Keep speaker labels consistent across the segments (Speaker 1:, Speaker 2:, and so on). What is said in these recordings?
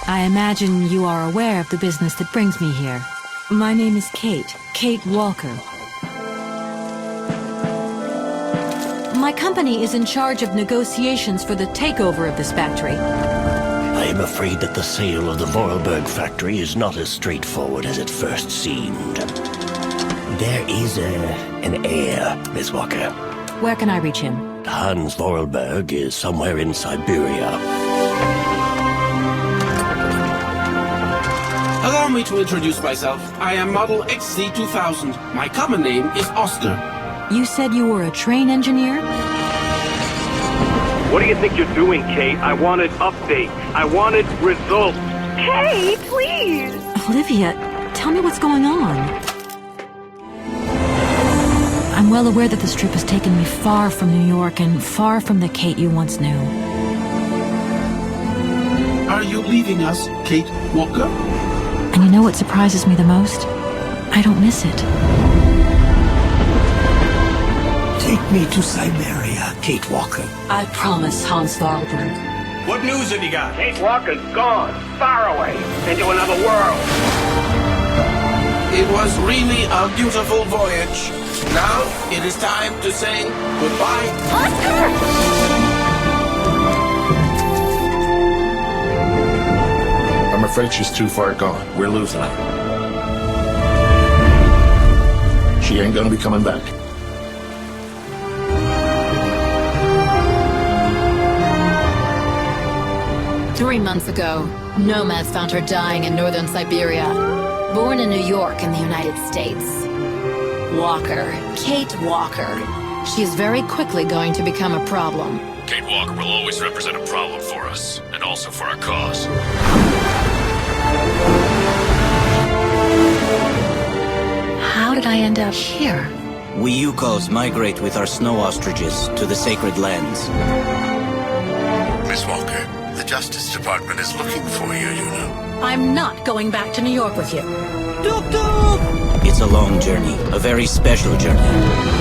Speaker 1: I imagine you are aware of the business that brings me here. My name is Kate Walker. My company is in charge of negotiations for the takeover of this factory.
Speaker 2: I am afraid that the sale of the Vorarlberg factory is not as straightforward as it first seemed. There is an heir, Miss Walker.
Speaker 1: Where can I reach him?
Speaker 2: Hans Vorarlberg is somewhere in Syberia.
Speaker 3: Allow me to introduce myself. I am Model XC2000. My common name is Oscar.
Speaker 1: You said you were a train engineer?
Speaker 4: What do you think you're doing, Kate? I wanted updates. I wanted results.
Speaker 5: Hey, please!
Speaker 1: Olivia, tell me what's going on. I'm well aware that this trip has taken me far from New York and far from the Kate you once knew.
Speaker 3: Are you leaving us, Kate Walker?
Speaker 1: And you know what surprises me the most? I don't miss it.
Speaker 2: Take me to Syberia, Kate Walker.
Speaker 1: I promise, Hans Vorarlberg.
Speaker 4: What news have you got? Kate Walker's gone, far away, into another world.
Speaker 3: It was really a beautiful voyage. Now it is time to say goodbye.
Speaker 5: Oscar!
Speaker 6: I'm afraid she's too far gone. We're losing her. She ain't gonna be coming back.
Speaker 7: Three months ago, nomads found her dying in northern Siberia. Born in New York in the United States. Walker, Kate Walker. She is very quickly going to become a problem.
Speaker 8: Kate Walker will always represent a problem for us, and also for our cause.
Speaker 1: How did I end up here?
Speaker 9: We Yukos migrate with our snow ostriches to the sacred lands.
Speaker 8: Miss Walker, the Justice Department is looking for you, you know.
Speaker 1: I'm not going back to New York with you.
Speaker 9: It's a long journey, a very special journey.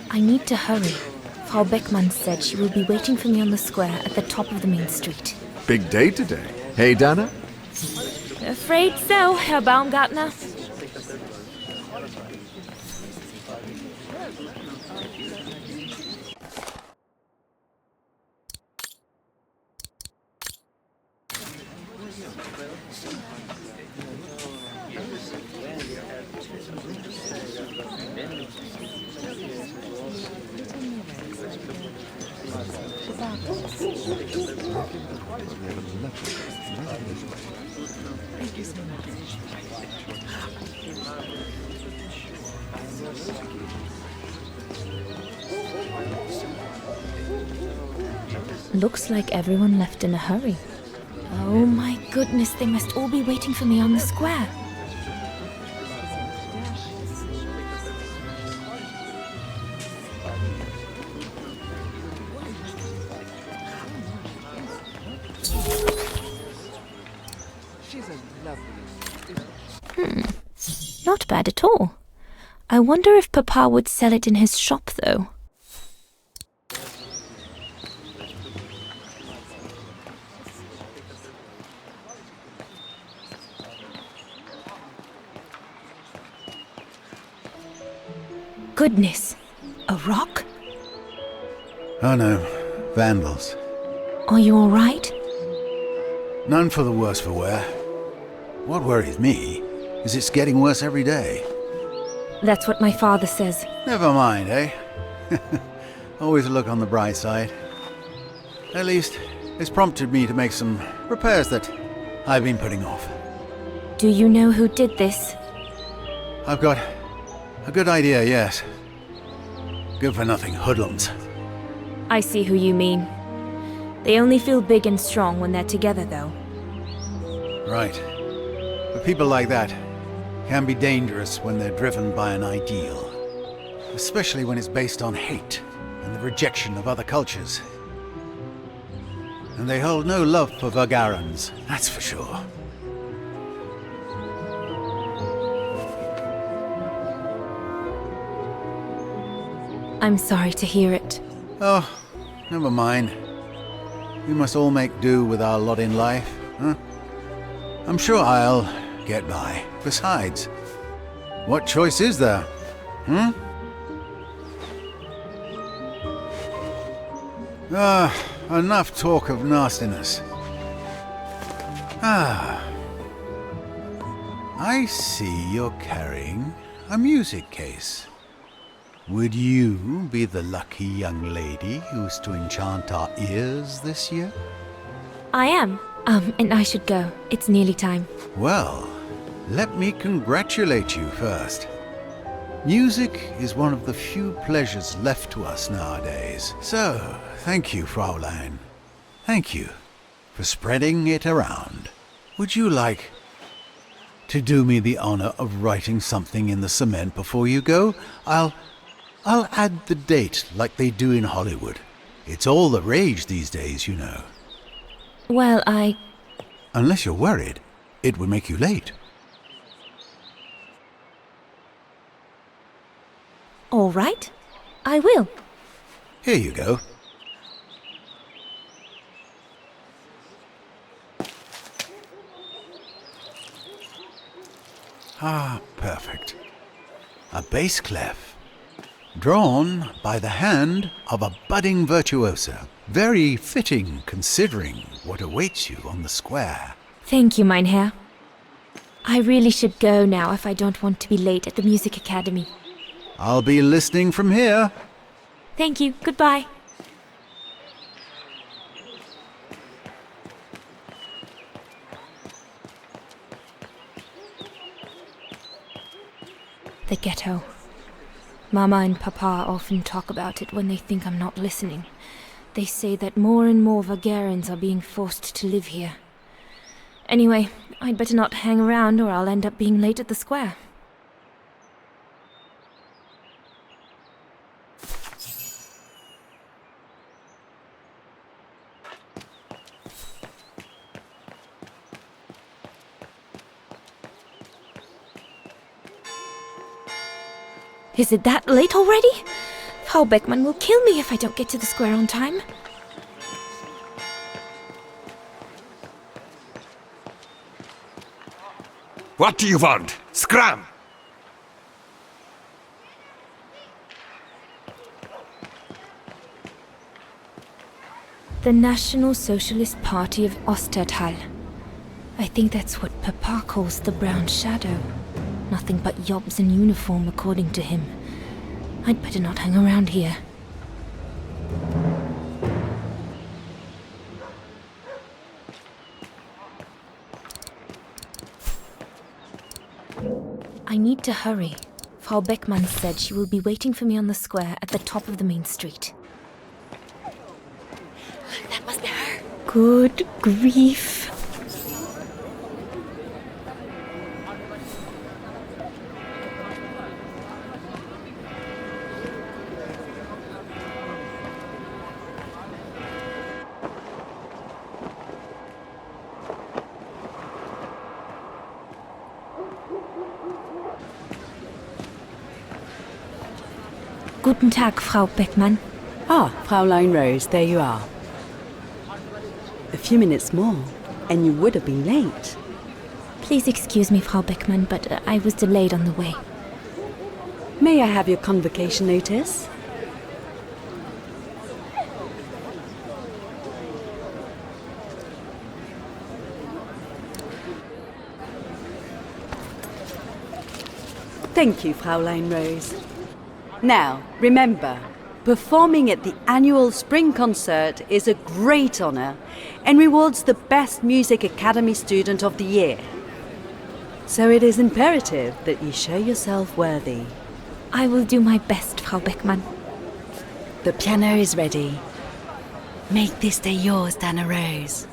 Speaker 10: I need to hurry. Frau Beckmann said she will be waiting for me on the square at the top of the main street.
Speaker 11: Big day today. Hey, Dana?
Speaker 10: Afraid so, Herr Baumgartner. Looks like everyone left in a hurry. Oh my goodness, they must all be waiting for me on the square. Not bad at all. I wonder if Papa would sell it in his shop, though. Goodness, a rock?
Speaker 12: Oh no, vandals.
Speaker 10: Are you all right?
Speaker 12: None for the worse for wear. What worries me is it's getting worse every day.
Speaker 10: That's what my father says.
Speaker 12: Never mind, eh? Always look on the bright side. At least, it's prompted me to make some repairs that I've been putting off.
Speaker 10: Do you know who did this?
Speaker 12: I've got a good idea, yes. Good-for-nothing hoodlums.
Speaker 10: I see who you mean. They only feel big and strong when they're together, though.
Speaker 12: Right. But people like that can be dangerous when they're driven by an ideal. Especially when it's based on hate and the rejection of other cultures. And they hold no love for Vagarans, that's for sure.
Speaker 10: I'm sorry to hear it.
Speaker 12: Oh, never mind. We must all make do with our lot in life, huh? I'm sure I'll get by. Besides, what choice is there? Enough talk of nastiness. I see you're carrying a music case. Would you be the lucky young lady who's to enchant our ears this year?
Speaker 10: I am. And I should go. It's nearly time.
Speaker 12: Well, let me congratulate you first. Music is one of the few pleasures left to us nowadays. So, thank you, Fraulein. Thank you for spreading it around. Would you like to do me the honor of writing something in the cement before you go? I'll add the date like they do in Hollywood. It's all the rage these days, you know.
Speaker 10: Well,
Speaker 12: Unless you're worried, it would make you late.
Speaker 10: All right. I will.
Speaker 12: Here you go. Perfect. A bass clef. Drawn by the hand of a budding virtuoso. Very fitting, considering what awaits you on the square.
Speaker 10: Thank you, mein Herr. I really should go now if I don't want to be late at the music academy.
Speaker 12: I'll be listening from here.
Speaker 10: Thank you. Goodbye. The ghetto. Mama and Papa often talk about it when they think I'm not listening. They say that more and more Vagarans are being forced to live here. Anyway, I'd better not hang around or I'll end up being late at the square. Is it that late already? Frau Beckmann will kill me if I don't get to the square on time.
Speaker 13: What do you want? Scram!
Speaker 10: The National Socialist Party of Ostertal. I think that's what Papa calls the Brown Shadow. Nothing but yobs in uniform, according to him. I'd better not hang around here. I need to hurry. Frau Beckmann said she will be waiting for me on the square at the top of the main street.
Speaker 7: That must be her.
Speaker 10: Good grief. Guten Tag, Frau Beckmann.
Speaker 14: Ah, Fräulein Rose, there you are. A few minutes more, and you would have been late.
Speaker 10: Please excuse me, Frau Beckmann, but I was delayed on the way.
Speaker 14: May I have your convocation notice? Thank you, Fräulein Rose. Now, remember, performing at the annual spring concert is a great honor and rewards the best Music Academy student of the year. So it is imperative that you show yourself worthy.
Speaker 10: I will do my best, Frau Beckmann.
Speaker 14: The piano is ready. Make this day yours, Dana Rose.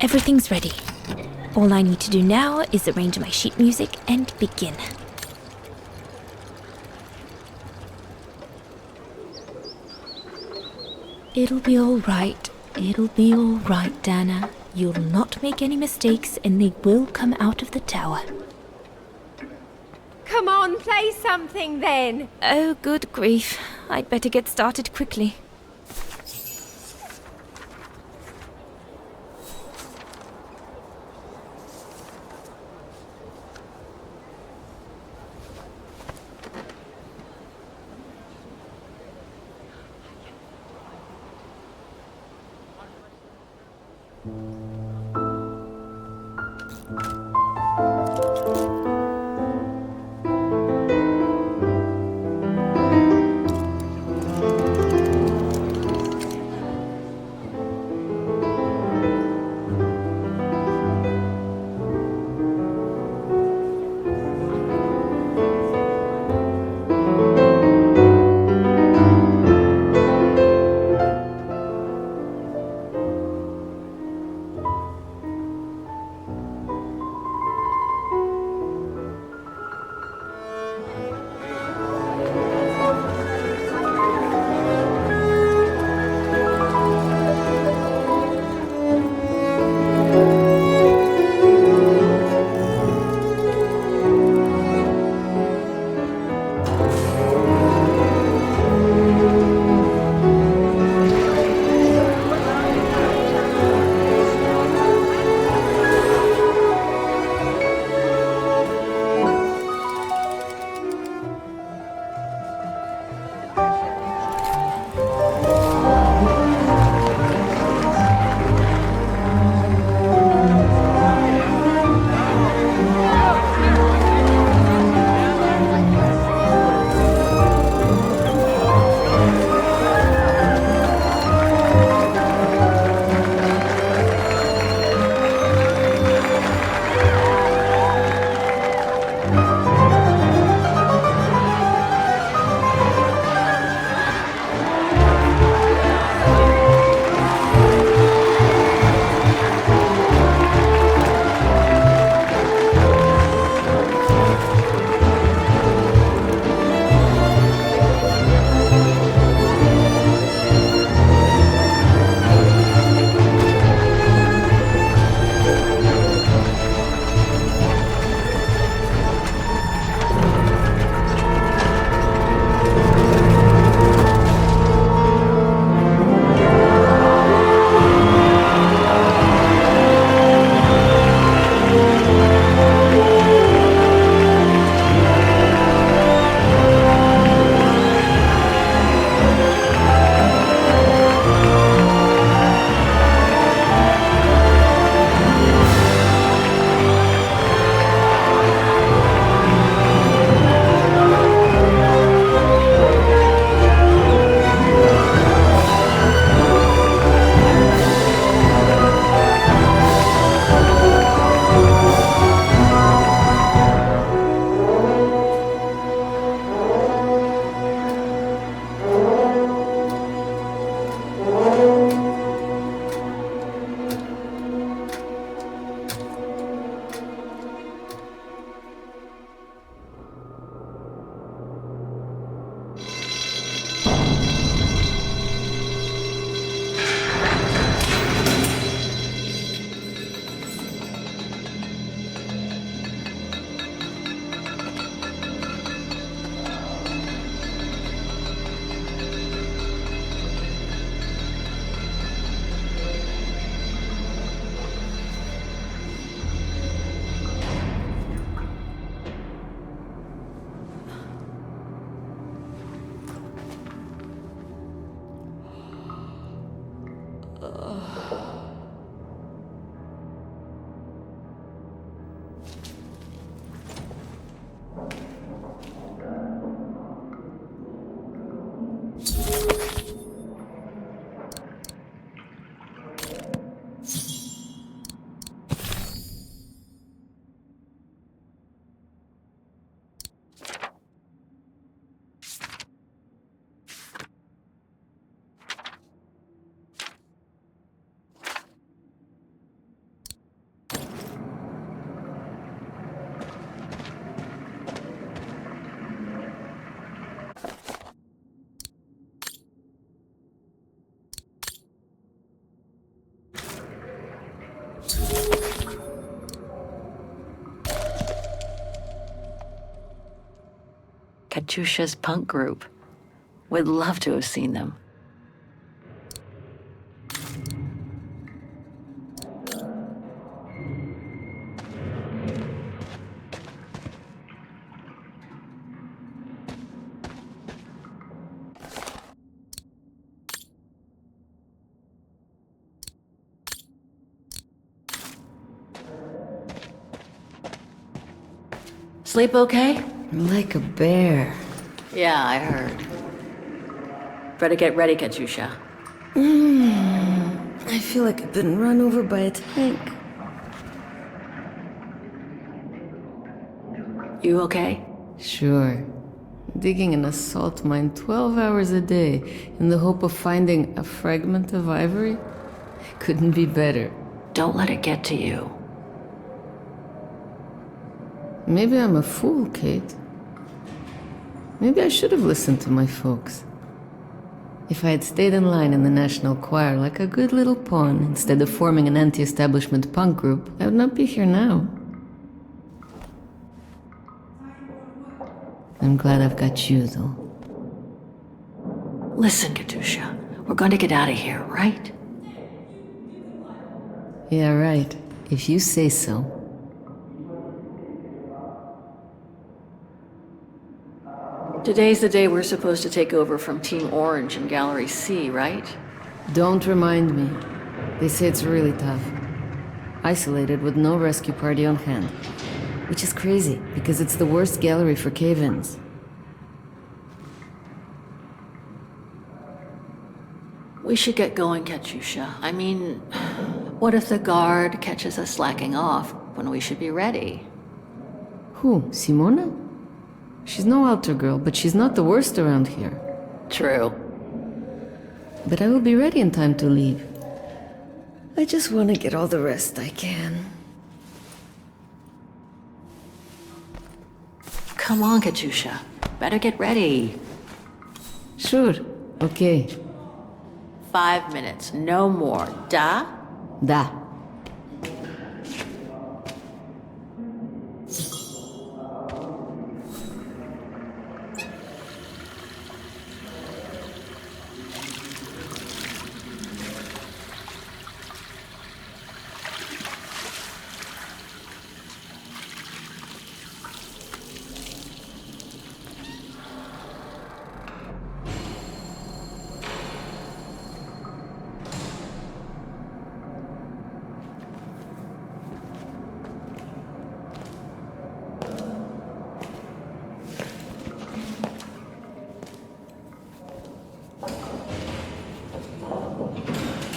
Speaker 10: Everything's ready. All I need to do now is arrange my sheet music and begin. It'll be all right. It'll be all right, Dana. You'll not make any mistakes and they will come out of the tower.
Speaker 5: Come on, play something then.
Speaker 10: Oh, good grief. I'd better get started quickly.
Speaker 15: Katyusha's punk group. Would love to have seen them. Sleep okay?
Speaker 16: Like a bear.
Speaker 15: Yeah, I heard. Better get ready, Katyusha.
Speaker 16: I feel like I've been run over by a tank.
Speaker 15: You okay?
Speaker 16: Sure. Digging an assault mine 12 hours a day in the hope of finding a fragment of ivory? Couldn't be better.
Speaker 15: Don't let it get to you.
Speaker 16: Maybe I'm a fool, Kate. Maybe I should have listened to my folks. If I had stayed in line in the National Choir like a good little pawn instead of forming an anti-establishment punk group, I would not be here now. I'm glad I've got you, though.
Speaker 15: Listen, Katyusha. We're going to get out of here, right?
Speaker 16: Yeah, right. If you say so.
Speaker 15: Today's the day we're supposed to take over from Team Orange in Gallery C, right?
Speaker 16: Don't remind me. They say it's really tough. Isolated with no rescue party on hand. Which is crazy, because it's the worst gallery for cave-ins.
Speaker 15: We should get going, Katyusha. I mean, what if the guard catches us slacking off when we should be ready?
Speaker 16: Who? Simona? She's no altar girl, but she's not the worst around here.
Speaker 15: True.
Speaker 16: But I will be ready in time to leave. I just want to get all the rest I can.
Speaker 15: Come on, Katyusha. Better get ready.
Speaker 16: Sure. Okay.
Speaker 15: 5 minutes, no more. Da?
Speaker 16: Da.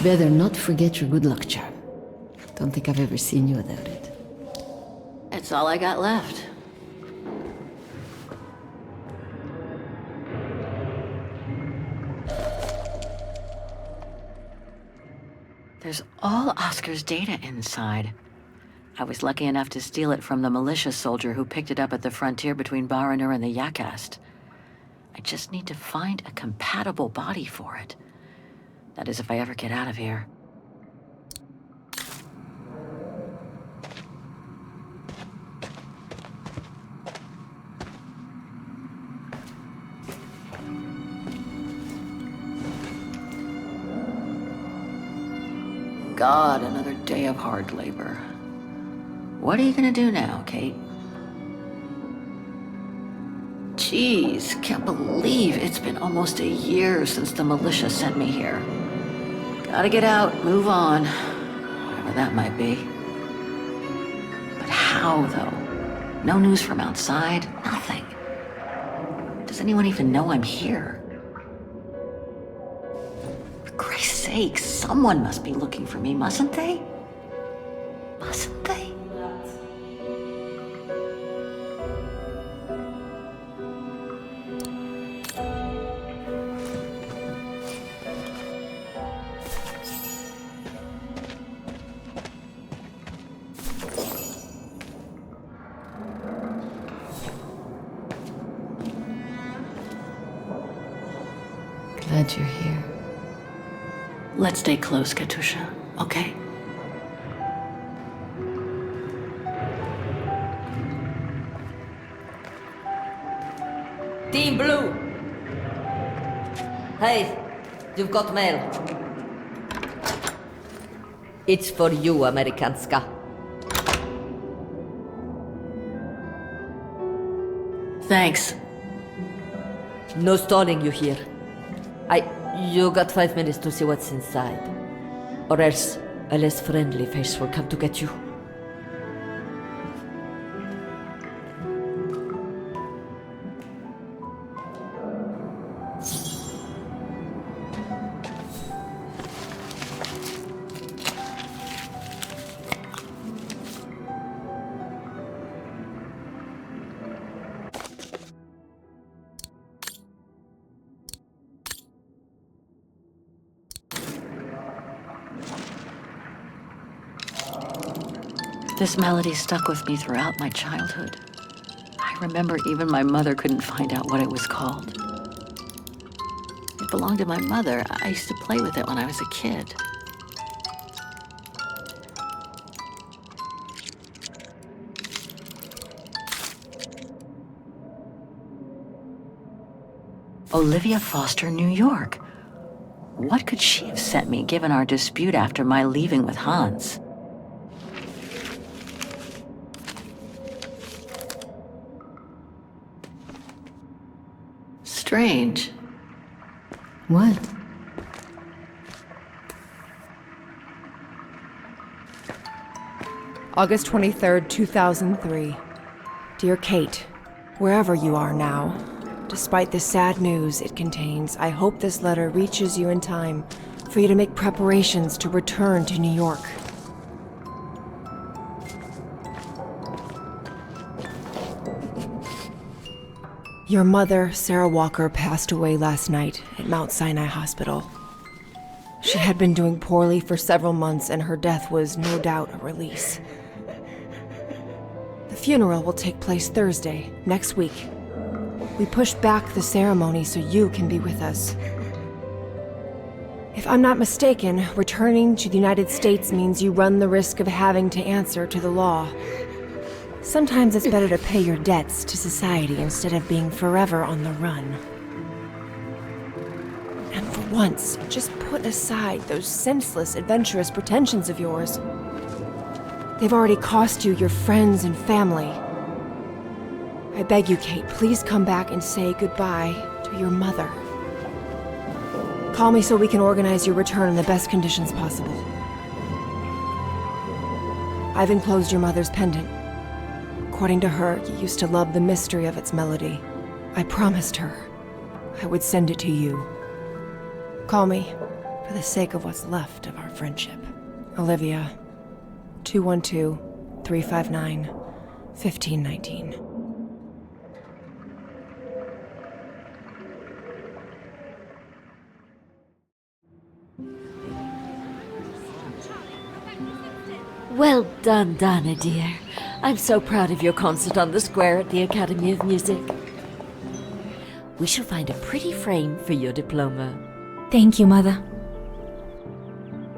Speaker 16: Better not forget your good luck charm. Don't think I've ever seen you without it.
Speaker 15: It's all I got left. There's all Oscar's data inside. I was lucky enough to steal it from the militia soldier who picked it up at the frontier between Baranur and the Yakast. I just need to find a compatible body for it. That is, if I ever get out of here. God, another day of hard labor. What are you gonna do now, Kate? Jeez, can't believe it's been almost a year since the militia sent me here. Gotta get out, move on. Whatever that might be. But how, though? No news from outside, nothing. Does anyone even know I'm here? For Christ's sake, someone must be looking for me, mustn't they? Mustn't they?
Speaker 16: Glad you're here.
Speaker 15: Let's stay close, Katusha, okay?
Speaker 17: Team Blue! Hey, you've got mail. It's for you, Amerikanska.
Speaker 15: Thanks.
Speaker 17: No stalling you here. You got 5 minutes to see what's inside. Or else a less friendly face will come to get you.
Speaker 15: This melody stuck with me throughout my childhood. I remember even my mother couldn't find out what it was called. It belonged to my mother. I used to play with it when I was a kid. Olivia Foster, New York. What could she have sent me given our dispute after my leaving with Hans? Strange.
Speaker 16: What?
Speaker 18: August 23rd, 2003. Dear Kate, wherever you are now, despite the sad news it contains, I hope this letter reaches you in time for you to make preparations to return to New York. Your mother, Sarah Walker, passed away last night at Mount Sinai Hospital. She had been doing poorly for several months, and her death was no doubt a release. The funeral will take place Thursday, next week. We pushed back the ceremony so you can be with us. If I'm not mistaken, returning to the United States means you run the risk of having to answer to the law. Sometimes it's better to pay your debts to society instead of being forever on the run. And for once, just put aside those senseless, adventurous pretensions of yours. They've already cost you your friends and family. I beg you, Kate, please come back and say goodbye to your mother. Call me so we can organize your return in the best conditions possible. I've enclosed your mother's pendant. According to her, you used to love the mystery of its melody. I promised her I would send it to you. Call me for the sake of what's left of our friendship. Olivia, 212-359-1519.
Speaker 17: Well done, Donna, dear. I'm so proud of your concert on the square at the Academy of Music. We shall find a pretty frame for your diploma.
Speaker 10: Thank you, Mother.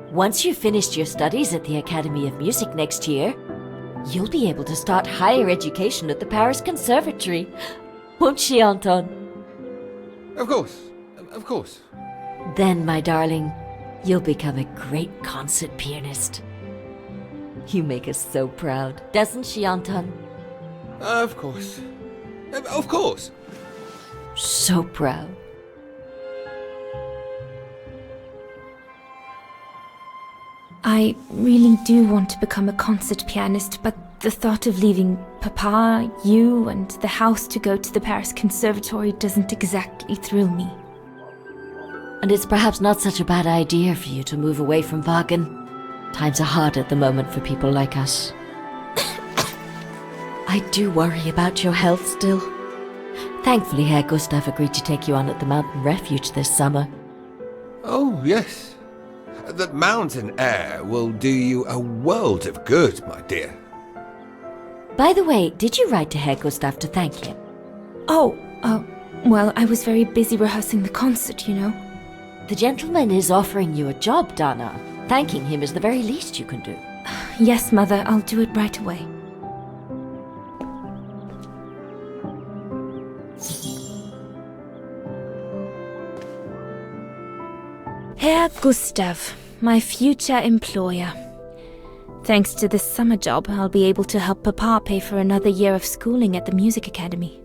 Speaker 17: Once you've finished your studies at the Academy of Music next year, you'll be able to start higher education at the Paris Conservatory. Won't she, Anton?
Speaker 19: Of course. Of course.
Speaker 17: Then, my darling, you'll become a great concert pianist. You make us so proud, doesn't she, Anton?
Speaker 19: Of course. Of course.
Speaker 17: So proud.
Speaker 10: I really do want to become a concert pianist, but the thought of leaving Papa, you, and the house to go to the Paris Conservatory doesn't exactly thrill me.
Speaker 17: And it's perhaps not such a bad idea for you to move away from Wagen. Times are hard at the moment for people like us. I do worry about your health still. Thankfully, Herr Gustav agreed to take you on at the mountain refuge this summer.
Speaker 19: Oh, yes. The mountain air will do you a world of good, my dear.
Speaker 17: By the way, did you write to Herr Gustav to thank him?
Speaker 10: Well, I was very busy rehearsing the concert, you know.
Speaker 17: The gentleman is offering you a job, Dana. Thanking him is the very least you can do.
Speaker 10: Yes, Mother, I'll do it right away. Herr Gustav, my future employer. Thanks to this summer job, I'll be able to help Papa pay for another year of schooling at the music academy.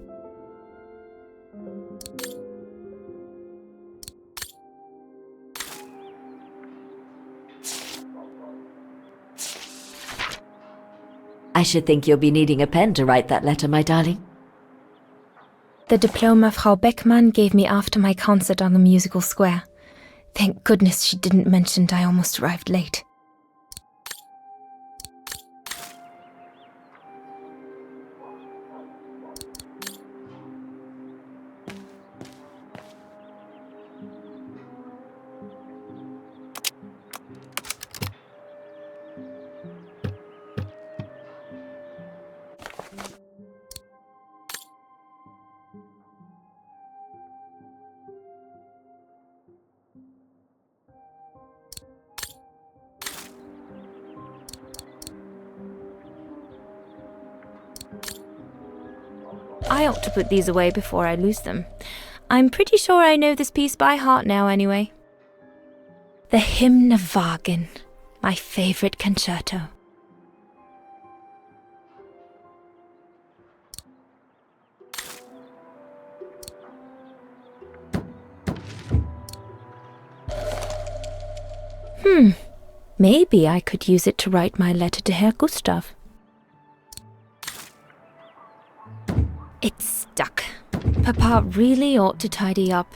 Speaker 17: I should think you'll be needing a pen to write that letter, my darling.
Speaker 10: The diploma Frau Beckmann gave me after my concert on the musical square. Thank goodness she didn't mention I almost arrived late. I ought to put these away before I lose them. I'm pretty sure I know this piece by heart now, anyway. The Hymn of Wagen, my favorite concerto. Maybe I could use it to write my letter to Herr Gustav. It's stuck. Papa really ought to tidy up.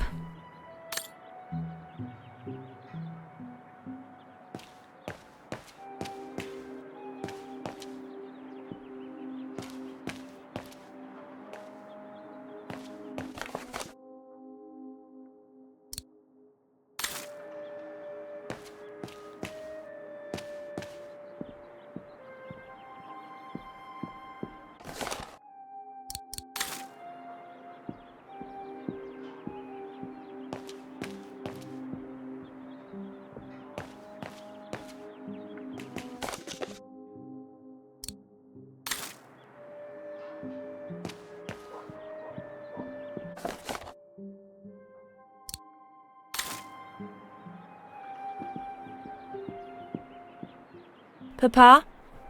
Speaker 10: Papa,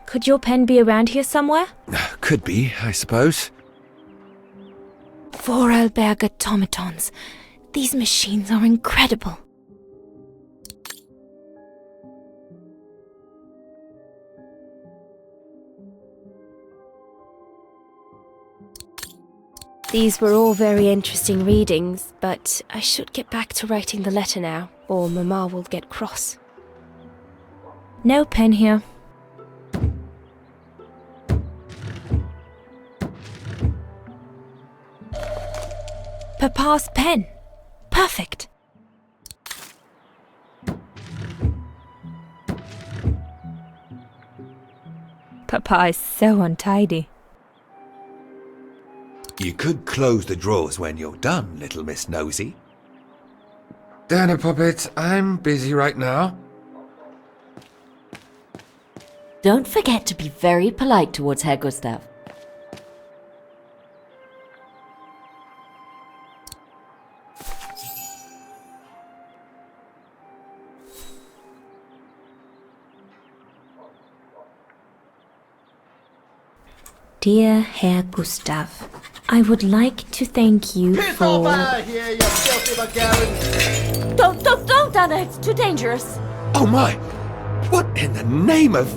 Speaker 10: could your pen be around here somewhere?
Speaker 19: Could be, I suppose.
Speaker 10: Vorarlberg automatons. These machines are incredible. These were all very interesting readings, but I should get back to writing the letter now, or Mama will get cross. No pen here. Papa's pen. Perfect. Papa is so untidy.
Speaker 13: You could close the drawers when you're done, little Miss Nosy.
Speaker 19: Dana Puppet, I'm busy right now.
Speaker 17: Don't forget to be very polite towards Herr Gustav.
Speaker 10: Dear Herr Gustav, I would like to thank you for...
Speaker 20: over here, you filthy Bulgarian!
Speaker 17: Don't, Anna, it's too dangerous.
Speaker 19: Oh my! What in the name of...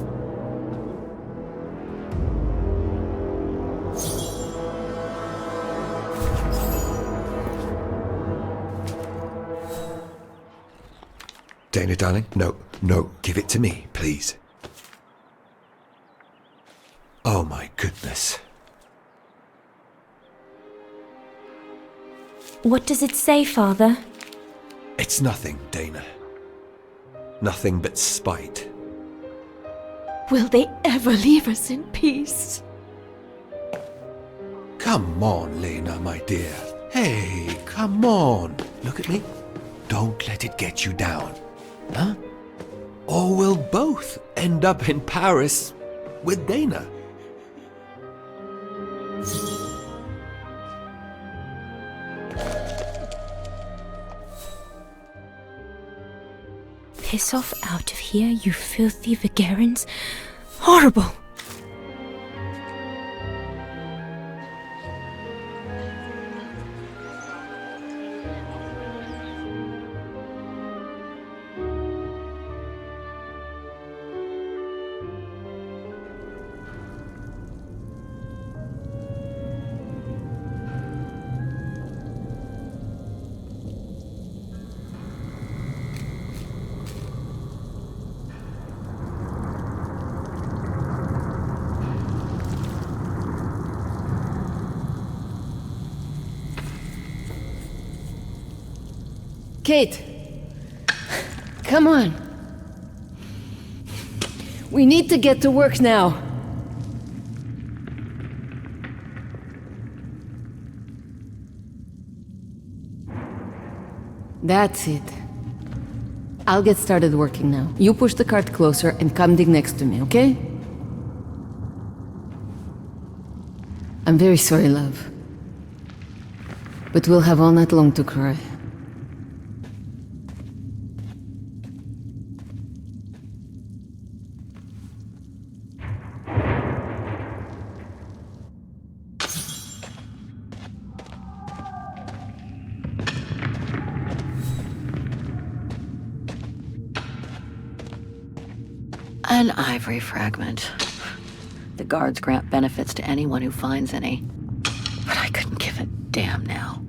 Speaker 19: Dana, darling, no, give it to me, please. Oh my goodness.
Speaker 10: What does it say, Father?
Speaker 19: It's nothing, Dana. Nothing but spite.
Speaker 17: Will they ever leave us in peace?
Speaker 12: Come on, Lena, my dear. Hey, come on. Look at me. Don't let it get you down. Huh?
Speaker 19: Or we'll both end up in Paris with Dana.
Speaker 10: Piss off out of here, you filthy Vagarans. Horrible!
Speaker 16: Kate! Come on! We need to get to work now! That's it. I'll get started working now. You push the cart closer and come dig next to me, okay? I'm very sorry, love. But we'll have all night long to cry.
Speaker 15: An ivory fragment. The guards grant benefits to anyone who finds any. But I couldn't give a damn now.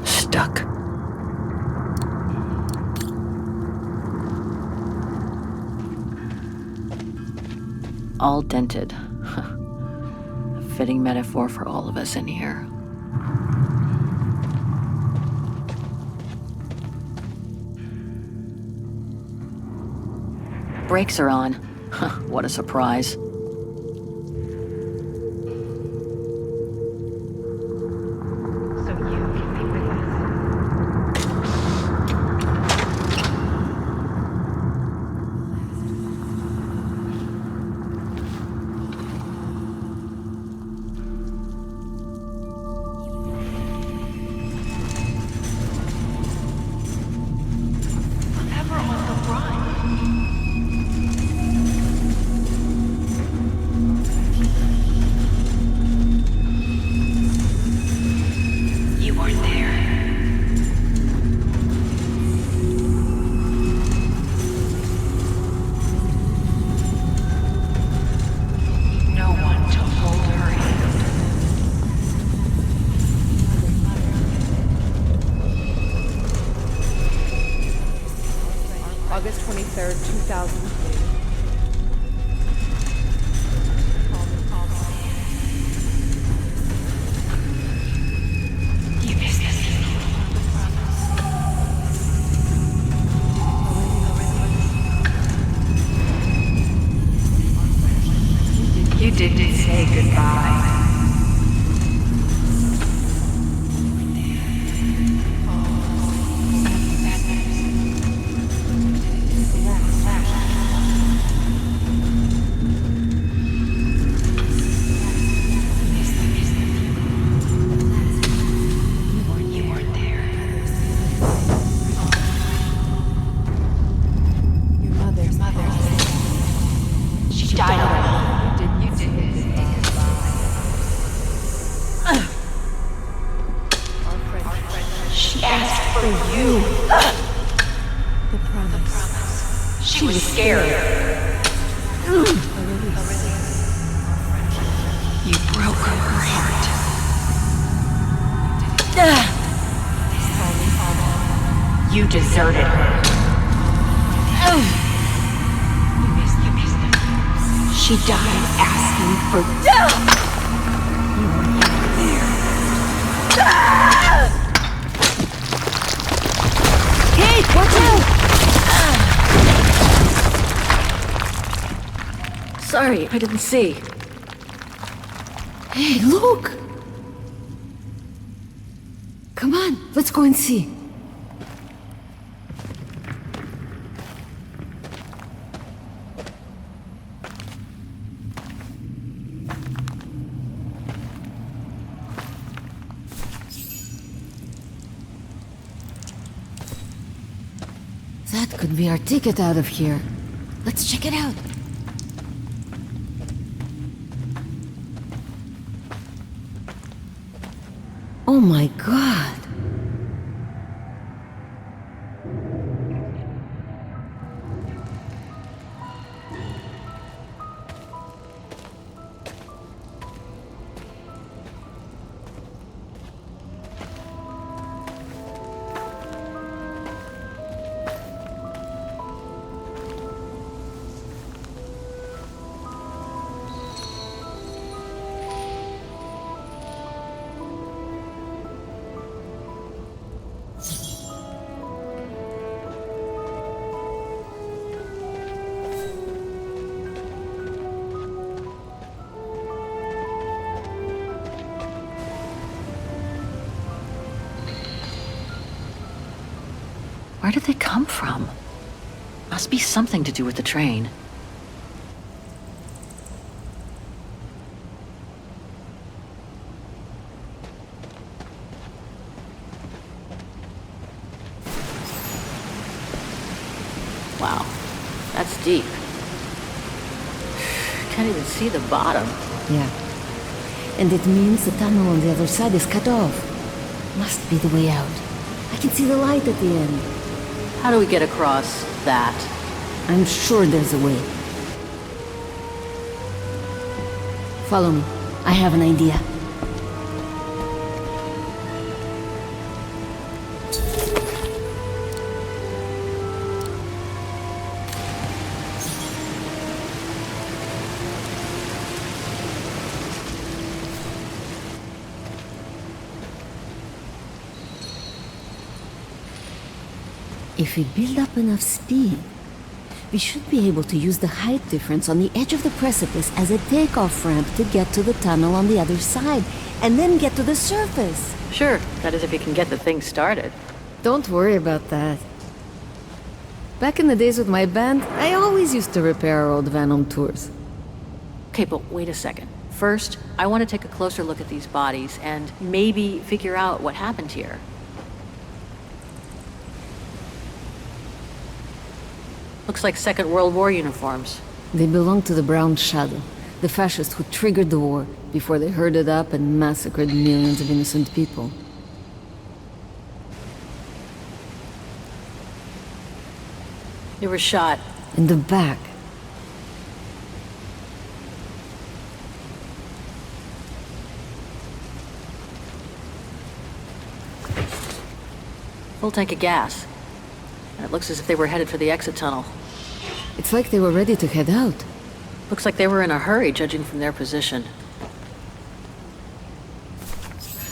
Speaker 15: Stuck. All dented. A fitting metaphor for all of us in here. Brakes are on. What a surprise.
Speaker 18: August 23rd, 2003.
Speaker 20: You didn't say goodbye. She asked for you.
Speaker 18: The promise.
Speaker 20: She was scared. You broke her heart. You deserted her. She died asking for You were there.
Speaker 17: Kate, watch out! Sorry, I didn't see.
Speaker 16: Hey, look! Come on, let's go and see. That could be our ticket out of here. Let's check it out. Oh my god!
Speaker 15: Where did they come from? Must be something to do with the train. Wow, that's deep. Can't even see the bottom.
Speaker 16: Yeah. And it means the tunnel on the other side is cut off. Must be the way out. I can see the light at the end.
Speaker 15: How do we get across that?
Speaker 16: I'm sure there's a way. Follow me. I have an idea. If we build up enough speed, we should be able to use the height difference on the edge of the precipice as a takeoff ramp to get to the tunnel on the other side, and then get to the surface.
Speaker 15: Sure, that is if you can get the thing started.
Speaker 16: Don't worry about that. Back in the days with my band, I always used to repair our old van on tours.
Speaker 15: Okay, but wait a second. First, I want to take a closer look at these bodies and maybe figure out what happened here. Looks like Second World War uniforms.
Speaker 16: They belong to the Brown Shadow, the fascists who triggered the war before they herded up and massacred millions of innocent people.
Speaker 15: They were shot.
Speaker 16: In the back.
Speaker 15: Full tank of gas. And it looks as if they were headed for the exit tunnel.
Speaker 16: It's like they were ready to head out.
Speaker 15: Looks like they were in a hurry, judging from their position.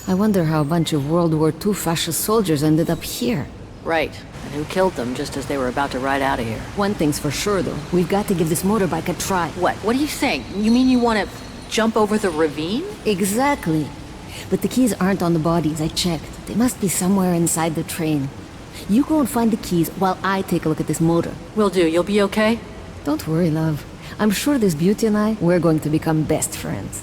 Speaker 16: I wonder how a bunch of World War II fascist soldiers ended up here.
Speaker 15: Right. And who killed them just as they were about to ride out of here.
Speaker 16: One thing's for sure, though. We've got to give this motorbike a try.
Speaker 15: What? What are you saying? You mean you want to jump over the ravine?
Speaker 16: Exactly. But the keys aren't on the bodies, I checked. They must be somewhere inside the train. You go and find the keys while I take a look at this motor.
Speaker 15: Will do. You'll be okay?
Speaker 16: Don't worry, love. I'm sure this beauty and I, we're going to become best friends.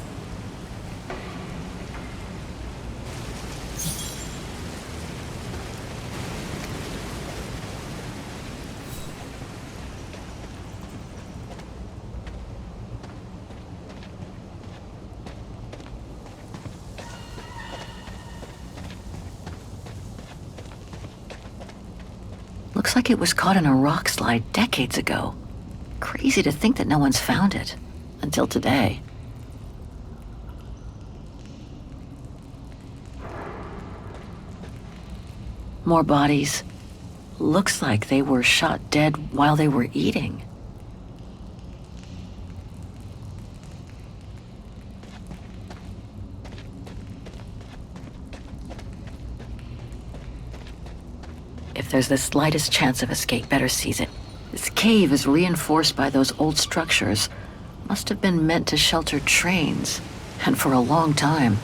Speaker 15: Looks like it was caught in a rock slide decades ago. Crazy to think that no one's found it. Until today. More bodies. Looks like they were shot dead while they were eating. If there's the slightest chance of escape, better seize it. This cave is reinforced by those old structures. Must have been meant to shelter trains, and for a long time.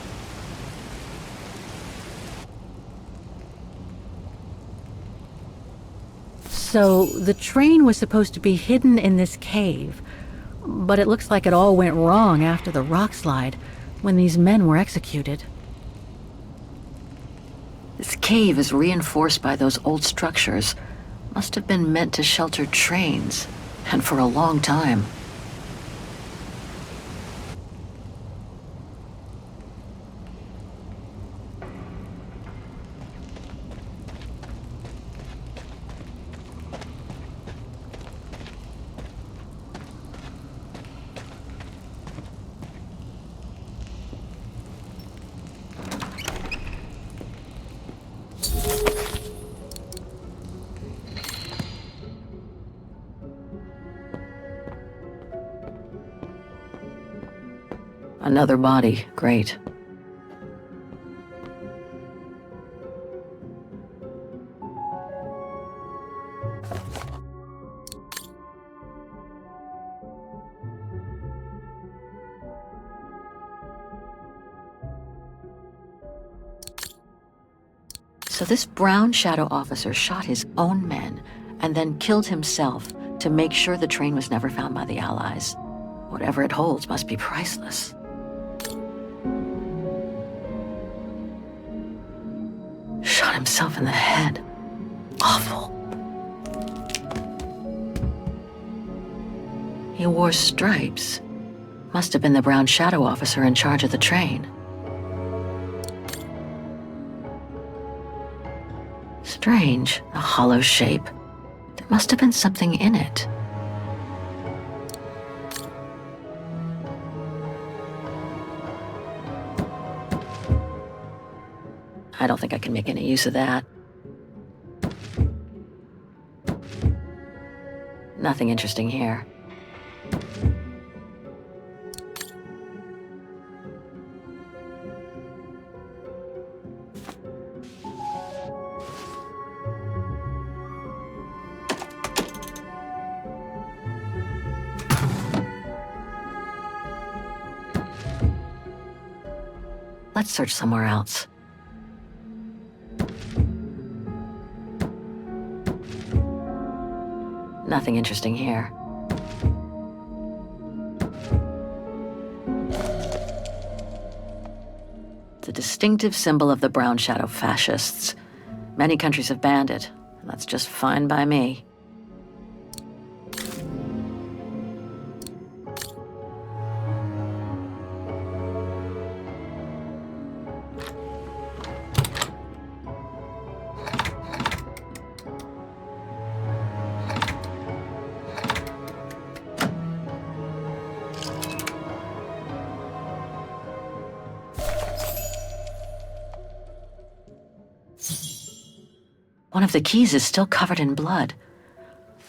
Speaker 21: So, the train was supposed to be hidden in this cave, but it looks like it all went wrong after the rock slide, when these men were executed.
Speaker 15: This cave is reinforced by those old structures. Must have been meant to shelter trains, and for a long time. Another body. Great. So this brown shadow officer shot his own men and then killed himself to make sure the train was never found by the Allies. Whatever it holds must be priceless. Shot himself in the head. Awful. He wore stripes. Must have been the brown shadow officer in charge of the train. Strange, a hollow shape. There must have been something in it. I don't think I can make any use of that. Nothing interesting here. Let's search somewhere else. Nothing interesting here. It's a distinctive symbol of the brown shadow fascists. Many countries have banned it, and that's just fine by me. One of the keys is still covered in blood.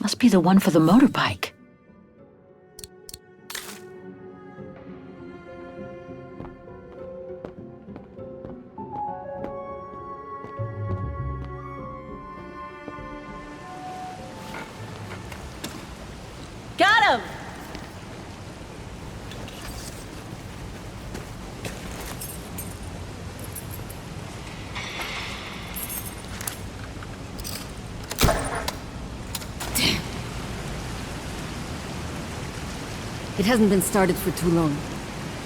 Speaker 15: Must be the one for the motorbike.
Speaker 21: Got him!
Speaker 22: It hasn't been started for too long.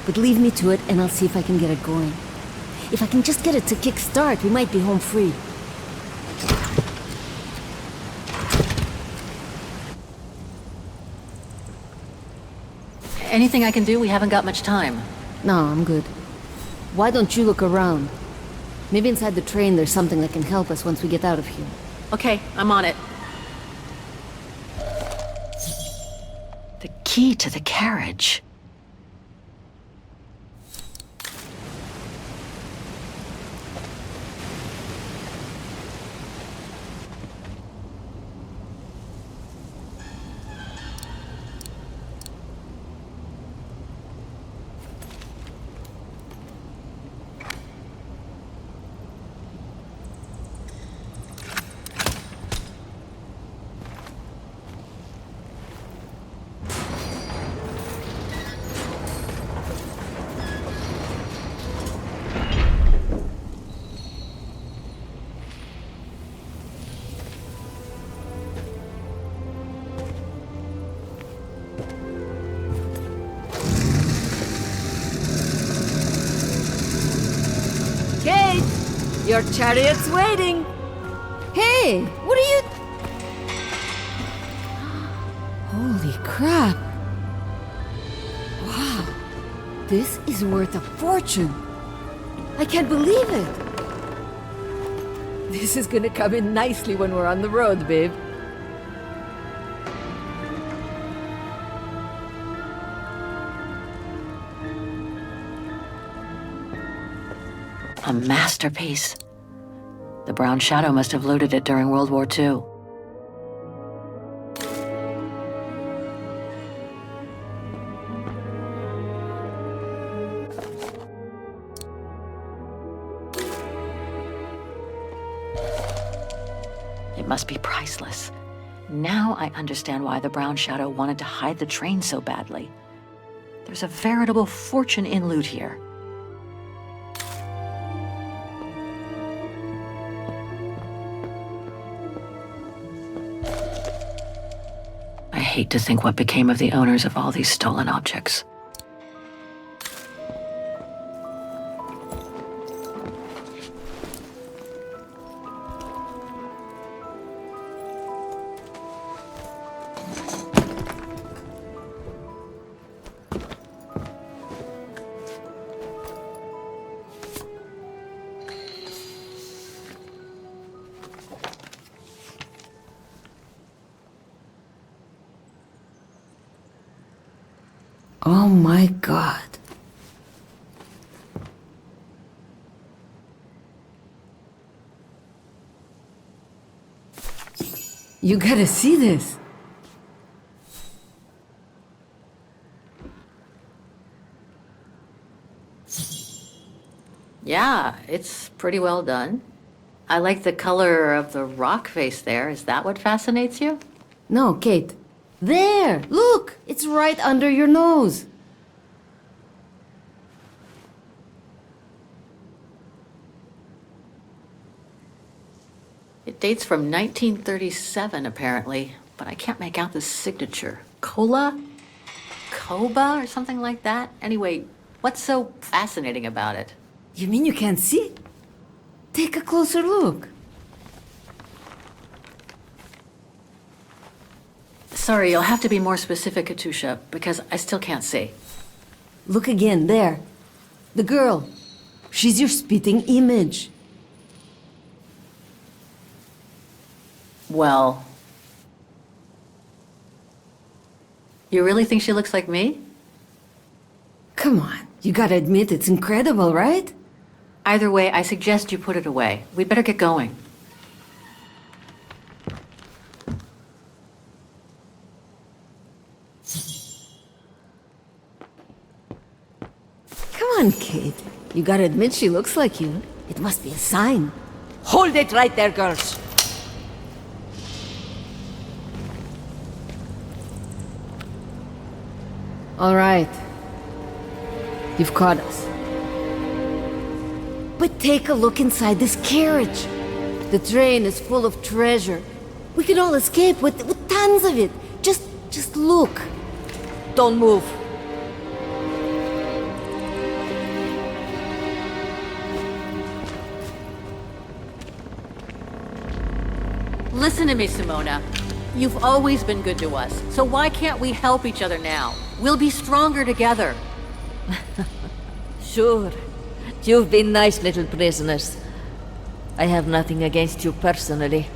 Speaker 22: But leave me to it and I'll see if I can get it going. If I can just get it to kick-start, we might be home free.
Speaker 15: Anything I can do? We haven't got much time.
Speaker 22: No, I'm good. Why don't you look around? Maybe inside the train there's something that can help us once we get out of here.
Speaker 15: Okay, I'm on it. key to the carriage.
Speaker 22: Kate! Your chariot's waiting! Hey! What are you... Holy crap! Wow! This is worth a fortune! I can't believe it! This is gonna come in nicely when we're on the road, babe.
Speaker 15: A masterpiece. The Brown Shadow must have looted it during World War II. It must be priceless. Now I understand why the Brown Shadow wanted to hide the train so badly. There's a veritable fortune in loot here. I hate to think what became of the owners of all these stolen objects.
Speaker 22: Oh my god. You gotta see this.
Speaker 15: Yeah, it's pretty well done. I like the color of the rock face there. Is that what fascinates you?
Speaker 22: No, Kate. There! Look! It's right under your nose.
Speaker 15: It dates from 1937, apparently, but I can't make out the signature. Cola? Koba or something like that? Anyway, what's so fascinating about it?
Speaker 22: You mean you can't see? Take a closer look.
Speaker 15: Sorry, you'll have to be more specific, Katusha, because I still can't see.
Speaker 22: Look again, there. The girl. She's your spitting image.
Speaker 15: Well... You really think she looks like me?
Speaker 22: Come on, you gotta admit it's incredible, right?
Speaker 15: Either way, I suggest you put it away. We'd better get going.
Speaker 22: Come on, kid. You gotta admit she looks like you. It must be a sign. Hold it right there, girls. All right. You've caught us. But take a look inside this carriage. The train is full of treasure. We can all escape with tons of it. Just look. Don't move.
Speaker 15: Listen to me, Simona. You've always been good to us, so why can't we help each other now? We'll be stronger together.
Speaker 17: Sure. You've been nice little prisoners. I have nothing against you personally.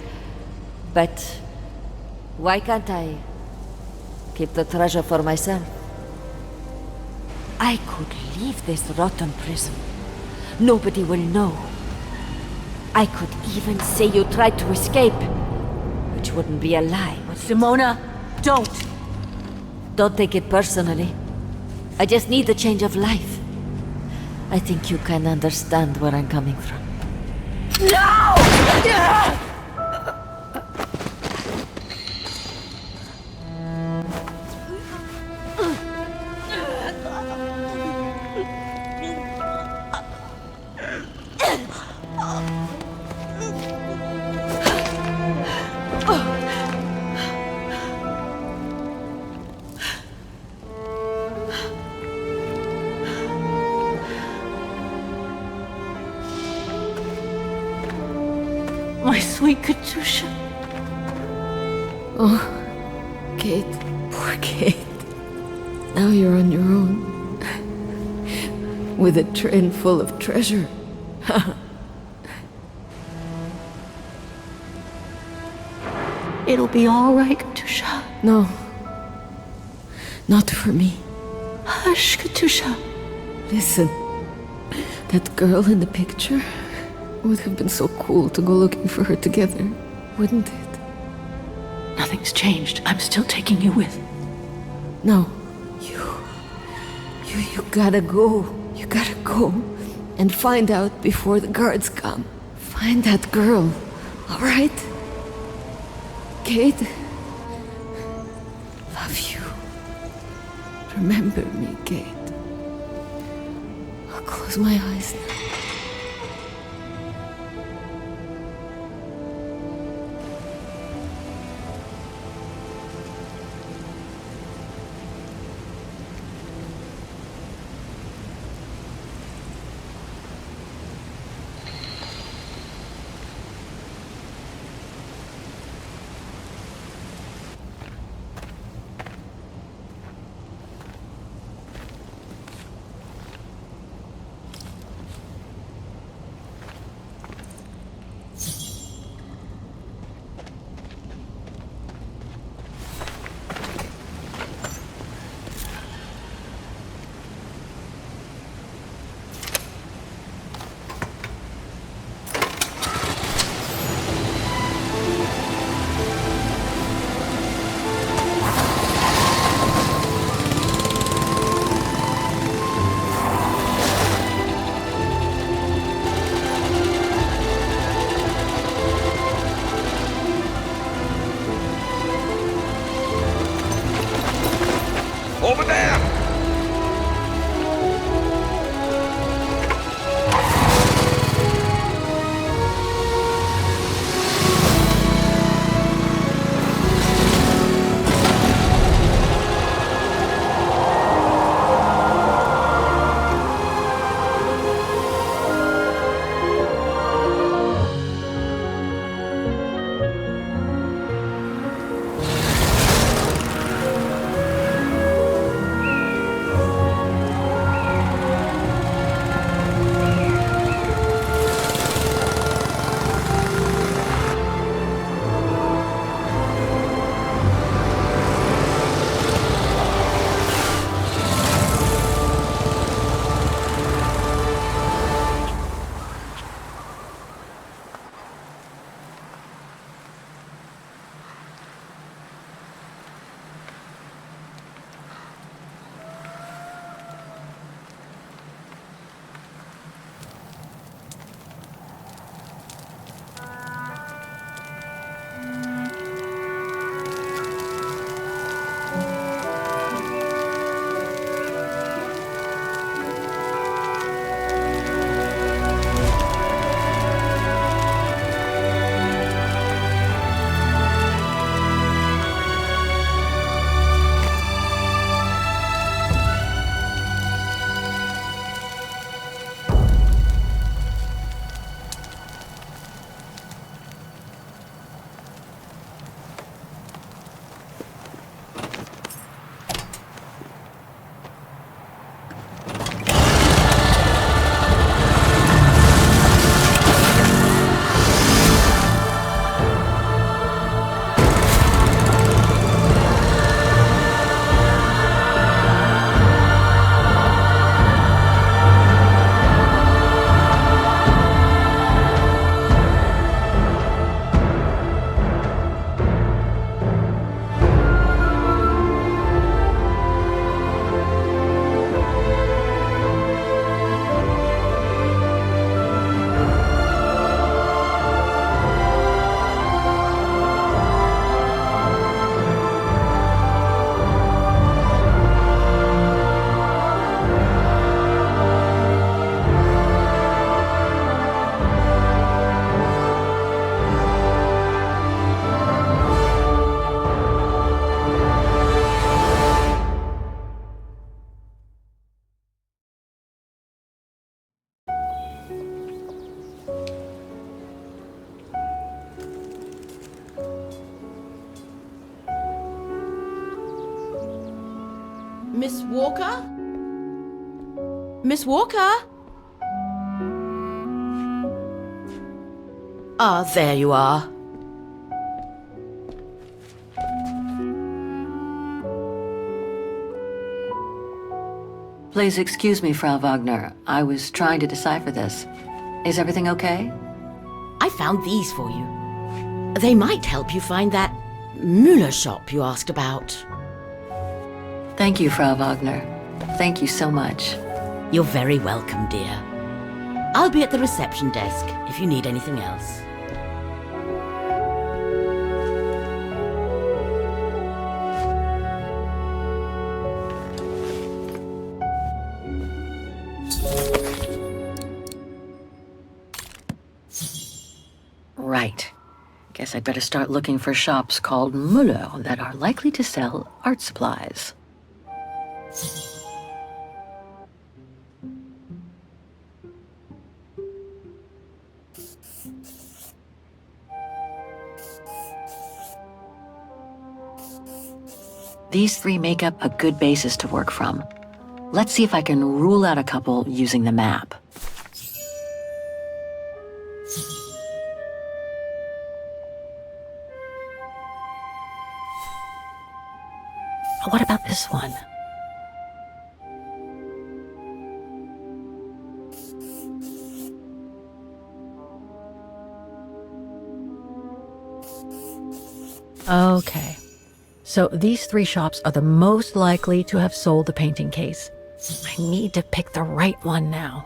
Speaker 17: But why can't I keep the treasure for myself. I could leave this rotten prison. Nobody will know. I could even say you tried to escape, which wouldn't be a lie.
Speaker 15: Simona, don't!
Speaker 17: Don't take it personally. I just need a change of life. I think you can understand where I'm coming from.
Speaker 15: No! My sweet Katusha.
Speaker 16: Oh, Kate. Poor Kate. Now you're on your own. With a train full of treasure.
Speaker 15: It'll be all right, Katusha.
Speaker 16: No. Not for me.
Speaker 15: Hush, Katusha.
Speaker 16: Listen. That girl in the picture would have been so cool to go looking for her together, wouldn't it?
Speaker 15: Nothing's changed. I'm still taking you with.
Speaker 16: No. You gotta go. You gotta go and find out before the guards come. Find that girl, all right? Kate? Love you. Remember me, Kate. I'll close my eyes now.
Speaker 2: Miss Walker? Miss Walker? Ah, there you are.
Speaker 15: Please excuse me, Frau Wagner. I was trying to decipher this. Is everything okay?
Speaker 2: I found these for you. They might help you find that Müller shop you asked about.
Speaker 15: Thank you, Frau Wagner. Thank you so much.
Speaker 2: You're very welcome, dear. I'll be at the reception desk if you need anything else.
Speaker 15: Right. Guess I'd better start looking for shops called Müller that are likely to sell art supplies. These three make up a good basis to work from. Let's see if I can rule out a couple using the map. What about this one?
Speaker 21: Okay. So these three shops are the most likely to have sold the painting case. I need to pick the right one now.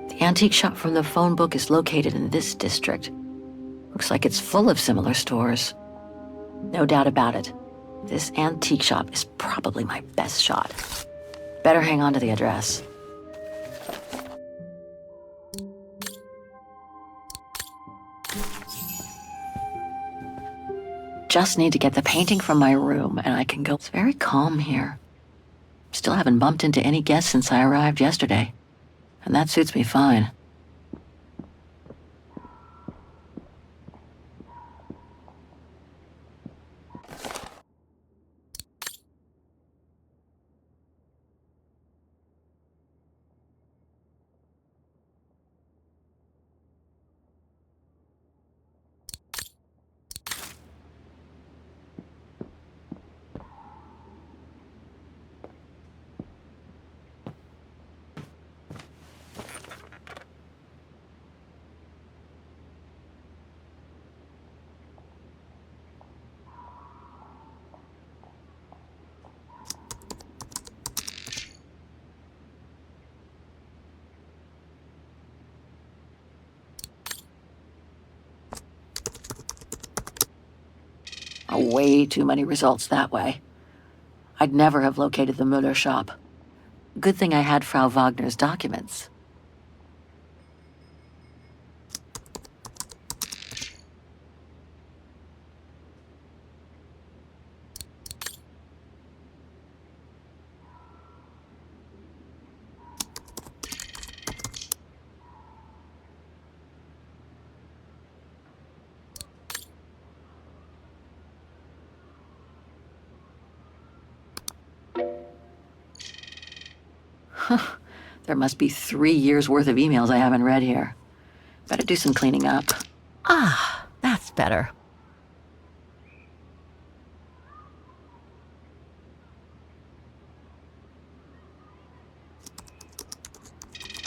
Speaker 15: The antique shop from the phone book is located in this district. Looks like it's full of similar stores. No doubt about it. This antique shop is probably my best shot. Better hang on to the address. Just need to get the painting from my room and I can go. It's very calm here. Still haven't bumped into any guests since I arrived yesterday. And that suits me fine. Way too many results that way. I'd never have located the Müller shop. Good thing I had Frau Wagner's documents. There must be 3 years worth of emails I haven't read here. Better do some cleaning up.
Speaker 21: Ah, that's better.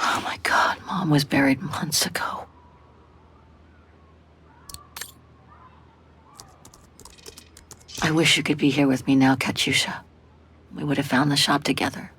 Speaker 15: Oh my God, Mom was buried months ago. I wish you could be here with me now, Katyusha. We would have found the shop together.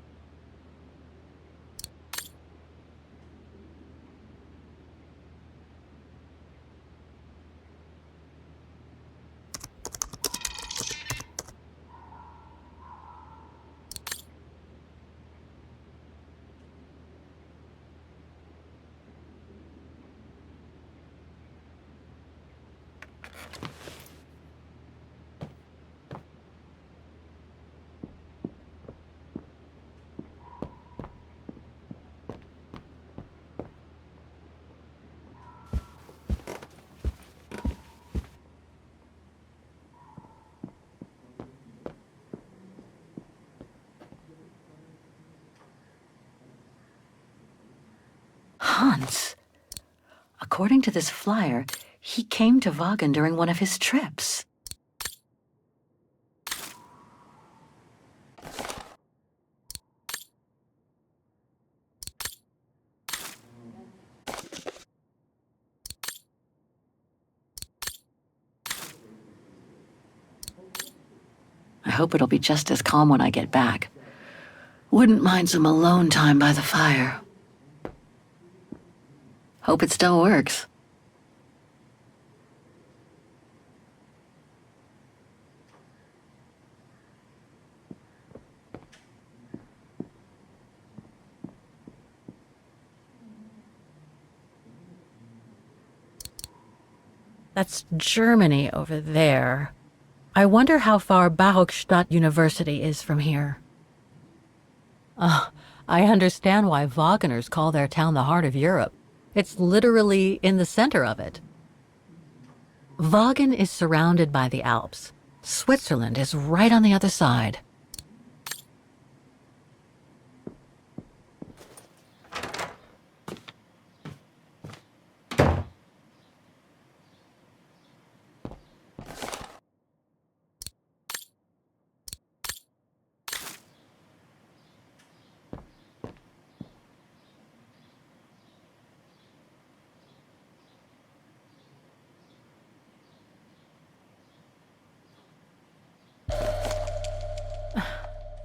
Speaker 15: Hans. According to this flyer, he came to Wagen during one of his trips. I hope it'll be just as calm when I get back. Wouldn't mind some alone time by the fire. Hope it still works.
Speaker 21: That's Germany over there. I wonder how far Barokstadt University is from here. I understand why Wagners call their town the heart of Europe. It's literally in the center of it. Wagen is surrounded by the Alps. Switzerland is right on the other side.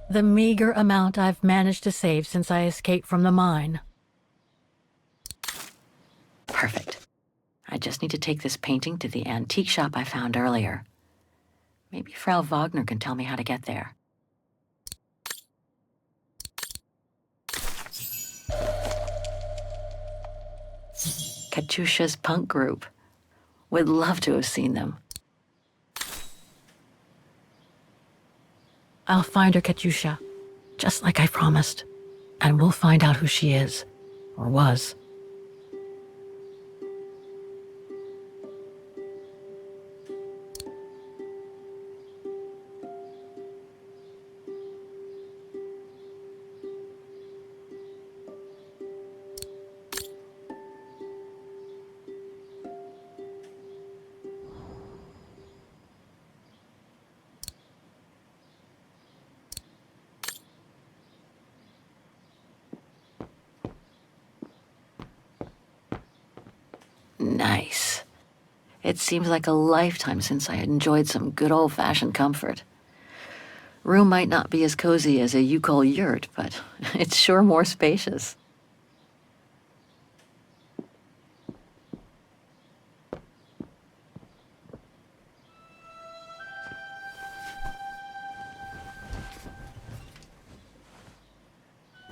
Speaker 21: The meager amount I've managed to save since I escaped from the mine.
Speaker 15: Perfect. I just need to take this painting to the antique shop I found earlier. Maybe Frau Wagner can tell me how to get there. Katyusha's punk group. Would love to have seen them.
Speaker 21: I'll find her, Katyusha, just like I promised. And we'll find out who she is, or was.
Speaker 15: Nice. It seems like a lifetime since I enjoyed some good old-fashioned comfort. Room might not be as cozy as a Yukol yurt, but it's sure more spacious.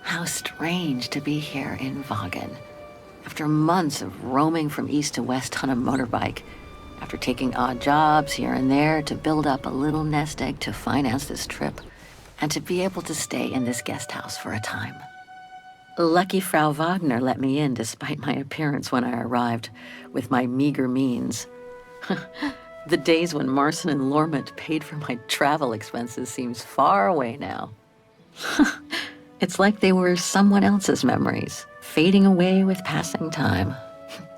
Speaker 15: How strange to be here in Wagen. After months of roaming from east to west on a motorbike, after taking odd jobs here and there to build up a little nest egg to finance this trip, and to be able to stay in this guest house for a time. Lucky Frau Wagner let me in despite my appearance when I arrived, with my meager means. The days when Marson and Lormont paid for my travel expenses seems far away now. It's like they were someone else's memories, fading away with passing time.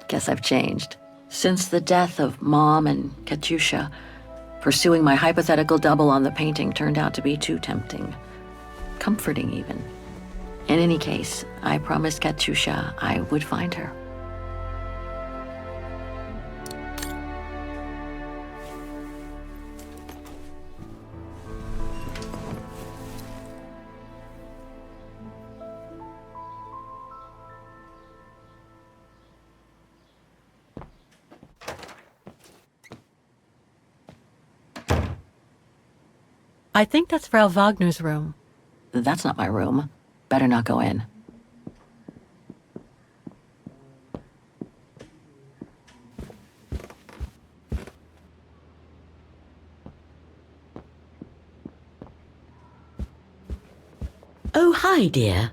Speaker 15: Guess I've changed. Since the death of Mom and Katyusha, pursuing my hypothetical double on the painting turned out to be too tempting. Comforting, even. In any case, I promised Katyusha I would find her.
Speaker 21: I think that's Frau Wagner's room.
Speaker 15: That's not my room. Better not go in.
Speaker 2: Oh, hi, dear.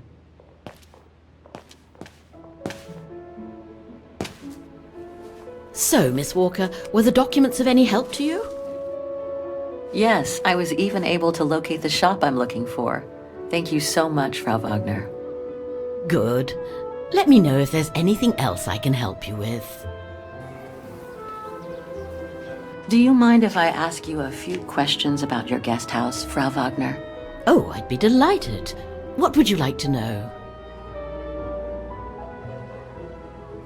Speaker 2: So, Miss Walker, were the documents of any help to you?
Speaker 15: Yes, I was even able to locate the shop I'm looking for. Thank you so much, Frau Wagner.
Speaker 2: Good. Let me know if there's anything else I can help you with.
Speaker 15: Do you mind if I ask you a few questions about your guest house, Frau Wagner?
Speaker 2: Oh, I'd be delighted. What would you like to know?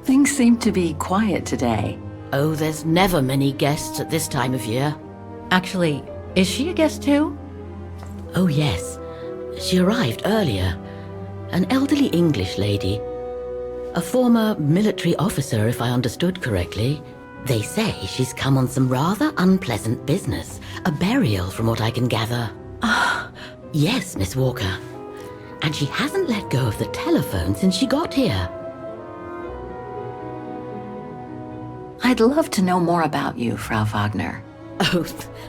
Speaker 15: Things seem to be quiet today.
Speaker 2: Oh, there's never many guests at this time of year.
Speaker 15: Actually, is she a guest too?
Speaker 2: Oh, yes. She arrived earlier. An elderly English lady. A former military officer, if I understood correctly. They say she's come on some rather unpleasant business. A burial, from what I can gather. Yes, Miss Walker. And she hasn't let go of the telephone since she got here.
Speaker 15: I'd love to know more about you, Frau Wagner.
Speaker 2: Oh,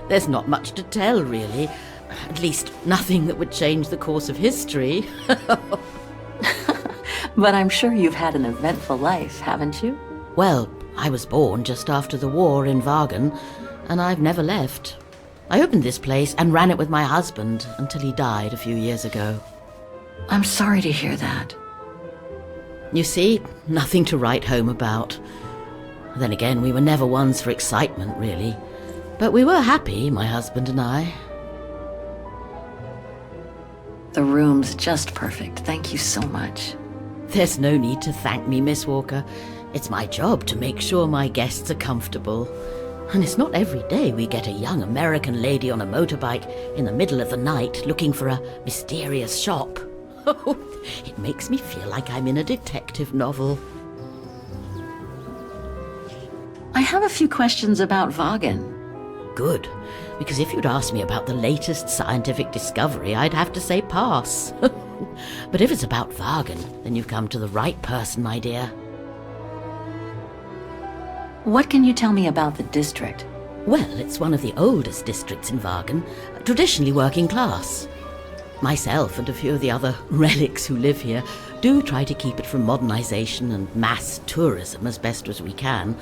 Speaker 2: there's not much to tell, really. At least nothing that would change the course of history.
Speaker 15: But I'm sure you've had an eventful life, haven't you?
Speaker 2: Well, I was born just after the war in Wagen, and I've never left. I opened this place and ran it with my husband until he died a few years ago.
Speaker 15: I'm sorry to hear that.
Speaker 2: You see, nothing to write home about. Then again, we were never ones for excitement, really. But we were happy, my husband and I.
Speaker 15: The room's just perfect. Thank you so much.
Speaker 2: There's no need to thank me, Miss Walker. It's my job to make sure my guests are comfortable. And it's not every day we get a young American lady on a motorbike in the middle of the night looking for a mysterious shop. It makes me feel like I'm in a detective novel.
Speaker 15: I have a few questions about Wagen.
Speaker 2: Good, because if you'd asked me about the latest scientific discovery, I'd have to say pass. But if it's about Wagen, then you've come to the right person, my dear.
Speaker 15: What can you tell me about the district?
Speaker 2: Well, it's one of the oldest districts in Wagen, traditionally working class. Myself and a few of the other relics who live here do try to keep it from modernization and mass tourism as best as we can.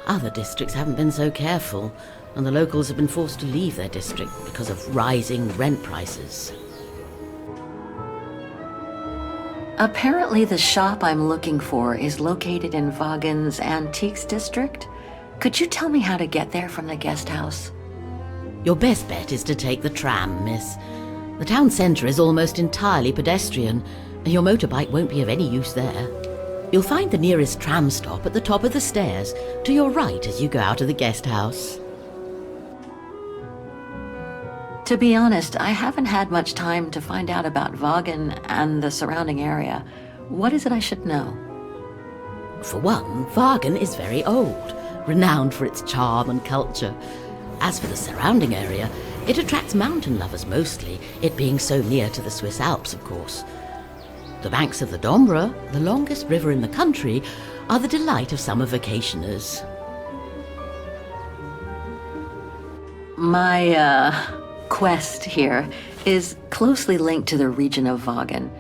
Speaker 2: Other districts haven't been so careful, and the locals have been forced to leave their district because of rising rent prices.
Speaker 15: Apparently the shop I'm looking for is located in Wagen's Antiques district. Could you tell me how to get there from the guest house?
Speaker 2: Your best bet is to take the tram, miss. The town centre is almost entirely pedestrian, and your motorbike won't be of any use there. You'll find the nearest tram stop at the top of the stairs, to your right as you go out of the guest house.
Speaker 15: To be honest, I haven't had much time to find out about Wagen and the surrounding area. What is it I should know?
Speaker 2: For one, Wagen is very old, renowned for its charm and culture. As for the surrounding area, it attracts mountain lovers mostly, it being so near to the Swiss Alps, of course. The banks of the Dombra, the longest river in the country, are the delight of summer vacationers.
Speaker 15: My, quest here is closely linked to the region of Wagen.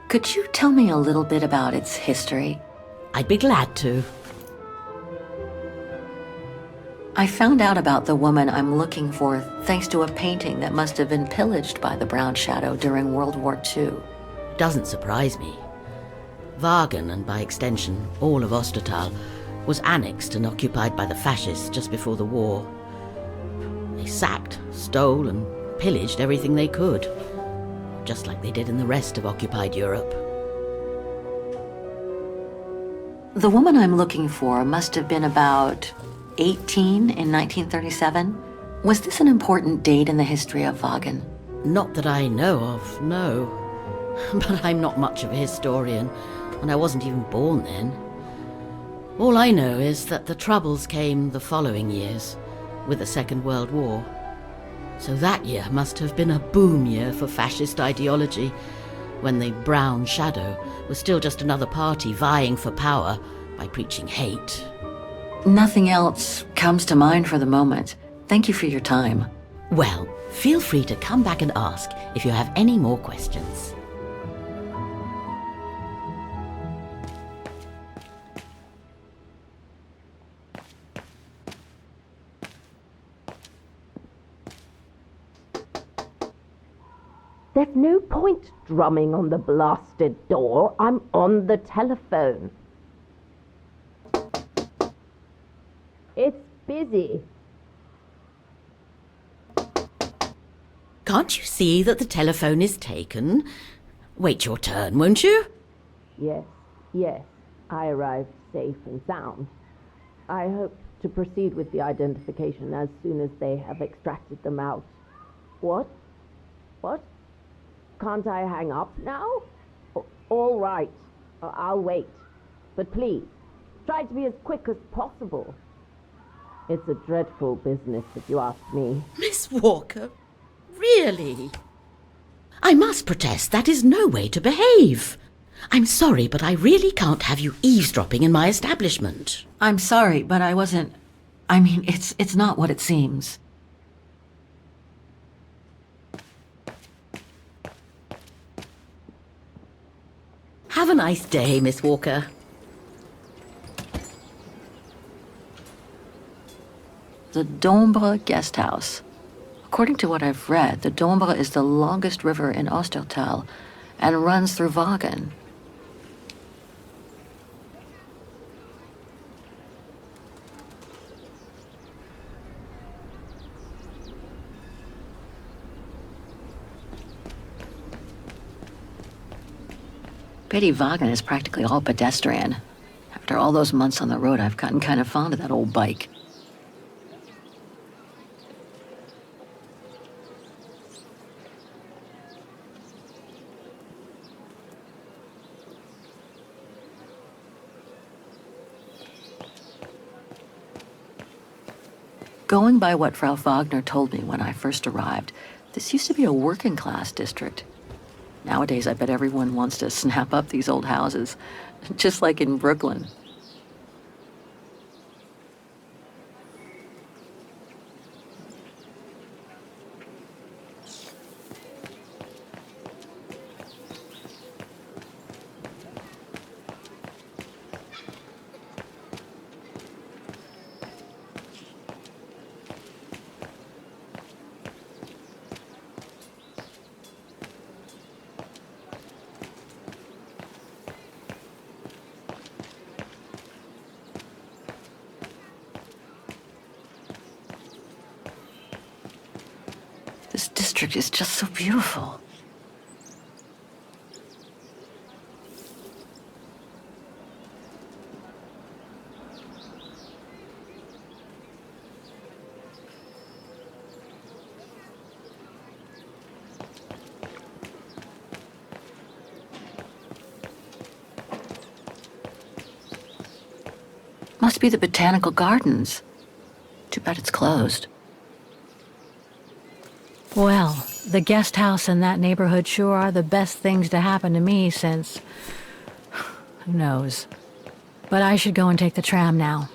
Speaker 15: Could you tell me a little bit about its history?
Speaker 2: I'd be glad to.
Speaker 15: I found out about the woman I'm looking for thanks to a painting that must have been pillaged by the Brown Shadow during World War II.
Speaker 2: Doesn't surprise me. Wagen, and by extension all of Ostertal, was annexed and occupied by the fascists just before the war. They sacked, stole, and pillaged everything they could, just like they did in the rest of occupied Europe.
Speaker 15: The woman I'm looking for must have been about 18 in 1937. Was this an important date in the history of Wagen?
Speaker 2: Not that I know of, no. But I'm not much of a historian, and I wasn't even born then. All I know is that the Troubles came the following years, with the Second World War. So that year must have been a boom year for fascist ideology, when the Brown Shadow was still just another party vying for power by preaching hate.
Speaker 15: Nothing else comes to mind for the moment. Thank you for your time.
Speaker 2: Well, feel free to come back and ask if you have any more questions.
Speaker 3: There's no point drumming on the blasted door. I'm on the telephone. It's busy.
Speaker 2: Can't you see that the telephone is taken? Wait your turn, won't you?
Speaker 3: Yes. I arrived safe and sound. I hope to proceed with the identification as soon as they have extracted them out. What? Can't I hang up now? All right. I'll wait. But please, try to be as quick as possible. It's a dreadful business, if you ask me.
Speaker 2: Miss Walker, really? I must protest, that is no way to behave. I'm sorry, but I really can't have you eavesdropping in my establishment.
Speaker 15: I'm sorry, but I wasn't... I mean, it's not what it seems.
Speaker 2: Have a nice day, Miss Walker.
Speaker 15: The Dombre Guest House. According to what I've read, the Dombre is the longest river in Ostertal and runs through Wagen. Pity Wagen is practically all pedestrian. After all those months on the road, I've gotten kind of fond of that old bike. Going by what Frau Wagner told me when I first arrived, this used to be a working-class district. Nowadays, I bet everyone wants to snap up these old houses, just like in Brooklyn. This district is just so beautiful. Must be the botanical gardens. Too bad it's closed.
Speaker 21: Well, the guest house in that neighborhood sure are the best things to happen to me since... who knows. But I should go and take the tram now.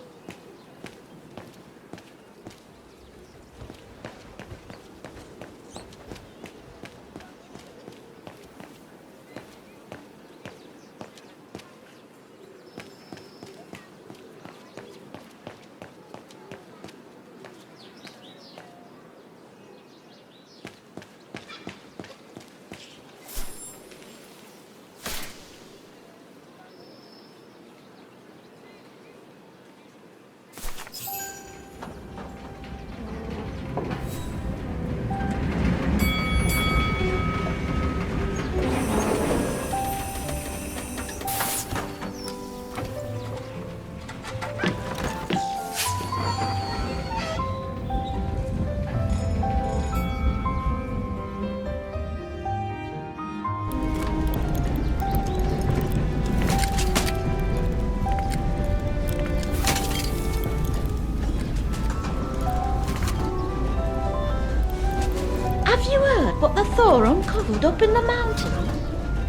Speaker 2: What the Thor uncovered up in the mountain?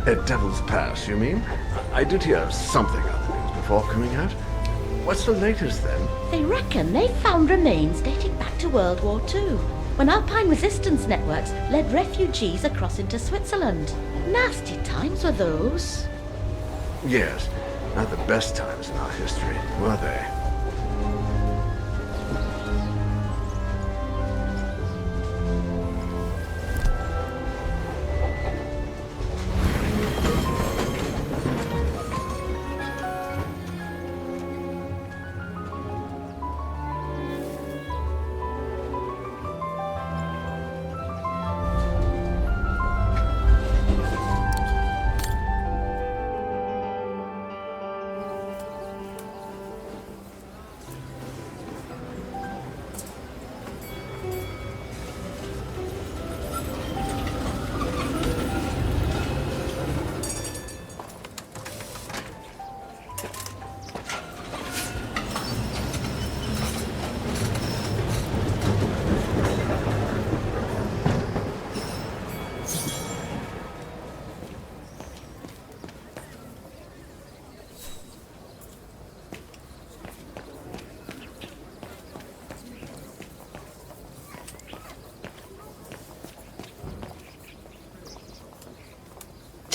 Speaker 11: At Devil's Pass, you mean? I did hear something on the news before coming out. What's the latest, then?
Speaker 2: They reckon they found remains dating back to World War II, when Alpine resistance networks led refugees across into Switzerland. Nasty times were those.
Speaker 11: Yes, not the best times in our history, were they?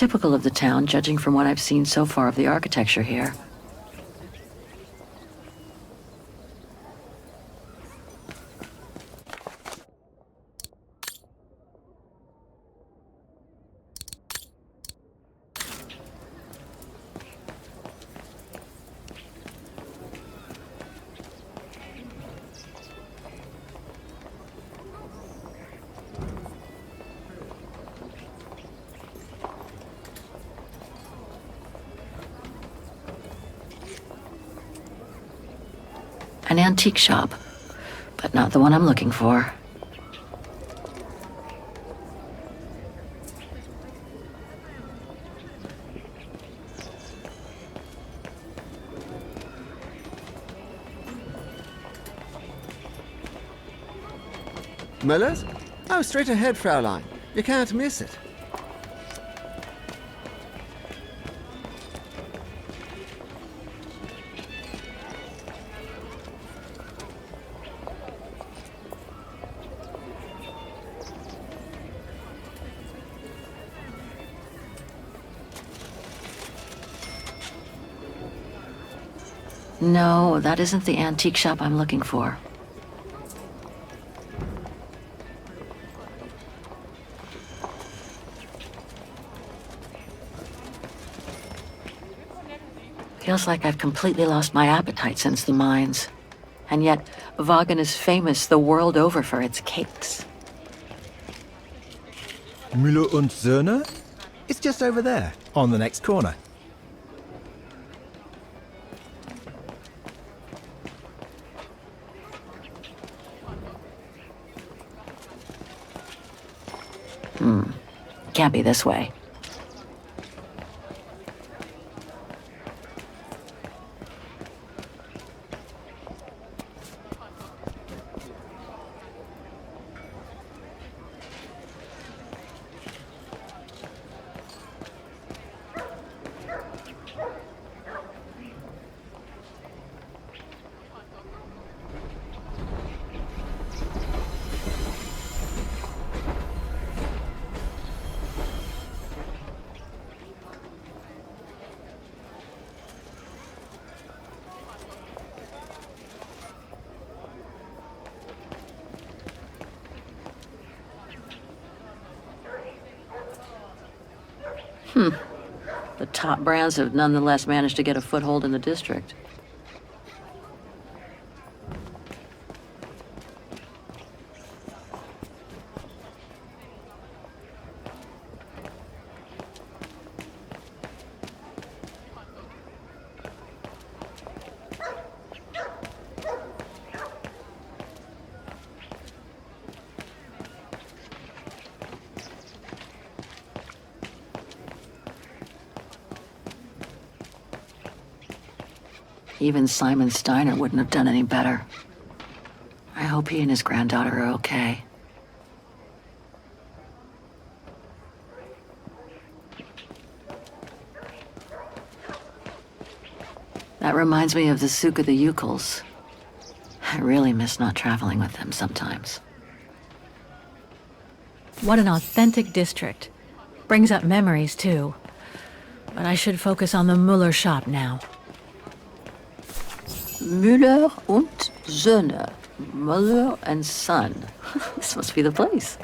Speaker 15: typical of the town, judging from what I've seen so far of the architecture here. An antique shop, but not the one I'm looking for.
Speaker 4: Miller's? Oh, straight ahead, Fraulein. You can't miss it.
Speaker 15: No, that isn't the antique shop I'm looking for. Feels like I've completely lost my appetite since the mines. And yet, Wagen is famous the world over for its cakes.
Speaker 6: Müller und Söhne? It's just over there, on the next corner.
Speaker 15: Can't be this way. The top brands have nonetheless managed to get a foothold in the district. Even Simon Steiner wouldn't have done any better. I hope he and his granddaughter are okay. That reminds me of the Souk of the Ukels. I really miss not traveling with them sometimes.
Speaker 21: What an authentic district. Brings up memories, too. But I should focus on the Müller shop now.
Speaker 15: Müller und Söhne. Müller and Son. This must be the place.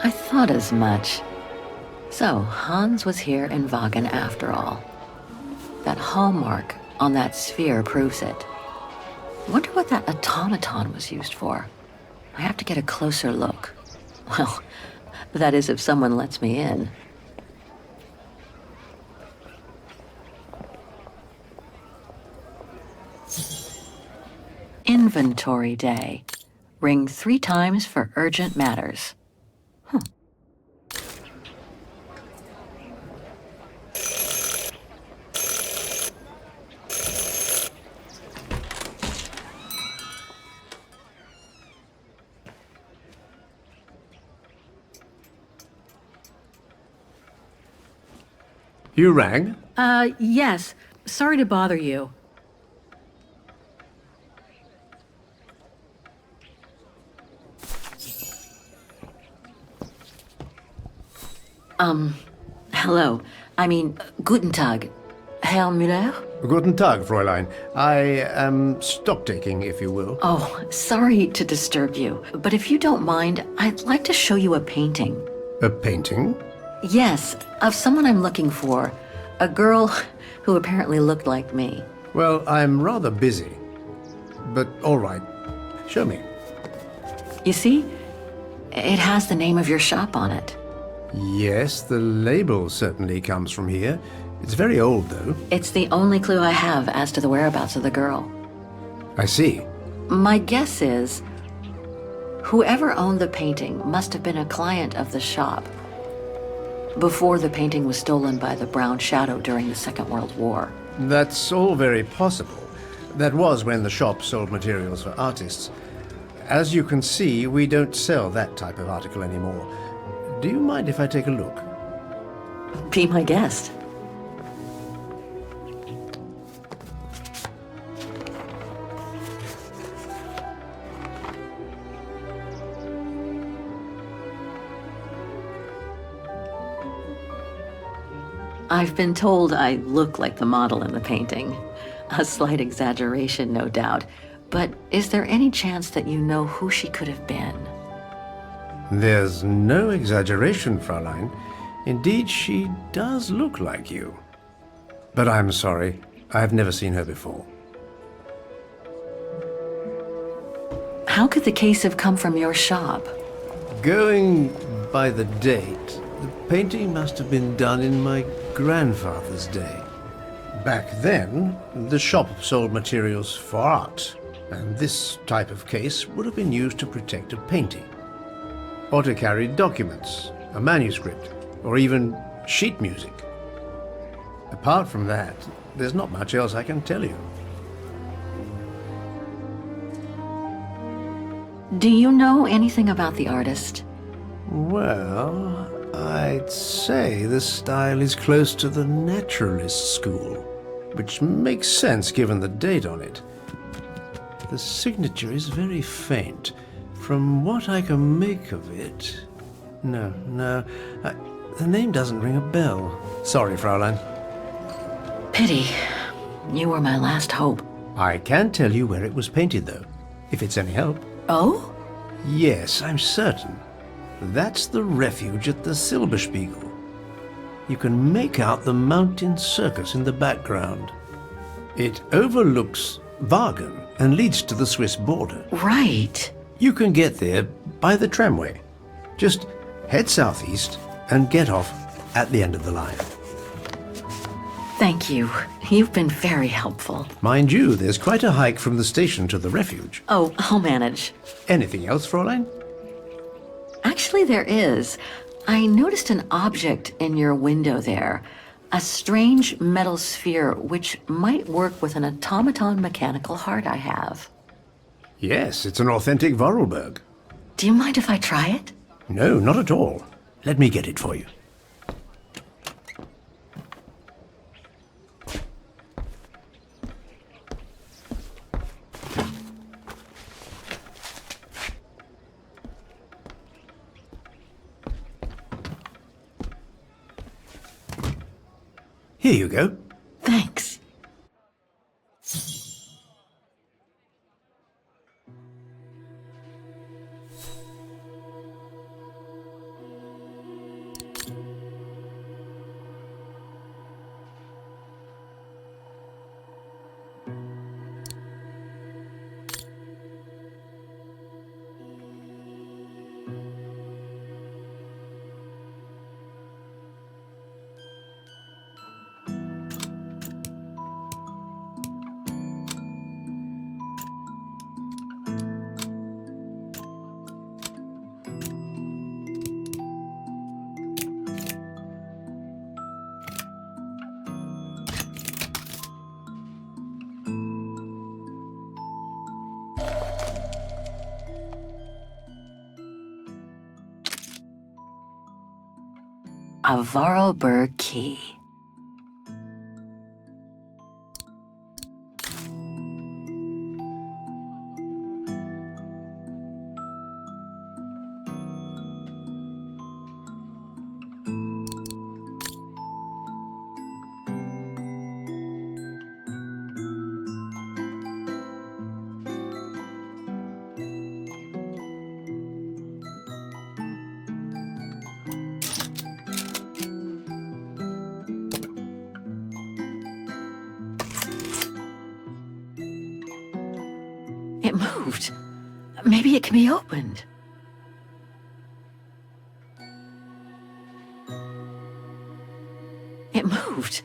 Speaker 15: I thought as much. So, Hans was here in Wagen after all. That hallmark on that sphere proves it. Wonder what that automaton was used for. I have to get a closer look. Well, that is if someone lets me in. Inventory day. Ring 3 times for urgent matters.
Speaker 11: You rang?
Speaker 21: Yes. Sorry to bother you.
Speaker 15: Hello. I mean, guten Tag. Herr Müller?
Speaker 11: Guten Tag, Fräulein. I am stock-taking, if you will.
Speaker 15: Oh, sorry to disturb you, but if you don't mind, I'd like to show you a painting.
Speaker 11: A painting?
Speaker 15: Yes, of someone I'm looking for. A girl who apparently looked like me.
Speaker 11: Well, I'm rather busy. But all right. Show me.
Speaker 15: You see? It has the name of your shop on it.
Speaker 11: Yes, the label certainly comes from here. It's very old, though.
Speaker 15: It's the only clue I have as to the whereabouts of the girl.
Speaker 11: I see.
Speaker 15: My guess is, whoever owned the painting must have been a client of the shop before the painting was stolen by the Brown Shadow during the Second World War.
Speaker 11: That's all very possible. That was when the shop sold materials for artists. As you can see, we don't sell that type of article anymore. Do you mind if I take a look?
Speaker 15: Be my guest. I've been told I look like the model in the painting. A slight exaggeration, no doubt. But is there any chance that you know who she could have been?
Speaker 11: There's no exaggeration, Fräulein. Indeed, she does look like you. But I'm sorry, I've never seen her before.
Speaker 15: How could the case have come from your shop?
Speaker 11: Going by the date, the painting must have been done in my grandfather's day. Back then, the shop sold materials for art, and this type of case would have been used to protect a painting. Or to carry documents, a manuscript, or even sheet music. Apart from that, there's not much else I can tell you.
Speaker 15: Do you know anything about the artist?
Speaker 11: Well, I'd say the style is close to the naturalist school, which makes sense given the date on it. The signature is very faint. From what I can make of it... No, the name doesn't ring a bell. Sorry, Fräulein.
Speaker 15: Pity. You were my last hope.
Speaker 11: I can tell you where it was painted, though, if it's any help.
Speaker 15: Oh?
Speaker 11: Yes, I'm certain. That's the refuge at the Silberspiegel. You can make out the mountain circus in the background. It overlooks Wagen and leads to the Swiss border.
Speaker 15: Right.
Speaker 11: You can get there by the tramway. Just head southeast and get off at the end of the line.
Speaker 15: Thank you. You've been very helpful.
Speaker 11: Mind you, there's quite a hike from the station to the refuge.
Speaker 15: Oh, I'll manage.
Speaker 11: Anything else, Fräulein?
Speaker 15: Actually, there is. I noticed an object in your window there. A strange metal sphere which might work with an automaton mechanical heart I have.
Speaker 11: Yes, it's an authentic Vorarlberg.
Speaker 15: Do you mind if I try it?
Speaker 11: No, not at all. Let me get it for you. Here you go.
Speaker 15: Thanks. A Vorarlberg key. It moved. Maybe it can be opened. It moved.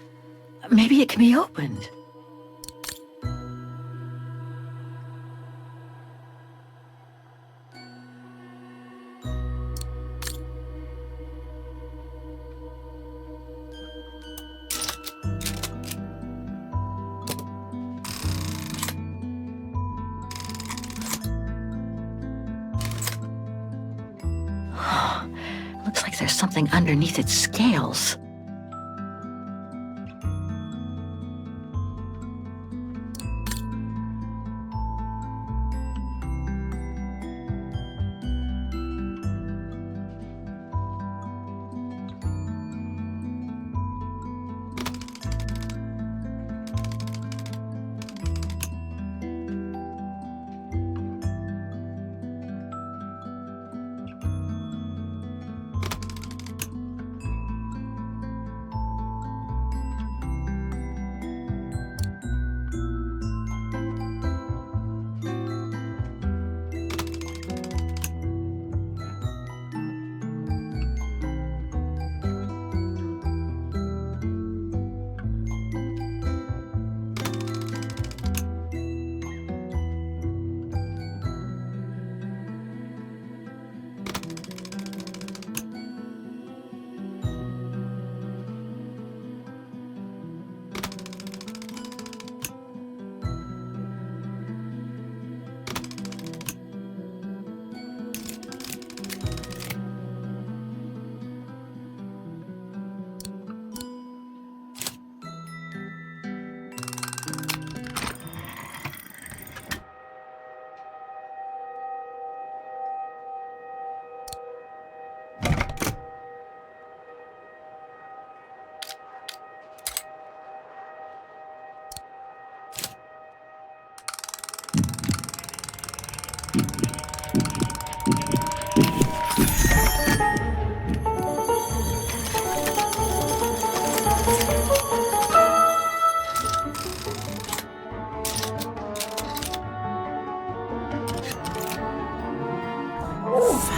Speaker 15: Maybe it can be opened. Looks like there's something underneath its scales.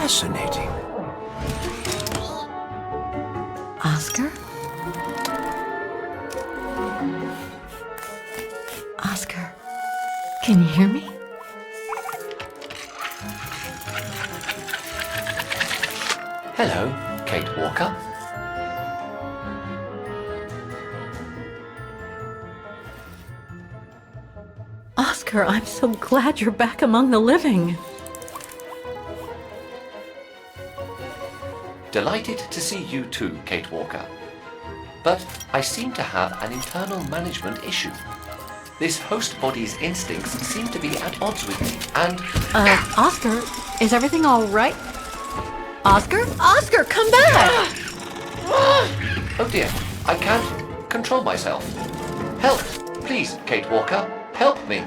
Speaker 11: Fascinating.
Speaker 15: Oscar? Oscar, can you hear me?
Speaker 1: Hello, Kate Walker.
Speaker 15: Oscar, I'm so glad you're back among the living.
Speaker 1: Delighted to see you too, Kate Walker. But I seem to have an internal management issue. This host body's instincts seem to be at odds with me, and...
Speaker 15: Oscar, is everything all right? Oscar? Oscar, come back!
Speaker 1: Oh dear, I can't control myself. Help, please, Kate Walker. Help me.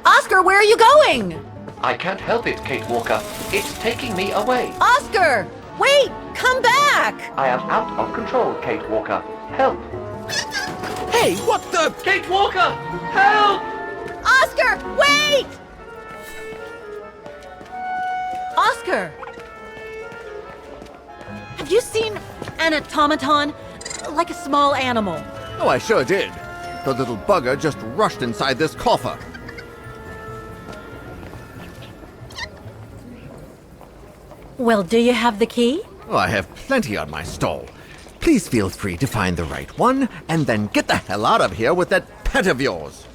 Speaker 15: Oscar, where are you going?
Speaker 1: I can't help it, Kate Walker. It's taking me away.
Speaker 15: Oscar! Wait! Come back!
Speaker 1: I am out of control, Kate Walker. Help!
Speaker 19: Hey, what the?
Speaker 1: Kate Walker! Help!
Speaker 15: Oscar, wait! Oscar! Have you seen an automaton? Like a small animal.
Speaker 4: Oh, I sure did. The little bugger just rushed inside this coffer.
Speaker 15: Well, do you have the key?
Speaker 4: Oh, I have plenty on my stall. Please feel free to find the right one, and then get the hell out of here with that pet of yours.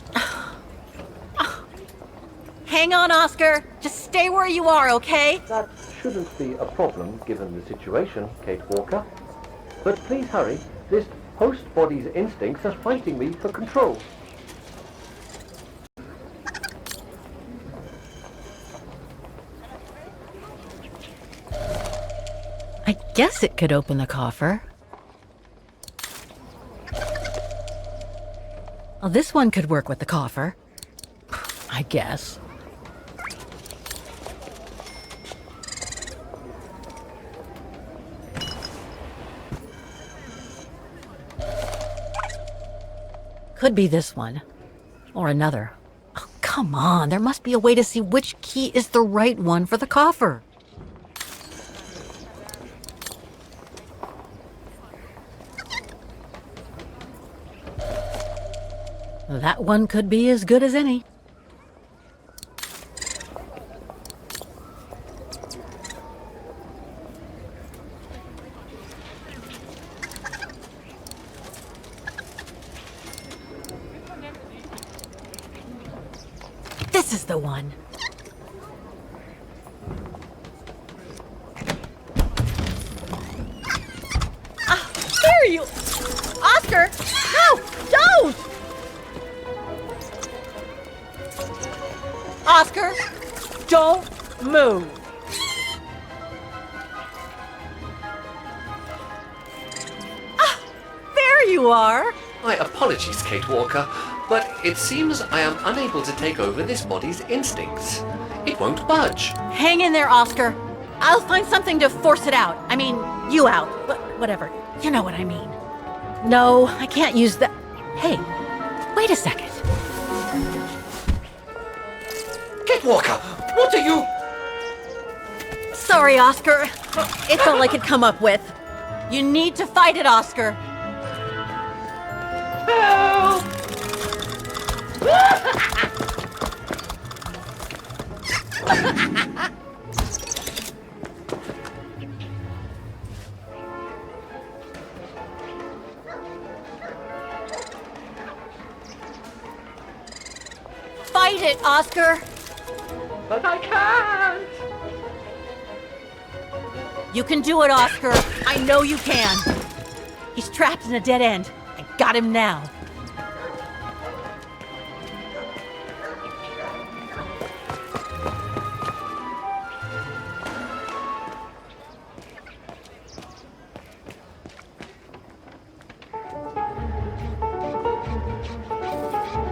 Speaker 15: Hang on, Oscar. Just stay where you are, okay?
Speaker 1: That shouldn't be a problem given the situation, Kate Walker. But please hurry. This host body's instincts are fighting me for control.
Speaker 21: I guess it could open the coffer. Well, this one could work with the coffer. I guess. Could be this one. Or another. Oh, Come on, there must be a way to see which key is the right one for the coffer. That one could be as good as any. This is the one. Ah, there you... Oscar! No! Don't! Oscar, don't move. Ah, there you are.
Speaker 1: My apologies, Kate Walker, but it seems I am unable to take over this body's instincts. It won't budge.
Speaker 21: Hang in there, Oscar. I'll find something to force it out. I mean, you out, but whatever. You know what I mean. No, I can't use that. Hey, wait a second.
Speaker 1: Kate Walker, what are you...
Speaker 21: Sorry, Oscar. It's all I could come up with. You need to fight it, Oscar.
Speaker 1: Help!
Speaker 21: Fight it, Oscar.
Speaker 1: But I can't!
Speaker 21: You can do it, Oscar. I know you can. He's trapped in a dead end. I got him now.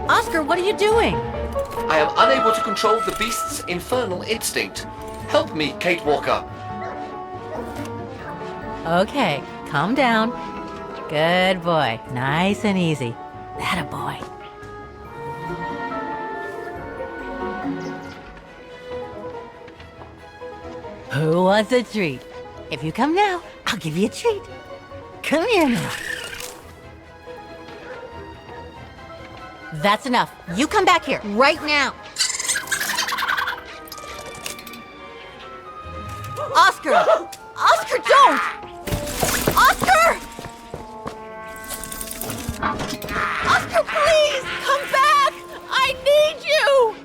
Speaker 21: Oscar, what are you doing?
Speaker 1: I am unable to control the beast's infernal instinct. Help me, Kate Walker.
Speaker 21: Okay, calm down. Good boy. Nice and easy. That a boy. Who wants a treat? If you come now, I'll give you a treat. Come here now. That's enough. You come back here right now. Oscar! Oscar, don't! Oscar! Oscar, please! Come back! I need you!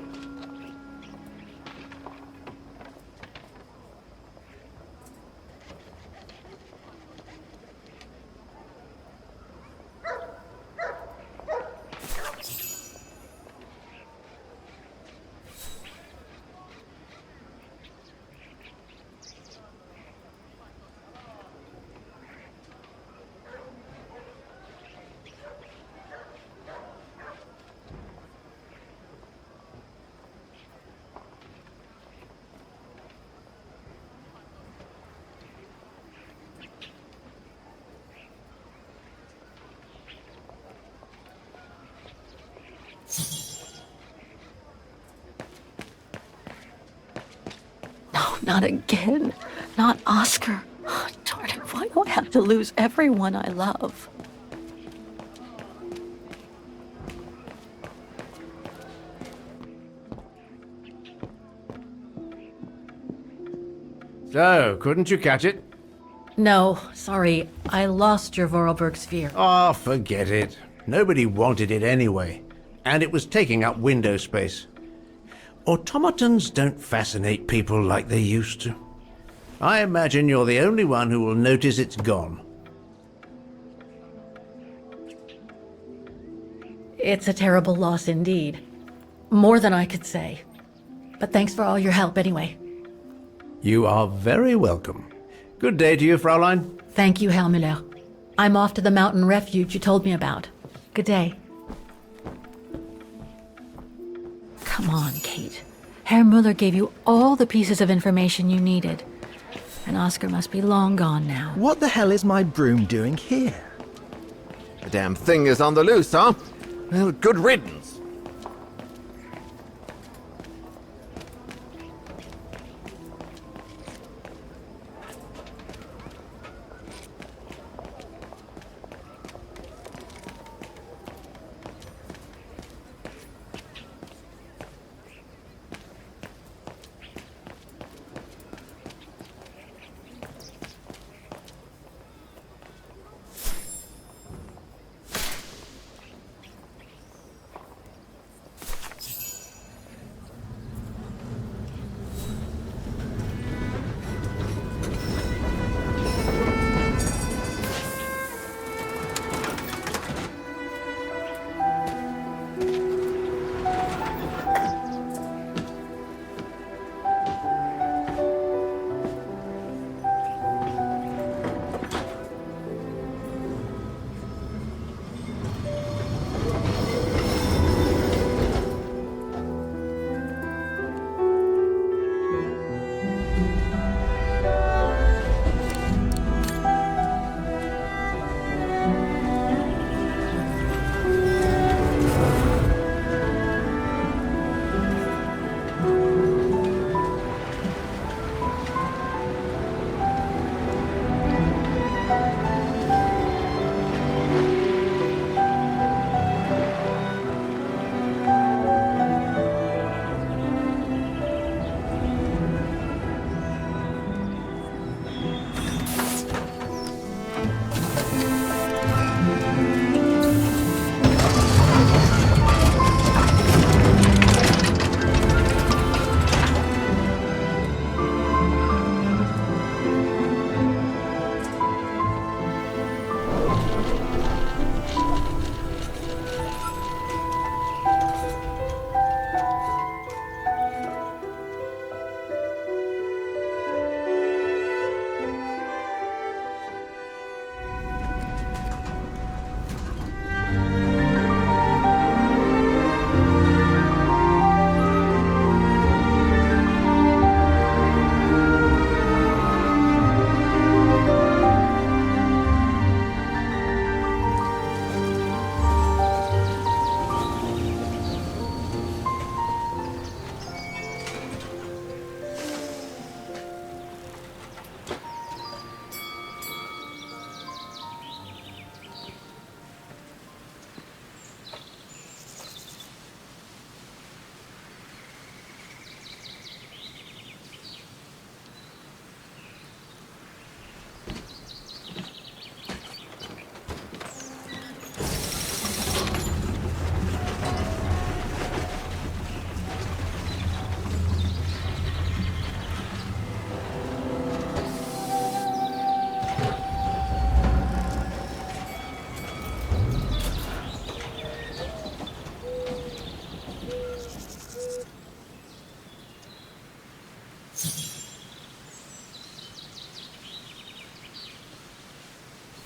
Speaker 21: No, not again. Not Oscar. Oh, darn it, why do I have to lose everyone I love?
Speaker 11: So, couldn't you catch it?
Speaker 21: No, sorry. I lost your Vorarlberg sphere.
Speaker 11: Oh, forget it. Nobody wanted it anyway. And it was taking up window space. Automatons don't fascinate people like they used to. I imagine you're the only one who will notice it's gone.
Speaker 21: It's a terrible loss indeed. More than I could say. But thanks for all your help anyway.
Speaker 11: You are very welcome. Good day to you, Fraulein.
Speaker 21: Thank you, Herr Müller. I'm off to the mountain refuge you told me about. Good day. Come on, Kate. Herr Müller gave you all the pieces of information you needed. And Oscar must be long gone now.
Speaker 6: What the hell is my broom doing here?
Speaker 4: The damn thing is on the loose, huh? Well, good riddance.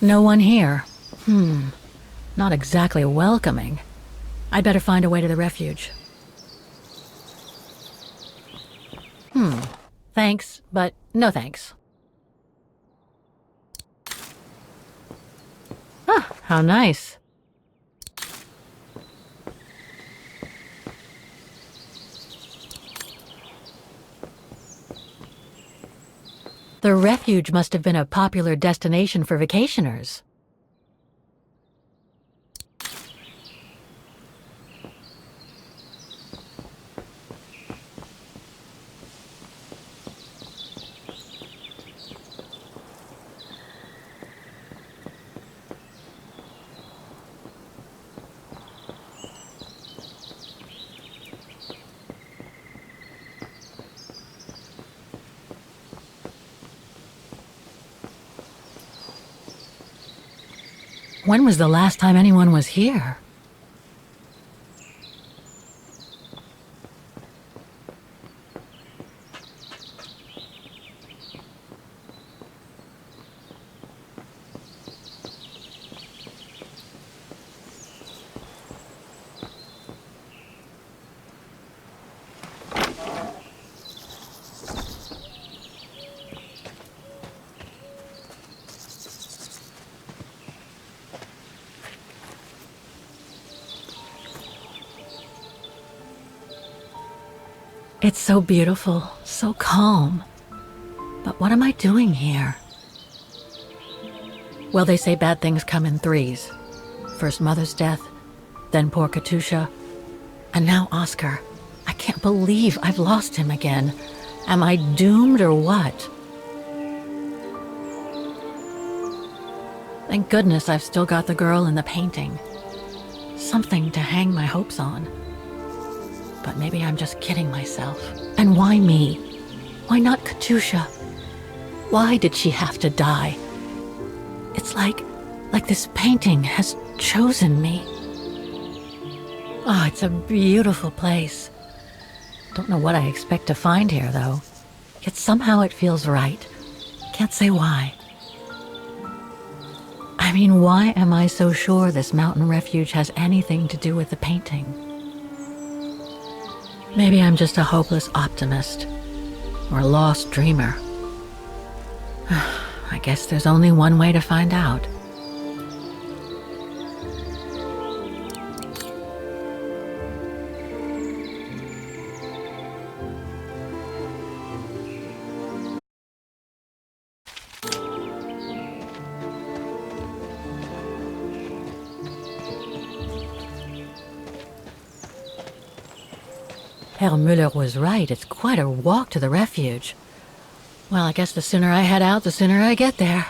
Speaker 21: No one here. Not exactly welcoming. I'd better find a way to the refuge. Thanks, but no thanks. Ah, how nice. The refuge must have been a popular destination for vacationers. When was the last time anyone was here? It's so beautiful, so calm. But what am I doing here? Well, they say bad things come in threes. First Mother's death, then poor Katusha, and now Oscar. I can't believe I've lost him again. Am I doomed or what? Thank goodness I've still got the girl in the painting. Something to hang my hopes on. But maybe I'm just kidding myself. And why me? Why not Katusha? Why did she have to die? It's like this painting has chosen me. Oh, it's a beautiful place. Don't know what I expect to find here, though. Yet somehow it feels right. Can't say why. I mean, why am I so sure this mountain refuge has anything to do with the painting? Maybe I'm just a hopeless optimist, or a lost dreamer. I guess there's only one way to find out. Herr Müller was right. It's quite a walk to the refuge. Well, I guess the sooner I head out, the sooner I get there.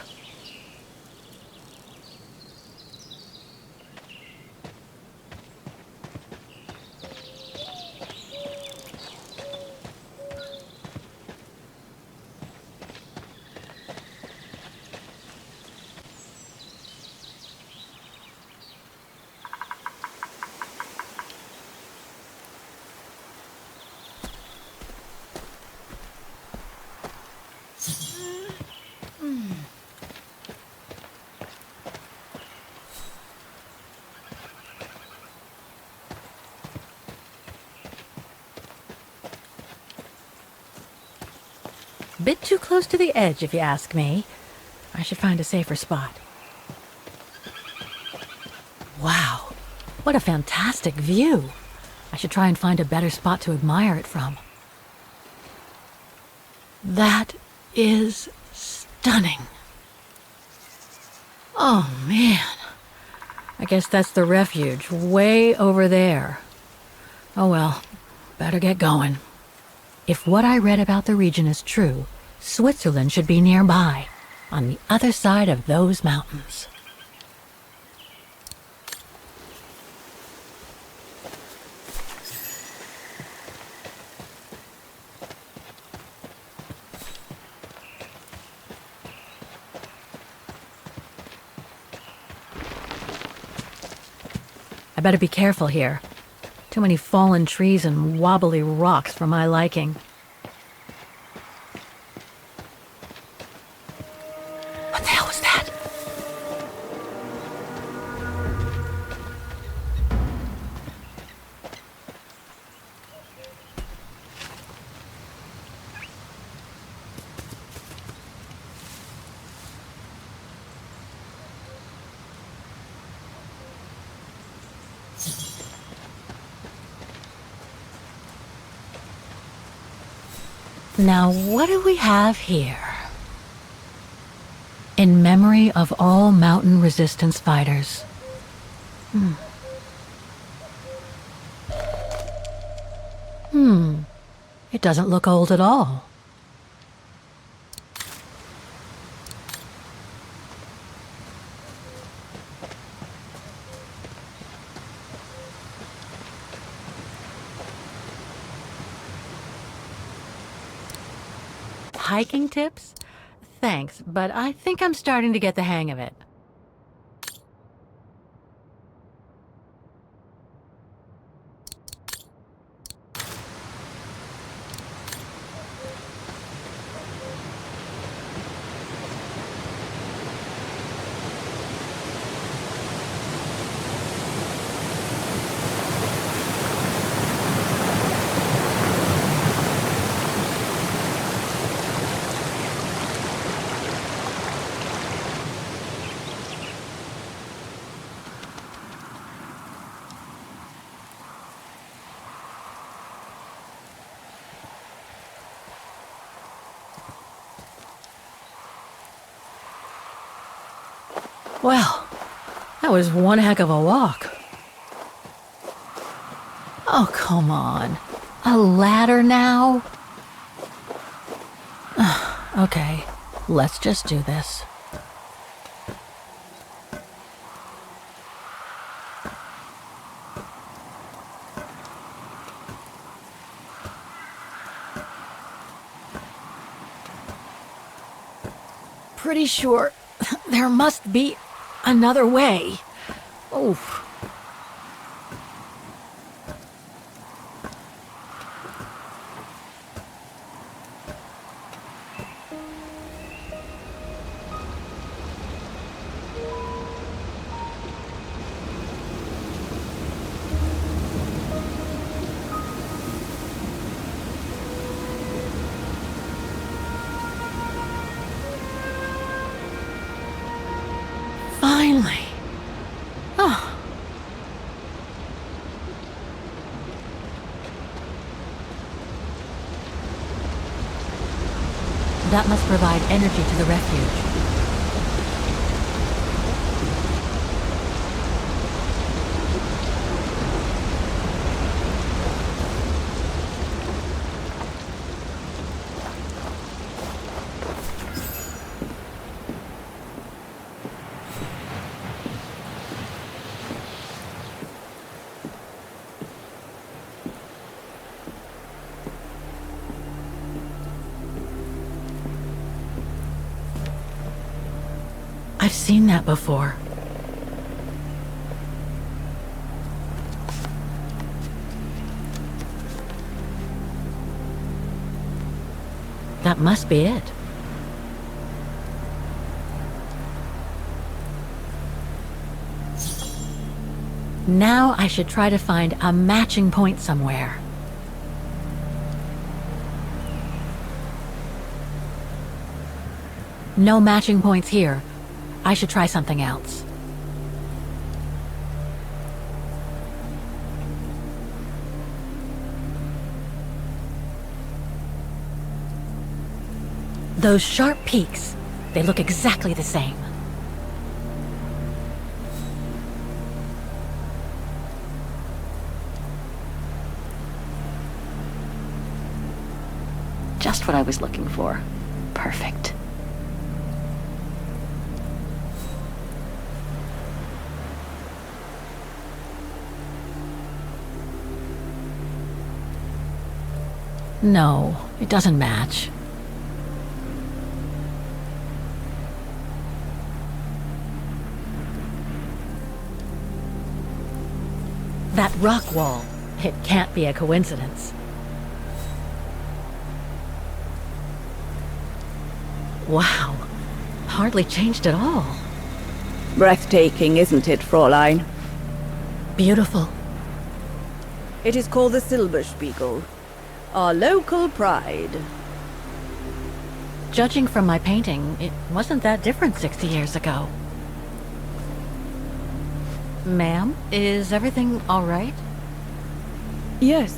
Speaker 21: Bit too close to the edge, if you ask me. I should find a safer spot. Wow, what a fantastic view. I should try and find a better spot to admire it from. That is stunning. Oh, man. I guess that's the refuge, way over there. Oh well, better get going. If what I read about the region is true, Switzerland should be nearby, on the other side of those mountains. I better be careful here. Too many fallen trees and wobbly rocks for my liking. What the hell was that? Now, what do we have here? In memory of all mountain resistance fighters. It doesn't look old at all. Hiking tips? Thanks, but I think I'm starting to get the hang of it. Well, that was one heck of a walk. Oh, come on. A ladder now? Okay, let's just do this. Pretty sure there must be another way. Oof. Finally. Oh. That must provide energy to the refuge. I've seen that before. That must be it. Now I should try to find a matching point somewhere. No matching points here. I should try something else. Those sharp peaks, they look exactly the same. Just what I was looking for. Perfect. No, it doesn't match. That rock wall, it can't be a coincidence. Wow, hardly changed at all.
Speaker 14: Breathtaking, isn't it, Fräulein?
Speaker 21: Beautiful.
Speaker 14: It is called the Silberspiegel, our local pride.
Speaker 21: Judging from my painting, it wasn't that different 60 years ago. Ma'am, is everything all right?
Speaker 14: Yes.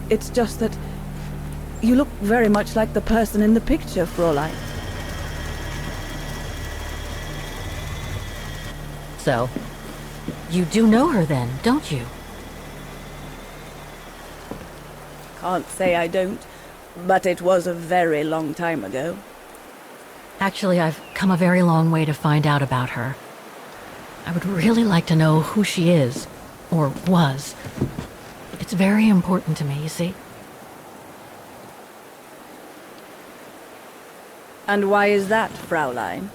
Speaker 14: It's just that
Speaker 8: You look very much like the person in the picture, Fräulein.
Speaker 21: So, you do know her then, don't you?
Speaker 8: Can't say I don't, but it was a very long time ago.
Speaker 21: Actually, I've come a very long way to find out about her. I would really like to know who she is, or was. It's very important to me, you see.
Speaker 8: And why is that, Fräulein?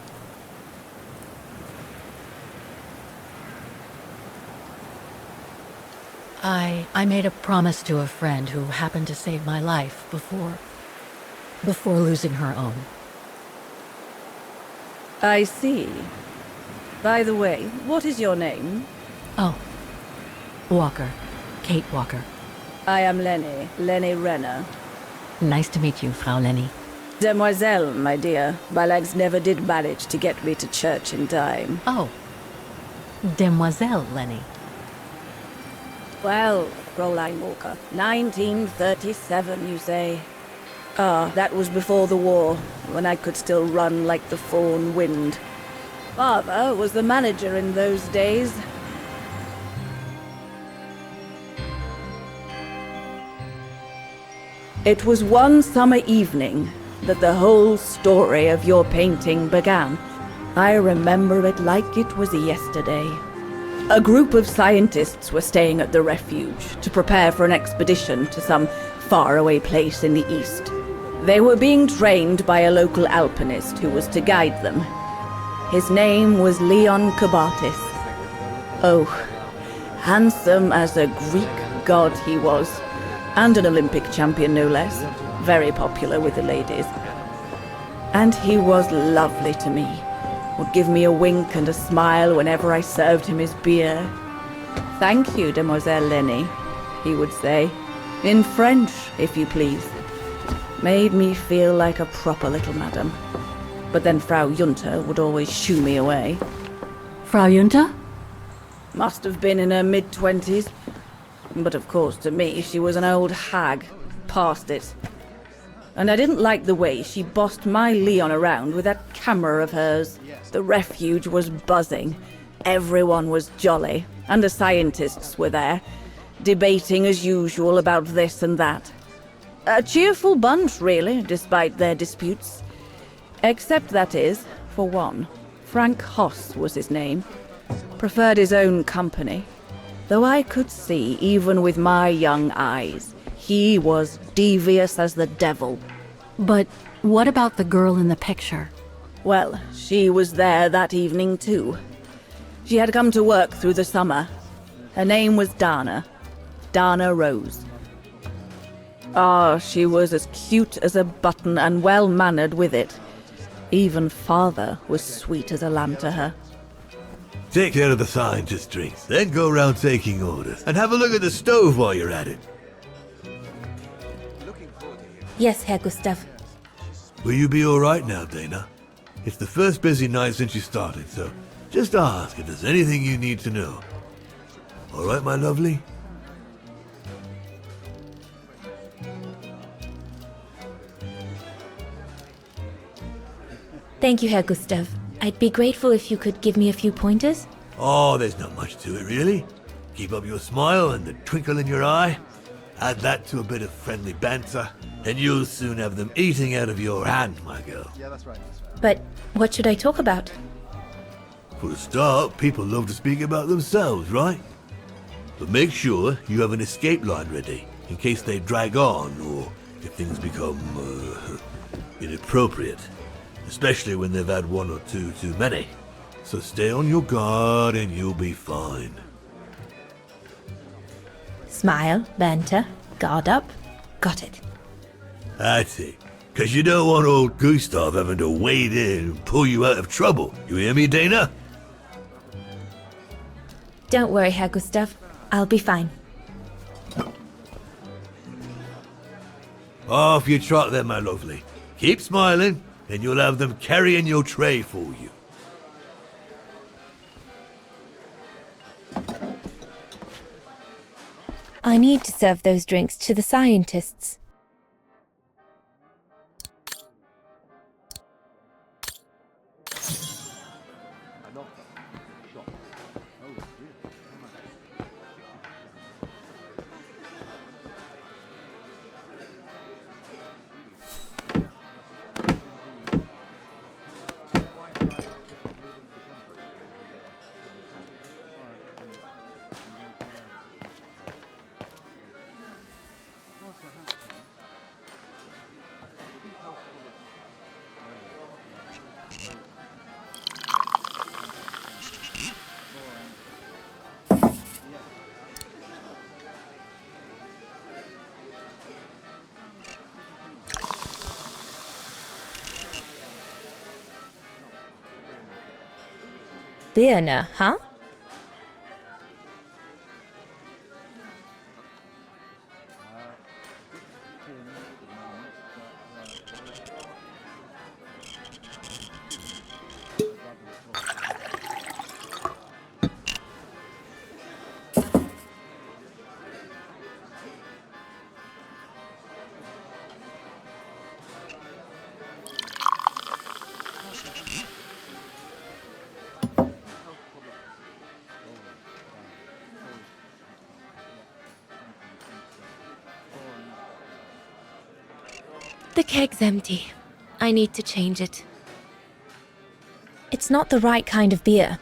Speaker 21: I made a promise to a friend who happened to save my life before losing her own.
Speaker 8: I see. By the way, what is your name?
Speaker 21: Oh, Walker. Kate Walker.
Speaker 8: I am Lenny Renner.
Speaker 21: Nice to meet you, Frau Lenny.
Speaker 8: Demoiselle, my dear. My legs never did manage to get me to church in time.
Speaker 21: Oh. Demoiselle Lenny.
Speaker 8: Well, Fräulein Walker, 1937, you say? Ah, that was before the war, when I could still run like the fawn wind. Father was the manager in those days. It was one summer evening that the whole story of your painting began. I remember it like it was yesterday. A group of scientists were staying at the refuge to prepare for an expedition to some faraway place in the east. They were being trained by a local alpinist who was to guide them. His name was Leon Kabatis. Oh, handsome as a Greek god he was, and an Olympic champion no less, very popular with the ladies. And he was lovely to me. Would give me a wink and a smile whenever I served him his beer. "Thank you, Demoiselle Lenny," he would say, in French, if you please. Made me feel like a proper little madam. But then Frau Junta would always shoo me away.
Speaker 21: Frau Junta?
Speaker 8: Must have been in her mid-20s. But of course, to me, she was an old hag. Past it. And I didn't like the way she bossed my Leon around with that camera of hers. The refuge was buzzing. Everyone was jolly. And the scientists were there, debating as usual about this and that. A cheerful bunch, really, despite their disputes. Except, that is, for one. Frank Hoss was his name. Preferred his own company. Though I could see, even with my young eyes, he was devious as the devil.
Speaker 21: But what about the girl in the picture?
Speaker 8: Well, she was there that evening too. She had come to work through the summer. Her name was Dana. Dana Rose. Ah, she was as cute as a button and well-mannered with it. Even father was sweet as a lamb to her.
Speaker 9: Take care of the scientist drinks, then go around taking orders. And have a look at the stove while you're at it.
Speaker 10: Yes, Herr Gustav.
Speaker 9: Will you be alright now, Dana? It's the first busy night since you started, so just ask if there's anything you need to know. Alright, my lovely?
Speaker 10: Thank you, Herr Gustav. I'd be grateful if you could give me a few pointers.
Speaker 9: Oh, there's not much to it, really. Keep up your smile and the twinkle in your eye. Add that to a bit of friendly banter, and you'll soon have them eating out of your hand, my girl.
Speaker 10: Yeah, that's right. But what should I talk about?
Speaker 9: For a start, people love to speak about themselves, right? But make sure you have an escape line ready, in case they drag on, or if things become, inappropriate. Especially when they've had one or two too many. So stay on your guard and you'll be fine.
Speaker 10: Smile, banter, guard up. Got it.
Speaker 9: That's it. Because you don't want old Gustav having to wade in and pull you out of trouble. You hear me, Dana?
Speaker 10: Don't worry, Herr Gustav. I'll be fine.
Speaker 9: Off you trot then, my lovely. Keep smiling, and you'll have them carrying your tray for you.
Speaker 10: I need to serve those drinks to the scientists. Berezina, huh? The keg's empty. I need to change it. It's not the right kind of beer.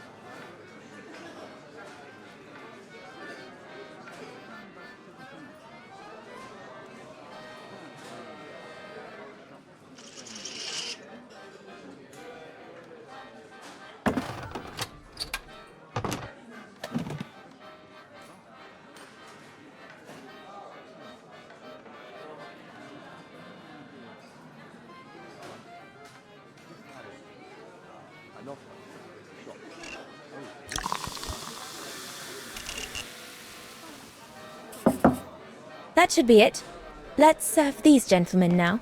Speaker 10: That should be it. Let's serve these gentlemen now.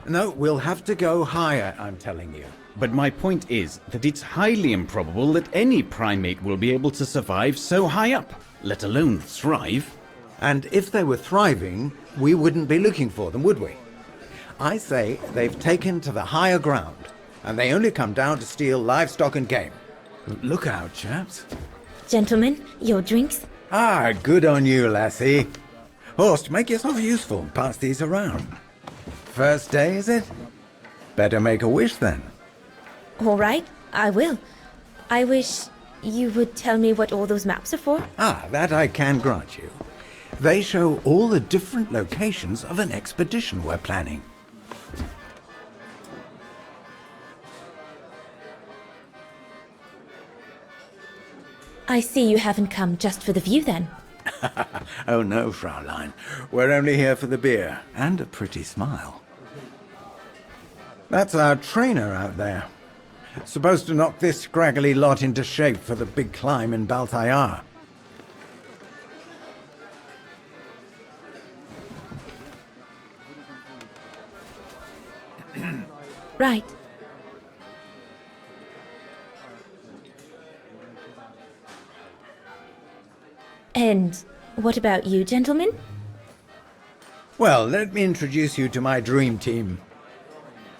Speaker 5: No, we'll have to go higher, I'm telling you. But my point is that it's highly improbable that any primate will be able to survive so high up, let alone thrive.
Speaker 11: And if they were thriving, we wouldn't be looking for them, would we? I say they've taken to the higher ground, and they only come down to steal livestock and game.
Speaker 5: Look out, chaps.
Speaker 10: Gentlemen, your drinks?
Speaker 11: Ah, good on you, lassie. Horst, make yourself useful and pass these around. First day, is it? Better make a wish then.
Speaker 10: All right, I will. I wish you would tell me what all those maps are for.
Speaker 11: Ah, that I can grant you. They show all the different locations of an expedition we're planning.
Speaker 10: I see you haven't come just for the view then.
Speaker 11: Oh no, Fraulein. We're only here for the beer and a pretty smile. That's our trainer out there. Supposed to knock this scraggly lot into shape for the big climb in Baltayar.
Speaker 10: Right. And what about you, gentlemen?
Speaker 11: Well, let me introduce you to my dream team.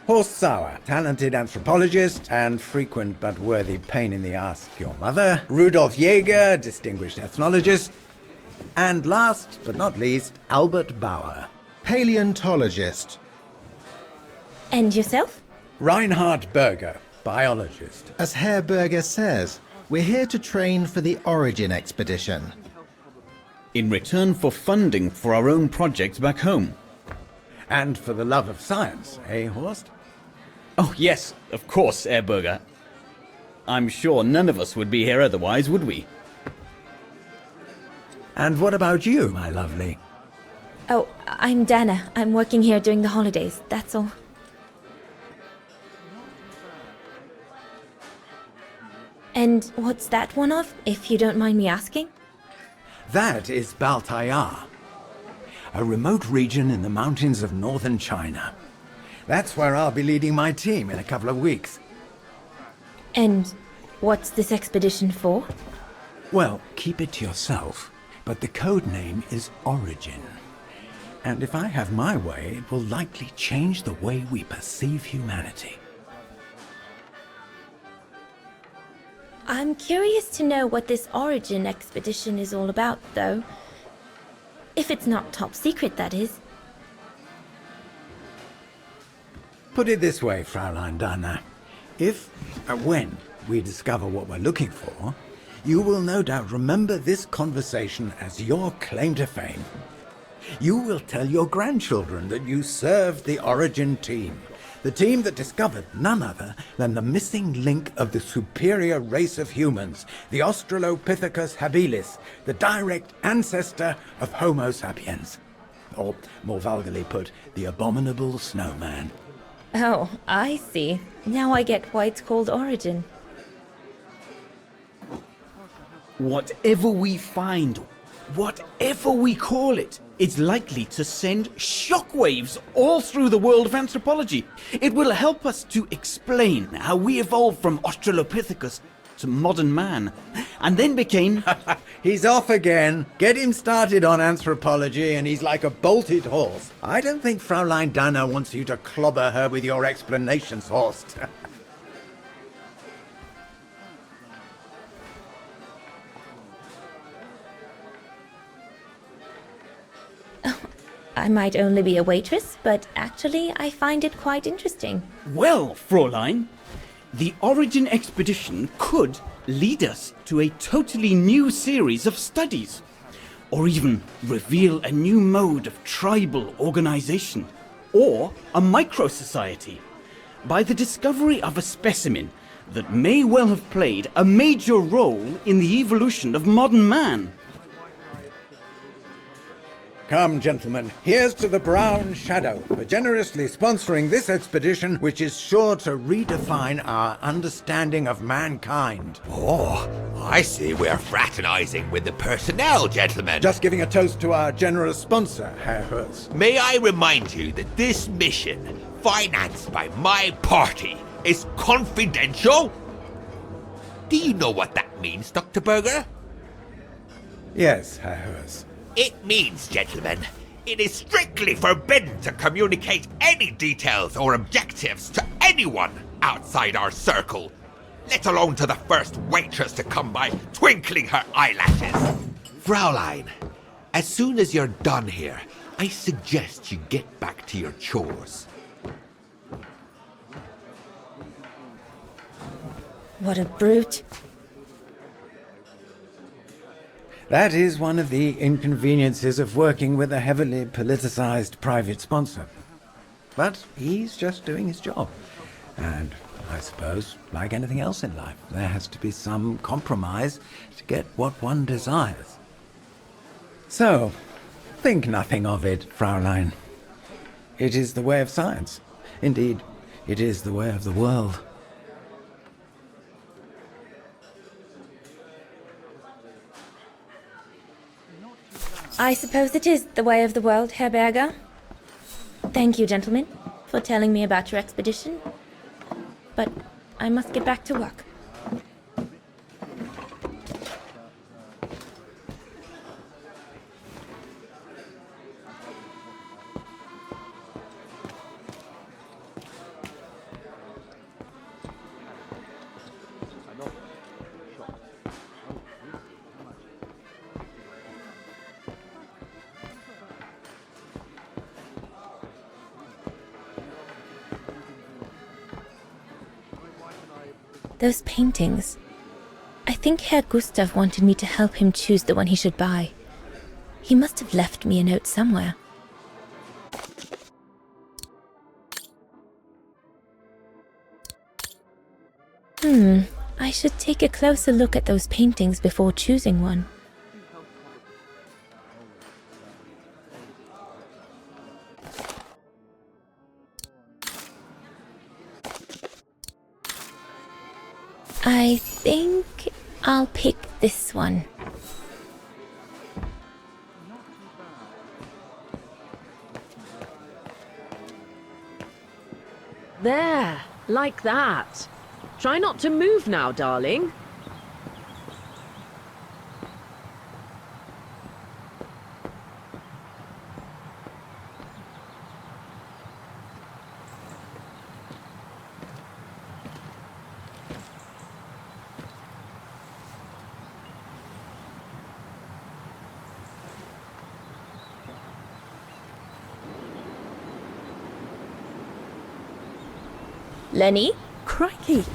Speaker 11: Horst Sauer, talented anthropologist and frequent but worthy pain in the ass to your mother. Rudolf Jäger, distinguished ethnologist. And last but not least, Albert Bauer,
Speaker 6: paleontologist.
Speaker 10: And yourself?
Speaker 11: Reinhard Berger, biologist.
Speaker 6: As Herr Berger says, we're here to train for the Origin expedition.
Speaker 5: In return for funding for our own projects back home.
Speaker 11: And for the love of science, eh, Horst?
Speaker 5: Oh, yes, of course, Herr Berger. I'm sure none of us would be here otherwise, would we?
Speaker 11: And what about you, my lovely?
Speaker 10: Oh, I'm Dana. I'm working here during the holidays, that's all. And what's that one of, if you don't mind me asking?
Speaker 11: That is Baltayar, a remote region in the mountains of northern China. That's where I'll be leading my team in a couple of weeks.
Speaker 10: And what's this expedition for?
Speaker 11: Well, keep it to yourself, but the code name is Origin. And if I have my way, it will likely change the way we perceive humanity.
Speaker 10: I'm curious to know what this Origin expedition is all about, though. If it's not top secret, that is.
Speaker 11: Put it this way, Fraulein Dana. When
Speaker 6: we discover what we're looking for, you will no doubt remember this conversation as your claim to fame. You will tell your grandchildren that you served the Origin team, the team that discovered none other than the missing link of the superior race of humans, the Australopithecus habilis, the direct ancestor of Homo sapiens. Or, more vulgarly put, the abominable snowman.
Speaker 10: Oh, I see. Now I get why it's called Origin.
Speaker 5: Whatever we find, whatever we call it, it's likely to send shockwaves all through the world of anthropology. It will help us to explain how we evolved from Australopithecus to modern man, and then became...
Speaker 6: He's off again. Get him started on anthropology and he's like a bolted horse. I don't think Fraulein Dana wants you to clobber her with your explanations, Horst.
Speaker 10: I might only be a waitress, but actually I find it quite interesting.
Speaker 5: Well, Fräulein, the Origin expedition could lead us to a totally new series of studies, or even reveal a new mode of tribal organization, or a micro-society, by the discovery of a specimen that may well have played a major role in the evolution of modern man.
Speaker 6: Come, gentlemen, here's to the Brown Shadow for generously sponsoring this expedition, which is sure to redefine our understanding of mankind.
Speaker 9: Oh, I see we're fraternizing with the personnel, gentlemen.
Speaker 6: Just giving a toast to our generous sponsor, Herr Herz.
Speaker 9: May I remind you that this mission, financed by my party, is confidential? Do you know what that means, Dr. Berger?
Speaker 6: Yes, Herr Herz.
Speaker 9: It means, gentlemen, it is strictly forbidden to communicate any details or objectives to anyone outside our circle, let alone to the first waitress to come by twinkling her eyelashes. Fraulein, as soon as you're done here, I suggest you get back to your chores.
Speaker 10: What a brute.
Speaker 6: That is one of the inconveniences of working with a heavily politicized private sponsor. But he's just doing his job. And I suppose, like anything else in life, there has to be some compromise to get what one desires. So, think nothing of it, Fraulein. It is the way of science. Indeed, it is the way of the world.
Speaker 10: I suppose it is the way of the world, Herr Berger. Thank you, gentlemen, for telling me about your expedition. But I must get back to work. Those paintings. I think Herr Gustav wanted me to help him choose the one he should buy. He must have left me a note somewhere. I should take a closer look at those paintings before choosing one. I think I'll pick this one.
Speaker 3: There, like that. Try not to move now, darling.
Speaker 10: Lenny?
Speaker 8: Crikey!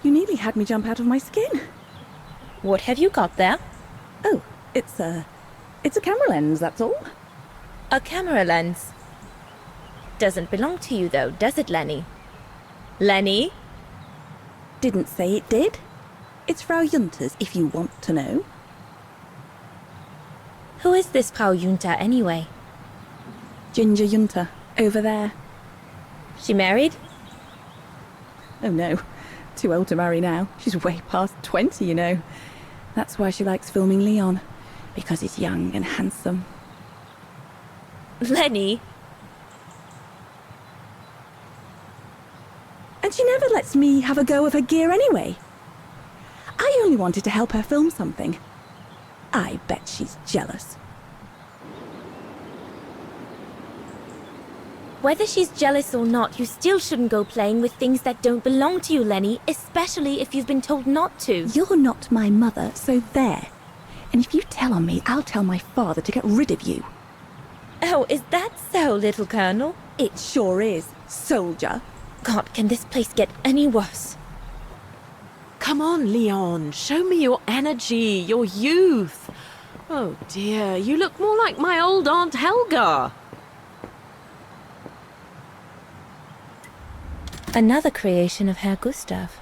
Speaker 8: You nearly had me jump out of my skin.
Speaker 10: What have you got there?
Speaker 8: Oh, it's a camera lens, that's all.
Speaker 10: A camera lens? Doesn't belong to you though, does it, Lenny? Lenny?
Speaker 8: Didn't say it did. It's Frau Junter's, if you want to know.
Speaker 10: Who is this Frau Junter anyway?
Speaker 8: Ginger Junter, over there.
Speaker 10: She married?
Speaker 8: Oh no, too old to marry now. She's way past 20, you know. That's why she likes filming Leon, because he's young and handsome.
Speaker 10: Lenny?
Speaker 8: And she never lets me have a go of her gear anyway. I only wanted to help her film something. I bet she's jealous.
Speaker 10: Whether she's jealous or not, you still shouldn't go playing with things that don't belong to you, Lenny, especially if you've been told not to.
Speaker 8: You're not my mother, so there. And if you tell on me, I'll tell my father to get rid of you.
Speaker 10: Oh, is that so, little Colonel?
Speaker 8: It sure is, soldier.
Speaker 10: God, can this place get any worse?
Speaker 3: Come on, Leon. Show me your energy, your youth. Oh dear, you look more like my old Aunt Helga.
Speaker 10: Another creation of Herr Gustav.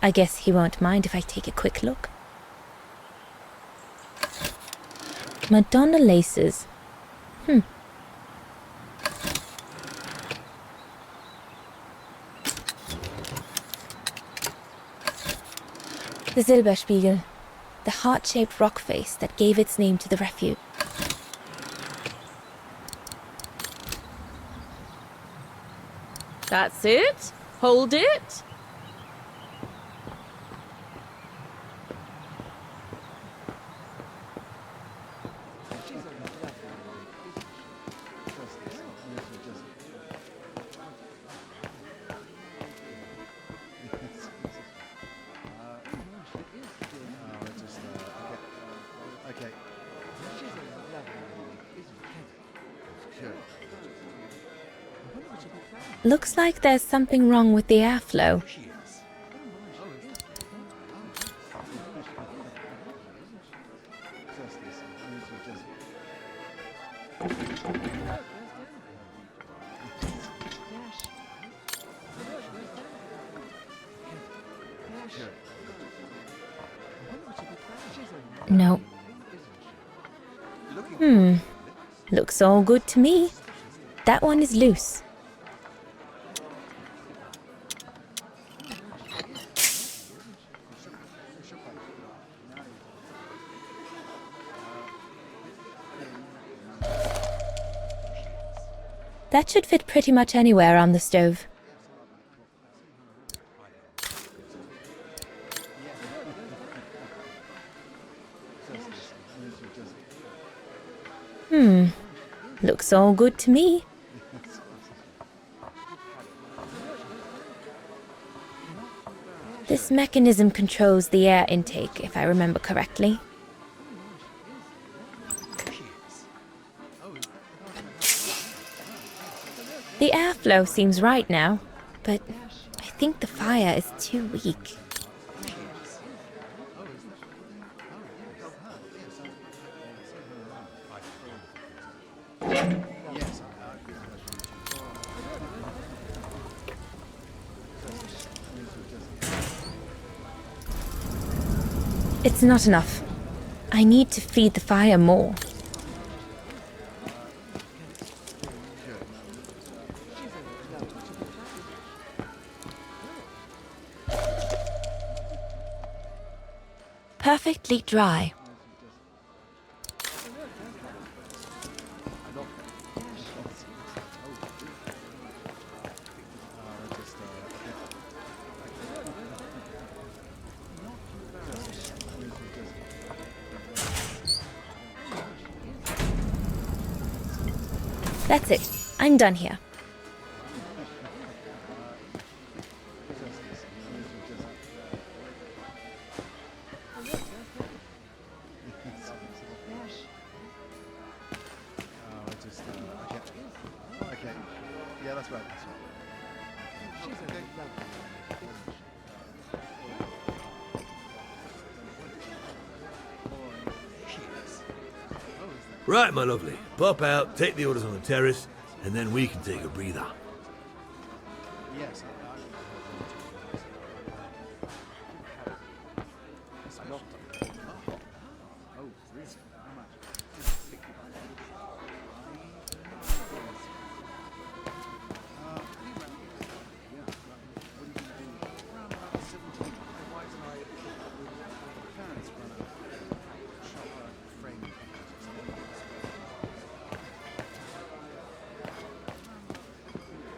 Speaker 10: I guess he won't mind if I take a quick look. Madonna laces. The Silberspiegel, the heart-shaped rock face that gave its name to the refuge.
Speaker 3: That's it. Hold it.
Speaker 10: Looks like there's something wrong with the airflow. No. Looks all good to me. That one is loose. That should fit pretty much anywhere on the stove. Looks all good to me. This mechanism controls the air intake, if I remember correctly. The airflow seems right now, but I think the fire is too weak. It's not enough. I need to feed the fire more. Perfectly dry. That's it. I'm done here.
Speaker 7: Right, my lovely. Pop out, take the orders on the terrace, and then we can take a breather.
Speaker 12: Yes.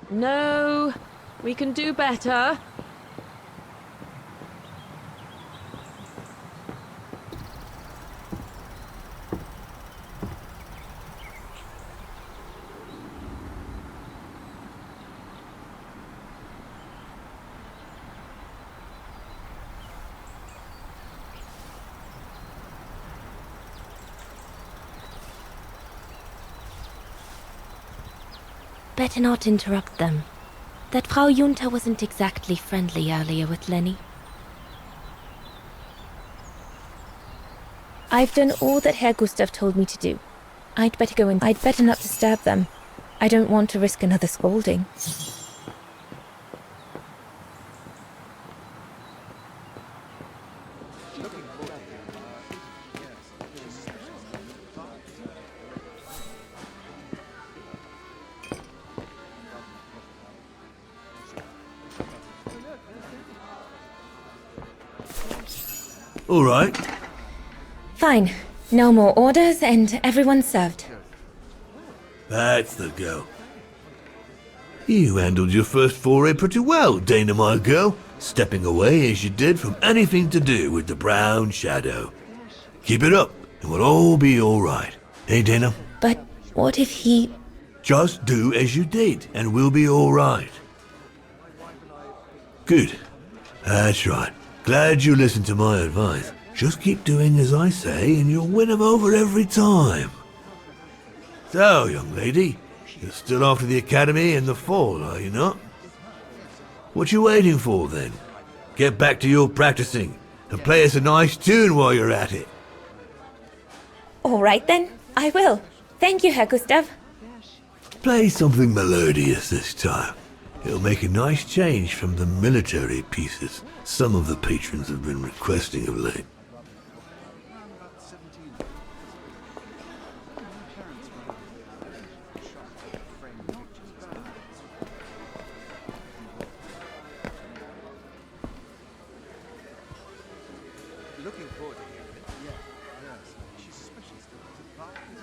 Speaker 13: No, we can do better.
Speaker 10: Better not interrupt them. That Frau Junta wasn't exactly friendly earlier with Lenny. I've done all that Herr Gustav told me to do. I'd better go in. I'd better not disturb them. I don't want to risk another scolding.
Speaker 7: All right.
Speaker 10: Fine. No more orders and everyone's served.
Speaker 7: That's the go. You handled your first foray pretty well, Dana, my girl, stepping away as you did from anything to do with the Brown Shadow. Keep it up, and we'll all be all right. Hey, Dana?
Speaker 10: But what if he...
Speaker 7: Just do as you did, and we'll be all right. Good. That's right. Glad you listened to my advice. Just keep doing as I say, and you'll win 'em over every time. So, young lady, you're still off to the academy in the fall, are you not? What you waiting for, then? Get back to your practicing, and play us a nice tune while you're at it.
Speaker 10: All right then, I will. Thank you, Herr Gustav.
Speaker 7: Play something melodious this time. It'll make a nice change from the military pieces some of the patrons have been requesting of late.
Speaker 12: Looking forward to hearing it. Yeah, yes. She's especially still to the party.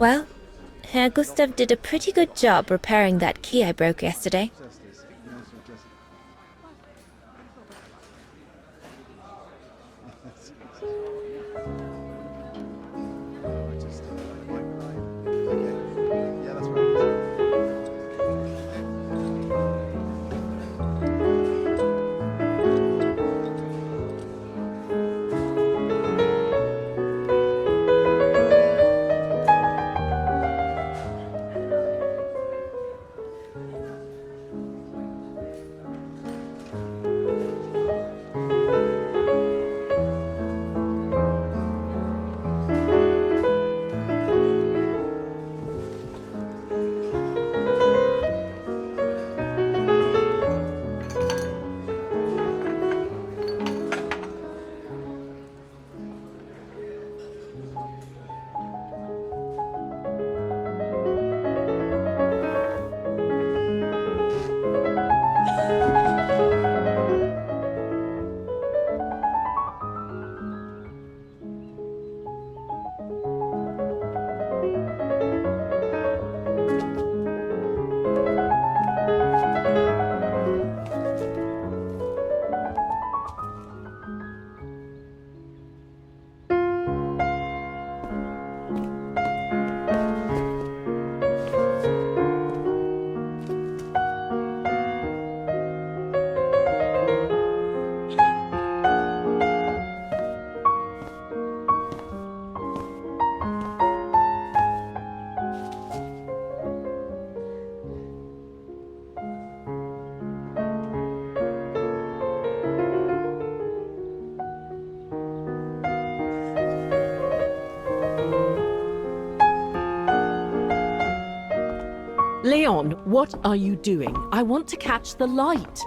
Speaker 10: Well, Herr Gustav did a pretty good job repairing that key I broke yesterday.
Speaker 13: Leon, what are you doing? I want to catch the light.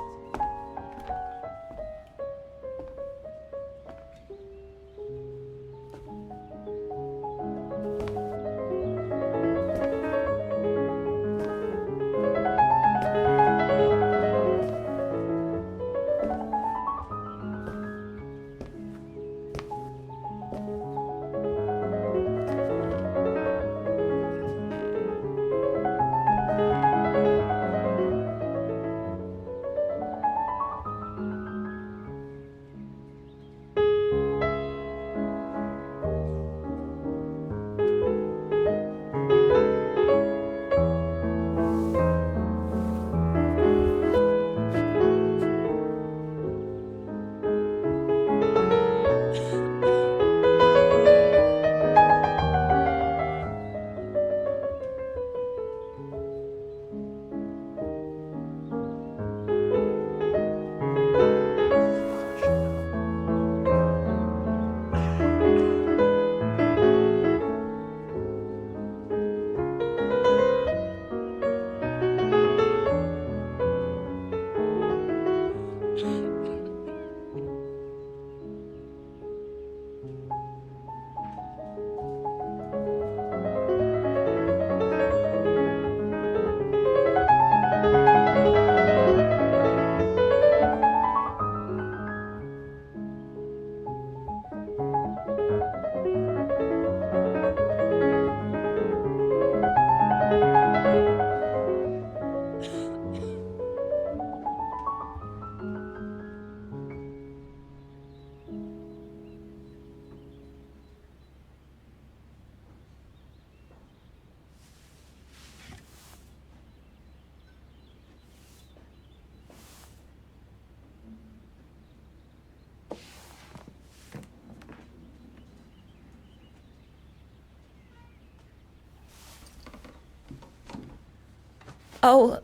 Speaker 10: Oh,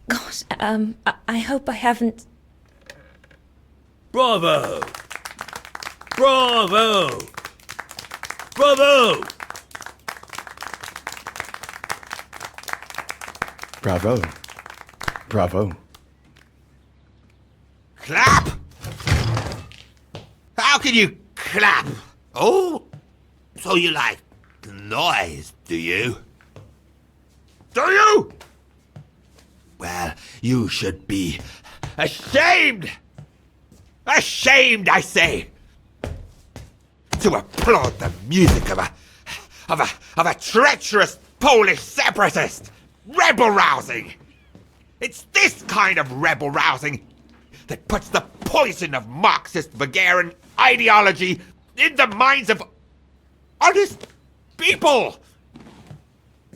Speaker 10: gosh, I hope I haven't...
Speaker 7: Bravo! Bravo! Bravo!
Speaker 18: Bravo. Bravo.
Speaker 9: Clap! How can you clap? Oh, so you like noise, do you? Do you? Well, you should be ashamed! Ashamed, I say! To applaud the music of a treacherous Polish separatist! Rebel-rousing! It's this kind of rebel-rousing that puts the poison of Marxist Bulgarian ideology in the minds of honest people!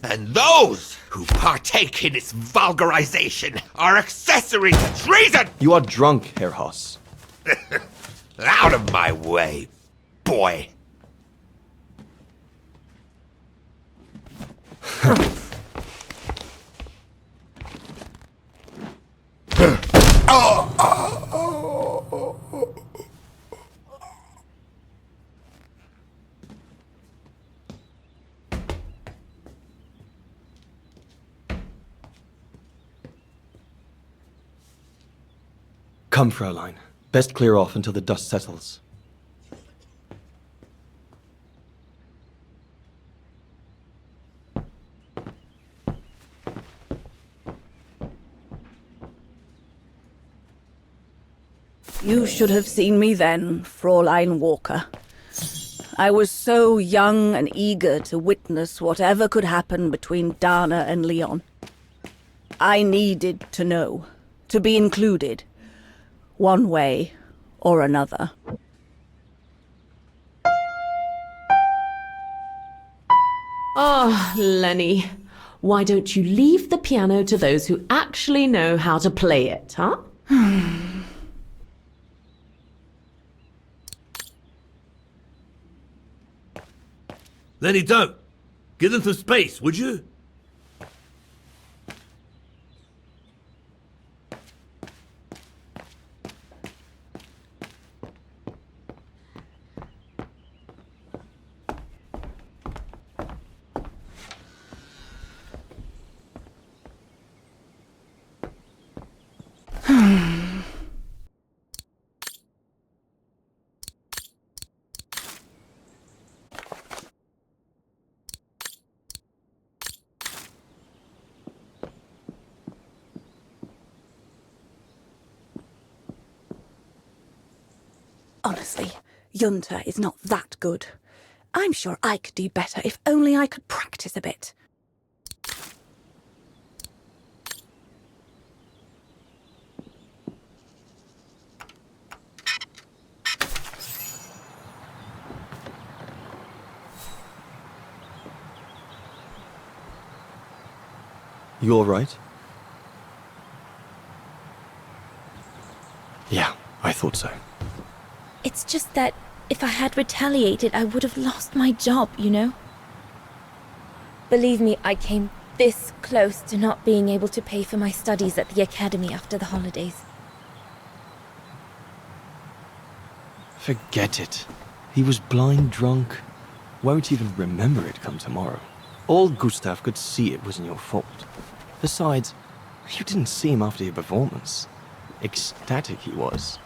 Speaker 9: And those who partake in its vulgarization are accessory to treason!
Speaker 20: You are drunk, Herr Hoss.
Speaker 9: Out of my way, boy!
Speaker 20: Come, Fraulein. Best clear off until the dust settles.
Speaker 8: You should have seen me then, Fräulein Walker. I was so young and eager to witness whatever could happen between Dana and Leon. I needed to know, to be included, one way or another.
Speaker 13: Ah, Lenny. Why don't you leave the piano to those who actually know how to play it, huh?
Speaker 7: Lenny, don't. Give them some space, would you?
Speaker 8: Honestly, Junta is not that good. I'm sure I could do better if only I could practice a bit.
Speaker 20: You all right? Yeah, I thought so.
Speaker 10: It's just that if I had retaliated, I would have lost my job, you know? Believe me, I came this close to not being able to pay for my studies at the academy after the holidays.
Speaker 20: Forget it. He was blind drunk. Won't even remember it come tomorrow. All Gustav could see it wasn't your fault. Besides, you didn't see him after your performance. Ecstatic he was.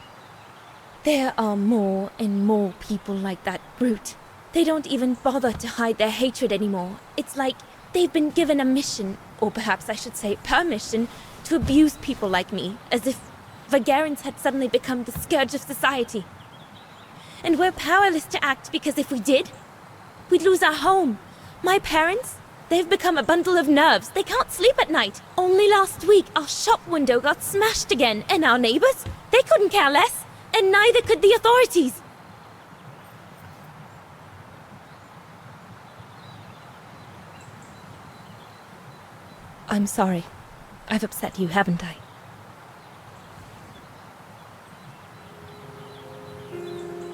Speaker 10: There are more and more people like that brute. They don't even bother to hide their hatred anymore. It's like they've been given a mission, or perhaps I should say permission, to abuse people like me, as if Vagarans had suddenly become the scourge of society. And we're powerless to act because if we did, we'd lose our home. My parents, they've become a bundle of nerves. They can't sleep at night. Only last week, our shop window got smashed again, and our neighbors, they couldn't care less. And neither could the authorities. I'm sorry. I've upset you, haven't I?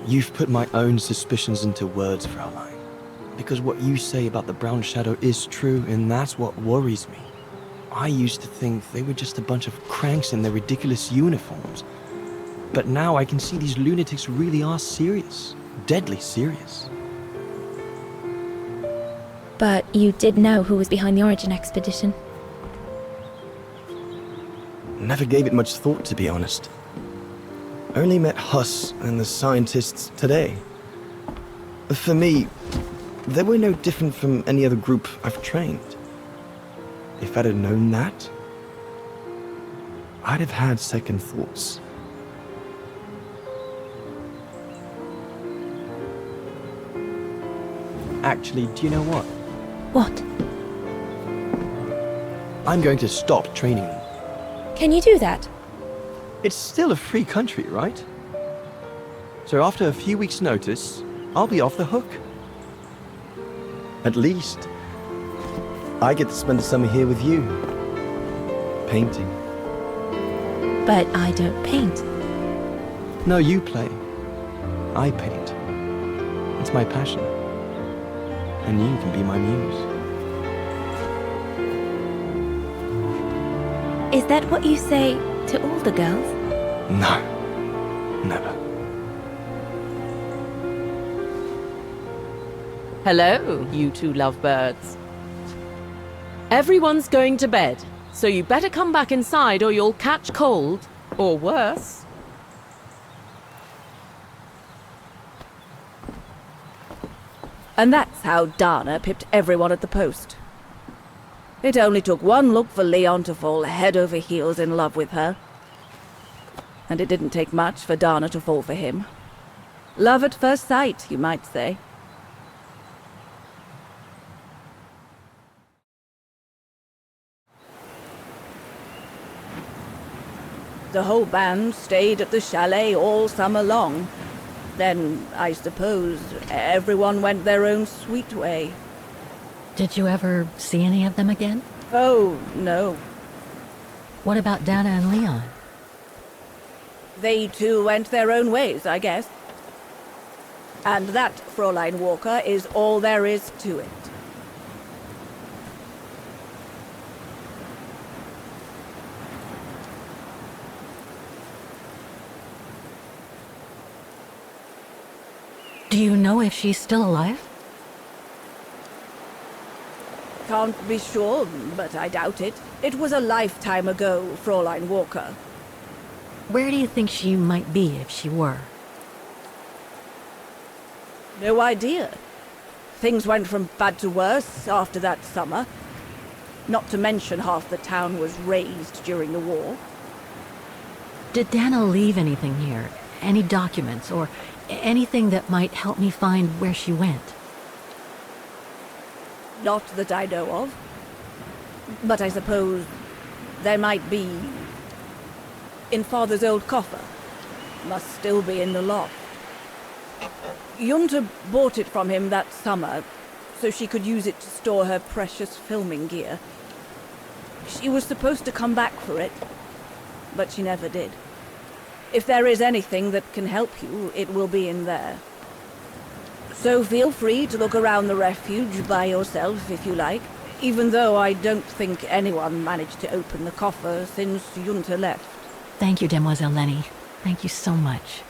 Speaker 20: You've put my own suspicions into words, Fraulein. Because what you say about the Brown Shadow is true, and that's what worries me. I used to think they were just a bunch of cranks in their ridiculous uniforms. But now I can see these lunatics really are serious. Deadly serious.
Speaker 10: But you did know who was behind the Origin expedition?
Speaker 20: Never gave it much thought, to be honest. Only met Huss and the scientists today. For me, they were no different from any other group I've trained. If I'd have known that, I'd have had second thoughts. Actually, do you know what?
Speaker 10: What?
Speaker 20: I'm going to stop training them.
Speaker 10: Can you do that?
Speaker 20: It's still a free country, right? So after a few weeks' notice, I'll be off the hook. At least, I get to spend the summer here with you. Painting.
Speaker 10: But I don't paint.
Speaker 20: No, you play. I paint. It's my passion. And you can be my muse.
Speaker 10: Is that what you say to all the girls?
Speaker 20: No. Never.
Speaker 13: Hello, you two lovebirds. Everyone's going to bed, so you better come back inside or you'll catch cold, or worse.
Speaker 8: And that's how Dana pipped everyone at the post. It only took one look for Leon to fall head over heels in love with her. And it didn't take much for Dana to fall for him. Love at first sight, you might say. The whole band stayed at the chalet all summer long. Then, I suppose, everyone went their own sweet way.
Speaker 21: Did you ever see any of them again?
Speaker 8: Oh, no.
Speaker 21: What about Dana and Leon?
Speaker 8: They too went their own ways, I guess. And that, Fräulein Walker, is all there is to it.
Speaker 21: Do you know if she's still alive?
Speaker 8: Can't be sure, but I doubt it. It was a lifetime ago, Fräulein Walker.
Speaker 21: Where do you think she might be if she were?
Speaker 8: No idea. Things went from bad to worse after that summer. Not to mention half the town was razed during the war.
Speaker 21: Did Dana leave anything here? Any documents or anything that might help me find where she went?
Speaker 8: Not that I know of. But I suppose there might be in Father's old coffer. Must still be in the loft. Junta bought it from him that summer, so she could use it to store her precious filming gear. She was supposed to come back for it, but she never did. If there is anything that can help you, it will be in there. So feel free to look around the refuge by yourself if you like, even though I don't think anyone managed to open the coffer since Junta left.
Speaker 21: Thank you, Demoiselle Lenny. Thank you so much.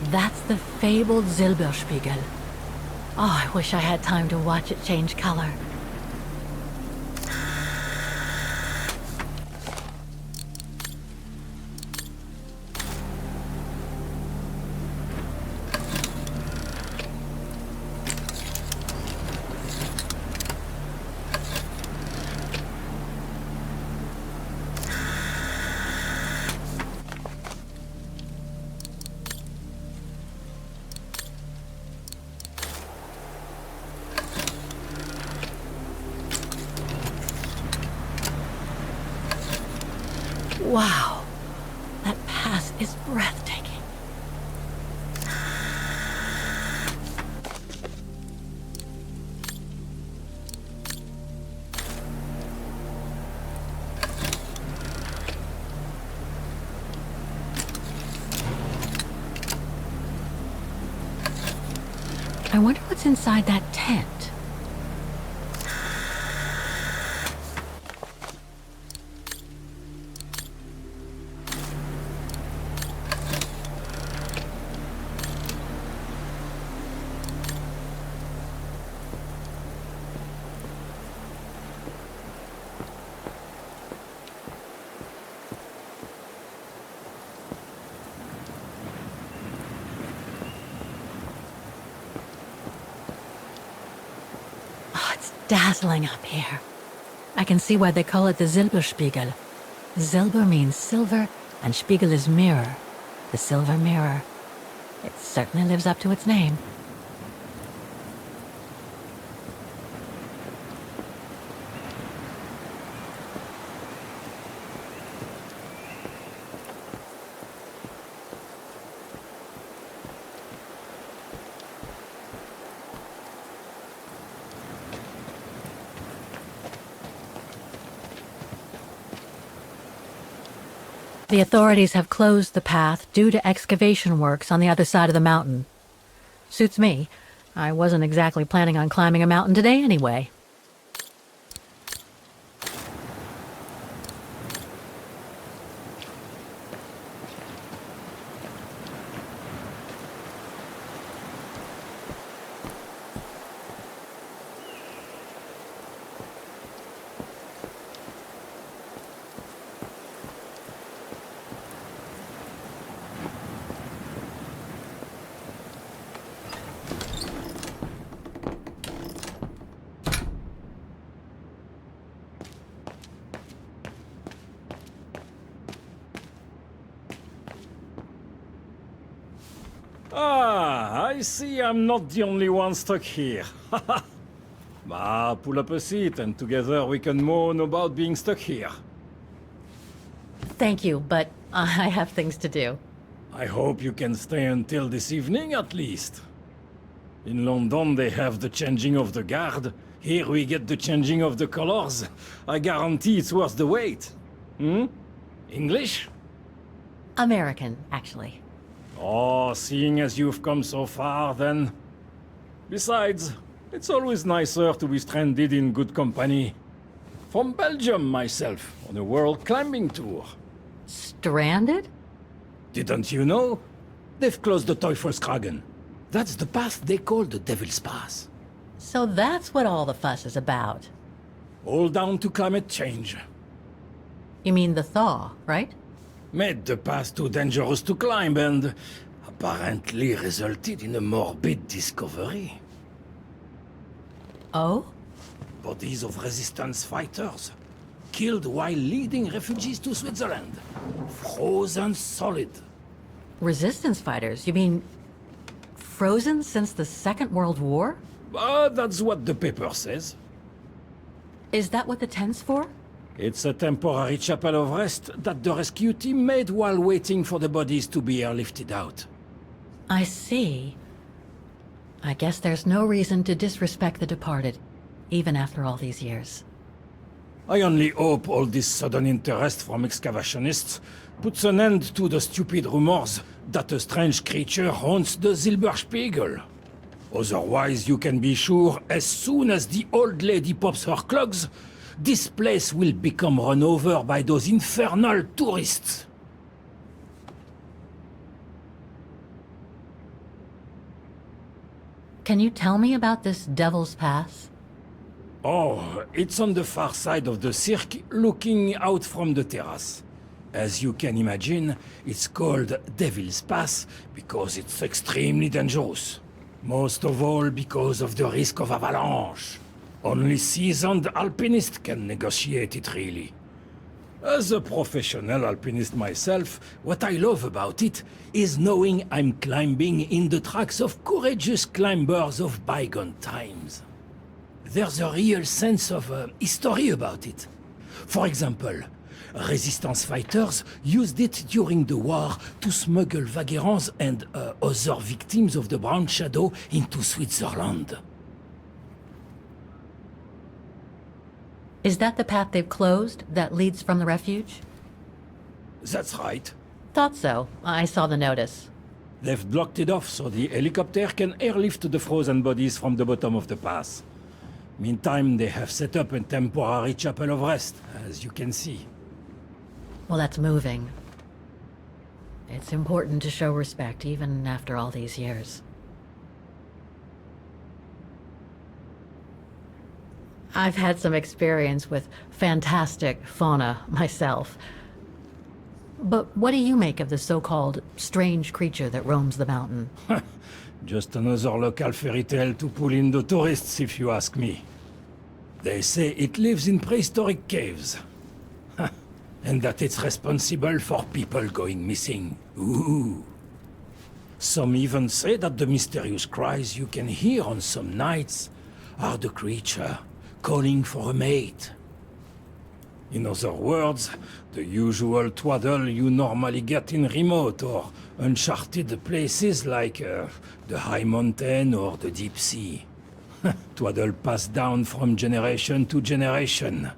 Speaker 21: That's the fabled Silberspiegel. Oh, I wish I had time to watch it change color. Wow, that pass is breathtaking. I wonder what's inside that tent. Dazzling up here. I can see why they call it the Silberspiegel. Silber means silver, and Spiegel is mirror. The silver mirror. It certainly lives up to its name. The authorities have closed the path due to excavation works on the other side of the mountain. Suits me. I wasn't exactly planning on climbing a mountain today anyway.
Speaker 17: I see I'm not the only one stuck here. Pull up a seat and together we can moan about being stuck here.
Speaker 21: Thank you, but I have things to do.
Speaker 17: I hope you can stay until this evening at least. In London they have the changing of the guard. Here we get the changing of the colors. I guarantee it's worth the wait. English?
Speaker 21: American, actually.
Speaker 17: Oh, seeing as you've come so far, then... Besides, it's always nicer to be stranded in good company. From Belgium, myself, on a world climbing tour.
Speaker 21: Stranded?
Speaker 17: Didn't you know? They've closed the Teufelskragen. That's the path they call the Devil's Pass.
Speaker 21: So that's what all the fuss is about.
Speaker 17: All down to climate change.
Speaker 21: You mean the thaw, right?
Speaker 17: Made the path too dangerous to climb and apparently resulted in a morbid discovery.
Speaker 21: Oh?
Speaker 17: Bodies of resistance fighters, killed while leading refugees to Switzerland. Frozen solid.
Speaker 21: Resistance fighters? You mean frozen since the Second World War?
Speaker 17: That's what the paper says.
Speaker 21: Is that what the tent's for?
Speaker 17: It's a temporary chapel of rest that the rescue team made while waiting for the bodies to be airlifted out.
Speaker 21: I see. I guess there's no reason to disrespect the departed, even after all these years.
Speaker 17: I only hope all this sudden interest from excavationists puts an end to the stupid rumors that a strange creature haunts the Silberspiegel. Otherwise, you can be sure, as soon as the old lady pops her clogs, this place will become run over by those infernal tourists.
Speaker 21: Can you tell me about this Devil's Pass?
Speaker 17: Oh, it's on the far side of the cirque, looking out from the terrace. As you can imagine, it's called Devil's Pass because it's extremely dangerous. Most of all because of the risk of avalanche. Only seasoned alpinists can negotiate it, really. As a professional alpinist myself, what I love about it is knowing I'm climbing in the tracks of courageous climbers of bygone times. There's a real sense of history about it. For example, resistance fighters used it during the war to smuggle vagrants and other victims of the Brown Shadow into Switzerland.
Speaker 21: Is that the path they've closed that leads from the refuge?
Speaker 17: That's right.
Speaker 21: Thought so. I saw the notice.
Speaker 17: They've blocked it off so the helicopter can airlift the frozen bodies from the bottom of the pass. Meantime, they have set up a temporary chapel of rest, as you can see.
Speaker 21: Well, that's moving. It's important to show respect, even after all these years. I've had some experience with fantastic fauna myself. But what do you make of the so-called strange creature that roams the mountain?
Speaker 17: Just another local fairy tale to pull in the tourists, if you ask me. They say it lives in prehistoric caves. And that it's responsible for people going missing. Ooh. Some even say that the mysterious cries you can hear on some nights are the creature calling for a mate. In other words, the usual twaddle you normally get in remote or uncharted places like the high mountain or the deep sea. Twaddle passed down from generation to generation,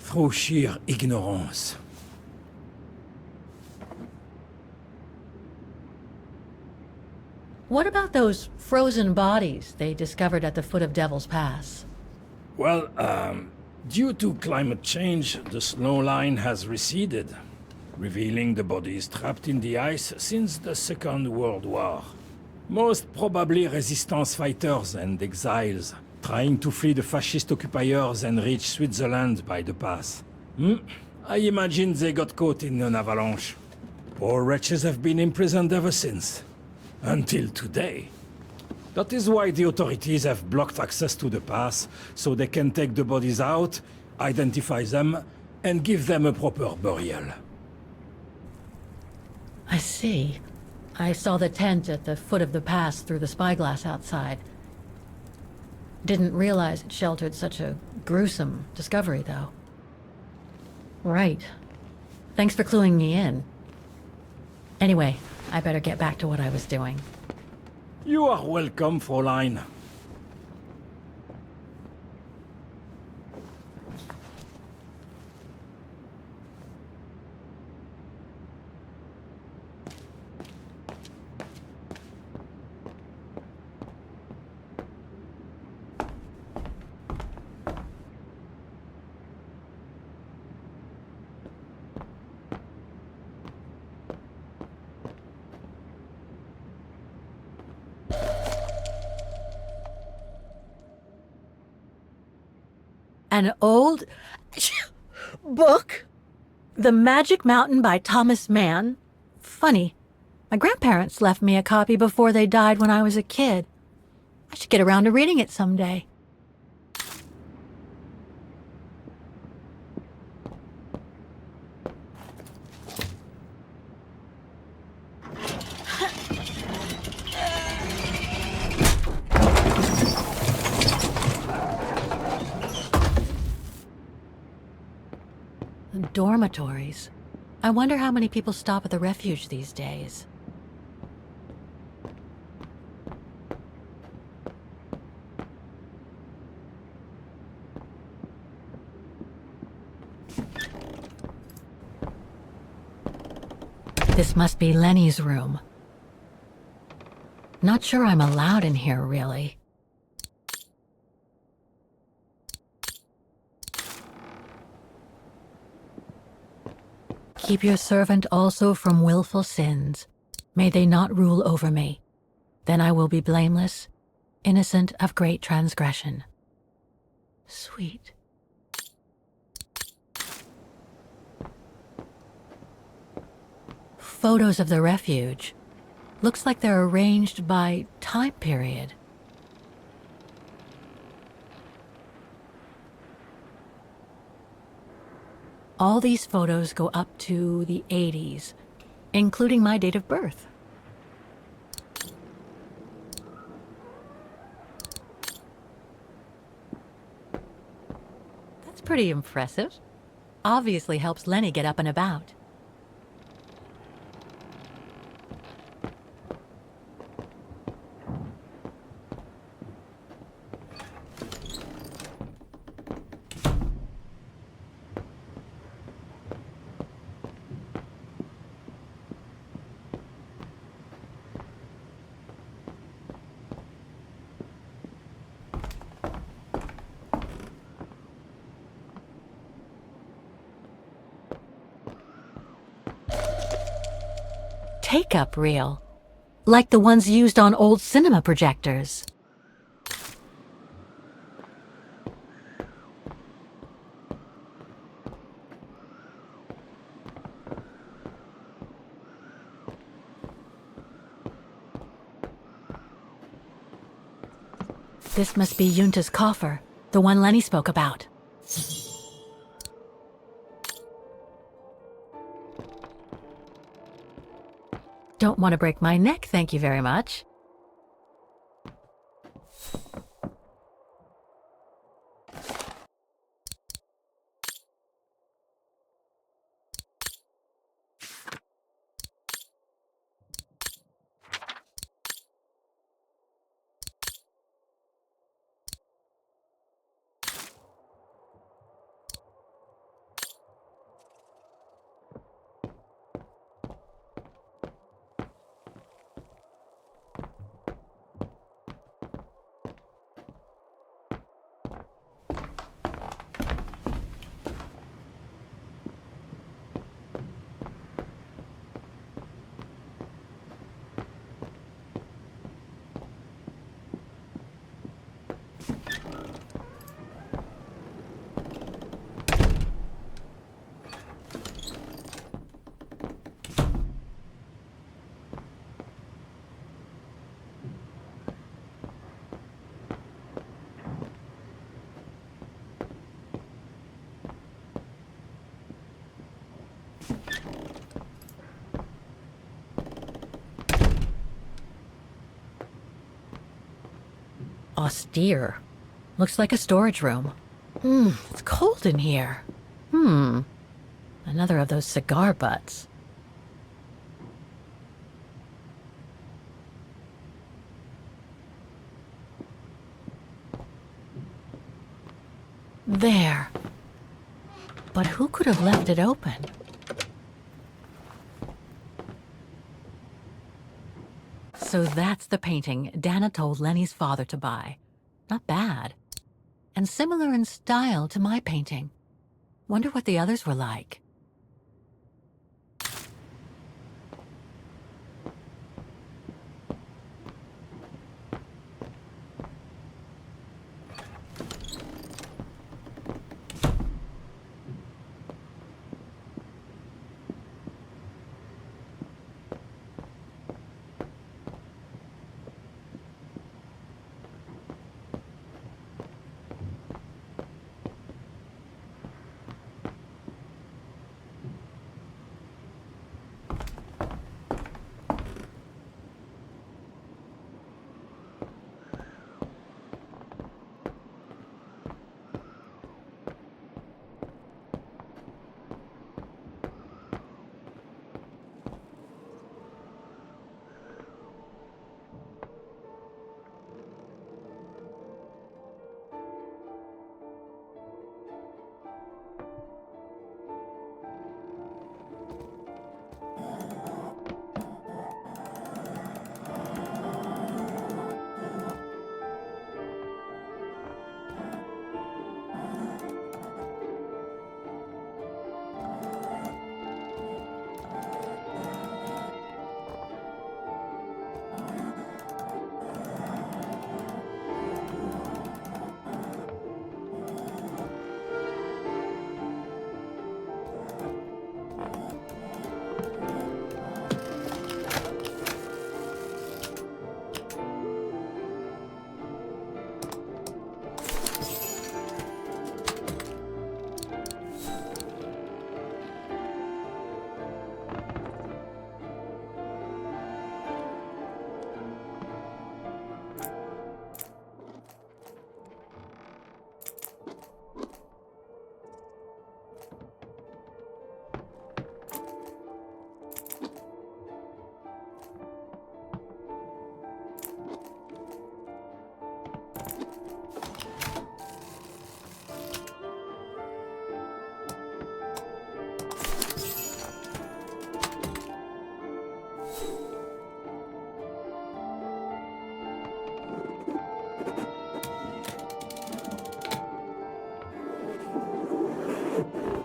Speaker 17: through sheer ignorance.
Speaker 21: What about those frozen bodies they discovered at the foot of Devil's Pass?
Speaker 17: Well, due to climate change, the snow line has receded, revealing the bodies trapped in the ice since the Second World War. Most probably resistance fighters and exiles, trying to flee the fascist occupiers and reach Switzerland by the pass. I imagine they got caught in an avalanche. Poor wretches have been imprisoned ever since. Until today. That is why the authorities have blocked access to the pass, so they can take the bodies out, identify them, and give them a proper burial.
Speaker 21: I see. I saw the tent at the foot of the pass through the spyglass outside. Didn't realize it sheltered such a gruesome discovery, though. Right. Thanks for cluing me in. Anyway, I better get back to what I was doing.
Speaker 17: You are welcome, Fräulein.
Speaker 21: An old book? The Magic Mountain by Thomas Mann? Funny. My grandparents left me a copy before they died when I was a kid. I should get around to reading it someday. Dormitories. I wonder how many people stop at the refuge these days. This must be Lenny's room. Not sure I'm allowed in here, really. Keep your servant also from willful sins. May they not rule over me. Then I will be blameless, innocent of great transgression. Sweet. Photos of the refuge. Looks like they're arranged by time period. All these photos go up to the 80s, including my date of birth. That's pretty impressive. Obviously helps Lenny get up and about. Take-up reel, like the ones used on old cinema projectors. This must be Yunta's coffer, the one Lenny spoke about. Don't want to break my neck, thank you very much. austere. Looks like a storage room. It's cold in here. Another of those cigar butts. There. But who could have left it open? So that's the painting Dana told Lenny's father to buy. Not bad. And similar in style to my painting. Wonder what the others were like.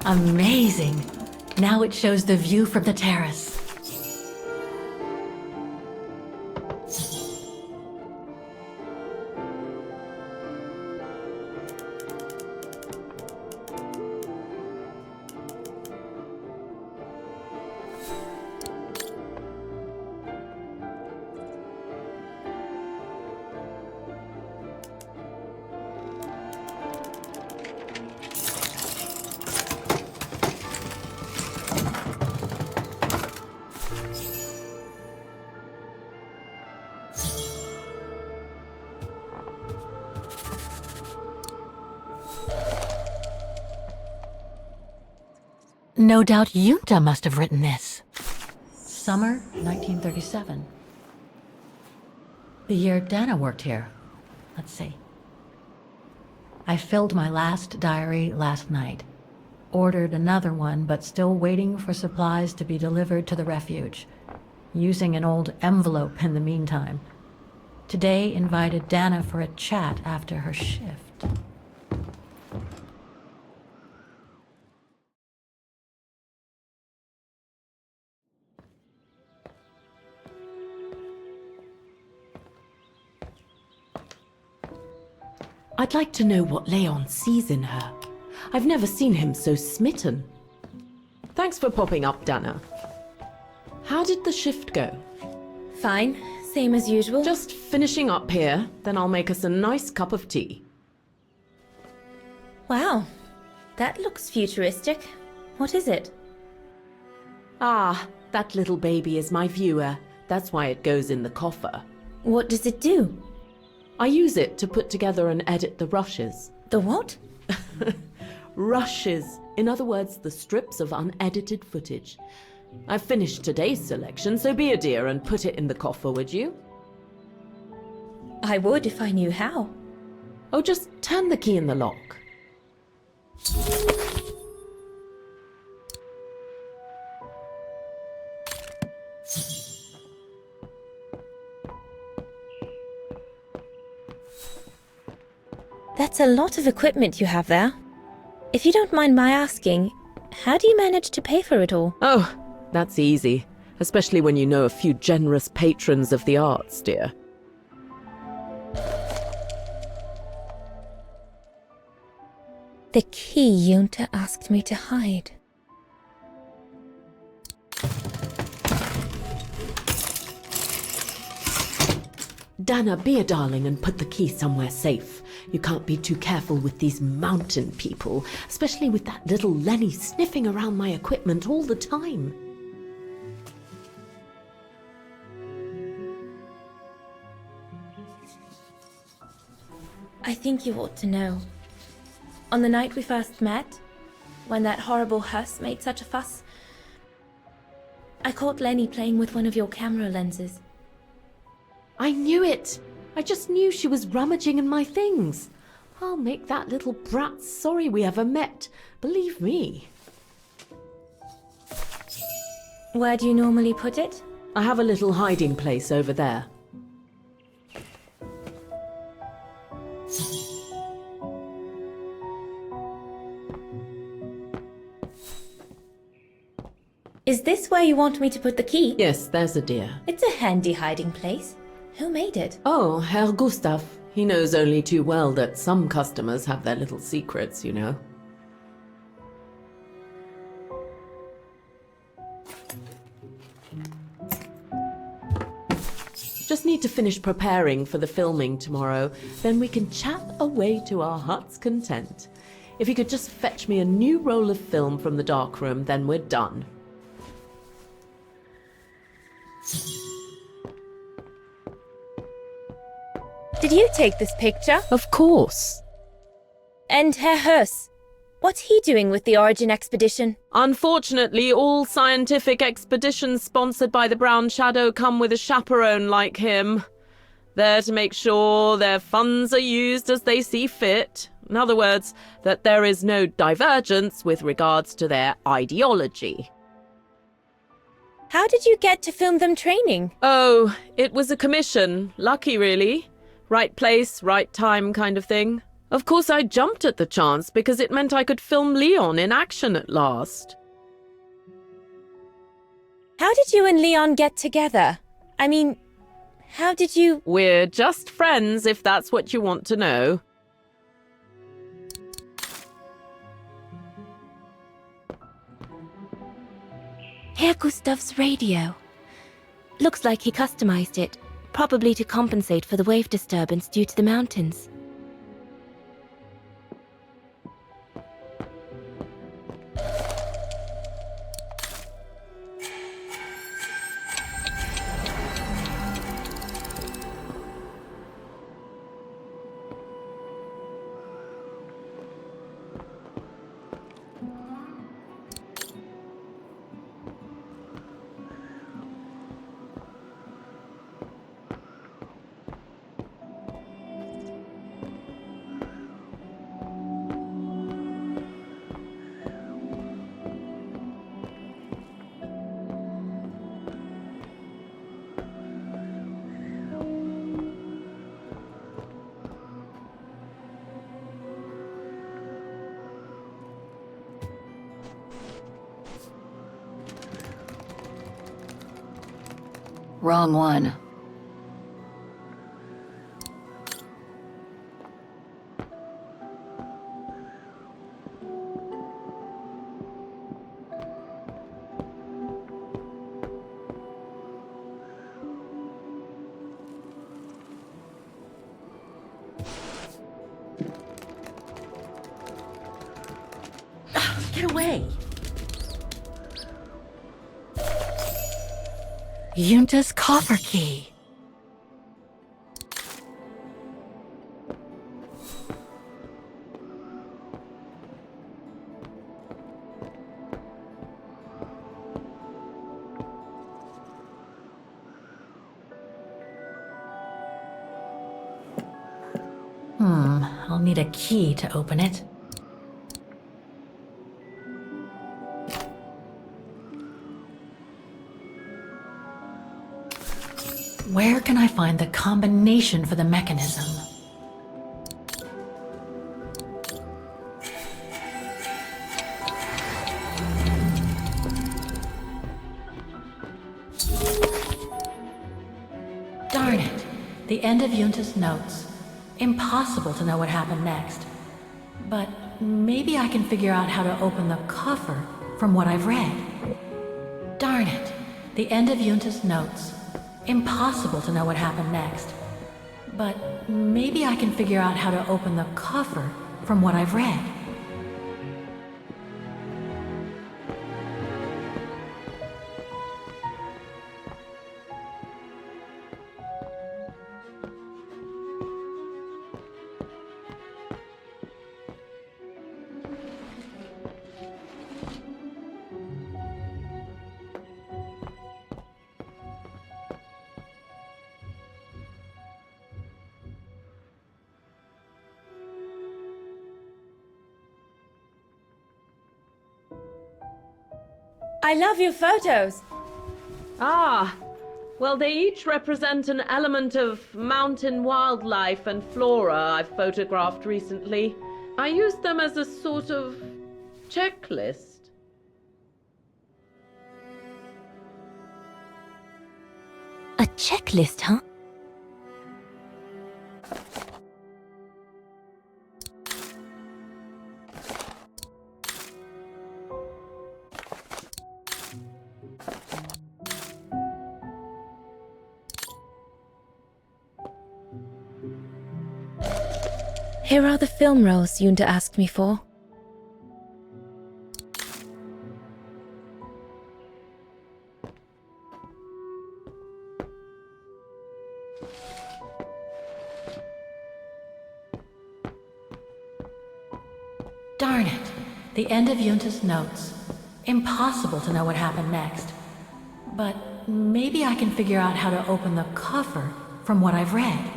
Speaker 21: Amazing! Now it shows the view from the terrace. No doubt Junta must have written this. Summer 1937. The year Dana worked here. Let's see. I filled my last diary last night. Ordered another one, but still waiting for supplies to be delivered to the refuge. Using an old envelope in the meantime. Today invited Dana for a chat after her shift.
Speaker 13: I'd like to know what Leon sees in her. I've never seen him so smitten. Thanks for popping up, Dana. How did the shift go?
Speaker 10: Fine, same as usual.
Speaker 13: Just finishing up here, then I'll make us a nice cup of tea.
Speaker 10: Wow, that looks futuristic. What is it?
Speaker 13: Ah, that little baby is my viewer. That's why it goes in the coffer.
Speaker 10: What does it do?
Speaker 13: I use it to put together and edit the rushes.
Speaker 10: The what?
Speaker 13: Rushes. In other words, the strips of unedited footage. I've finished today's selection, so be a dear and put it in the coffer, would you?
Speaker 10: I would if I knew how.
Speaker 13: Oh, just turn the key in the lock.
Speaker 10: That's a lot of equipment you have there. If you don't mind my asking, how do you manage to pay for it all?
Speaker 13: Oh, that's easy. Especially when you know a few generous patrons of the arts, dear.
Speaker 10: The key Junta asked me to hide.
Speaker 13: Dana, be a darling and put the key somewhere safe. You can't be too careful with these mountain people, especially with that little Lenny sniffing around my equipment all the time.
Speaker 10: I think you ought to know. On the night we first met, when that horrible hearse made such a fuss, I caught Lenny playing with one of your camera lenses.
Speaker 13: I knew it! I just knew she was rummaging in my things. I'll make that little brat sorry we ever met, believe me.
Speaker 10: Where do you normally put it?
Speaker 13: I have a little hiding place over there.
Speaker 10: Is this where you want me to put the key?
Speaker 13: Yes, there's a dear.
Speaker 10: It's a handy hiding place. Who made it?
Speaker 13: Oh, Herr Gustav. He knows only too well that some customers have their little secrets, you know. Just need to finish preparing for the filming tomorrow, then we can chat away to our heart's content. If you could just fetch me a new roll of film from the darkroom, then we're done.
Speaker 10: Did you take this picture?
Speaker 13: Of course.
Speaker 10: And Herr Hurst, what's he doing with the Origin expedition?
Speaker 13: Unfortunately, all scientific expeditions sponsored by the Brown Shadow come with a chaperone like him. There to make sure their funds are used as they see fit. In other words, that there is no divergence with regards to their ideology.
Speaker 10: How did you get to film them training?
Speaker 13: Oh, it was a commission. Lucky, really. Right place, right time kind of thing. Of course, I jumped at the chance because it meant I could film Leon in action at last.
Speaker 10: How did you and Leon get together? I mean, how did you...
Speaker 13: We're just friends, if that's what you want to know.
Speaker 10: Herr Gustav's radio. Looks like he customized it, probably to compensate for the wave disturbance due to the mountains.
Speaker 15: Wrong one.
Speaker 13: Get away!
Speaker 21: Junta's coffer key. need a key to open it. Where can I find the combination for the mechanism? Darn it. The end of Yunta's notes. Impossible to know what happened next. But maybe I can figure out how to open the coffer from what I've read. Darn it. The end of Yunta's notes. Impossible to know what happened next. But maybe I can figure out how to open the coffer from what I've read.
Speaker 10: I love your photos.
Speaker 13: Ah, well, they each represent an element of mountain wildlife and flora I've photographed recently. I used them as a sort of checklist.
Speaker 10: A checklist, huh? Here are the film rolls Yunta asked me for.
Speaker 21: Darn it. The end of Yunta's notes. Impossible to know what happened next. But maybe I can figure out how to open the coffer from what I've read.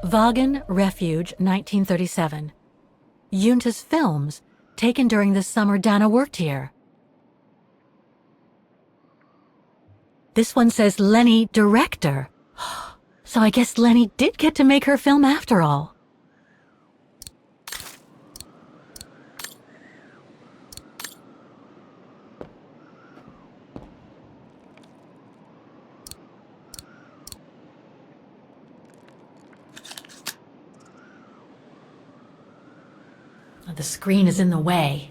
Speaker 21: Wagen Refuge, 1937. Yunta's films, taken during the summer Dana worked here. This one says Lenny, director. So I guess Lenny did get to make her film after all. The screen is in the way.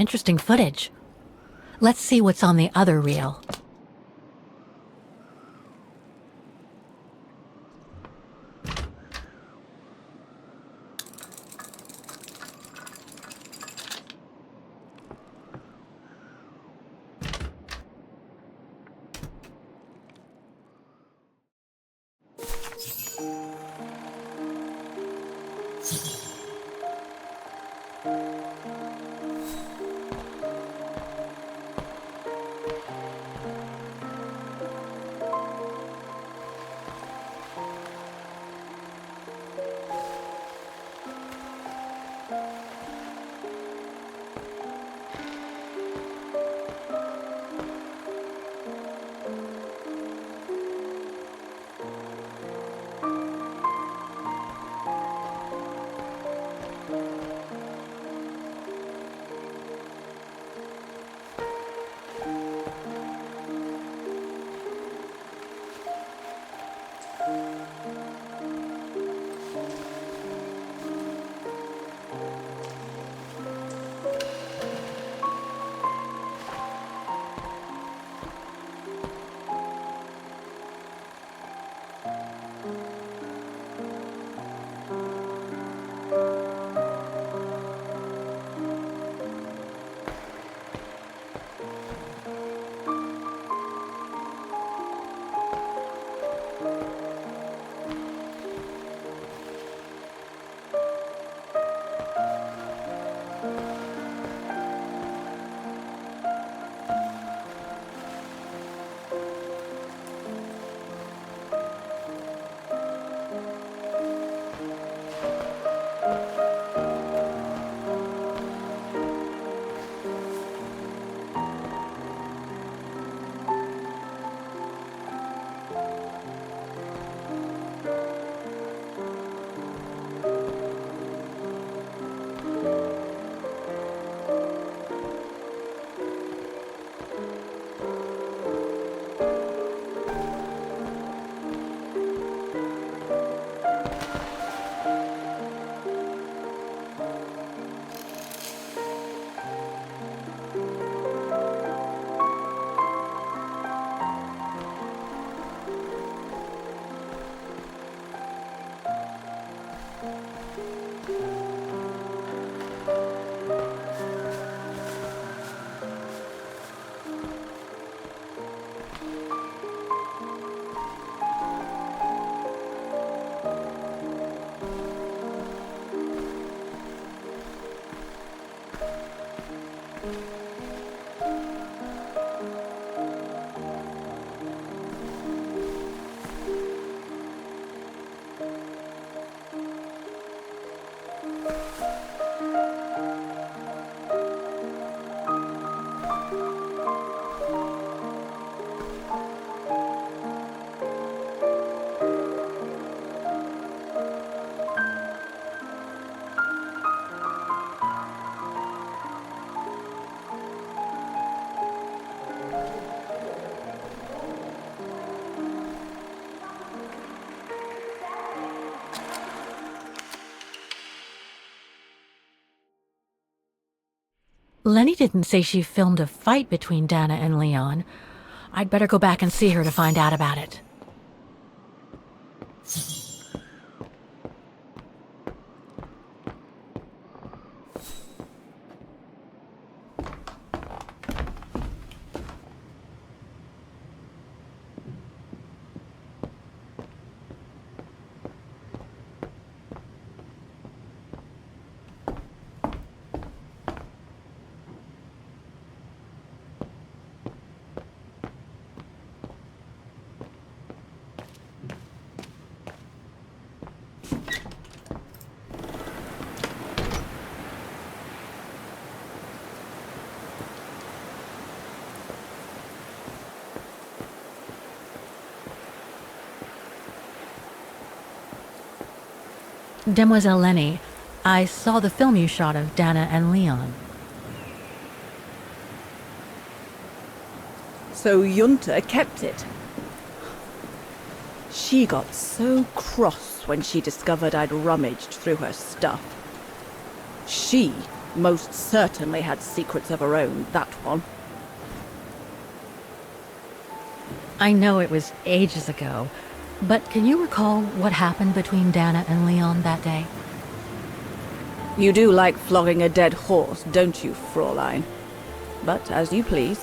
Speaker 21: Interesting footage. Let's see what's on the other reel. Lenny didn't say she filmed a fight between Dana and Leon. I'd better go back and see her to find out about it. Demoiselle Lenny, I saw the film you shot of Dana and Leon.
Speaker 8: So Junta kept it. She got so cross when she discovered I'd rummaged through her stuff. She Most certainly had secrets of her own, that one.
Speaker 21: I know it was ages ago, but can you recall what happened between Dana and Leon that day?
Speaker 8: You do like flogging a dead horse, don't you, Fräulein? But as you please.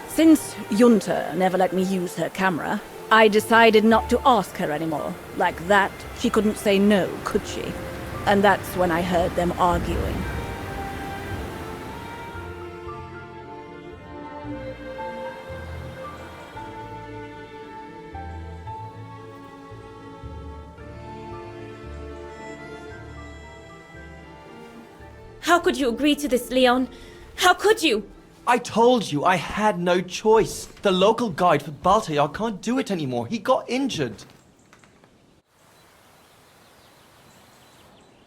Speaker 8: Since Junta never let me use her camera, I decided not to ask her anymore. Like that, she couldn't say no, could she? And that's when I heard them arguing.
Speaker 16: How could you agree to this, Leon? How could you?
Speaker 20: I told you I had no choice. The local guide for Baltayar can't do it anymore. He got injured.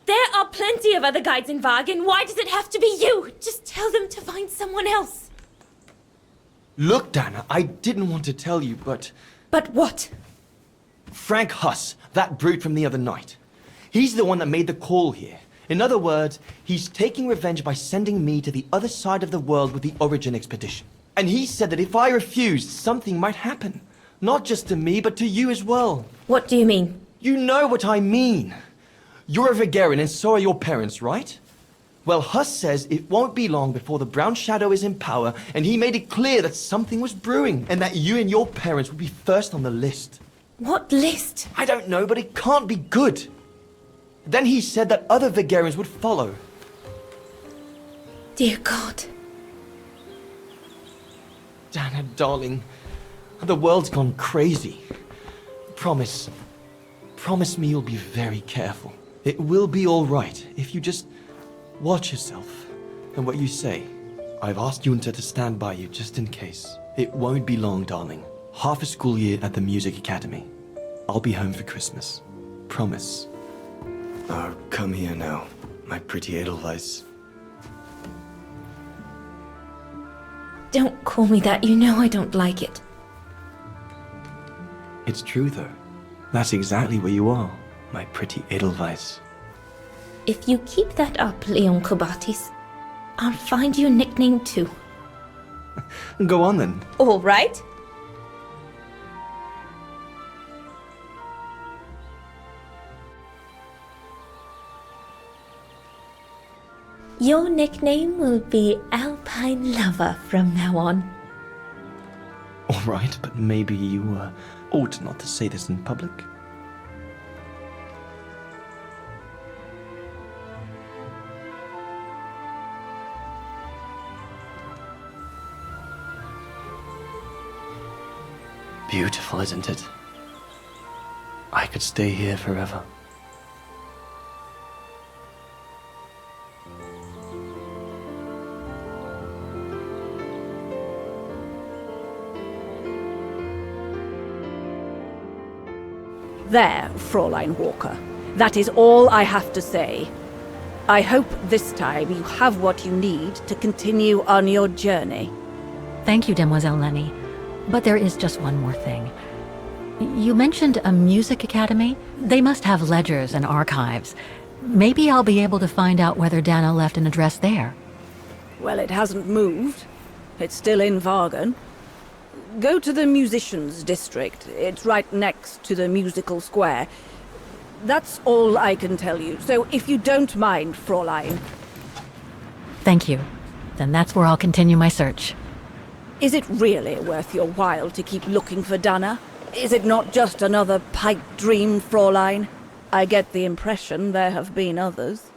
Speaker 16: There are plenty of other guides in Wagen. Why does it have to be you? Just tell them to find someone else.
Speaker 20: Look, Dana, I didn't want to tell you, but...
Speaker 16: But what?
Speaker 20: Frank Huss, that brute from the other night. He's the one that made the call here. In other words, he's taking revenge by sending me to the other side of the world with the Origin expedition. And he said that if I refused, something might happen. Not just to me, but to you as well.
Speaker 16: What do you mean?
Speaker 20: You know what I mean. You're a Vegarian and so are your parents, right? Well, Huss says it won't be long before the Brown Shadow is in power, and he made it clear that something was brewing, and that you and your parents would be first on the list.
Speaker 16: What list?
Speaker 20: I don't know, but it can't be good. Then he said that other Vegarians would follow.
Speaker 16: Dear God.
Speaker 20: Dana, darling, the world's gone crazy. Promise me you'll be very careful. It will be all right if you just watch yourself and what you say. I've asked Junta to stand by you just in case. It won't be long, darling. Half a school year at the Music Academy. I'll be home for Christmas. Promise. Oh, come here now, my pretty Edelweiss.
Speaker 16: Don't call me that. You know I don't like it.
Speaker 20: It's true, though. That's exactly where you are, my pretty Edelweiss.
Speaker 16: If you keep that up, Leon Kobatis, I'll find you a nickname too.
Speaker 20: Go on then.
Speaker 16: All right. Your nickname will be Alpine Lover from now on.
Speaker 20: All right, but maybe you ought not to say this in public. Beautiful, isn't it? I could stay here forever.
Speaker 8: There, Fräulein Walker. That is all I have to say. I hope this time you have what you need to continue on your journey.
Speaker 21: Thank you, Demoiselle Lenny. But there is just one more thing. You mentioned a music academy? They must have ledgers and archives. Maybe I'll be able to find out whether Dana left an address there.
Speaker 8: Well, it hasn't moved. It's still in Wagen. Go to the musicians' district. It's right next to the musical square. That's all I can tell you. So if you don't mind, Fräulein.
Speaker 21: Thank you. Then that's where I'll continue my search.
Speaker 8: Is it really worth your while to keep looking for Dana? Is it not just another pipe dream, Fräulein? I get the impression there have been others.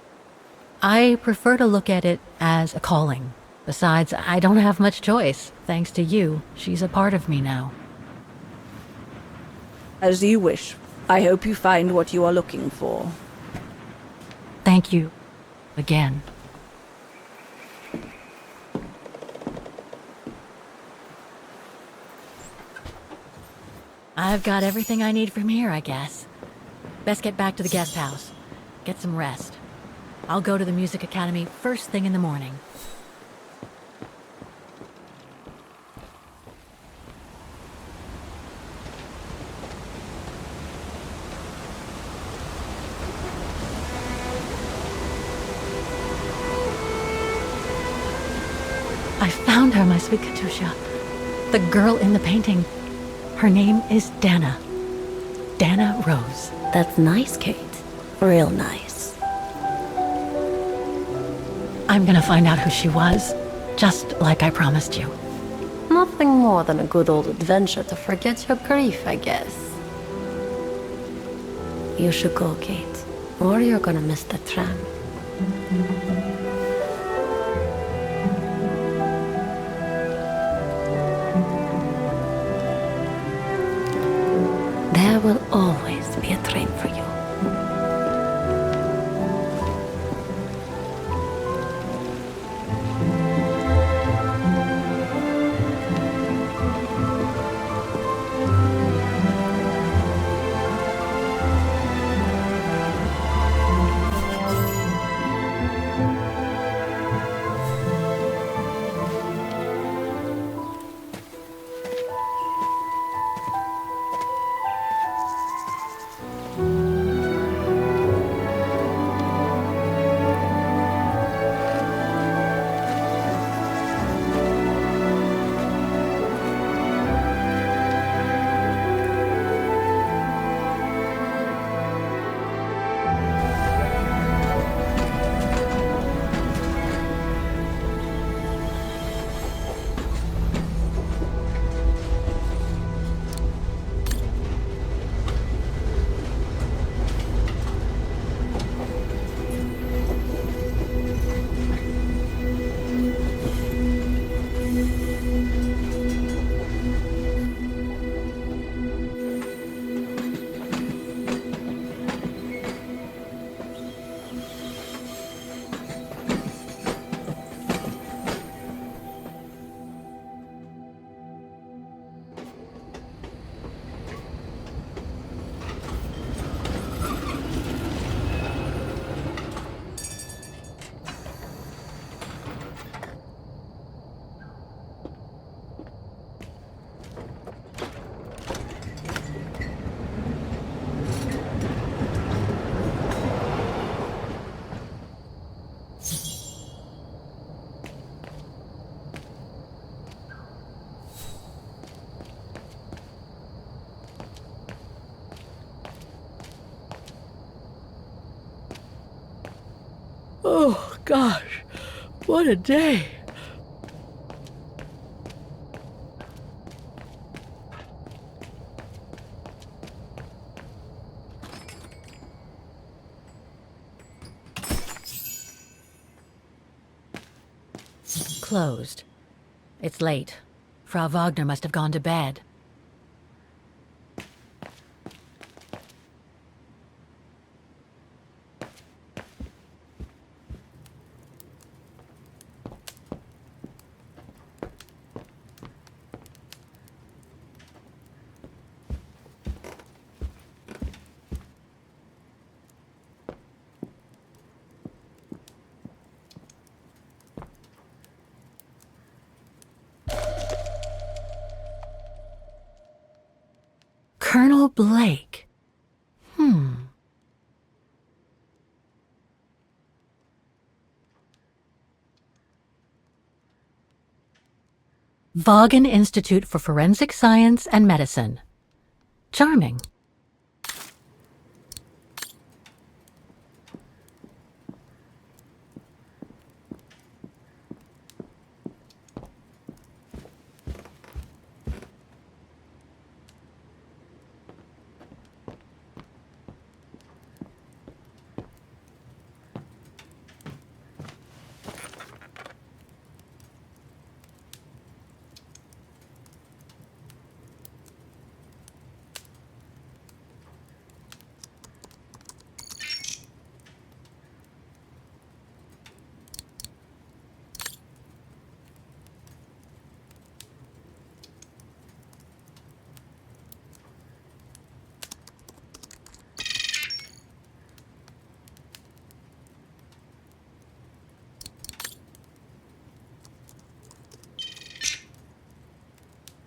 Speaker 21: I prefer to look at it as a calling. Besides, I don't have much choice. Thanks to you, she's a part of me now.
Speaker 8: As you wish. I hope you find what you are looking for.
Speaker 21: Thank you. Again. I've got everything I need from here, I guess. Best get back to the guest house. Get some rest. I'll go to the Music Academy first thing in the morning. I found her, my sweet Katusha. The girl in the painting. Her name is Dana. Dana Rose.
Speaker 16: That's nice, Kate. Real nice.
Speaker 21: I'm gonna find out who she was, just like I promised you.
Speaker 2: Nothing more than a good old adventure to forget your grief, I guess.
Speaker 16: You should go, Kate, or you're gonna miss the tram. There will always be a train for you.
Speaker 21: Oh, gosh. What a day. Closed. It's late. Frau Wagner must have gone to bed. Colonel Blake. Vaughan Institute for Forensic Science and Medicine. Charming.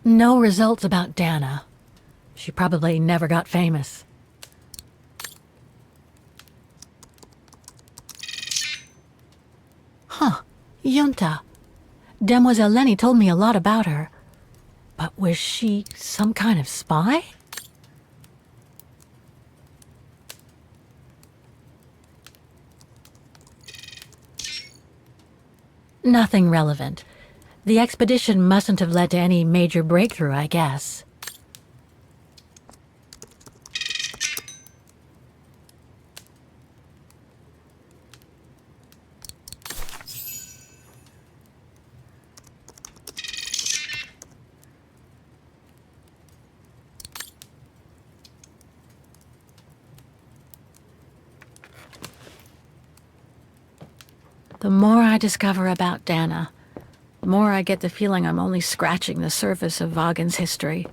Speaker 21: No results about Dana. She probably never got famous. Huh. Junta. Demoiselle Lenny told me a lot about her. But was she some kind of spy? Nothing relevant. The expedition mustn't have led to any major breakthrough, I guess. The more I discover about Dana, the more I get the feeling I'm only scratching the surface of Vaughan's history.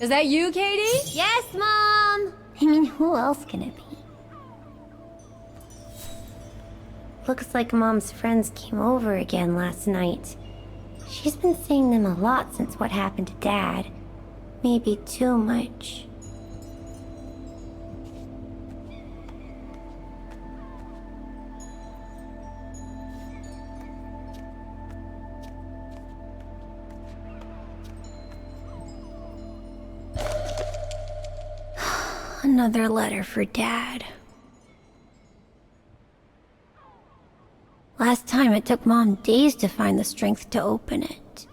Speaker 19: Is that you, Katie?
Speaker 16: Yes, Mom! I mean, who else can it be? Looks like Mom's friends came over again last night. She's been seeing them a lot since what happened to Dad. Maybe too much. Another letter for Dad. Last time it took Mom days to find the strength to open it.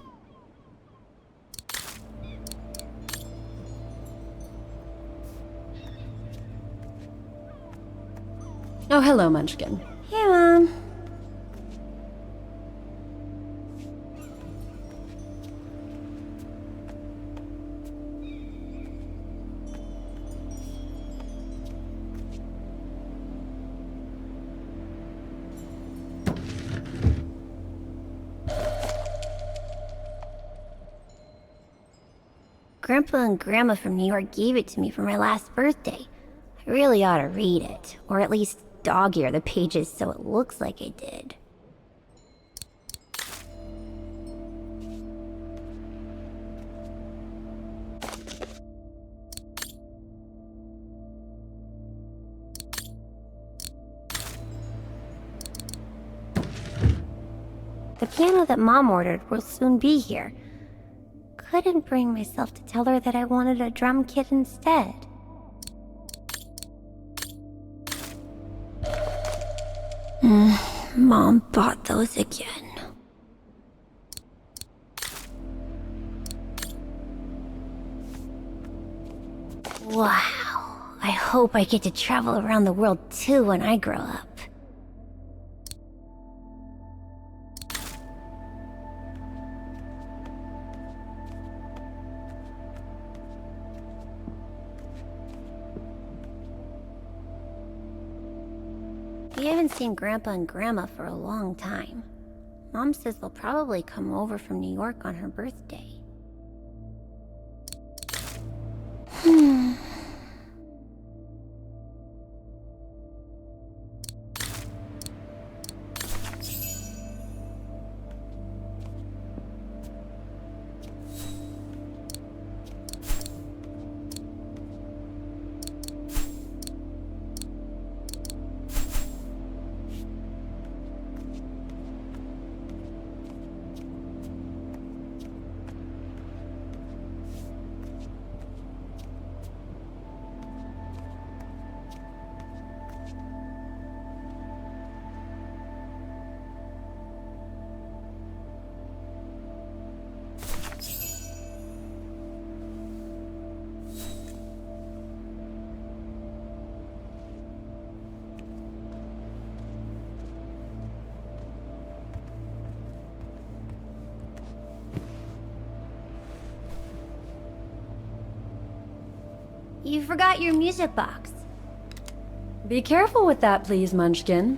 Speaker 19: Oh, hello, Munchkin.
Speaker 16: Hey, Mom. Grandpa and Grandma from New York gave it to me for my last birthday. I really ought to read it, or at least dog-ear the pages so it looks like I did. The piano that Mom ordered will soon be here. Couldn't bring myself to tell her that I wanted a drum kit instead. Mom bought those again. Wow. I hope I get to travel around the world too when I grow up. We haven't seen Grandpa and Grandma for a long time. Mom says they'll probably come over from New York on her birthday. You forgot your music box.
Speaker 19: Be careful with that, please, Munchkin.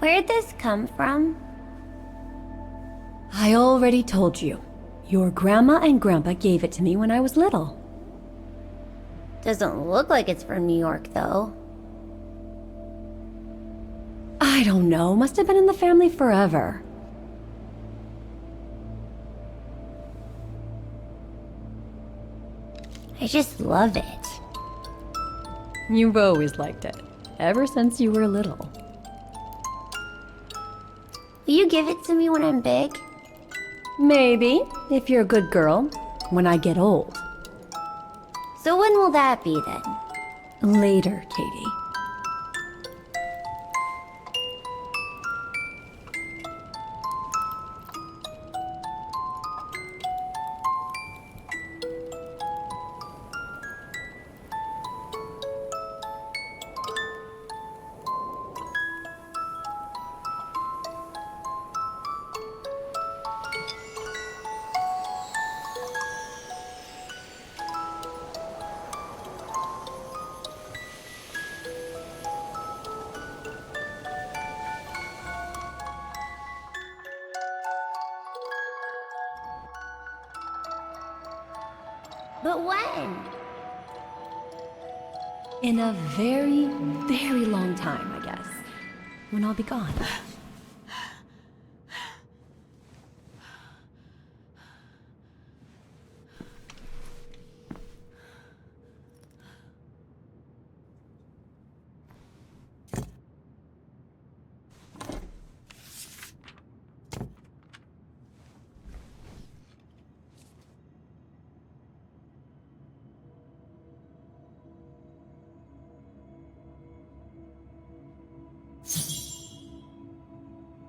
Speaker 16: Where'd this come from?
Speaker 19: I already told you. Your grandma and grandpa gave it to me when I was little.
Speaker 16: Doesn't look like it's from New York, though.
Speaker 19: I don't know. Must have been in the family forever.
Speaker 16: I just love it.
Speaker 19: You've always liked it. Ever since you were little.
Speaker 16: Will you give it to me when I'm big?
Speaker 19: Maybe, if you're a good girl. When I get old.
Speaker 16: So when will that be then?
Speaker 19: Later, Katie.
Speaker 16: But when?
Speaker 19: In a very, very long time, I guess. When I'll be gone.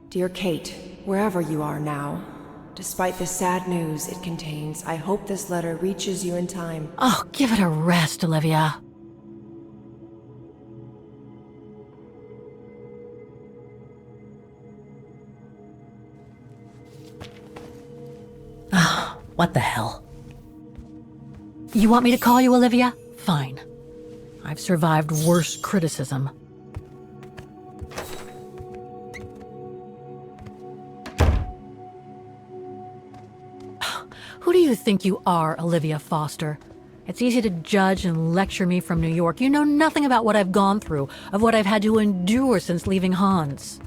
Speaker 1: Dear Kate, wherever you are now, despite the sad news it contains, I hope this letter reaches you in time.
Speaker 21: Oh, give it a rest, Olivia. Ah, what the hell? You want me to call you Olivia? Fine. I've survived worse criticism. Who do you think you are, Olivia Foster? It's easy to judge and lecture me from New York. You know nothing about what I've gone through, of what I've had to endure since leaving Hans.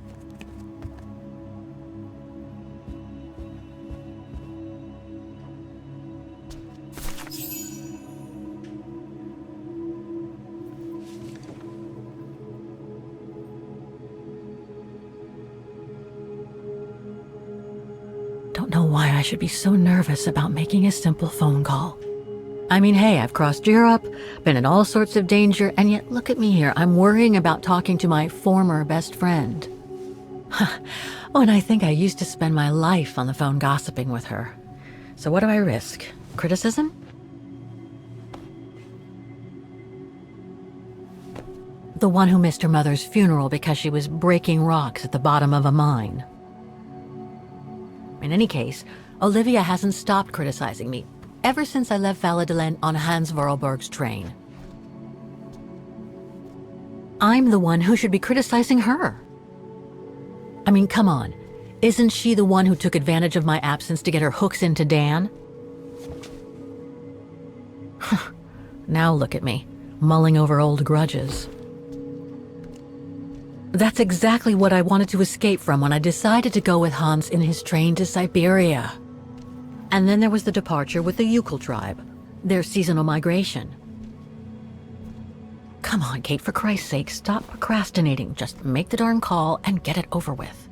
Speaker 21: don't know why I should be so nervous about making a simple phone call. I mean, hey, I've crossed Europe, been in all sorts of danger, and yet look at me here. I'm worrying about talking to my former best friend. Oh, and I think I used to spend my life on the phone gossiping with her. So what do I risk? Criticism? The one who missed her mother's funeral because she was breaking rocks at the bottom of a mine. In any case, Olivia hasn't stopped criticizing me ever since I left Valladolid on Hans Vorarlberg's train. I'm the one who should be criticizing her. I mean, come on. Isn't she the one who took advantage of my absence to get her hooks into Dan? Now look at me, mulling over old grudges. That's exactly what I wanted to escape from when I decided to go with Hans in his train to Syberia. And then there was the departure with the Yukon tribe, their seasonal migration. Come on, Kate, for Christ's sake, stop procrastinating. Just make the darn call and get it over with.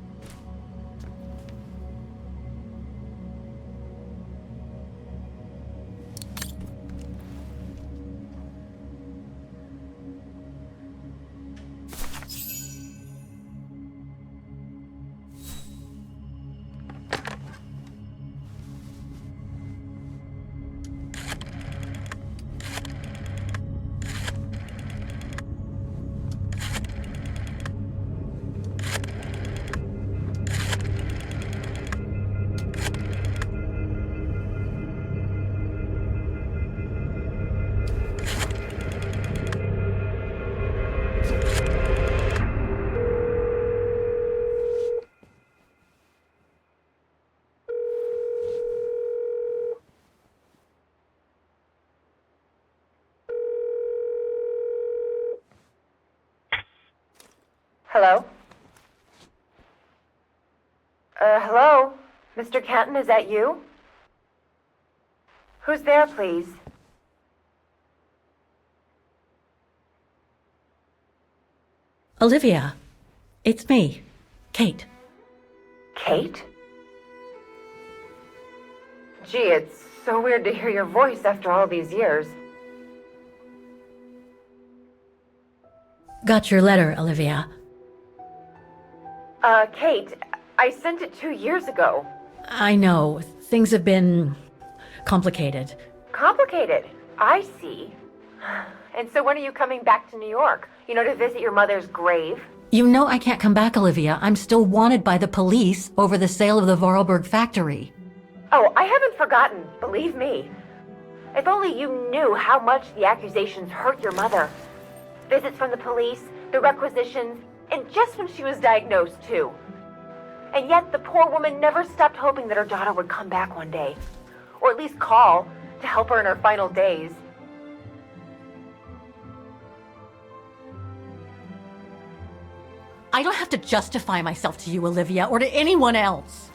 Speaker 1: Hello? Hello? Mr. Canton, is that you? Who's there, please?
Speaker 21: Olivia, it's me, Kate.
Speaker 1: Kate? Gee, it's so weird to hear your voice after all these years.
Speaker 21: Got your letter, Olivia.
Speaker 1: Kate, I sent it 2 years ago.
Speaker 21: I know, things have been complicated.
Speaker 1: Complicated? I see. And so when are you coming back to New York? You know, to visit your mother's grave?
Speaker 21: You know I can't come back, Olivia. I'm still wanted by the police over the sale of the Vorarlberg factory.
Speaker 1: Oh, I haven't forgotten, believe me. If only you knew how much the accusations hurt your mother. Visits from the police, the requisitions, and just when she was diagnosed, too. And yet the poor woman never stopped hoping that her daughter would come back one day. Or at least call to help her in her final days.
Speaker 21: I don't have to justify myself to you, Olivia, or to anyone else.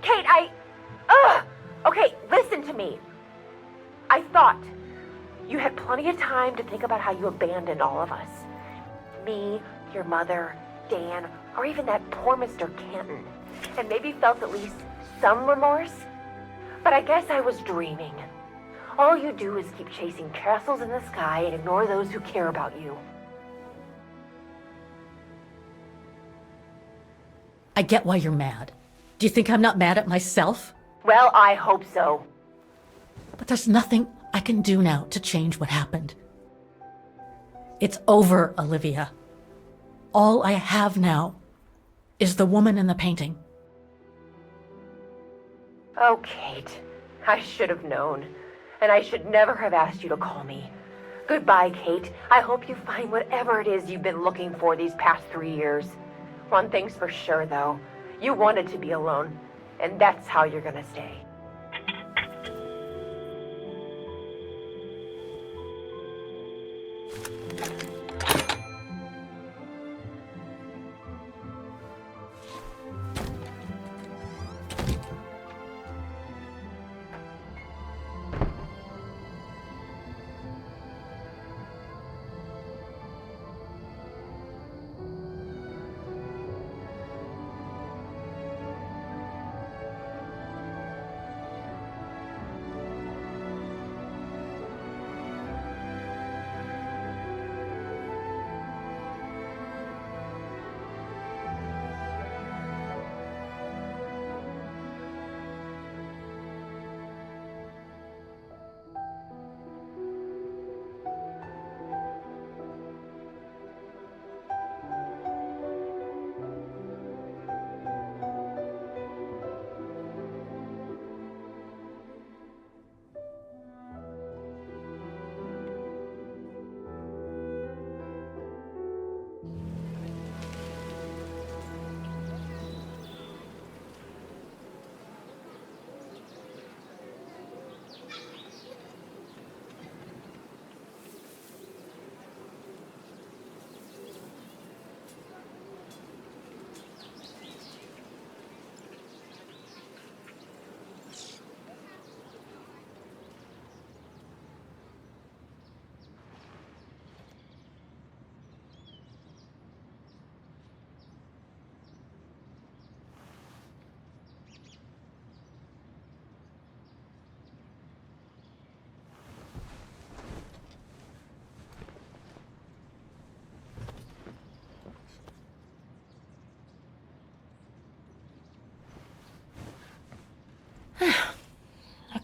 Speaker 1: Kate, Okay, listen to me. I thought you had plenty of time to think about how you abandoned all of us. Me, your mother, Dan, or even that poor Mr. Canton. And maybe felt at least some remorse. But I guess I was dreaming. All you do is keep chasing castles in the sky and ignore those who care about you.
Speaker 21: I get why you're mad. Do you think I'm not mad at myself?
Speaker 1: Well, I hope so.
Speaker 21: But there's nothing I can do now to change what happened. It's over, Olivia. All I have now is the woman in the painting.
Speaker 1: Oh, Kate. I should have known. And I should never have asked you to call me. Goodbye, Kate. I hope you find whatever it is you've been looking for these past 3 years. One thing's for sure, though. You wanted to be alone. And that's how you're gonna stay.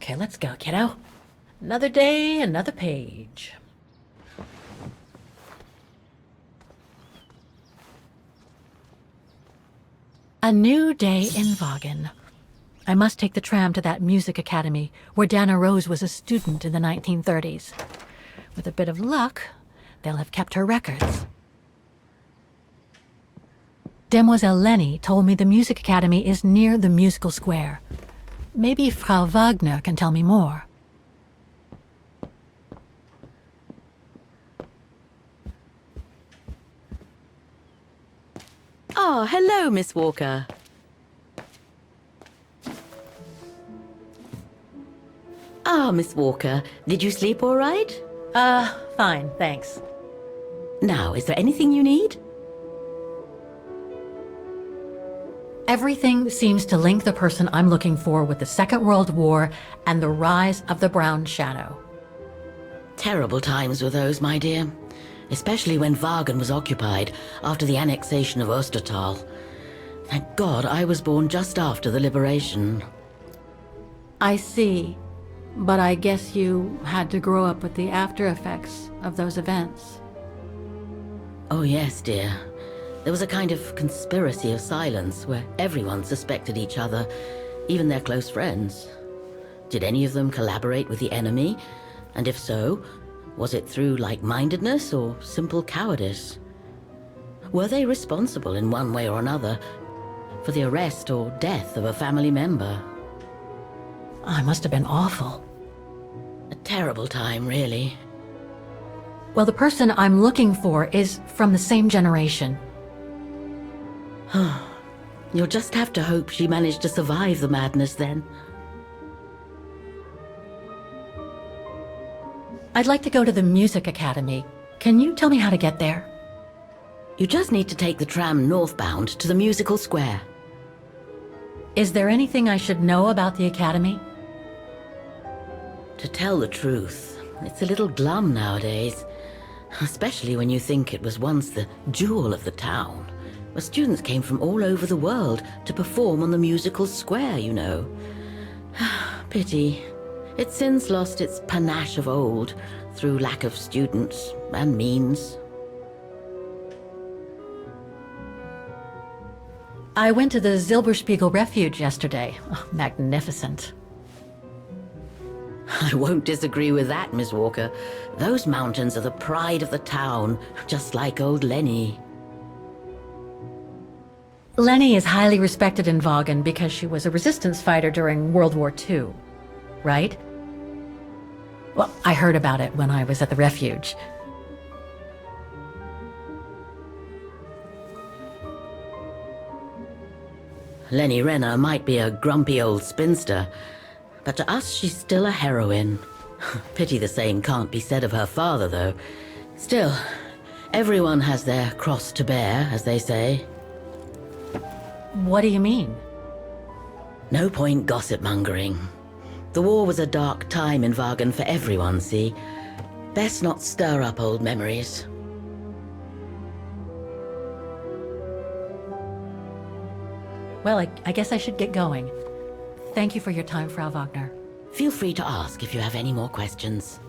Speaker 21: Okay, let's go, kiddo. Another day, another page. A new day in Vaughan. I must take the tram to that music academy where Dana Rose was a student in the 1930s. With a bit of luck, they'll have kept her records. Demoiselle Lenny told me the music academy is near the musical square. Maybe Frau Wagner can tell me more.
Speaker 15: Oh, hello, Miss Walker. Ah, Miss Walker, did you sleep all right?
Speaker 21: Fine, thanks.
Speaker 15: Now, is there anything you need?
Speaker 21: Everything seems to link the person I'm looking for with the Second World War and the rise of the Brown Shadow.
Speaker 15: Terrible times were those, my dear. Especially when Vaughan was occupied after the annexation of Ostertal. Thank God I was born just after the liberation.
Speaker 21: I see. But I guess you had to grow up with the after effects of those events.
Speaker 15: Oh yes, dear. There was a kind of conspiracy of silence where everyone suspected each other, even their close friends. Did any of them collaborate with the enemy? And if so, was it through like-mindedness or simple cowardice? Were they responsible in one way or another for the arrest or death of a family member?
Speaker 21: I must have been awful.
Speaker 15: A terrible time, really.
Speaker 21: Well, the person I'm looking for is from the same generation.
Speaker 15: You'll just have to hope she managed to survive the madness then.
Speaker 21: I'd like to go to the music academy. Can you tell me how to get there?
Speaker 15: You just need to take the tram northbound to the musical square.
Speaker 21: Is there anything I should know about the academy?
Speaker 15: To tell the truth, it's a little glum nowadays. Especially when you think it was once the jewel of the town, where students came from all over the world to perform on the musical square, you know. Pity. It's since lost its panache of old through lack of students and means.
Speaker 21: I went to the Silberspiegel Refuge yesterday. Oh, magnificent.
Speaker 15: I won't disagree with that, Miss Walker. Those mountains are the pride of the town, just like old Lenny.
Speaker 21: Lenny is highly respected in Vaughan because she was a resistance fighter during World War II, right? Well, I heard about it when I was at the refuge.
Speaker 15: Lenny Renner might be a grumpy old spinster, but to us she's still a heroine. Pity the same can't be said of her father, though. Still, everyone has their cross to bear, as they say.
Speaker 21: What do you mean?
Speaker 15: No point gossip-mongering. The war was a dark time in Vaughan for everyone, see? Best not stir up old memories.
Speaker 21: Well, I guess I should get going. Thank you for your time, Frau Wagner.
Speaker 15: Feel free to ask if you have any more questions.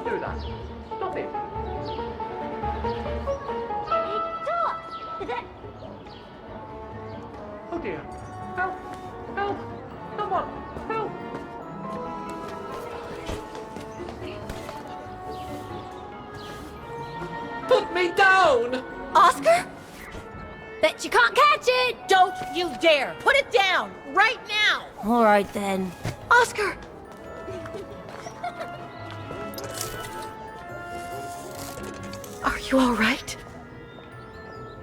Speaker 4: Don't do that. Stop it. Oh dear. Help! Help! Someone! Help! Put me down!
Speaker 21: Oscar? Bet you can't catch it! Don't you dare! Put it down! Right now!
Speaker 2: All right then.
Speaker 21: Oscar! Are you all right?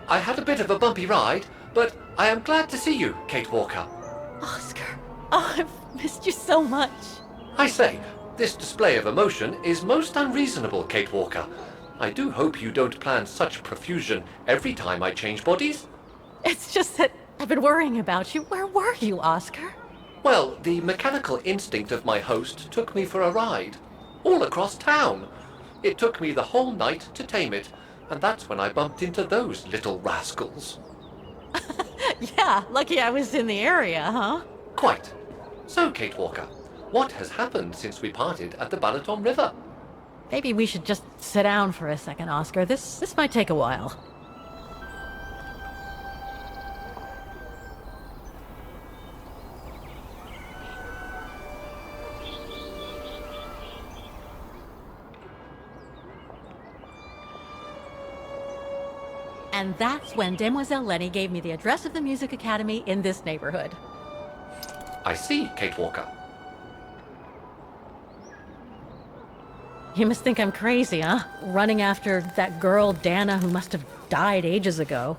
Speaker 4: I had a bit of a bumpy ride, but I am glad to see you, Kate Walker.
Speaker 21: Oscar! Oh, I've missed you so much.
Speaker 4: I say, this display of emotion is most unreasonable, Kate Walker. I do hope you don't plan such profusion every time I change bodies.
Speaker 21: It's just that I've been worrying about you. Where were you, Oscar?
Speaker 4: Well, the mechanical instinct of my host took me for a ride, all across town. It took me the whole night to tame it, and that's when I bumped into those little rascals.
Speaker 21: Yeah, lucky I was in the area, huh?
Speaker 4: Quite. So, Kate Walker, what has happened since we parted at the Balaton River?
Speaker 21: Maybe we should just sit down for a second, Oscar. This might take a while. And that's when Demoiselle Lenny gave me the address of the Music Academy in this neighborhood.
Speaker 4: I see, Kate Walker.
Speaker 21: You must think I'm crazy, huh? Running after that girl, Dana, who must have died ages ago.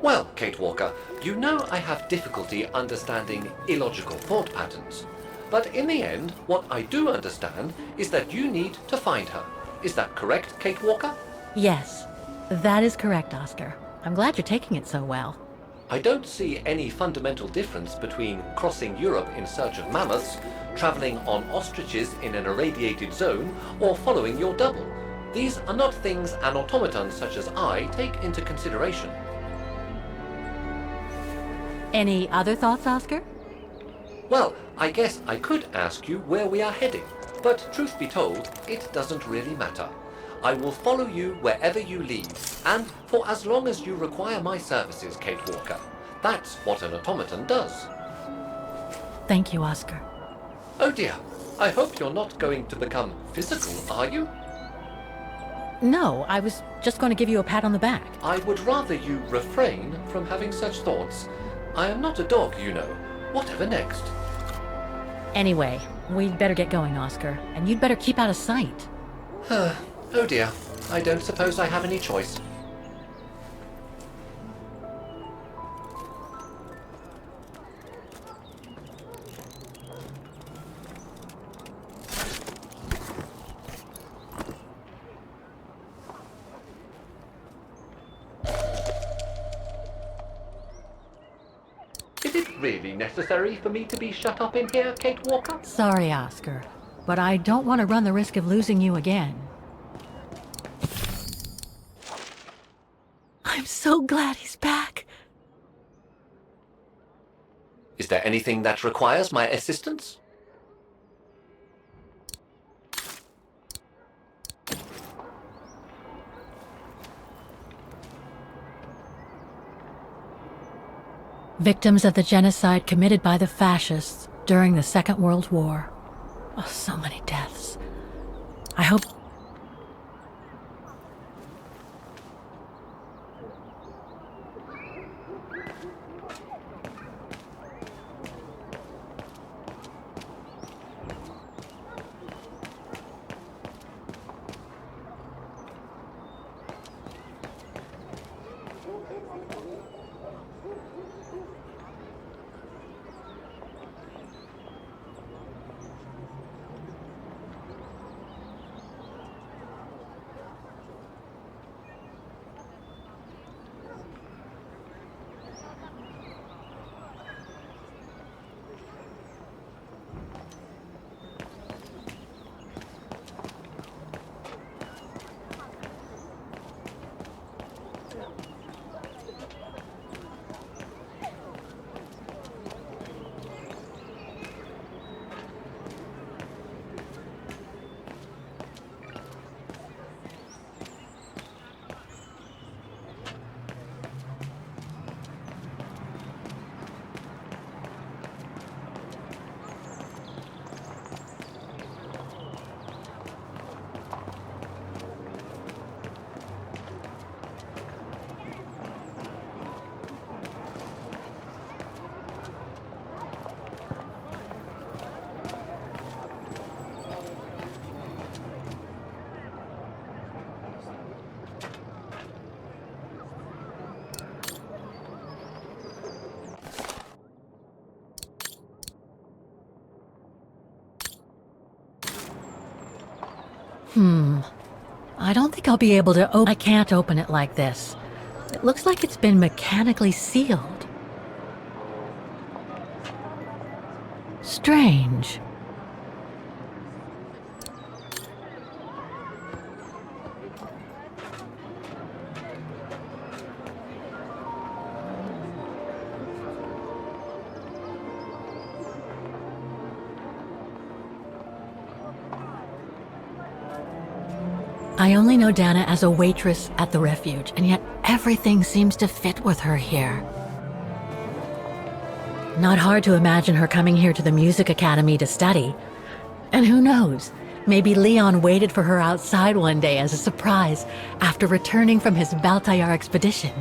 Speaker 4: Well, Kate Walker, you know I have difficulty understanding illogical thought patterns. But in the end, what I do understand is that you need to find her. Is that correct, Kate Walker?
Speaker 21: Yes, that is correct, Oscar. I'm glad you're taking it so well.
Speaker 4: I don't see any fundamental difference between crossing Europe in search of mammoths, traveling on ostriches in an irradiated zone, or following your double. These are not things an automaton such as I take into consideration.
Speaker 21: Any other thoughts, Oscar?
Speaker 4: Well, I guess I could ask you where we are heading, but truth be told, it doesn't really matter. I will follow you wherever you lead, and for as long as you require my services, Kate Walker. That's what an automaton does.
Speaker 21: Thank you, Oscar.
Speaker 4: Oh dear, I hope you're not going to become physical, are you?
Speaker 21: No, I was just going to give you a pat on the back.
Speaker 4: I would rather you refrain from having such thoughts. I am not a dog, you know. Whatever next?
Speaker 21: Anyway, we'd better get going, Oscar, and you'd better keep out of sight.
Speaker 4: Oh dear, I don't suppose I have any choice. Is it really necessary for me to be shut up in here, Kate Walker?
Speaker 21: Sorry, Oscar, but I don't want to run the risk of losing you again. I'm so glad he's back.
Speaker 4: Is there anything that requires my assistance?
Speaker 21: Victims of the genocide committed by the fascists during the Second World War. Oh, so many deaths. I hope... I don't think I'll be able to I can't open it like this. It looks like it's been mechanically sealed. Strange. I only know Dana as a waitress at the refuge, and yet everything seems to fit with her here. Not hard to imagine her coming here to the music academy to study. And who knows, maybe Leon waited for her outside one day as a surprise after returning from his Baltayar expedition.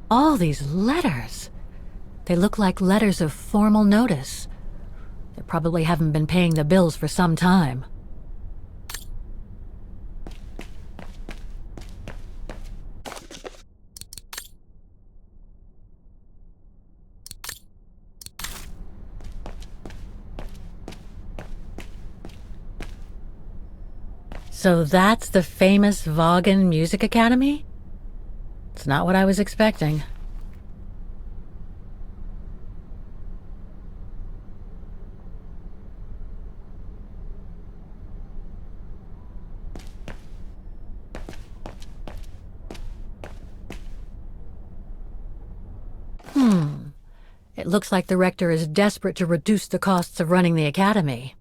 Speaker 21: All these letters. They look like letters of formal notice. They probably haven't been paying the bills for some time. So that's the famous Vaughan Music Academy? It's not what I was expecting. It looks like the rector is desperate to reduce the costs of running the academy.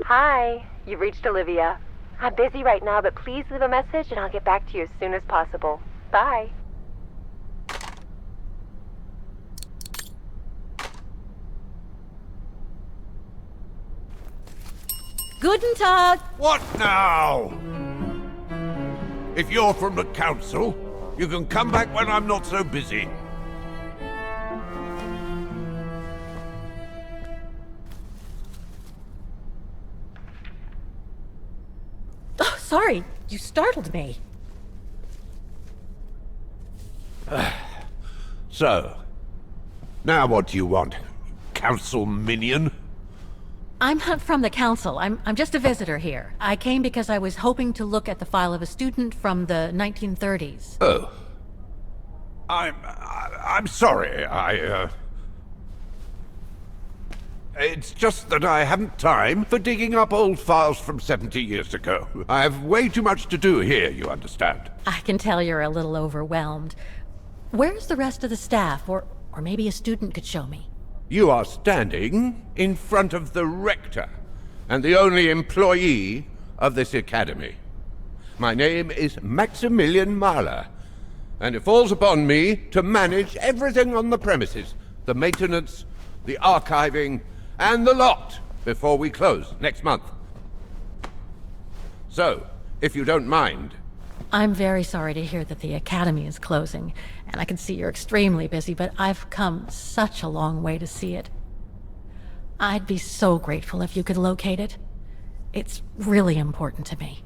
Speaker 1: Hi, you've reached Olivia. I'm busy right now, but please leave a message and I'll get back to you as soon as possible. Bye.
Speaker 8: Guten Tag!
Speaker 7: What now? If you're from the council, you can come back when I'm not so busy.
Speaker 21: Oh, sorry, you startled me.
Speaker 7: So, now what do you want, council minion?
Speaker 21: I'm not from the council. I'm just a visitor here. I came because I was hoping to look at the file of a student from the 1930s.
Speaker 7: Oh. I'm sorry, It's just that I haven't time for digging up old files from 70 years ago. I have way too much to do here, you understand.
Speaker 21: I can tell you're a little overwhelmed. Where's the rest of the staff? Or maybe a student could show me.
Speaker 7: You are standing in front of the rector, and the only employee of this academy. My name is Maximilian Mahler, and it falls upon me to manage everything on the premises. The maintenance, the archiving, and the lot before we close next month. So, if you don't mind...
Speaker 21: I'm very sorry to hear that the academy is closing, and I can see you're extremely busy, but I've come such a long way to see it. I'd be so grateful if you could locate it. It's really important to me.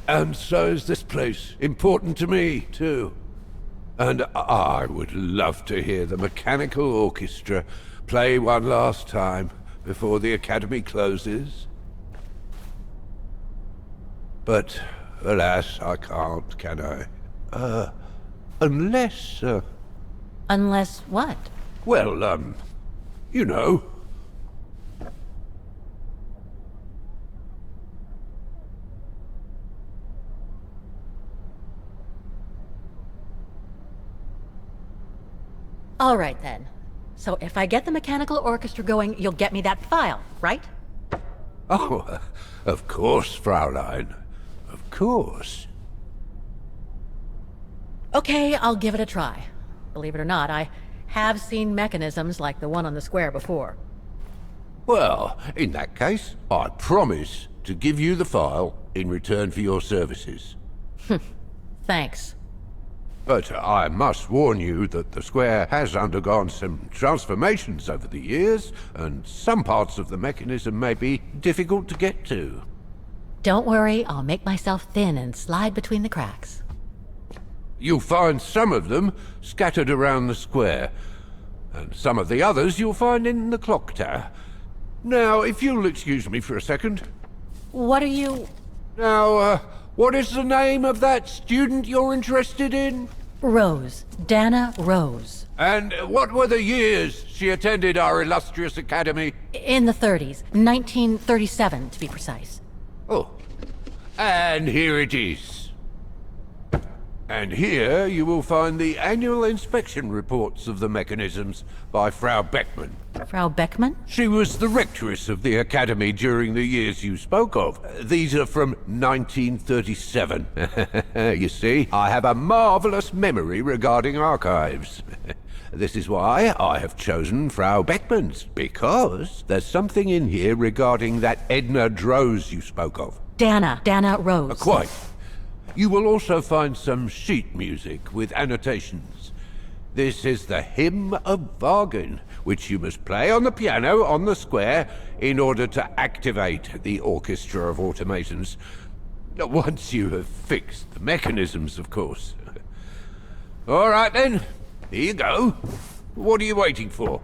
Speaker 7: And so is this place important to me, too.
Speaker 14: And I would love to hear the mechanical orchestra play one last time before the academy closes. But, alas, I can't, can I? Unless,
Speaker 21: Unless what?
Speaker 14: well, you know.
Speaker 21: All right, then. So if I get the mechanical orchestra going, you'll get me that file, right?
Speaker 14: Oh, of course, Fraulein. Of course.
Speaker 21: Okay, I'll give it a try. Believe it or not, I have seen mechanisms like the one on the square before.
Speaker 14: Well, in that case, I promise to give you the file in return for your services.
Speaker 21: Thanks.
Speaker 14: But I must warn you that the square has undergone some transformations over the years, and some parts of the mechanism may be difficult to get to.
Speaker 21: Don't worry, I'll make myself thin and slide between the cracks.
Speaker 14: You'll find some of them scattered around the square, and some of the others you'll find in the clock tower. Now, if you'll excuse me for a second.
Speaker 21: What are you...
Speaker 14: Now, what is the name of that student you're interested in?
Speaker 21: Rose. Dana Rose.
Speaker 14: And what were the years she attended our illustrious academy?
Speaker 21: In the 30s. 1937, to be precise.
Speaker 14: Oh. And here it is. And here you will find the annual inspection reports of the mechanisms by Frau Beckmann.
Speaker 21: Frau Beckmann?
Speaker 14: She was the rectress of the academy during the years you spoke of. These are from 1937. You see, I have a marvelous memory regarding archives. This is why I have chosen Frau Beckmann's, because there's something in here regarding that Edna Droz you spoke of.
Speaker 21: Dana Rose.
Speaker 14: Quite. You will also find some sheet music with annotations. This is the Hymn of Wagen, which you must play on the piano on the square in order to activate the orchestra of automatons. Once you have fixed the mechanisms, of course. All right then, here you go. What are you waiting for?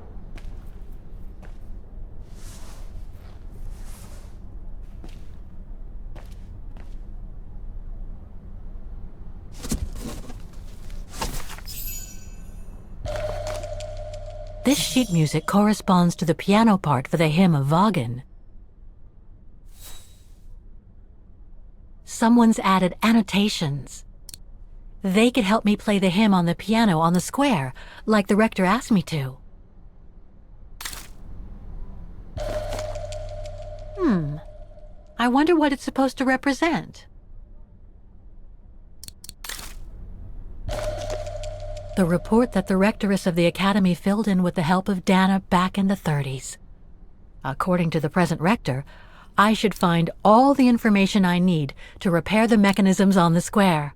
Speaker 21: This sheet music corresponds to the piano part for the Hymn of Wagen. Someone's added annotations. They could help me play the hymn on the piano on the square, like the rector asked me to. I wonder what it's supposed to represent. The report that the rectoress of the academy filled in with the help of Dana back in the 30s. According to the present rector, I should find all the information I need to repair the mechanisms on the square.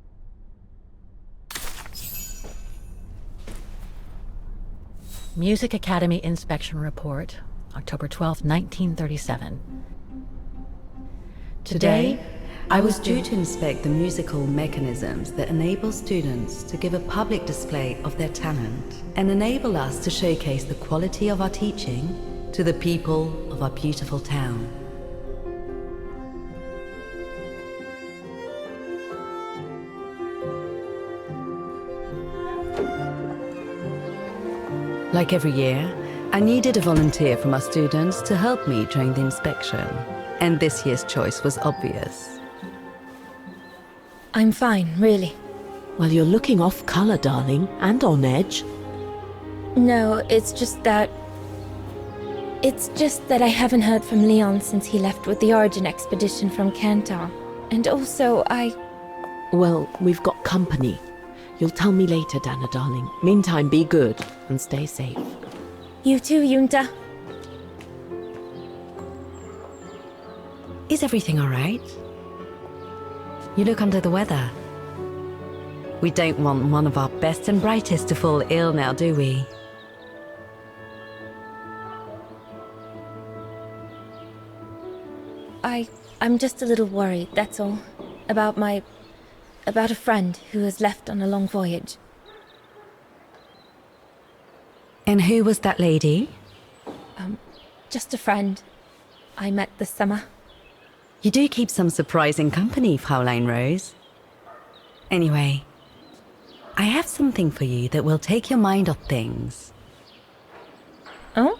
Speaker 21: Music Academy Inspection Report, October 12, 1937.
Speaker 22: Today, I was due to inspect the musical mechanisms that enable students to give a public display of their talent and enable us to showcase the quality of our teaching to the people of our beautiful town. Like every year, I needed a volunteer from our students to help me during the inspection, and this year's choice was obvious.
Speaker 10: I'm fine, really.
Speaker 3: Well, you're looking off color, darling, and on edge.
Speaker 10: No, it's just that I haven't heard from Leon since he left with the Origin expedition from Kantar. And also,
Speaker 3: Well, we've got company. You'll tell me later, Dana, darling. Meantime, be good and stay safe.
Speaker 10: You too, Yunta.
Speaker 22: Is everything all right? You look under the weather. We don't want one of our best and brightest to fall ill now, do we?
Speaker 10: I'm just a little worried, that's all. About a friend who has left on a long voyage.
Speaker 22: And who was that lady?
Speaker 10: Just a friend I met this summer.
Speaker 22: You do keep some surprising company, Fraulein Rose. Anyway, I have something for you that will take your mind off things.
Speaker 10: Oh?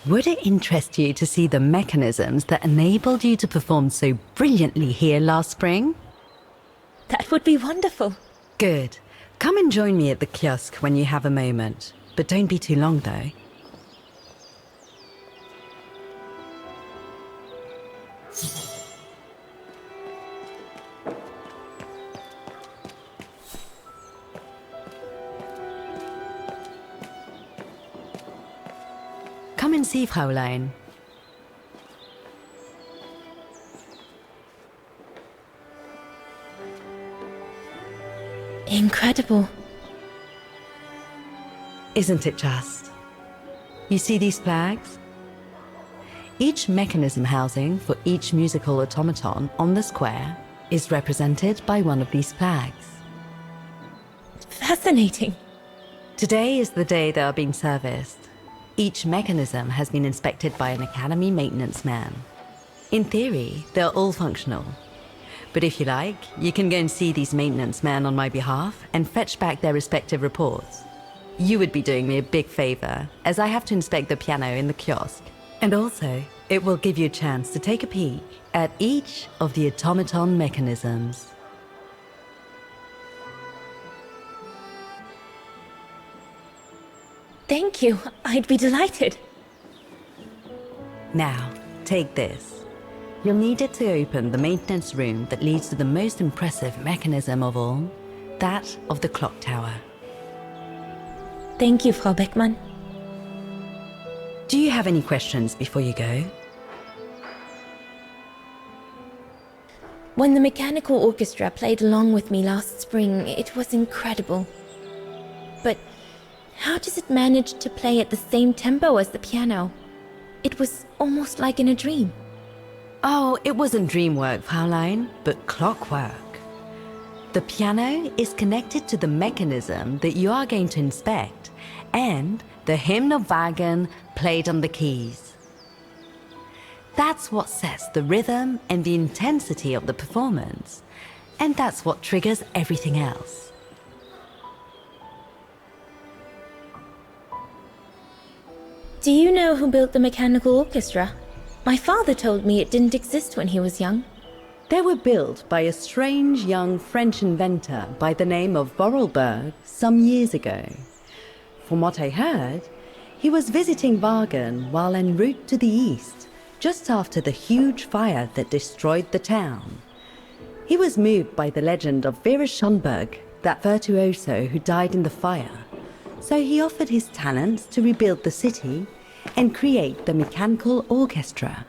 Speaker 22: Would it interest you to see the mechanisms that enabled you to perform so brilliantly here last spring?
Speaker 10: That would be wonderful.
Speaker 22: Good. Come and join me at the kiosk when you have a moment. But don't be too long, though. Come and see, Fraulein.
Speaker 10: Incredible.
Speaker 22: Isn't it just? You see these flags? Each mechanism housing for each musical automaton on the square is represented by one of these flags.
Speaker 10: Fascinating.
Speaker 22: Today is the day they are being serviced. Each mechanism has been inspected by an Academy maintenance man. In theory, they're all functional. But if you like, you can go and see these maintenance men on my behalf and fetch back their respective reports. You would be doing me a big favor, as I have to inspect the piano in the kiosk. And also, it will give you a chance to take a peek at each of the automaton mechanisms.
Speaker 10: Thank you. I'd be delighted.
Speaker 22: Now, take this. You'll need it to open the maintenance room that leads to the most impressive mechanism of all, that of the clock tower.
Speaker 10: Thank you, Frau Beckmann.
Speaker 22: Do you have any questions before you go?
Speaker 10: When the mechanical orchestra played along with me last spring, it was incredible. But how does it manage to play at the same tempo as the piano? It was almost like in a dream.
Speaker 22: Oh, it wasn't dream work, Fraulein, but clockwork. The piano is connected to the mechanism that you are going to inspect, and the hymn of Wagen played on the keys. That's what sets the rhythm and the intensity of the performance, and that's what triggers everything else.
Speaker 10: Do you know who built the mechanical orchestra? My father told me it didn't exist when he was young.
Speaker 22: They were built by a strange young French inventor by the name of Vorarlberg some years ago. From what I heard, he was visiting Wagen while en route to the east, just after the huge fire that destroyed the town. He was moved by the legend of Vera Schönberg, that virtuoso who died in the fire, so he offered his talents to rebuild the city and create the mechanical orchestra.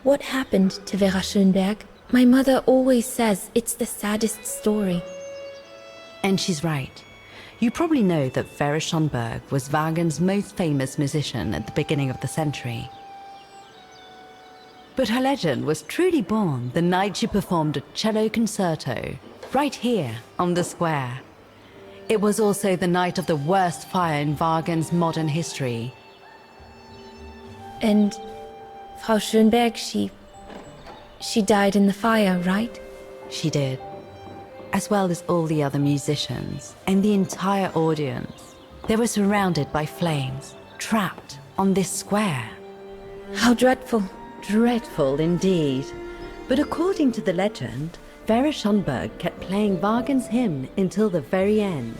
Speaker 10: What happened to Vera Schönberg? My mother always says it's the saddest story.
Speaker 22: And she's right. You probably know that Vera Schönberg was Wagen's most famous musician at the beginning of the century. But her legend was truly born the night she performed a cello concerto, right here on the square. It was also the night of the worst fire in Wagen's modern history.
Speaker 10: And Frau Schönberg, she died in the fire, right?
Speaker 22: She did. As well as all the other musicians and the entire audience. They were surrounded by flames, trapped on this square.
Speaker 10: How dreadful.
Speaker 22: Dreadful indeed. But according to the legend, Vera Schönberg kept playing Wagen's hymn until the very end.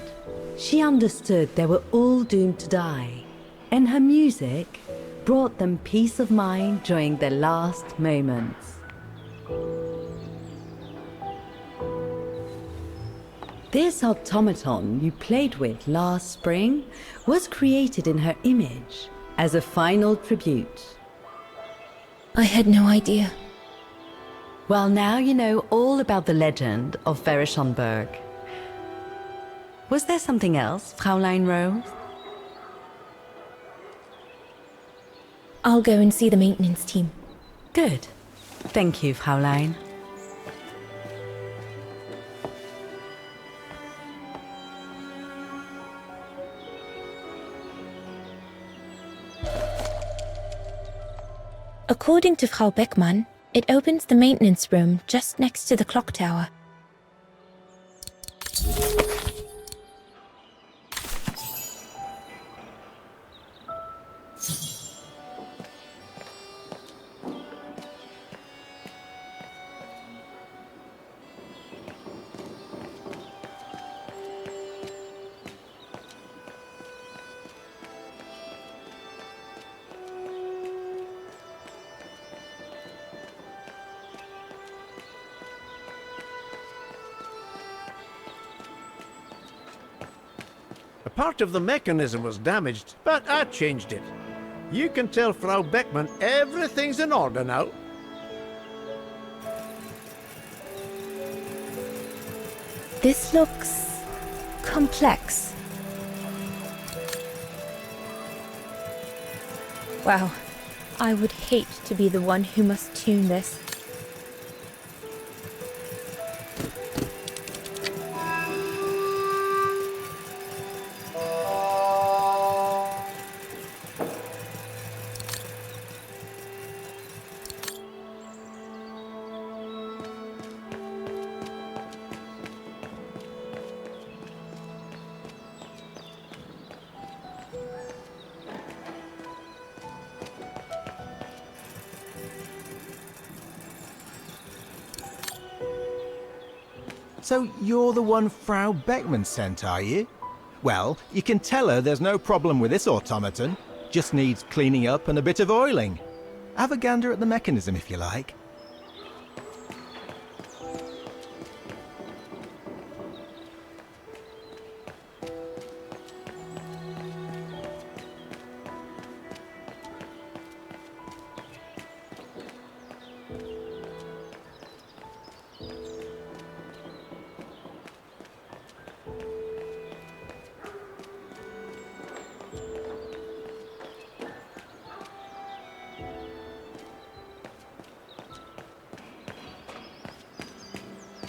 Speaker 22: She understood they were all doomed to die, and her music brought them peace of mind during their last moments. This automaton you played with last spring was created in her image as a final tribute.
Speaker 10: I had no idea.
Speaker 22: Well, now you know all about the legend of Vera Schönberg. Was there something else, Fraulein Rose?
Speaker 10: I'll go and see the maintenance team.
Speaker 22: Good. Thank you, Fraulein.
Speaker 10: According to Frau Beckmann, it opens the maintenance room just next to the clock tower.
Speaker 5: A part of the mechanism was damaged, but I changed it. You can tell Frau Beckmann everything's in order now.
Speaker 10: This looks complex. Wow, I would hate to be the one who must tune this.
Speaker 11: So you're the one Frau Beckmann sent, are you? Well, you can tell her there's no problem with this automaton. Just needs cleaning up and a bit of oiling. Have a gander at the mechanism if you like.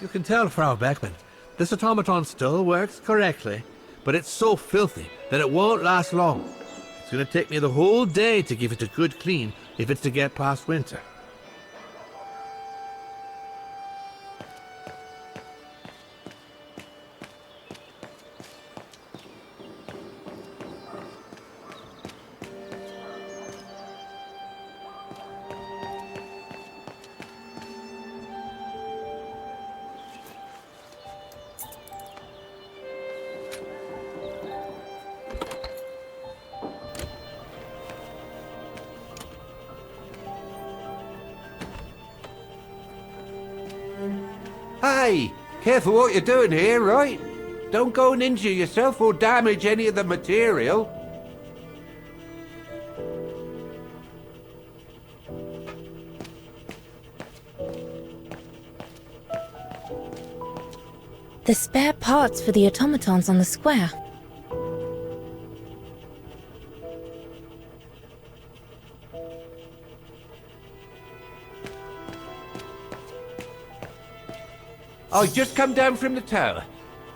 Speaker 7: You can tell, Frau Beckmann, this automaton still works correctly, but it's so filthy that it won't last long. It's going to take me the whole day to give it a good clean if it's to get past winter.
Speaker 14: Hey, careful what you're doing here, right? Don't go and injure yourself or damage any of the material.
Speaker 10: The spare parts for the automatons on the square.
Speaker 14: I just come down from the tower.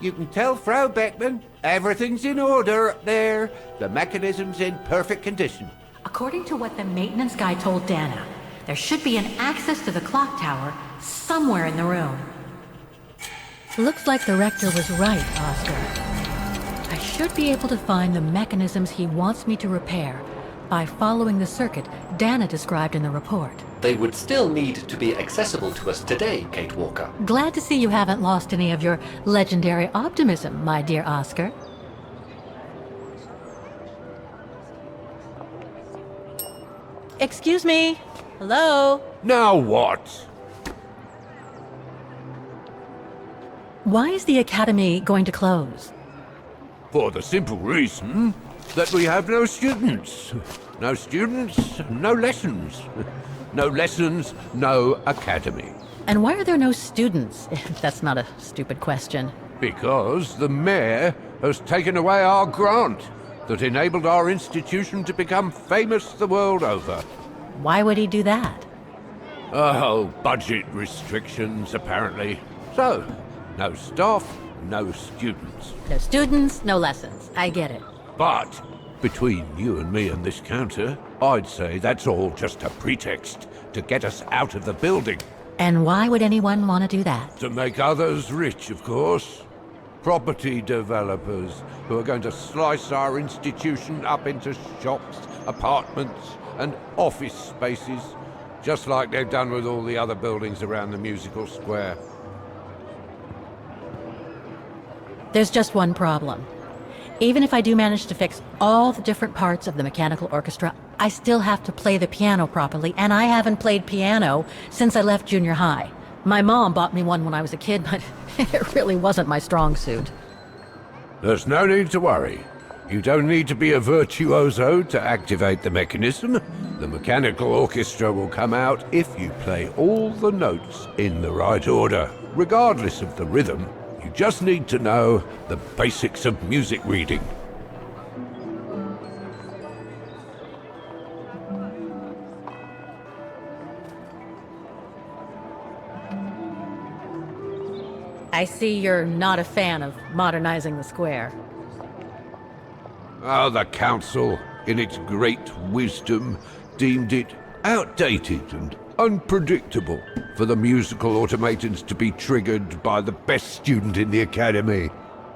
Speaker 14: You can tell Frau Beckmann everything's in order up there. The mechanism's in perfect condition.
Speaker 21: According to what the maintenance guy told Dana, there should be an access to the clock tower somewhere in the room. Looks like the rector was right, Oscar. I should be able to find the mechanisms he wants me to repair by following the circuit Dana described in the report.
Speaker 4: They would still need to be accessible to us today, Kate Walker.
Speaker 21: Glad to see you haven't lost any of your legendary optimism, my dear Oscar. Excuse me? Hello?
Speaker 14: Now what?
Speaker 21: Why is the Academy going to close?
Speaker 14: For the simple reason that we have no students. No students, no lessons. No lessons, no academy.
Speaker 21: And why are there no students, if that's not a stupid question?
Speaker 14: Because the mayor has taken away our grant that enabled our institution to become famous the world over.
Speaker 21: Why would he do that?
Speaker 14: Oh, budget restrictions, apparently. So, no staff, no students.
Speaker 21: No students, no lessons. I get it.
Speaker 14: But Between you and me and this counter, I'd say that's all just a pretext to get us out of the building.
Speaker 21: And why would anyone want to do that?
Speaker 14: To make others rich, of course. Property developers who are going to slice our institution up into shops, apartments, and office spaces, just like they've done with all the other buildings around the musical square.
Speaker 21: There's just one problem. Even if I do manage to fix all the different parts of the mechanical orchestra, I still have to play the piano properly, and I haven't played piano since I left junior high. My mom bought me one when I was a kid, but it really wasn't my strong suit.
Speaker 14: There's no need to worry. You don't need to be a virtuoso to activate the mechanism. The mechanical orchestra will come out if you play all the notes in the right order, regardless of the rhythm. You just need to know the basics of music reading.
Speaker 21: I see you're not a fan of modernizing the square.
Speaker 14: Oh, the council, in its great wisdom, deemed it outdated and unpredictable for the musical automatons to be triggered by the best student in the academy,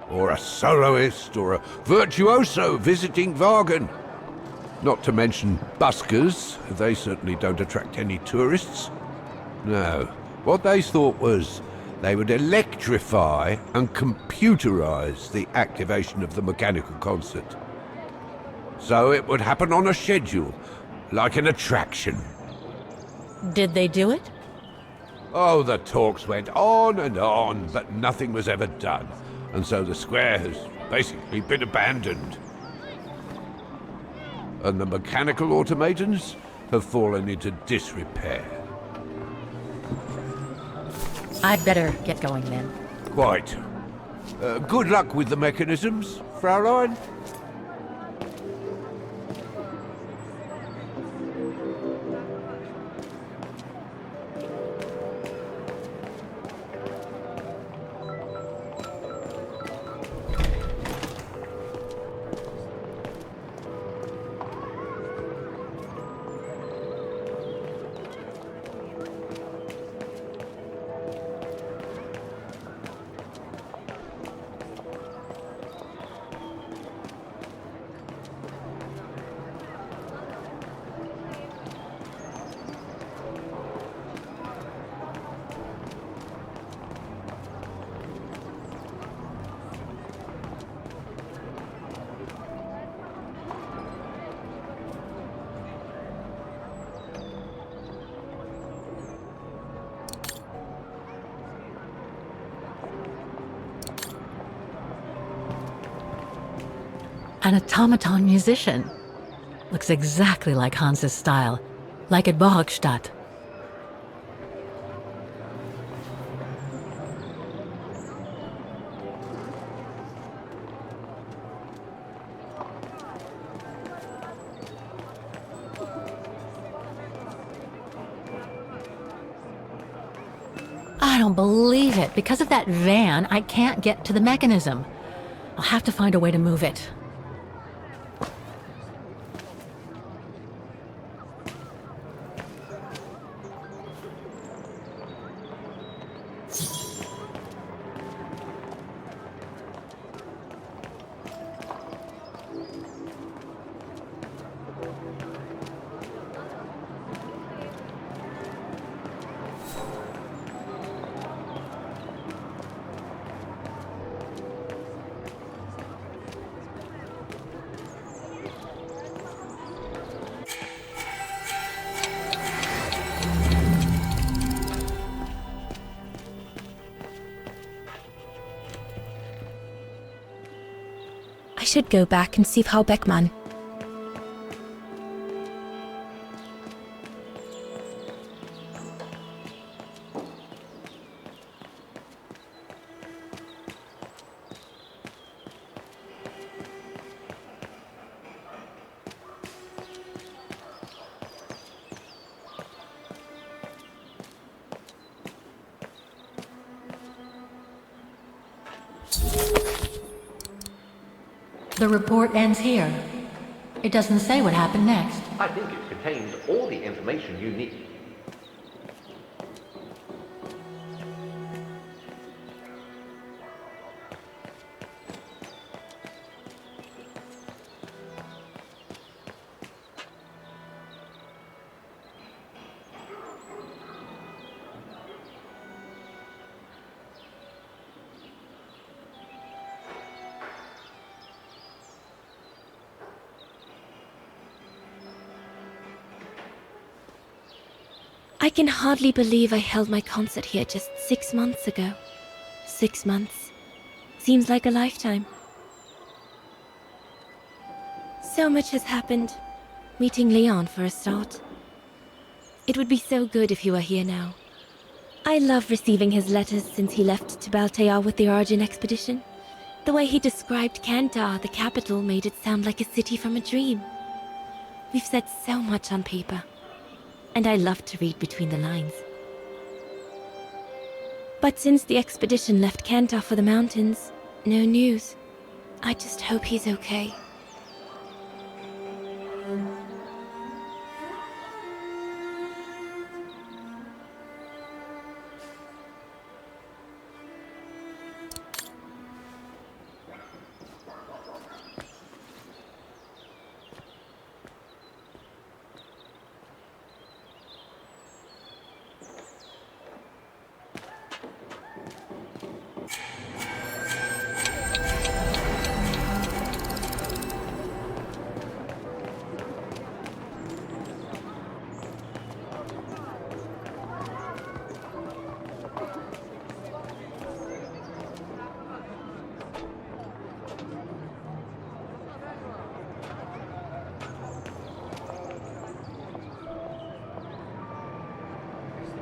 Speaker 14: or a soloist, or a virtuoso visiting Wagen. Not to mention buskers, they certainly don't attract any tourists. No, what they thought was they would electrify and computerize the activation of the mechanical concert. So it would happen on a schedule, like an attraction.
Speaker 21: Did they do it?
Speaker 14: Oh, the talks went on and on, but nothing was ever done. And so the square has basically been abandoned. And the mechanical automatons have fallen into disrepair.
Speaker 21: I'd better get going then.
Speaker 14: Quite. Good luck with the mechanisms, Fraulein.
Speaker 21: An automaton musician. Looks exactly like Hans's style, like at Borgstadt. I don't believe it. Because of that van, I can't get to the mechanism. I'll have to find a way to move it.
Speaker 10: I should go back and see Frau Beckmann.
Speaker 21: The report ends here. It doesn't say what happened next.
Speaker 4: I think it contains all the information you need.
Speaker 10: I can hardly believe I held my concert here just 6 months ago. 6 months. Seems like a lifetime. So much has happened. Meeting Leon for a start. It would be so good if he were here now. I love receiving his letters since he left to Baltea with the Origin expedition. The way he described Kantar, the capital, made it sound like a city from a dream. We've said so much on paper. And I love to read between the lines. But since the expedition left Kantar for the mountains, no news. I just hope he's okay.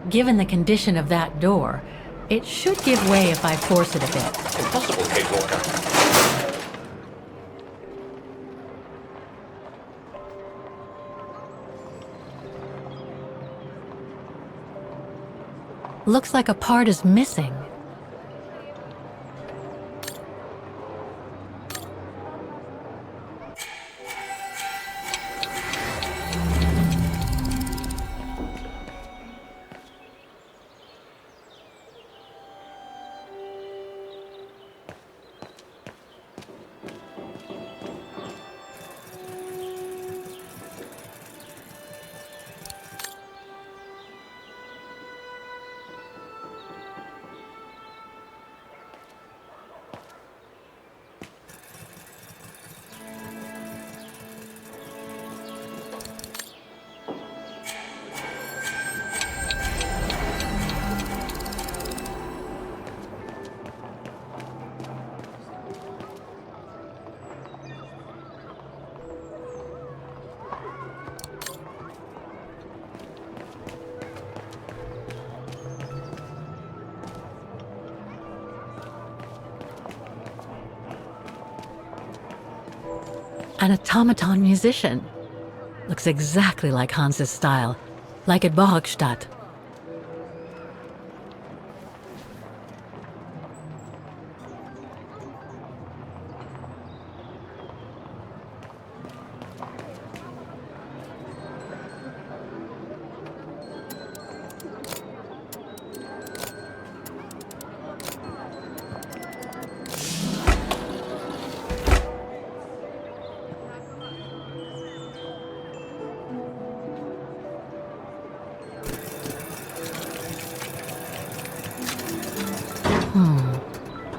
Speaker 21: Given the condition of that door, it should give way if I force it a bit.
Speaker 4: Impossible, Kate Walker.
Speaker 21: Looks like a part is missing. An automaton musician. Looks exactly like Hans's style, like at Berezina.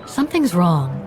Speaker 21: Something's wrong.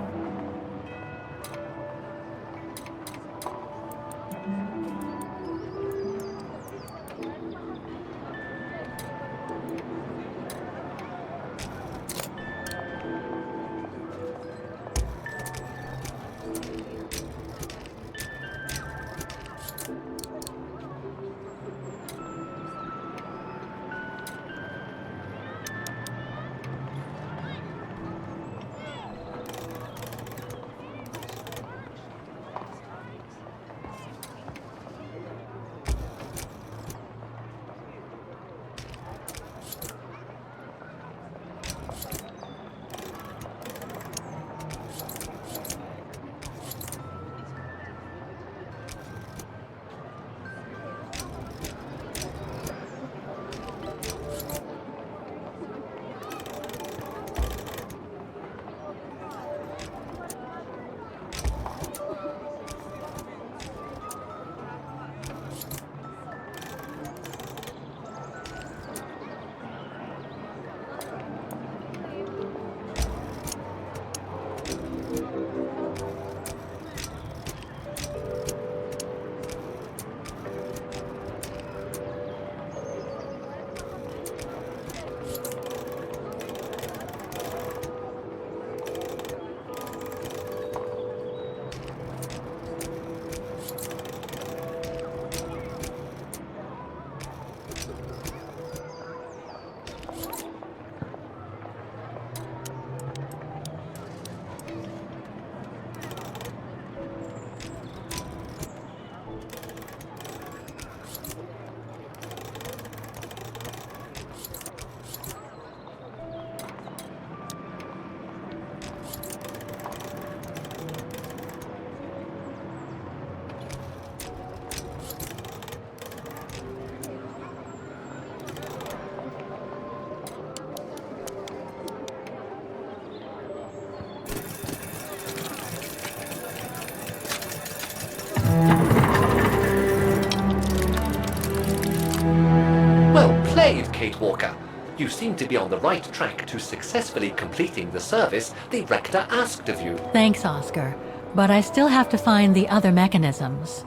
Speaker 4: Walker. You seem to be on the right track to successfully completing the service the Rector asked of you.
Speaker 21: Thanks, Oscar. But I still have to find the other mechanisms.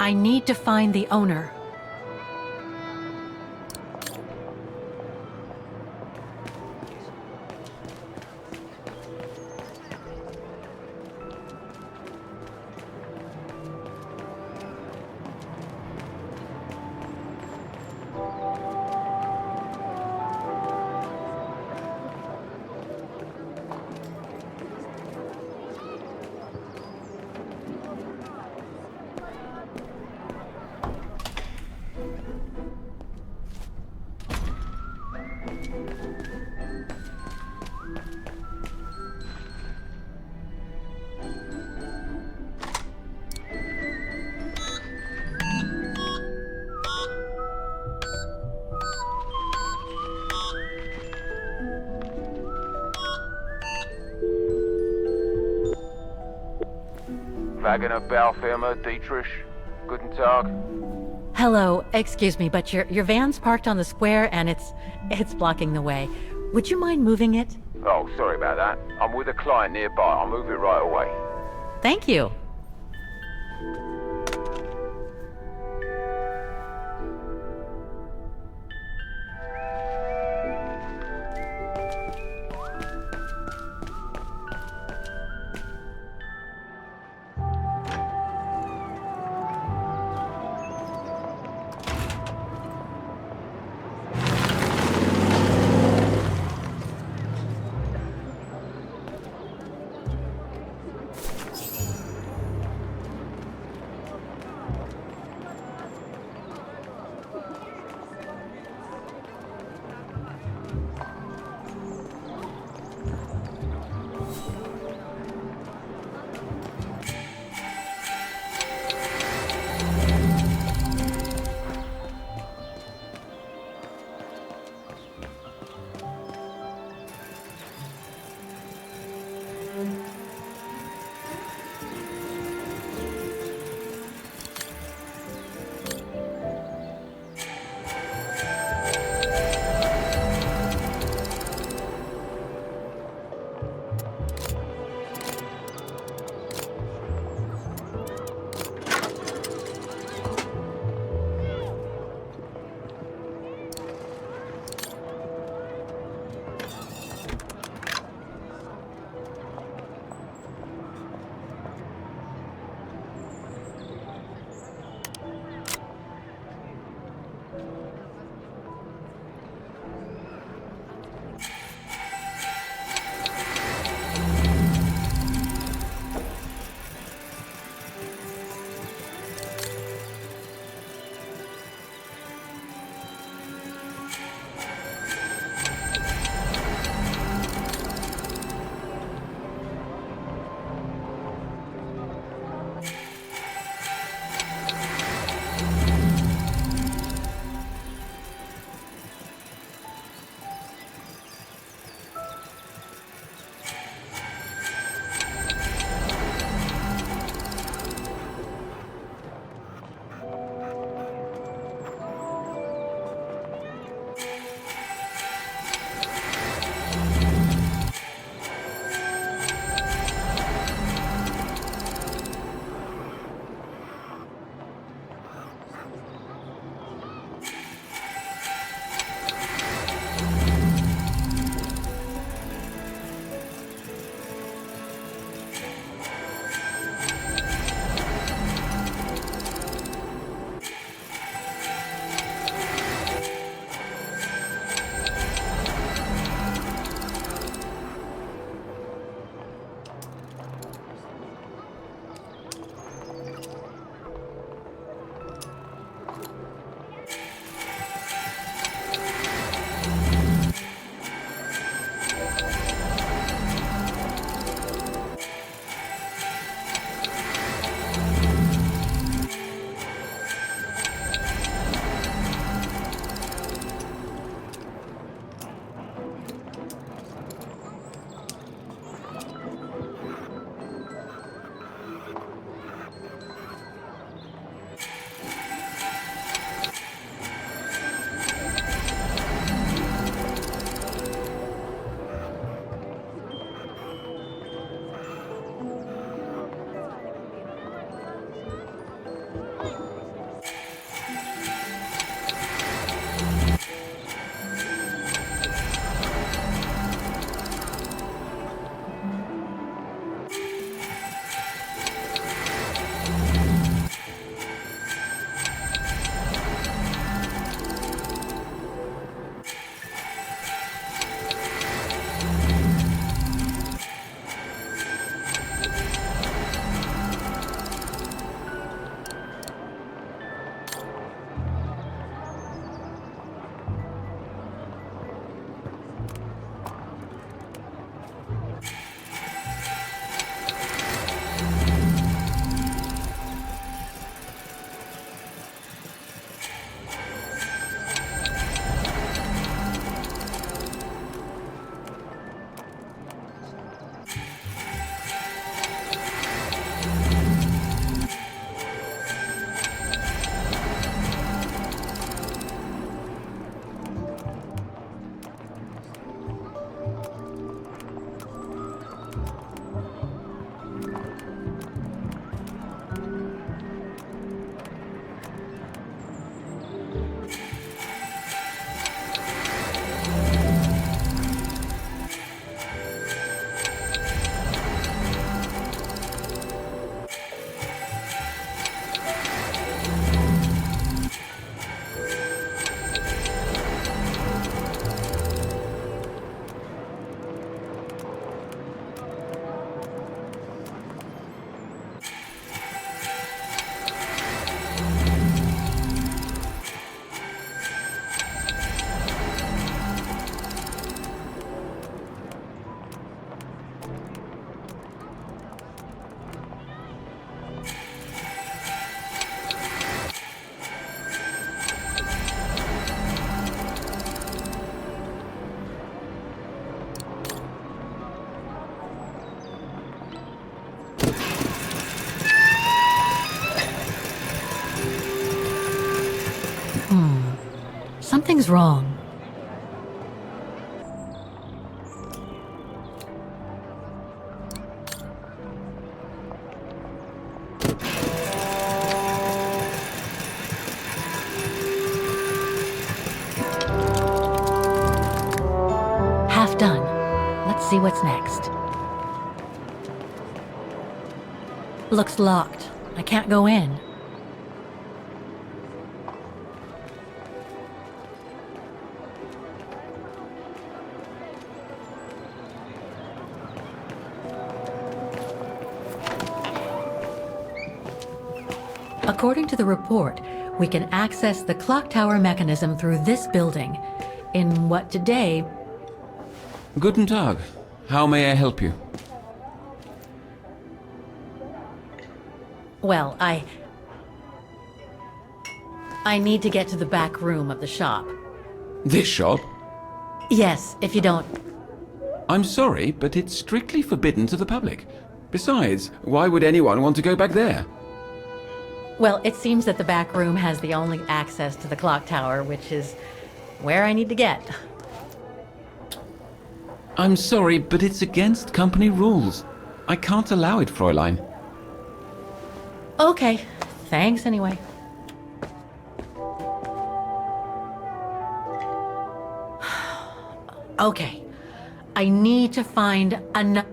Speaker 21: I need to find the owner.
Speaker 6: Wagener Baufirma, Dietrich. Guten Tag.
Speaker 21: Hello, excuse me, but your van's parked on the square and it's blocking the way. Would you mind moving it?
Speaker 6: Oh, sorry about that. I'm with a client nearby. I'll move it right away.
Speaker 21: Thank you. Something's wrong. Half done. Let's see what's next. Looks locked. I can't go in. According to the report, we can access the clock tower mechanism through this building in what today...
Speaker 12: Guten Tag. How may I help you?
Speaker 21: Well, I need to get to the back room of the shop.
Speaker 12: This shop?
Speaker 21: Yes, if you don't...
Speaker 12: I'm sorry, but it's strictly forbidden to the public. Besides, why would anyone want to go back there?
Speaker 21: Well, it seems that the back room has the only access to the clock tower, which is where I need to get.
Speaker 12: I'm sorry, but it's against company rules. I can't allow it, Fräulein.
Speaker 21: Okay, thanks anyway. Okay, I need to find another...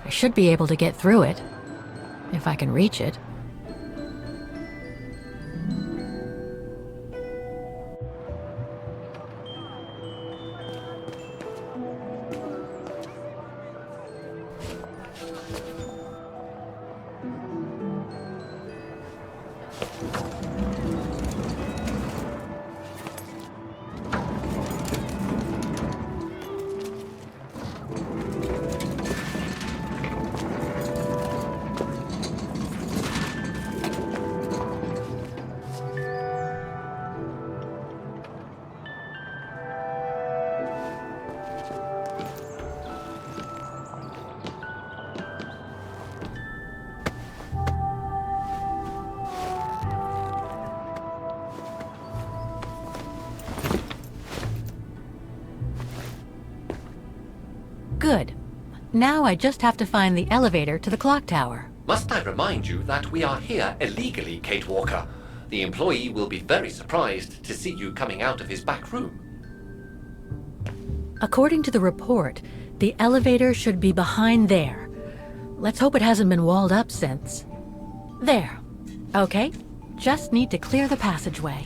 Speaker 21: I should be able to get through it, if I can reach it. Good. Now I just have to find the elevator to the clock tower.
Speaker 4: Must I remind you that we are here illegally, Kate Walker? The employee will be very surprised to see you coming out of his back room.
Speaker 21: According to the report, the elevator should be behind there. Let's hope it hasn't been walled up since. There. Okay, just need to clear the passageway.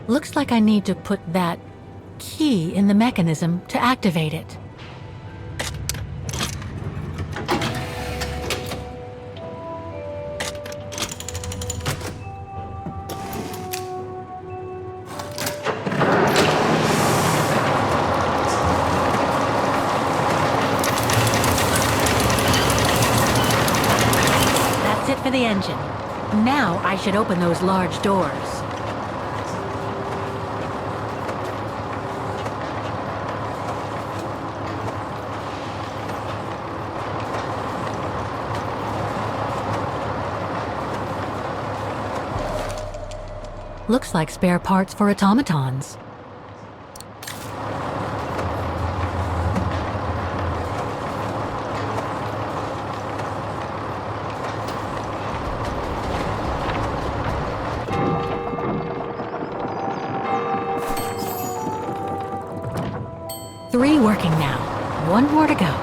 Speaker 21: Looks like I need to put that key in the mechanism to activate it. That's it for the engine. Now I should open those large doors. Looks like spare parts for automatons. Three working now. One more to go.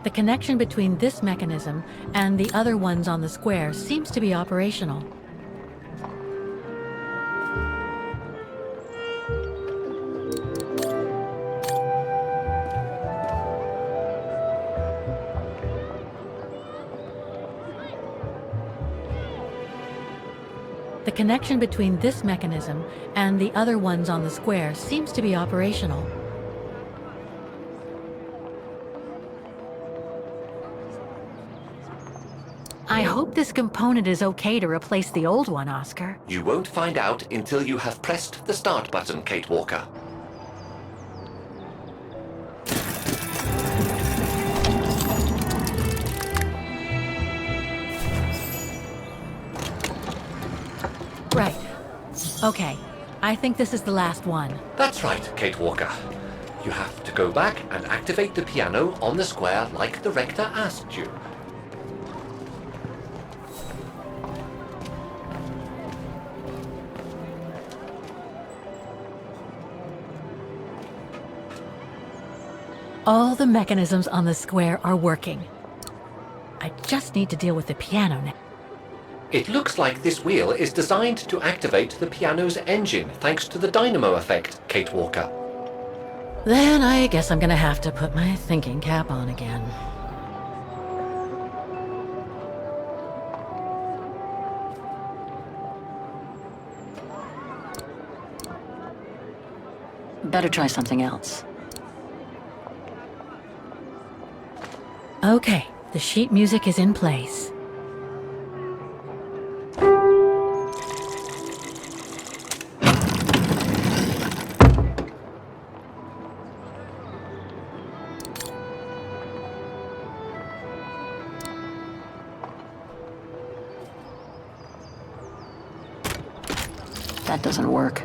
Speaker 21: The connection between this mechanism and the other ones on the square seems to be operational. The connection between this mechanism and the other ones on the square seems to be operational. I hope this component is okay to replace the old one, Oscar.
Speaker 4: You won't find out until you have pressed the start button, Kate Walker.
Speaker 21: Right. Okay. I think this is the last one.
Speaker 4: That's right, Kate Walker. You have to go back and activate the piano on the square like the rector asked you.
Speaker 21: All the mechanisms on the square are working. I just need to deal with the piano now.
Speaker 4: It looks like this wheel is designed to activate the piano's engine thanks to the dynamo effect, Kate Walker.
Speaker 21: Then I guess I'm gonna have to put my thinking cap on again.
Speaker 15: Better try something else.
Speaker 21: Okay, the sheet music is in place.
Speaker 15: That doesn't work.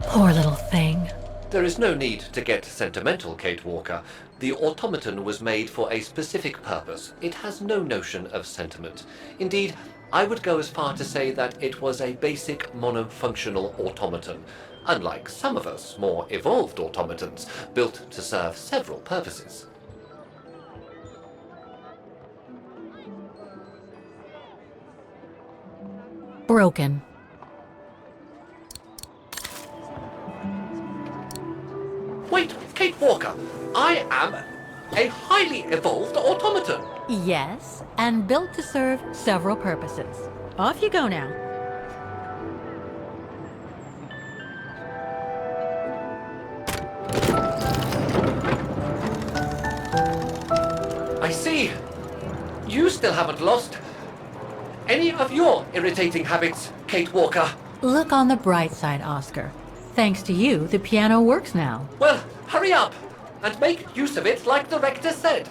Speaker 21: Poor little thing.
Speaker 4: There is no need to get sentimental, Kate Walker. The automaton was made for a specific purpose. It has no notion of sentiment. Indeed, I would go as far to say that it was a basic monofunctional automaton, unlike some of us more evolved automatons, built to serve several purposes.
Speaker 21: Broken.
Speaker 4: Wait, Kate Walker, I am a highly evolved automaton.
Speaker 21: Yes, and built to serve several purposes. Off you go now.
Speaker 4: I see. You still haven't lost any of your irritating habits, Kate Walker.
Speaker 21: Look on the bright side, Oscar. Thanks to you, the piano works now.
Speaker 4: Well, hurry up and make use of it like the rector said.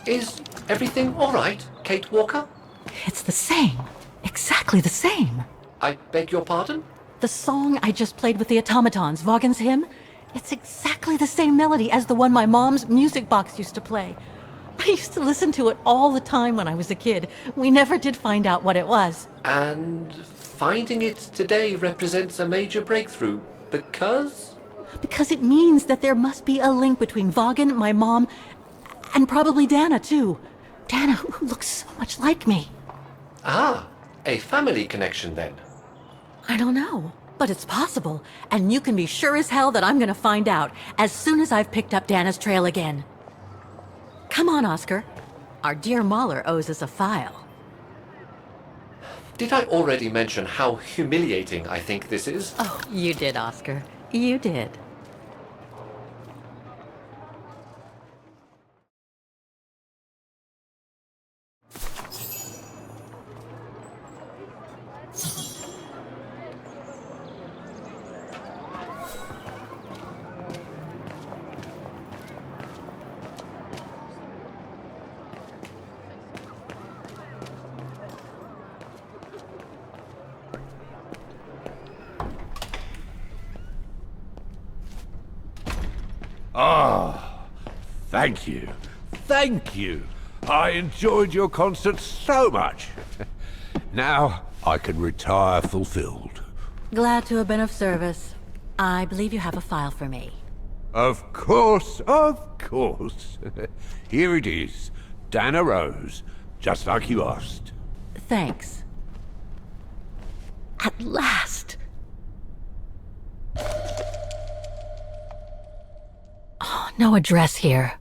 Speaker 4: Is everything all right, Kate Walker?
Speaker 21: It's the same. Exactly the same.
Speaker 4: I beg your pardon?
Speaker 21: The song I just played with the automatons, Vaughan's hymn, it's exactly the same melody as the one my mom's music box used to play. I used to listen to it all the time when I was a kid. We never did find out what it was.
Speaker 4: And finding it today represents a major breakthrough, because?
Speaker 21: Because it means that there must be a link between Vaughan, my mom, and probably Dana, too. Dana, who looks so much like me.
Speaker 4: Ah, a family connection then.
Speaker 21: I don't know, but it's possible. And you can be sure as hell that I'm gonna find out as soon as I've picked up Dana's trail again. Come on, Oscar. Our dear Mahler owes us a file.
Speaker 4: Did I already mention how humiliating I think this is?
Speaker 21: Oh, you did, Oscar. You did.
Speaker 14: Ah, thank you. Thank you. I enjoyed your concert so much. Now I can retire fulfilled.
Speaker 21: Glad to have been of service. I believe you have a file for me.
Speaker 14: Of course, of course. Here it is. Dana Rose, just like you asked.
Speaker 21: Thanks. At last! Oh, no address here.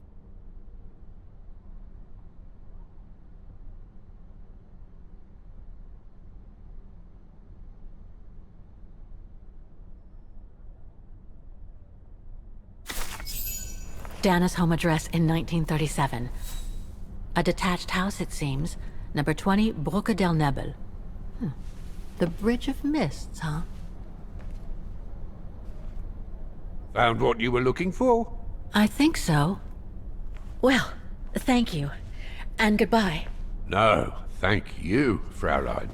Speaker 21: Dana's home address in 1937. A detached house, it seems. Number 20, Brücke del Nebel. The Bridge of Mists, huh?
Speaker 14: Found what you were looking for?
Speaker 21: I think so. Well, thank you. And goodbye.
Speaker 14: No, thank you, Fraulein.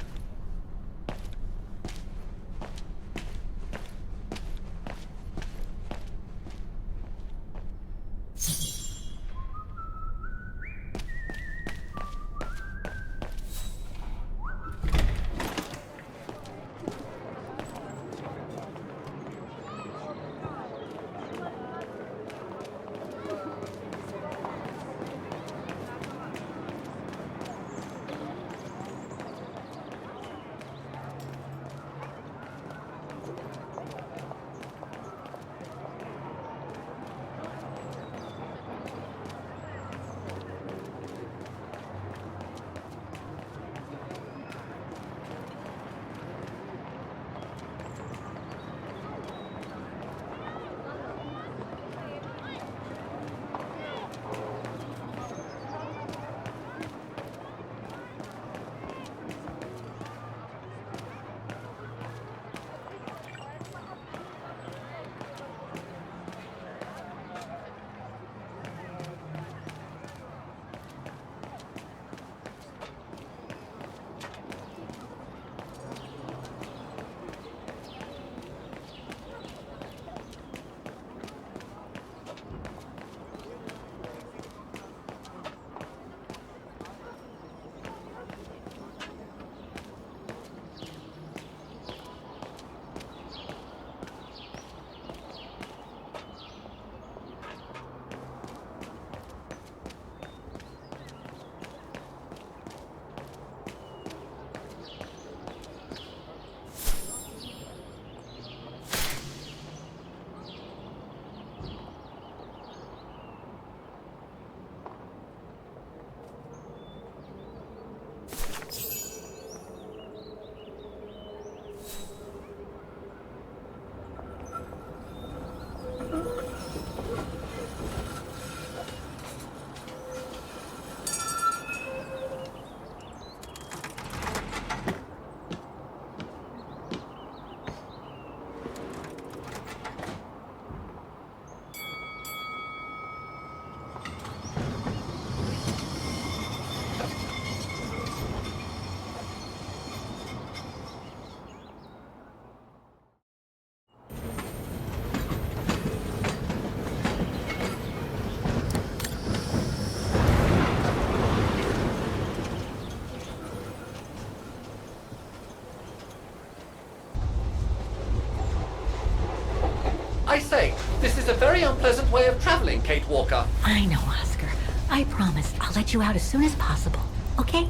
Speaker 4: I say, this is a very unpleasant way of traveling, Kate Walker.
Speaker 21: I know, Oscar. I promise I'll let you out as soon as possible, okay?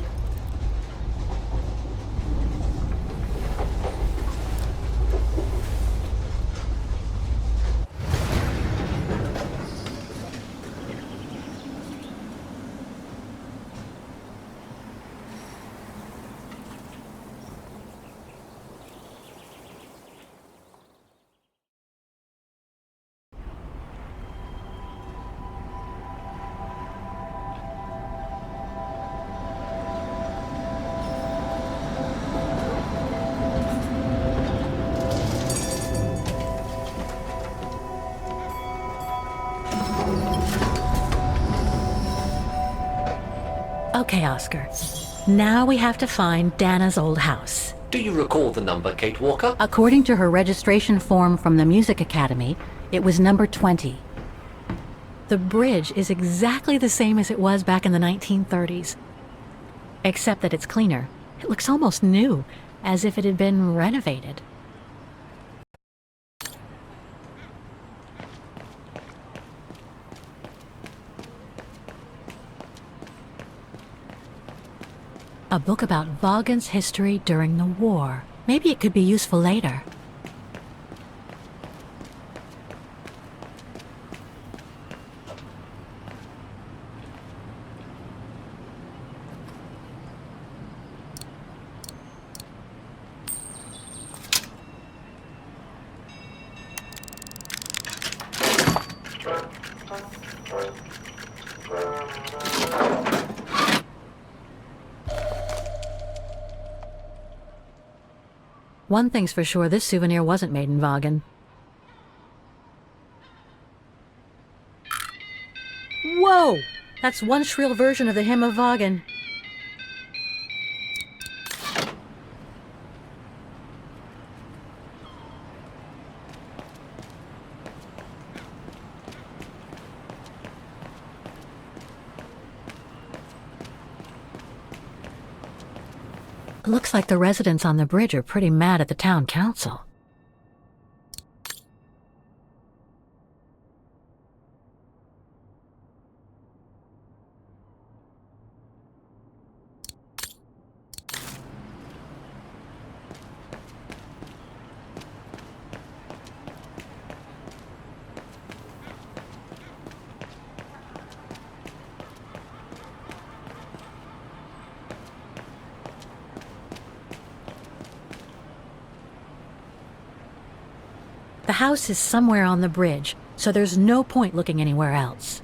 Speaker 21: Okay, Oscar. Now we have to find Dana's old house.
Speaker 4: Do you recall the number, Kate Walker?
Speaker 21: According to her registration form from the Music Academy, it was number 20. The bridge is exactly the same as it was back in the 1930s. Except that it's cleaner. It looks almost new, as if it had been renovated. A book about Vagan's history during the war. Maybe it could be useful later. One thing's for sure, this souvenir wasn't made in Vagan. Whoa! That's one shrill version of the Hymn of Vagan. Looks like the residents on the bridge are pretty mad at the town council. The house is somewhere on the bridge, so there's no point looking anywhere else.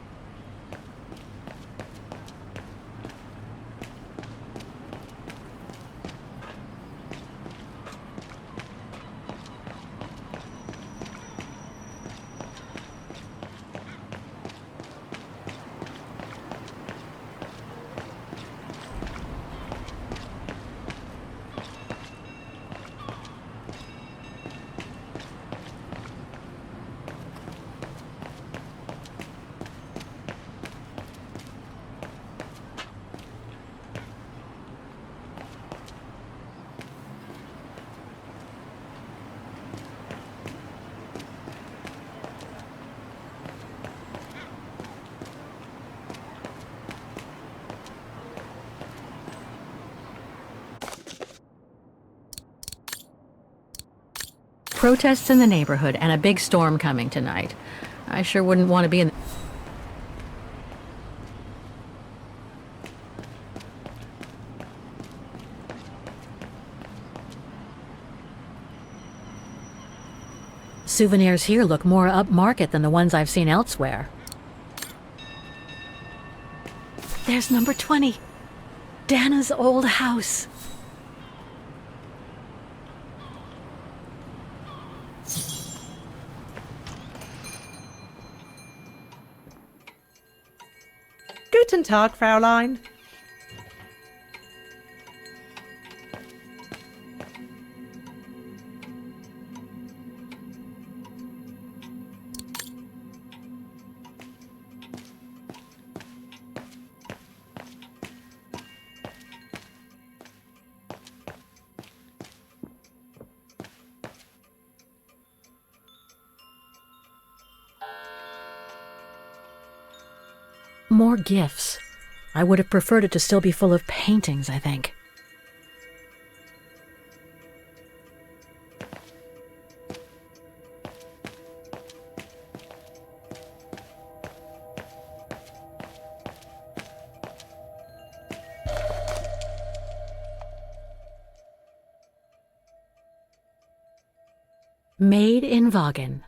Speaker 21: Protests in the neighborhood and a big storm coming tonight. I sure wouldn't want to be in... Souvenirs here look more upmarket than the ones I've seen elsewhere. There's number 20. Dana's old house.
Speaker 9: Guten Tag, Fräulein.
Speaker 21: More gifts. I would have preferred it to still be full of paintings, I think. Made in Vagan.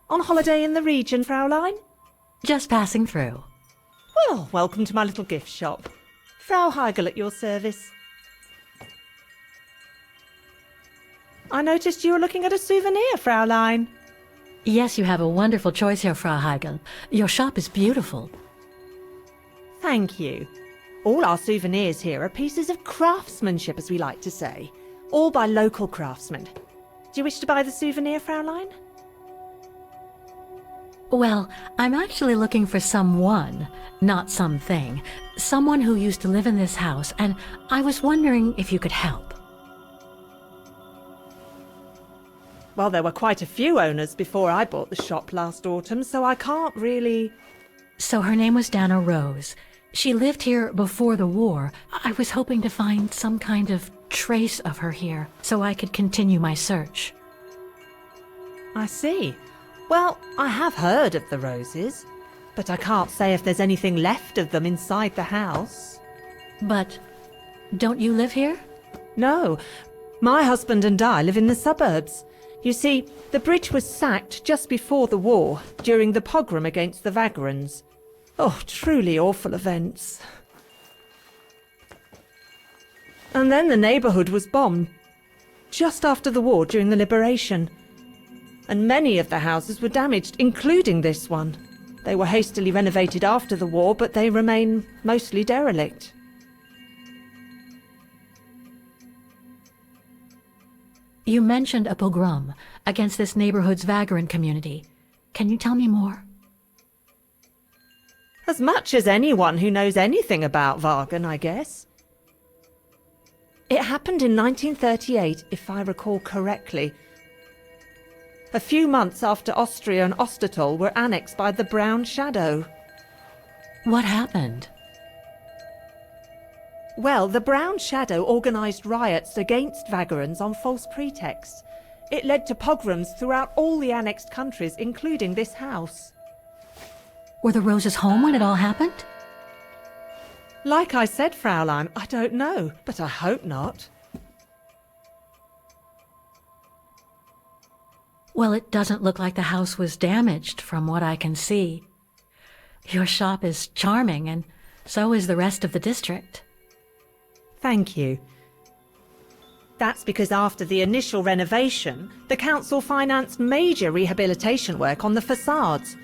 Speaker 9: On holiday in the region, Fräulein?
Speaker 21: Just passing through.
Speaker 9: Well, welcome to my little gift shop. Frau Heigl at your service. I noticed you were looking at a souvenir, Fräulein.
Speaker 21: Yes, you have a wonderful choice here, Frau Heigl. Your shop is beautiful.
Speaker 9: Thank you. All our souvenirs here are pieces of craftsmanship, as we like to say. All by local craftsmen. Do you wish to buy the souvenir, Fraulein?
Speaker 21: Well, I'm actually looking for someone, not something. Someone who used to live in this house, and I was wondering if you could help.
Speaker 9: Well, there were quite a few owners before I bought the shop last autumn, so I can't really...
Speaker 21: So her name was Dana Rose. She lived here before the war. I was hoping to find some kind of trace of her here, so I could continue my search.
Speaker 9: I see. Well, I have heard of the Roses, but I can't say if there's anything left of them inside the house.
Speaker 21: But don't you live here?
Speaker 9: No. My husband and I live in the suburbs. You see, the bridge was sacked just before the war, during the pogrom against the Vagrants. Oh, truly awful events. And then the neighbourhood was bombed, just after the war during the liberation. And many of the houses were damaged, including this one. They were hastily renovated after the war, but they remain mostly derelict.
Speaker 21: You mentioned a pogrom against this neighborhood's vagrant community. Can you tell me more?
Speaker 9: As much as anyone who knows anything about Wagen, I guess. It happened in 1938, if I recall correctly. A few months after Austria and Ostertal were annexed by the Brown Shadow.
Speaker 21: What happened?
Speaker 9: Well, the Brown Shadow organised riots against Vagrants on false pretexts. It led to pogroms throughout all the annexed countries, including this house.
Speaker 21: Were the Roses home when it all happened?
Speaker 9: Like I said, Fraulein, I don't know, but I hope not.
Speaker 21: Well, it doesn't look like the house was damaged from what I can see. Your shop is charming, and so is the rest of the district.
Speaker 9: Thank you. That's because after the initial renovation, the council financed major rehabilitation work on the facades.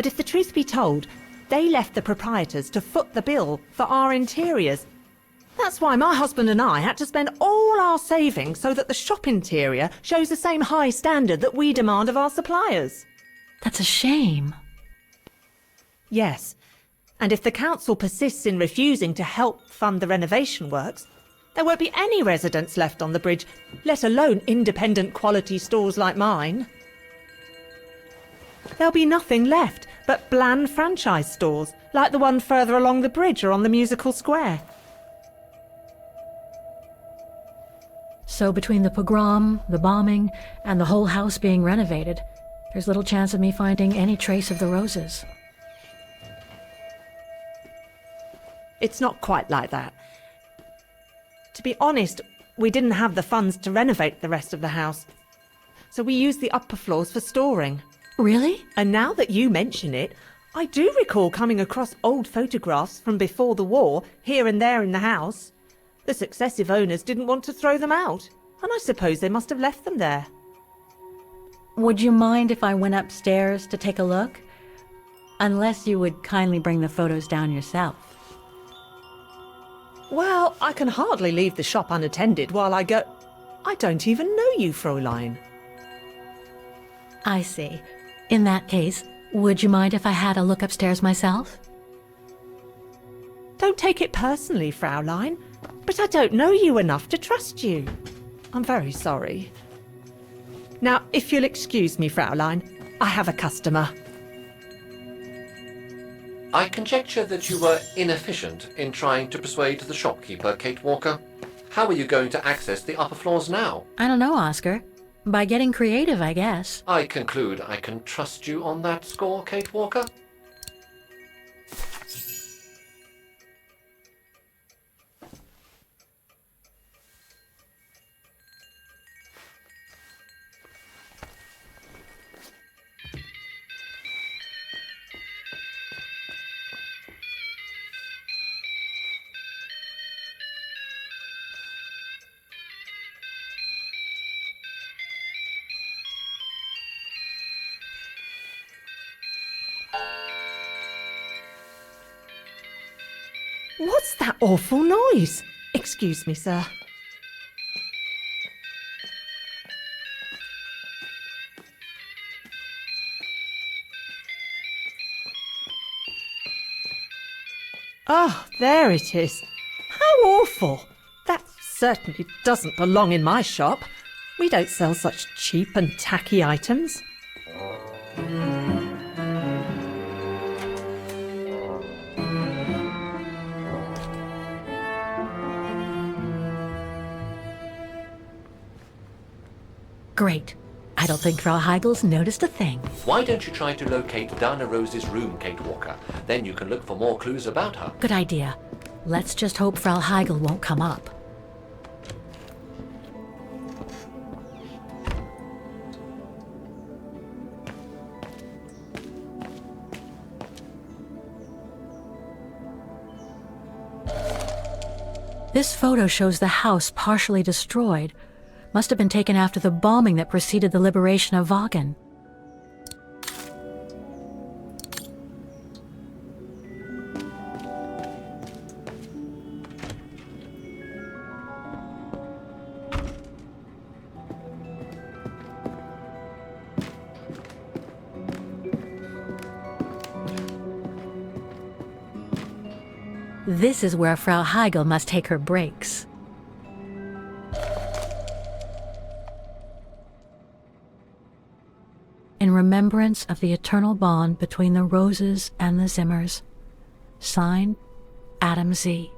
Speaker 9: But if the truth be told, they left the proprietors to foot the bill for our interiors. That's why my husband and I had to spend all our savings so that the shop interior shows the same high standard that we demand of our suppliers.
Speaker 21: That's a shame.
Speaker 9: Yes, and if the council persists in refusing to help fund the renovation works, there won't be any residents left on the bridge, let alone independent quality stores like mine. There'll be nothing left but bland franchise stores, like the one further along the bridge or on the musical square.
Speaker 21: So between the pogrom, the bombing, and the whole house being renovated, there's little chance of me finding any trace of the Roses.
Speaker 9: It's not quite like that. To be honest, we didn't have the funds to renovate the rest of the house, so we used the upper floors for storing.
Speaker 21: Really?
Speaker 9: And now that you mention it, I do recall coming across old photographs from before the war, here and there in the house. The successive owners didn't want to throw them out, and I suppose they must have left them there.
Speaker 21: Would you mind if I went upstairs to take a look? Unless you would kindly bring the photos down yourself.
Speaker 9: Well, I can hardly leave the shop unattended while I go... I don't even know you, Fräulein.
Speaker 21: I see. In that case, would you mind if I had a look upstairs myself?
Speaker 9: Don't take it personally, Fräulein, but I don't know you enough to trust you. I'm very sorry. Now, if you'll excuse me, Fräulein, I have a customer.
Speaker 4: I conjecture that you were inefficient in trying to persuade the shopkeeper, Kate Walker. How are you going to access the upper floors now?
Speaker 21: I don't know, Oscar. By getting creative, I guess.
Speaker 4: I conclude I can trust you on that score, Kate Walker?
Speaker 9: What's that awful noise? Excuse me, sir. Oh, there it is. How awful. That certainly doesn't belong in my shop. We don't sell such cheap and tacky items.
Speaker 21: Great. I don't think Frau Heigel's noticed a thing.
Speaker 4: Why don't you try to locate Dana Rose's room, Kate Walker? Then you can look for more clues about her.
Speaker 21: Good idea. Let's just hope Frau Heigel won't come up. This photo shows the house partially destroyed. Must have been taken after the bombing that preceded the liberation of Wagen. This is where Frau Heigel must take her breaks. In remembrance of the eternal bond between the Roses and the Zimmers. Signed, Adam Z.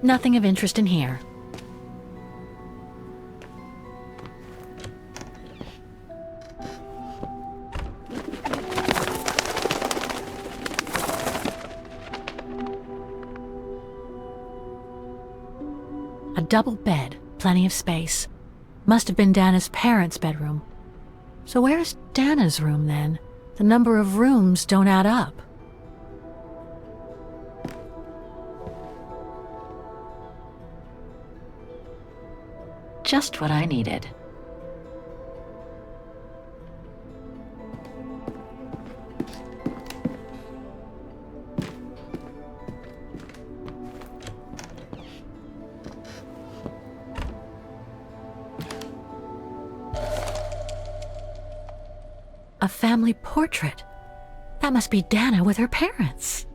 Speaker 21: Nothing of interest in here. A double bed, plenty of space. Must have been Dana's parents' bedroom. So where's Dana's room then? The number of rooms don't add up.
Speaker 15: Just what I needed.
Speaker 21: A family portrait. That must be Dana with her parents.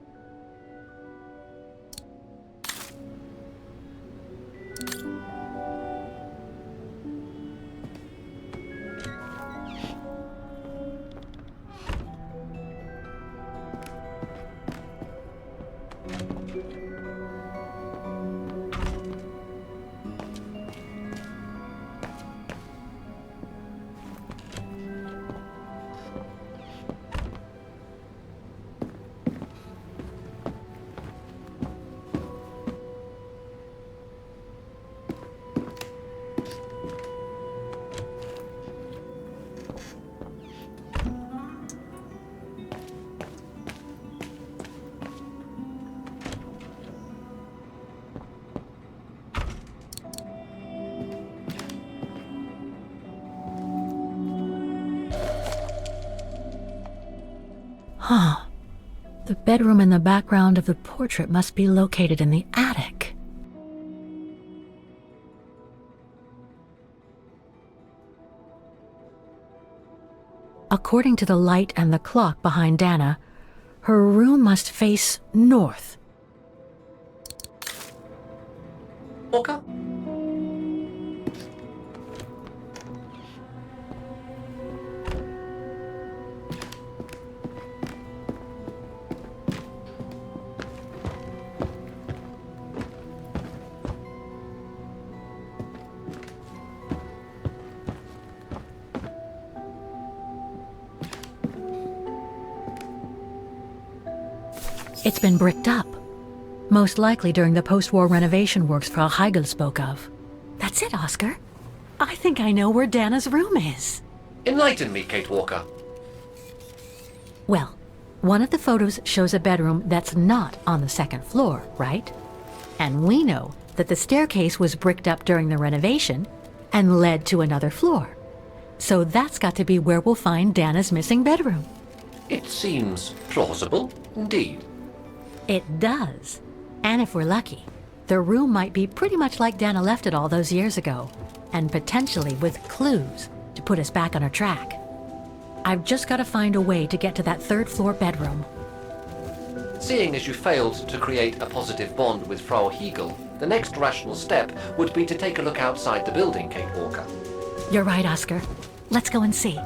Speaker 21: Huh. The bedroom in the background of the portrait must be located in the attic. According to the light and the clock behind Dana, her room must face north.
Speaker 4: Walker?
Speaker 21: It's been bricked up. Most likely during the post-war renovation works Frau Heigl spoke of. That's it, Oscar. I think I know where Dana's room is.
Speaker 4: Enlighten me, Kate Walker.
Speaker 21: Well, one of the photos shows a bedroom that's not on the second floor, right? And we know that the staircase was bricked up during the renovation and led to another floor. So that's got to be where we'll find Dana's missing bedroom.
Speaker 4: It seems plausible, indeed.
Speaker 21: It does. And if we're lucky, the room might be pretty much like Dana left it all those years ago, and potentially with clues to put us back on our track. I've just got to find a way to get to that third floor bedroom.
Speaker 4: Seeing as you failed to create a positive bond with Frau Heigl, the next rational step would be to take a look outside the building, Kate Walker.
Speaker 21: You're right, Oscar. Let's go and see.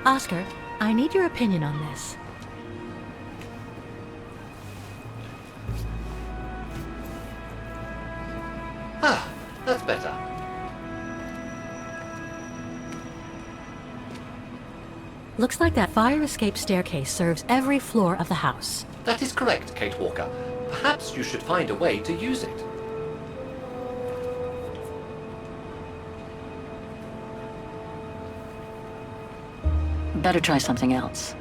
Speaker 21: Oscar, I need your opinion on this.
Speaker 4: Ah, that's better.
Speaker 21: Looks like that fire escape staircase serves every floor of the house.
Speaker 4: That is correct, Kate Walker. Perhaps you should find a way to use it.
Speaker 15: Better try something else.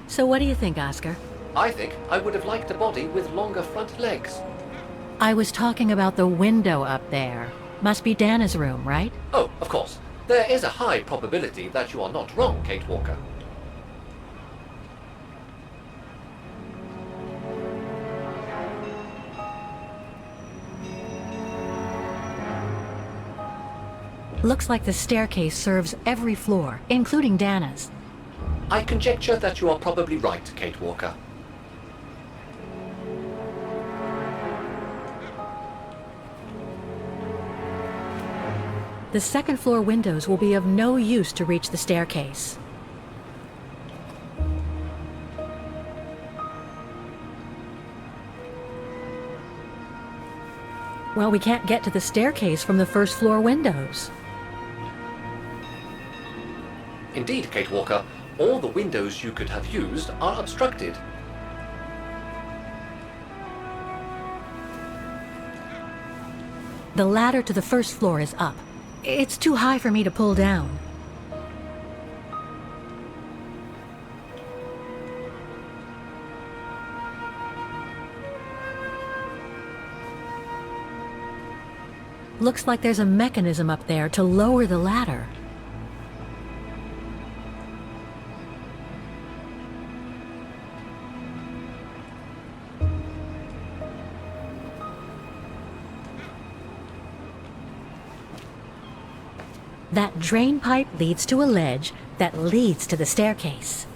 Speaker 21: So what do you think, Oscar?
Speaker 4: I think I would have liked a body with longer front legs.
Speaker 21: I was talking about the window up there. Must be Dana's room, right?
Speaker 4: Oh, of course. There is a high probability that you are not wrong, Kate Walker.
Speaker 21: Looks like the staircase serves every floor, including Dana's.
Speaker 4: I conjecture that you are probably right, Kate Walker.
Speaker 21: The second floor windows will be of no use to reach the staircase. Well, we can't get to the staircase from the first floor windows.
Speaker 4: Indeed, Kate Walker, all the windows you could have used are obstructed.
Speaker 21: The ladder to the first floor is up. It's too high for me to pull down. Looks like there's a mechanism up there to lower the ladder. That drain pipe leads to a ledge that leads to the staircase.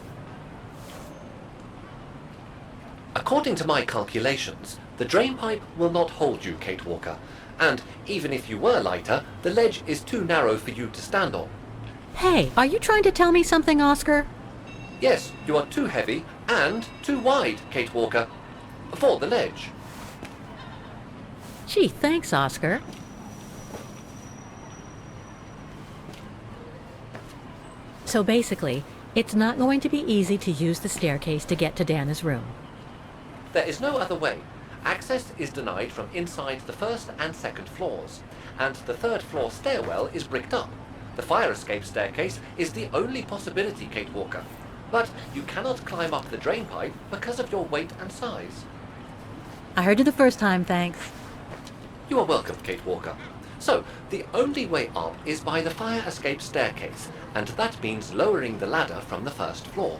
Speaker 4: According to my calculations, the drain pipe will not hold you, Kate Walker. And even if you were lighter, the ledge is too narrow for you to stand on.
Speaker 21: Hey, are you trying to tell me something, Oscar?
Speaker 4: Yes, you are too heavy and too wide, Kate Walker, for the ledge.
Speaker 21: Gee, thanks, Oscar. So basically, it's not going to be easy to use the staircase to get to Dana's room.
Speaker 4: There is no other way. Access is denied from inside the first and second floors, and the third floor stairwell is bricked up. The fire escape staircase is the only possibility, Kate Walker. But you cannot climb up the drain pipe because of your weight and size.
Speaker 21: I heard you the first time, thanks.
Speaker 4: You are welcome, Kate Walker. So, the only way up is by the fire escape staircase, and that means lowering the ladder from the first floor.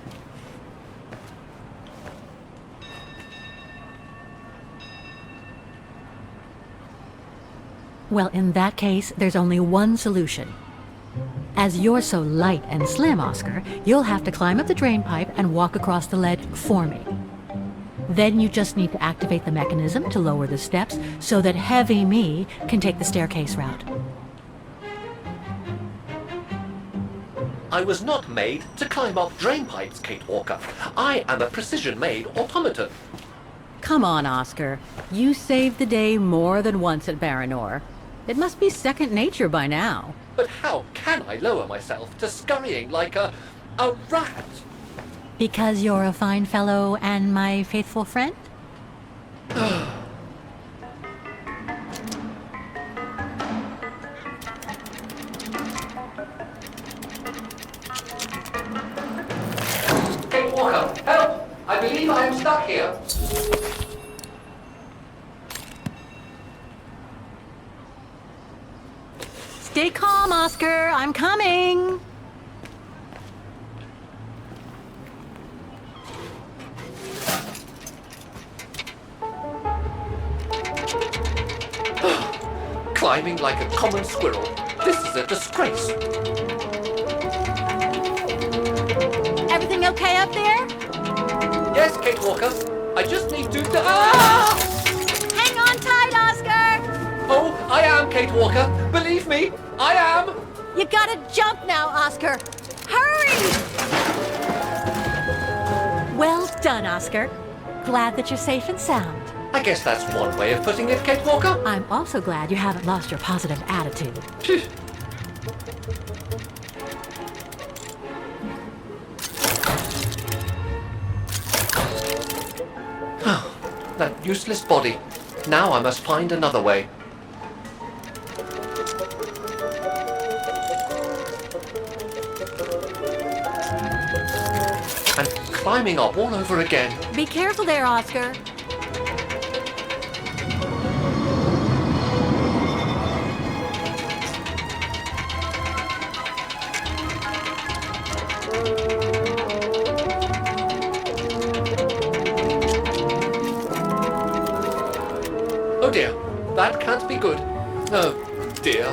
Speaker 21: Well, in that case, there's only one solution. As you're so light and slim, Oscar, you'll have to climb up the drain pipe and walk across the ledge for me. Then you just need to activate the mechanism to lower the steps so that heavy me can take the staircase route.
Speaker 4: I was not made to climb up drain pipes, Kate Walker. I am a precision-made automaton.
Speaker 21: Come on, Oscar. You saved the day more than once at Baranor. It must be second nature by now.
Speaker 4: But how can I lower myself to scurrying like a rat?
Speaker 21: Because you're a fine fellow and my faithful friend?
Speaker 4: Kate Walker, help! I believe I am stuck here.
Speaker 21: Stay calm, Oscar. I'm coming.
Speaker 4: Climbing like a common squirrel. This is a disgrace.
Speaker 21: Everything okay up there?
Speaker 4: Yes, Kate Walker. I just need to... Ah!
Speaker 21: Hang on tight, Oscar!
Speaker 4: Oh, I am, Kate Walker. Believe me, I am.
Speaker 21: You gotta jump now, Oscar. Hurry! Well done, Oscar. Glad that you're safe and sound.
Speaker 4: I guess that's one way of putting it, Kate Walker.
Speaker 21: I'm also glad you haven't lost your positive attitude.
Speaker 4: That useless body. Now I must find another way. And climbing up all over again.
Speaker 21: Be careful there, Oscar.
Speaker 4: Oh dear, that can't be good. Oh dear.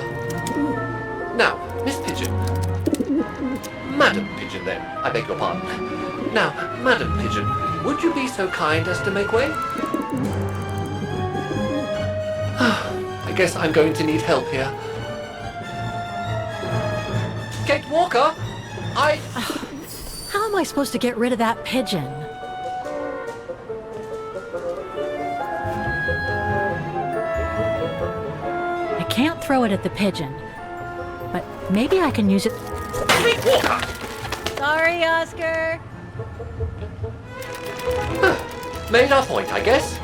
Speaker 4: Now, Miss Pigeon. Madam Pigeon then, I beg your pardon. Now, Madam Pigeon, would you be so kind as to make way? I guess I'm going to need help here. Kate Walker,
Speaker 21: How am I supposed to get rid of that pigeon? I can't throw it at the pigeon, but maybe I can use it.
Speaker 4: Kate Walker!
Speaker 21: Sorry, Oscar.
Speaker 4: Made our point, I guess.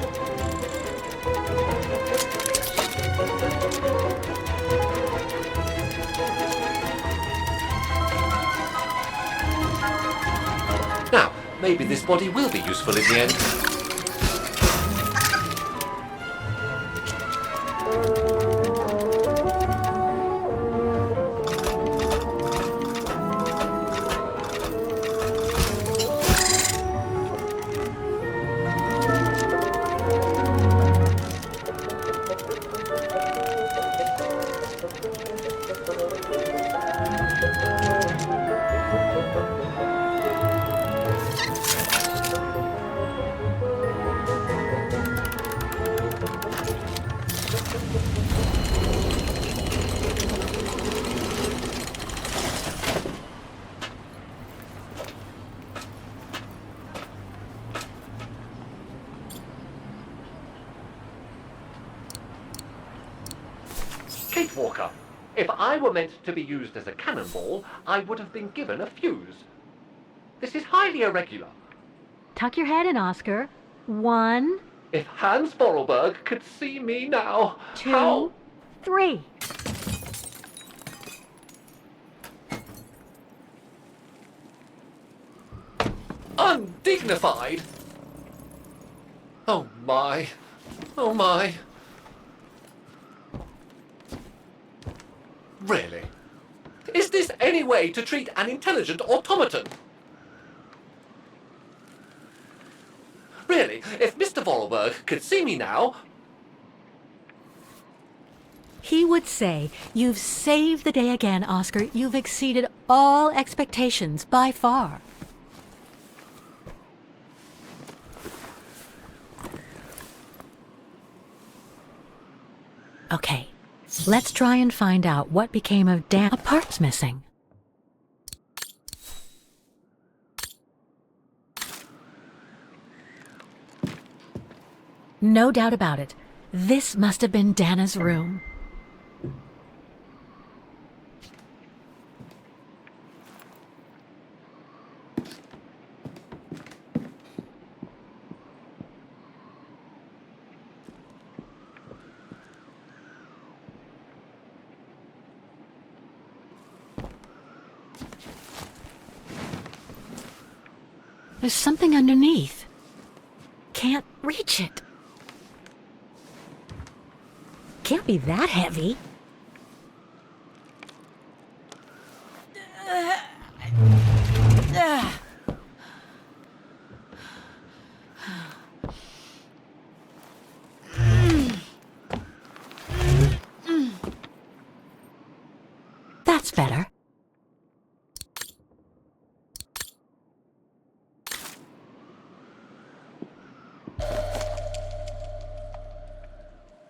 Speaker 4: Now, maybe this body will be useful in the end. Night Walker. If I were meant to be used as a cannonball, I would have been given a fuse. This is highly irregular.
Speaker 21: Tuck your head in, Oscar. 1,
Speaker 4: If Hans Vorarlberg could see me now,
Speaker 21: 2,
Speaker 4: how...
Speaker 21: 3.
Speaker 4: Undignified! Oh my. Oh my. Really? Is this any way to treat an intelligent automaton? Really, if Mr. Vorarlberg could see me now...
Speaker 21: He would say, "You've saved the day again, Oscar. You've exceeded all expectations by far." Okay, let's try and find out what became of Dan. A part's missing. No doubt about it. This must have been Dana's room. There's something underneath. Can't reach it. Can't be that heavy. That's better.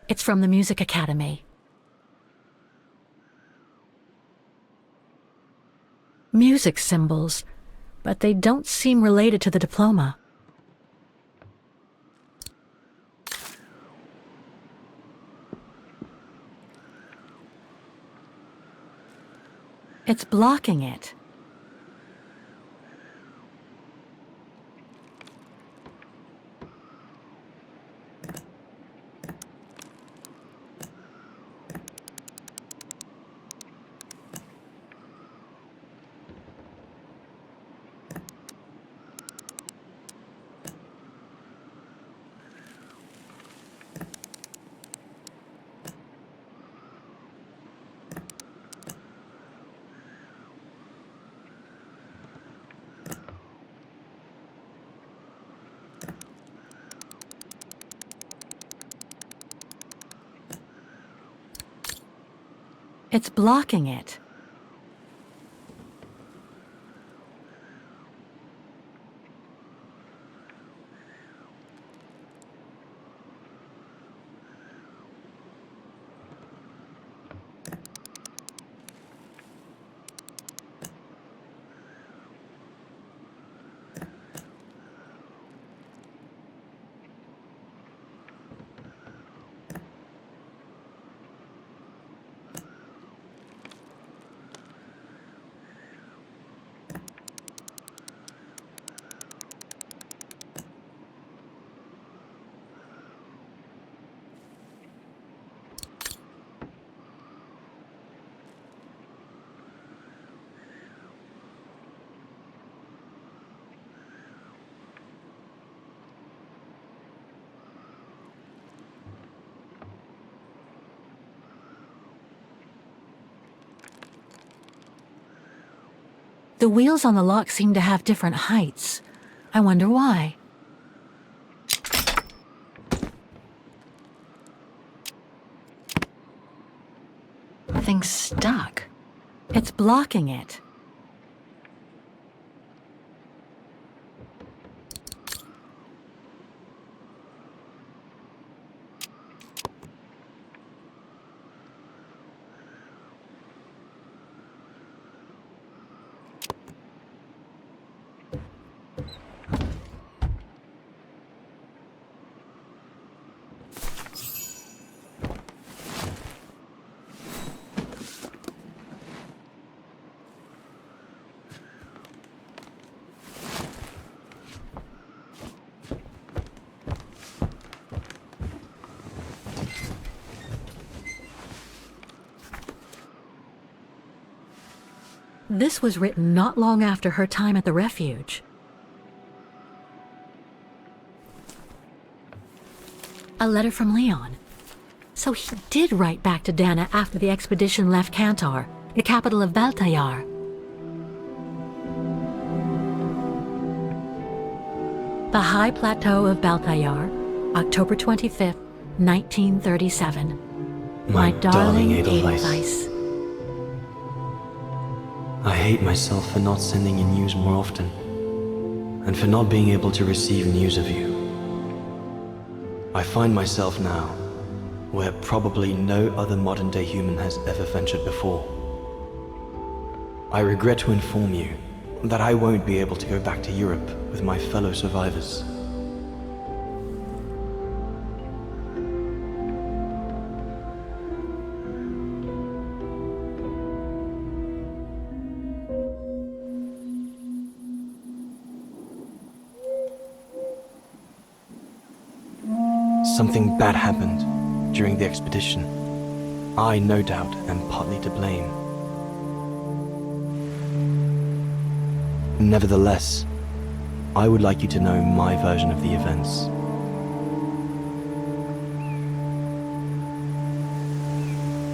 Speaker 21: It's from the Music Academy. Music symbols, but they don't seem related to the diploma. It's blocking it. It's blocking it. The wheels on the lock seem to have different heights. I wonder why.
Speaker 15: Thing's stuck.
Speaker 21: It's blocking it. This was written not long after her time at the refuge. A letter from Leon. So he did write back to Dana after the expedition left Kantar, the capital of Baltayar. The High Plateau of Baltayar, October 25th, 1937. My darling Edelweiss.
Speaker 20: I hate myself for not sending you news more often, and for not being able to receive news of you. I find myself now where probably no other modern-day human has ever ventured before. I regret to inform you that I won't be able to go back to Europe with my fellow survivors. Something bad happened during the expedition. I, no doubt, am partly to blame. Nevertheless, I would like you to know my version of the events.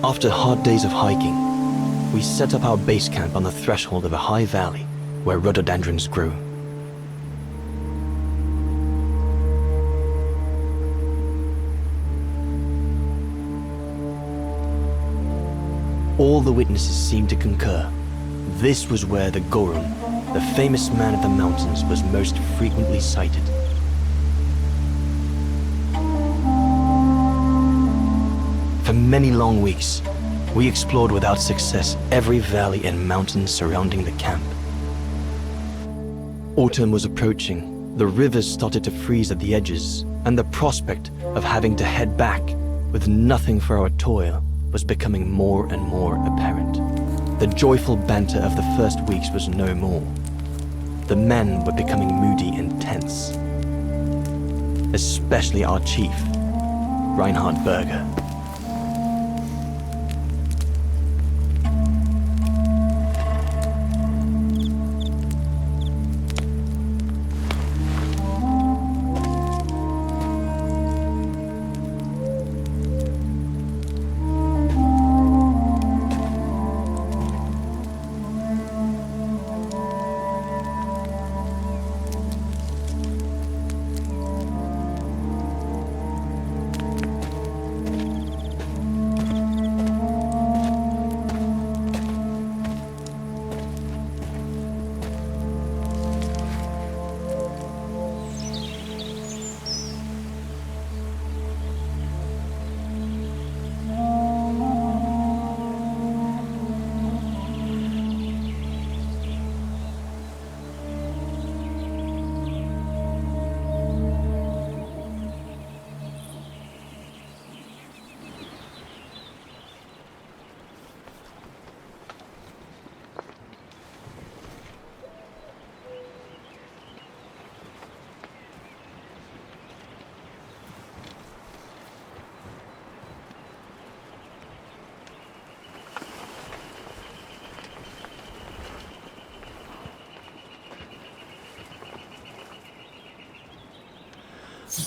Speaker 20: After hard days of hiking, we set up our base camp on the threshold of a high valley where rhododendrons grew. All the witnesses seemed to concur. This was where the Gorun, the famous man of the mountains, was most frequently sighted. For many long weeks, we explored without success every valley and mountain surrounding the camp. Autumn was approaching, the rivers started to freeze at the edges, and the prospect of having to head back with nothing for our toil was becoming more and more apparent. The joyful banter of the first weeks was no more. The men were becoming moody and tense. Especially our chief, Reinhard Berger.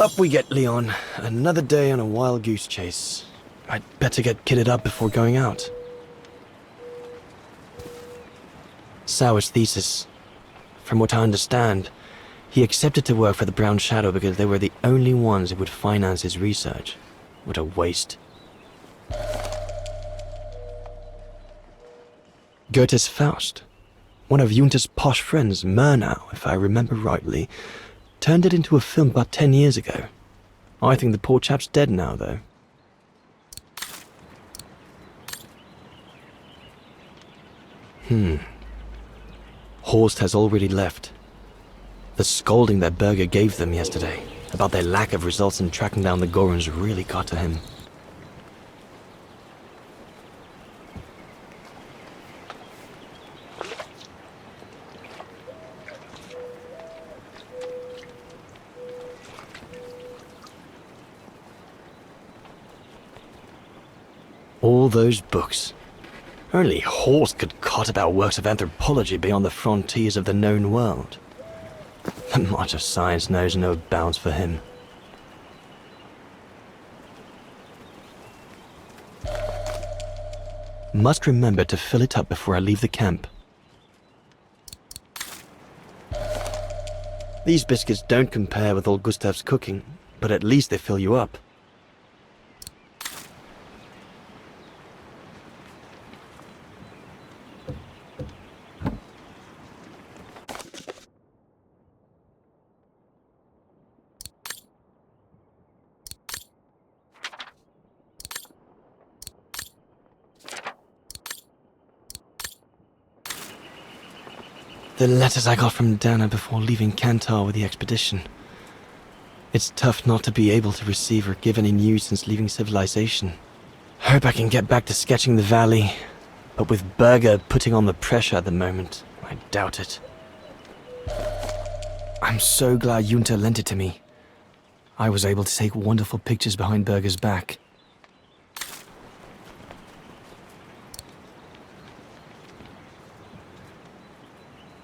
Speaker 20: Up we get, Leon. Another day on a wild goose chase. I'd better get kitted up before going out. Sauer's thesis. From what I understand, he accepted to work for the Brown Shadow because they were the only ones who would finance his research. What a waste. Goethe's Faust. One of Junter's posh friends, Murnau, if I remember rightly, turned it into a film about 10 years ago. I think the poor chap's dead now, though. Horst has already left. The scolding that Berger gave them yesterday about their lack of results in tracking down the Goruns really got to him. All those books. Only Horst could cot about works of anthropology beyond the frontiers of the known world. The march of science knows no bounds for him. Must remember to fill it up before I leave the camp. These biscuits don't compare with old Gustav's cooking, but at least they fill you up. The letters I got from Dana before leaving Kantar with the expedition. It's tough not to be able to receive or give any news since leaving civilization. Hope I can get back to sketching the valley, but with Berger putting on the pressure at the moment, I doubt it. I'm so glad Junta lent it to me. I was able to take wonderful pictures behind Berger's back.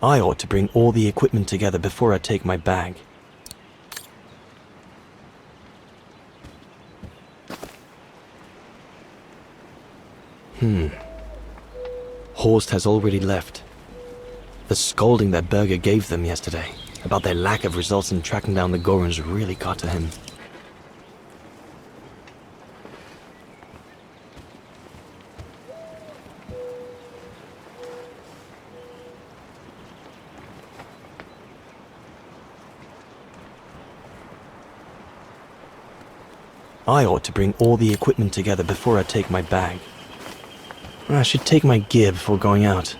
Speaker 20: I ought to bring all the equipment together before I take my bag. Horst has already left. The scolding that Berger gave them yesterday about their lack of results in tracking down the Gorons really got to him. I ought to bring all the equipment together before I take my bag. I should take my gear before going out.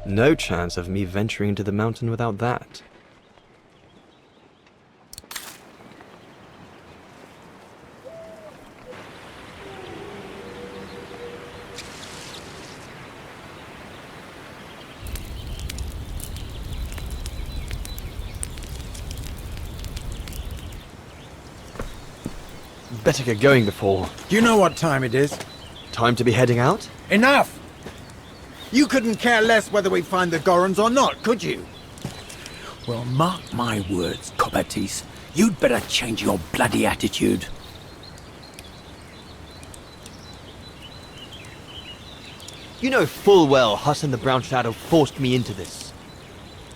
Speaker 20: No chance of me venturing into the mountain without that. Better get going before...
Speaker 17: Do you know what time it is?
Speaker 20: Time to be heading out?
Speaker 17: Enough! You couldn't care less whether we find the Gorons or not, could you?
Speaker 18: Well, mark my words, Copperteeth. You'd better change your bloody attitude.
Speaker 20: You know full well Huss and the Brown Shadow forced me into this.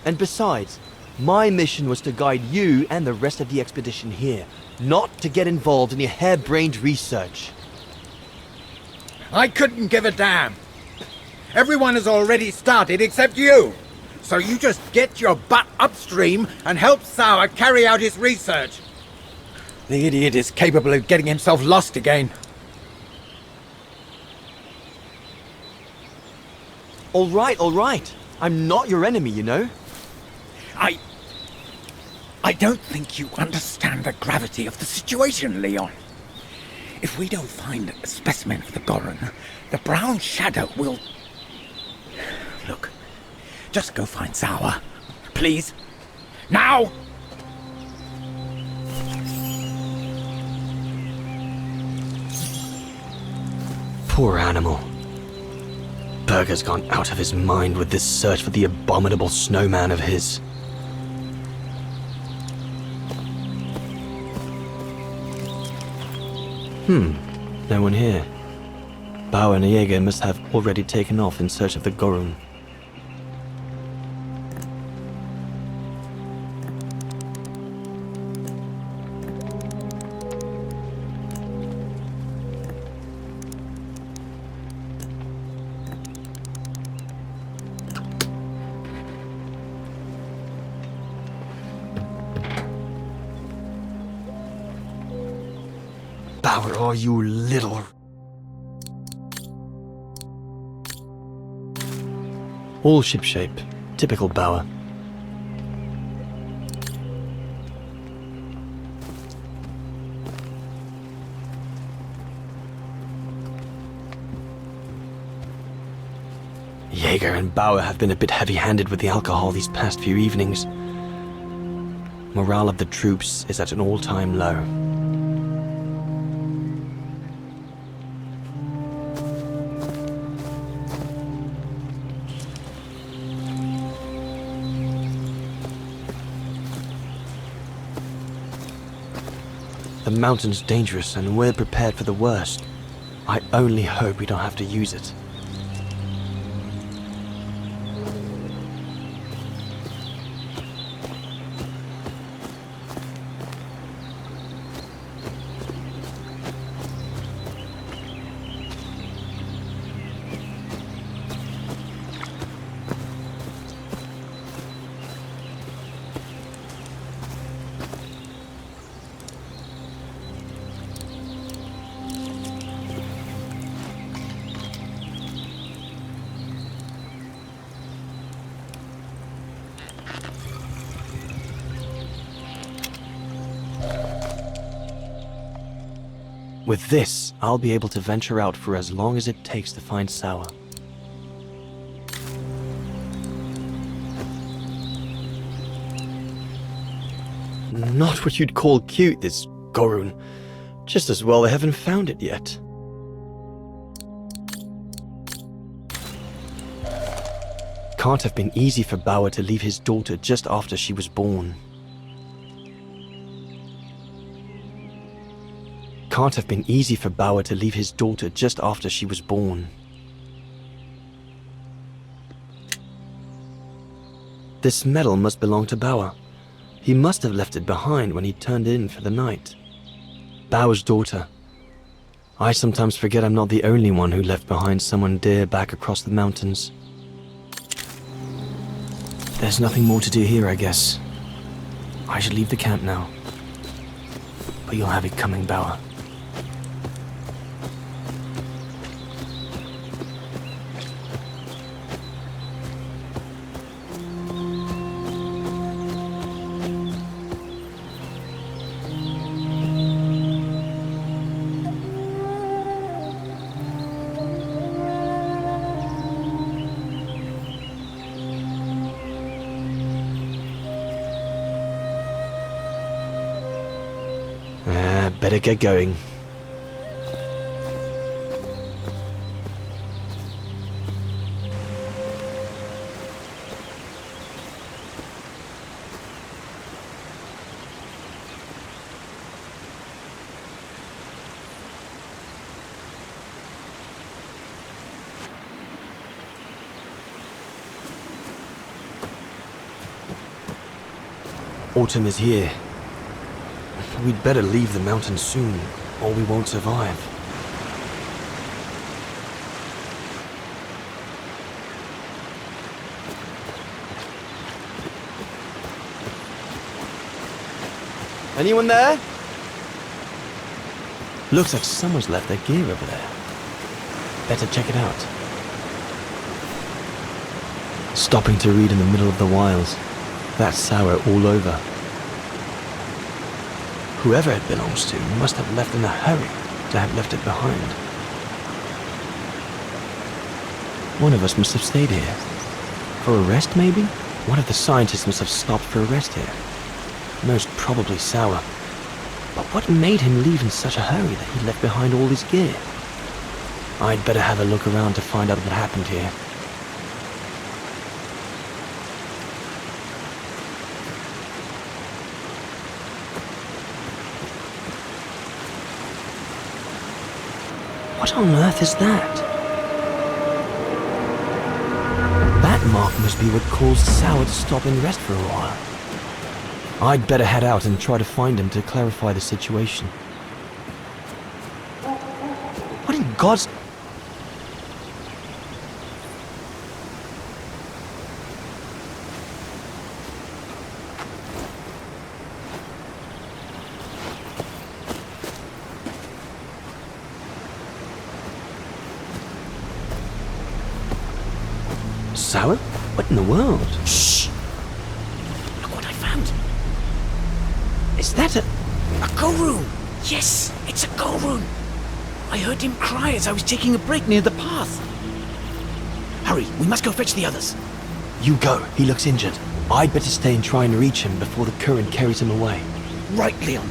Speaker 20: And besides, my mission was to guide you and the rest of the expedition here, not to get involved in your harebrained research.
Speaker 17: I couldn't give a damn. Everyone has already started except you. So you just get your butt upstream and help Sauer carry out his research. The idiot is capable of getting himself lost again.
Speaker 20: All right. I'm not your enemy, you know.
Speaker 18: I don't think you understand the gravity of the situation, Leon. If we don't find a specimen of the Goron, the Brown Shadow will... Look, just go find Sauer. Please. Now!
Speaker 20: Poor animal. Berger's gone out of his mind with this search for the abominable snowman of his. No one here. Bauer and Jaeger must have already taken off in search of the Goron. Bauer, oh, you little... All shipshape. Typical Bauer. Jaeger and Bauer have been a bit heavy-handed with the alcohol these past few evenings. Morale of the troops is at an all-time low. The mountain's dangerous and we're prepared for the worst. I only hope we don't have to use it. With this, I'll be able to venture out for as long as it takes to find Sour. Not what you'd call cute, this Gorun. Just as well they haven't found it yet. Can't have been easy for Bauer to leave his daughter just after she was born. Can't have been easy for Bauer to leave his daughter just after she was born. This medal must belong to Bauer. He must have left it behind when he turned in for the night. Bauer's daughter. I sometimes forget I'm not the only one who left behind someone dear back across the mountains. There's nothing more to do here, I guess. I should leave the camp now. But you'll have it coming, Bauer. Better get going. Autumn is here. We'd better leave the mountain soon, or we won't survive. Anyone there? Looks like someone's left their gear over there. Better check it out. Stopping to read in the middle of the wilds. That's Sour all over. Whoever it belongs to must have left in a hurry to have left it behind. One of us must have stayed here. For a rest, maybe? One of the scientists must have stopped for a rest here. Most probably Sour. But what made him leave in such a hurry that he left behind all his gear? I'd better have a look around to find out what happened here. What on earth is that? That mark must be what caused Sour to stop and rest for a while. I'd better head out and try to find him to clarify the situation. What in God's... Sour? What in the world? Shh!
Speaker 18: Look what I found!
Speaker 20: Is that a
Speaker 18: Gorun! Yes, it's a Gorun! I heard him cry as I was taking a break near the path.
Speaker 20: Hurry, we must go fetch the others. You go. He looks injured. I'd better stay and try and reach him before the current carries him away.
Speaker 18: Right, Leon.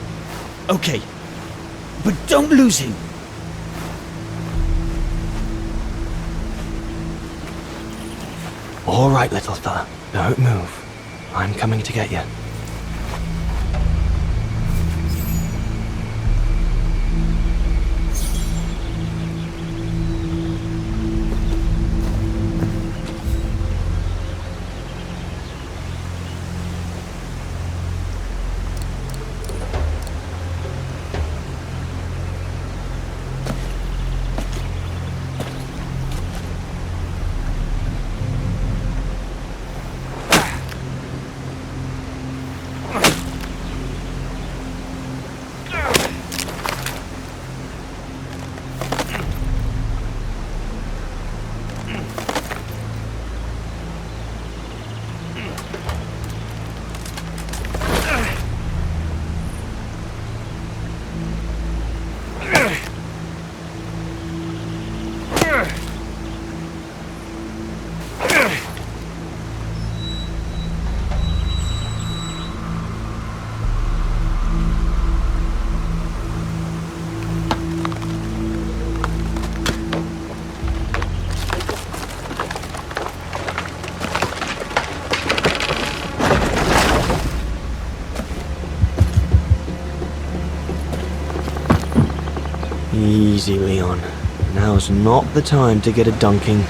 Speaker 18: Okay. But don't lose him.
Speaker 20: All right, little fella. Don't move. I'm coming to get you. Easy, Leon. Now's not the time to get a dunking.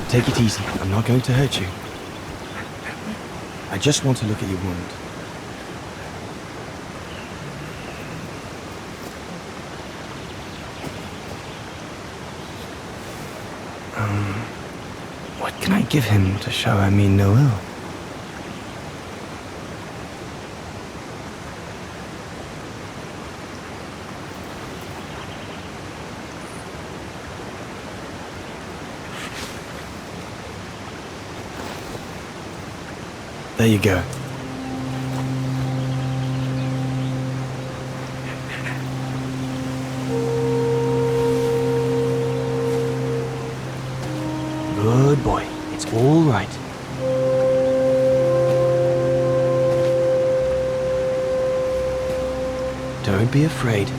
Speaker 20: Take it easy. I'm not going to hurt you. I just want to look at your wound. What can I give him to show I mean no ill? There you go. Good boy. It's all right. Don't be afraid.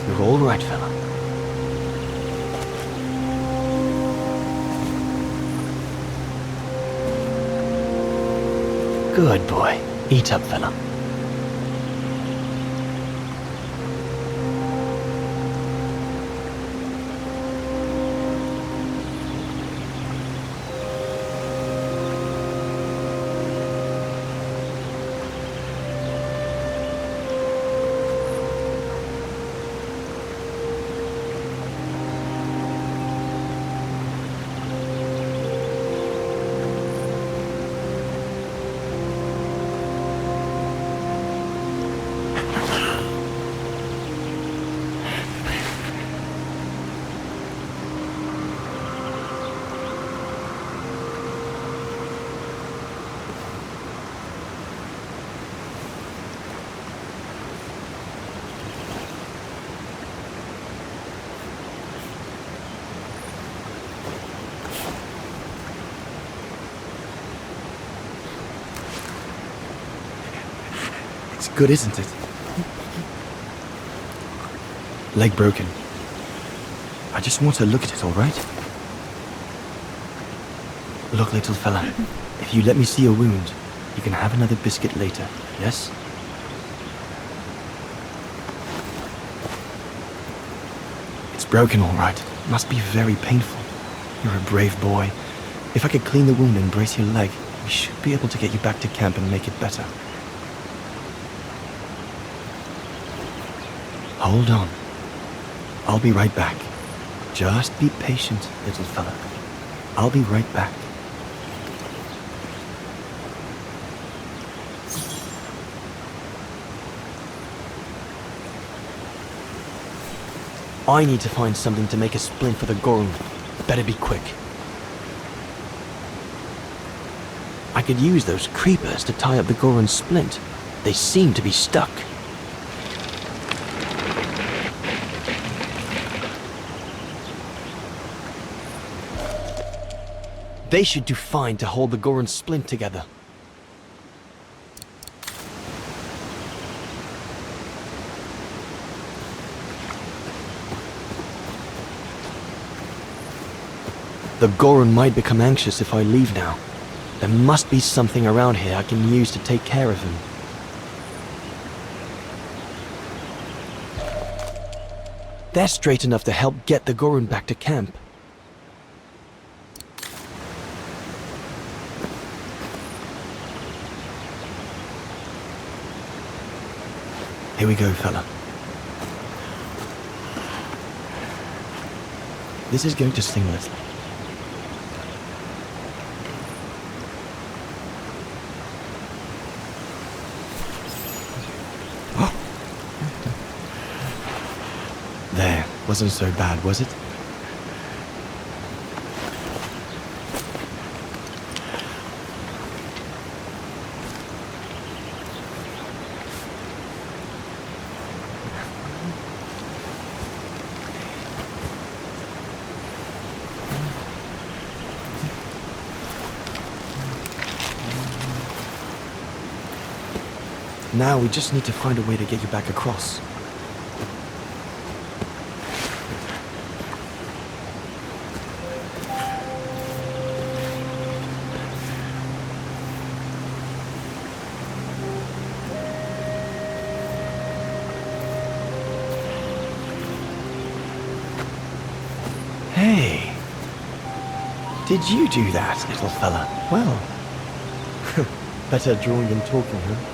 Speaker 20: You're all right, fella. Good boy. Eat up, fella. Good, isn't it? Leg broken. I just want to look at it, all right? Look, little fella, if you let me see your wound, you can have another biscuit later, yes? It's broken, all right. It must be very painful. You're a brave boy. If I could clean the wound and brace your leg, we should be able to get you back to camp and make it better. Hold on. I'll be right back. Just be patient, little fella. I'll be right back. I need to find something to make a splint for the Gorn. Better be quick. I could use those creepers to tie up the Goron's splint. They seem to be stuck. They should do fine to hold the Goron's splint together. The Goron might become anxious if I leave now. There must be something around here I can use to take care of him. They're straight enough to help get the Goron back to camp. Here we go, fella. This is going to sting Leslie. There, wasn't so bad, was it? Now we just need to find a way to get you back across. Hey, did you do that, little fella? Well, better drawing than talking, huh?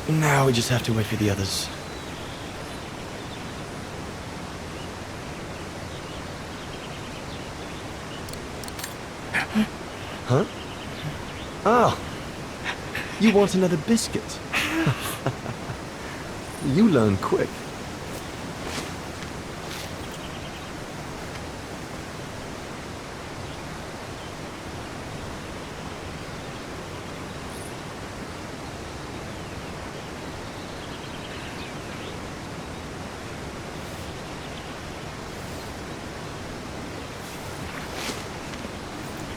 Speaker 20: Now we just have to wait for the others. Huh? Oh! You want another biscuit? You learn quick.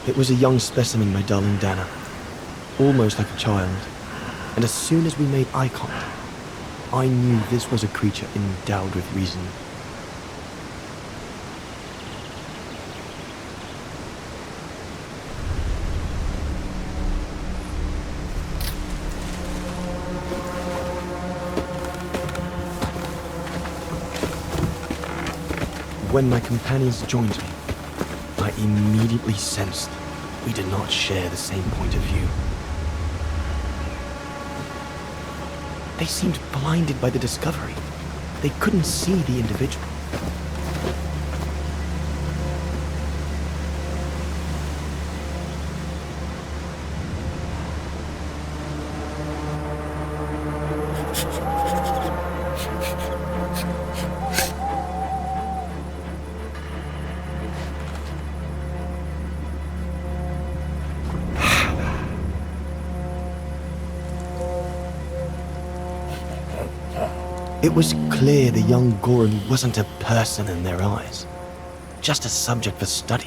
Speaker 20: It was a young specimen, my darling Dana. Almost like a child. And as soon as we made eye contact, I knew this was a creature endowed with reason. When my companions joined me, I immediately sensed we did not share the same point of view. They seemed blinded by the discovery. They couldn't see the individual. It was clear the young Goran wasn't a person in their eyes, just a subject for study.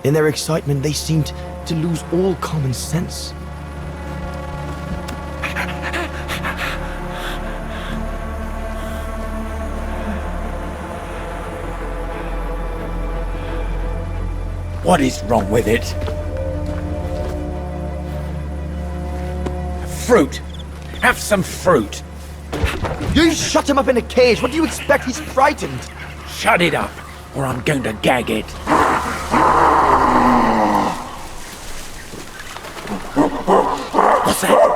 Speaker 20: In their excitement, they seemed to lose all common sense.
Speaker 18: What is wrong with it? Fruit! Have some fruit!
Speaker 20: You shut him up in a cage! What do you expect? He's frightened!
Speaker 18: Shut it up, or I'm going to gag it. What's that?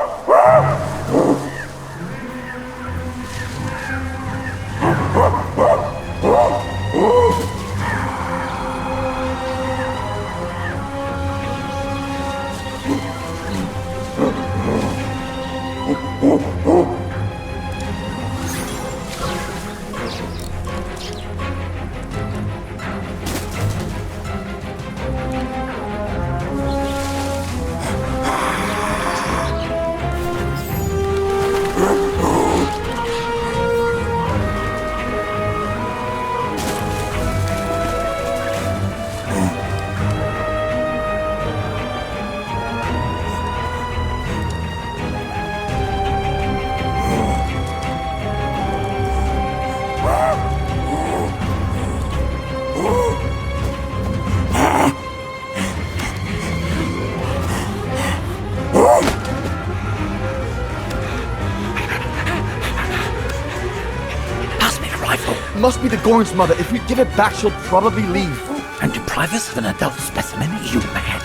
Speaker 20: Must be the Goran's mother. If we give it back, she'll probably leave.
Speaker 18: And deprive us of an adult specimen? Are you mad?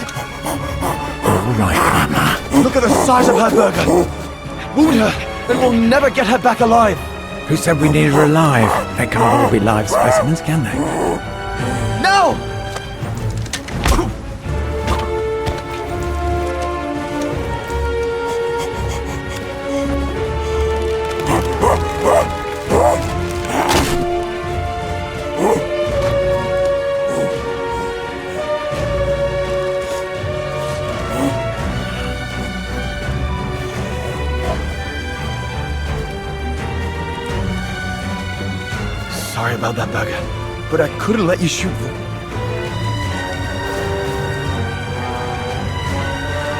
Speaker 18: All right, Mama.
Speaker 20: Look at the size of her burger. Wound her, then we'll never get her back alive.
Speaker 18: Who said we needed her alive? They can't all be live specimens, can they?
Speaker 20: No! Sorry about that, Burger, but I couldn't let you shoot them.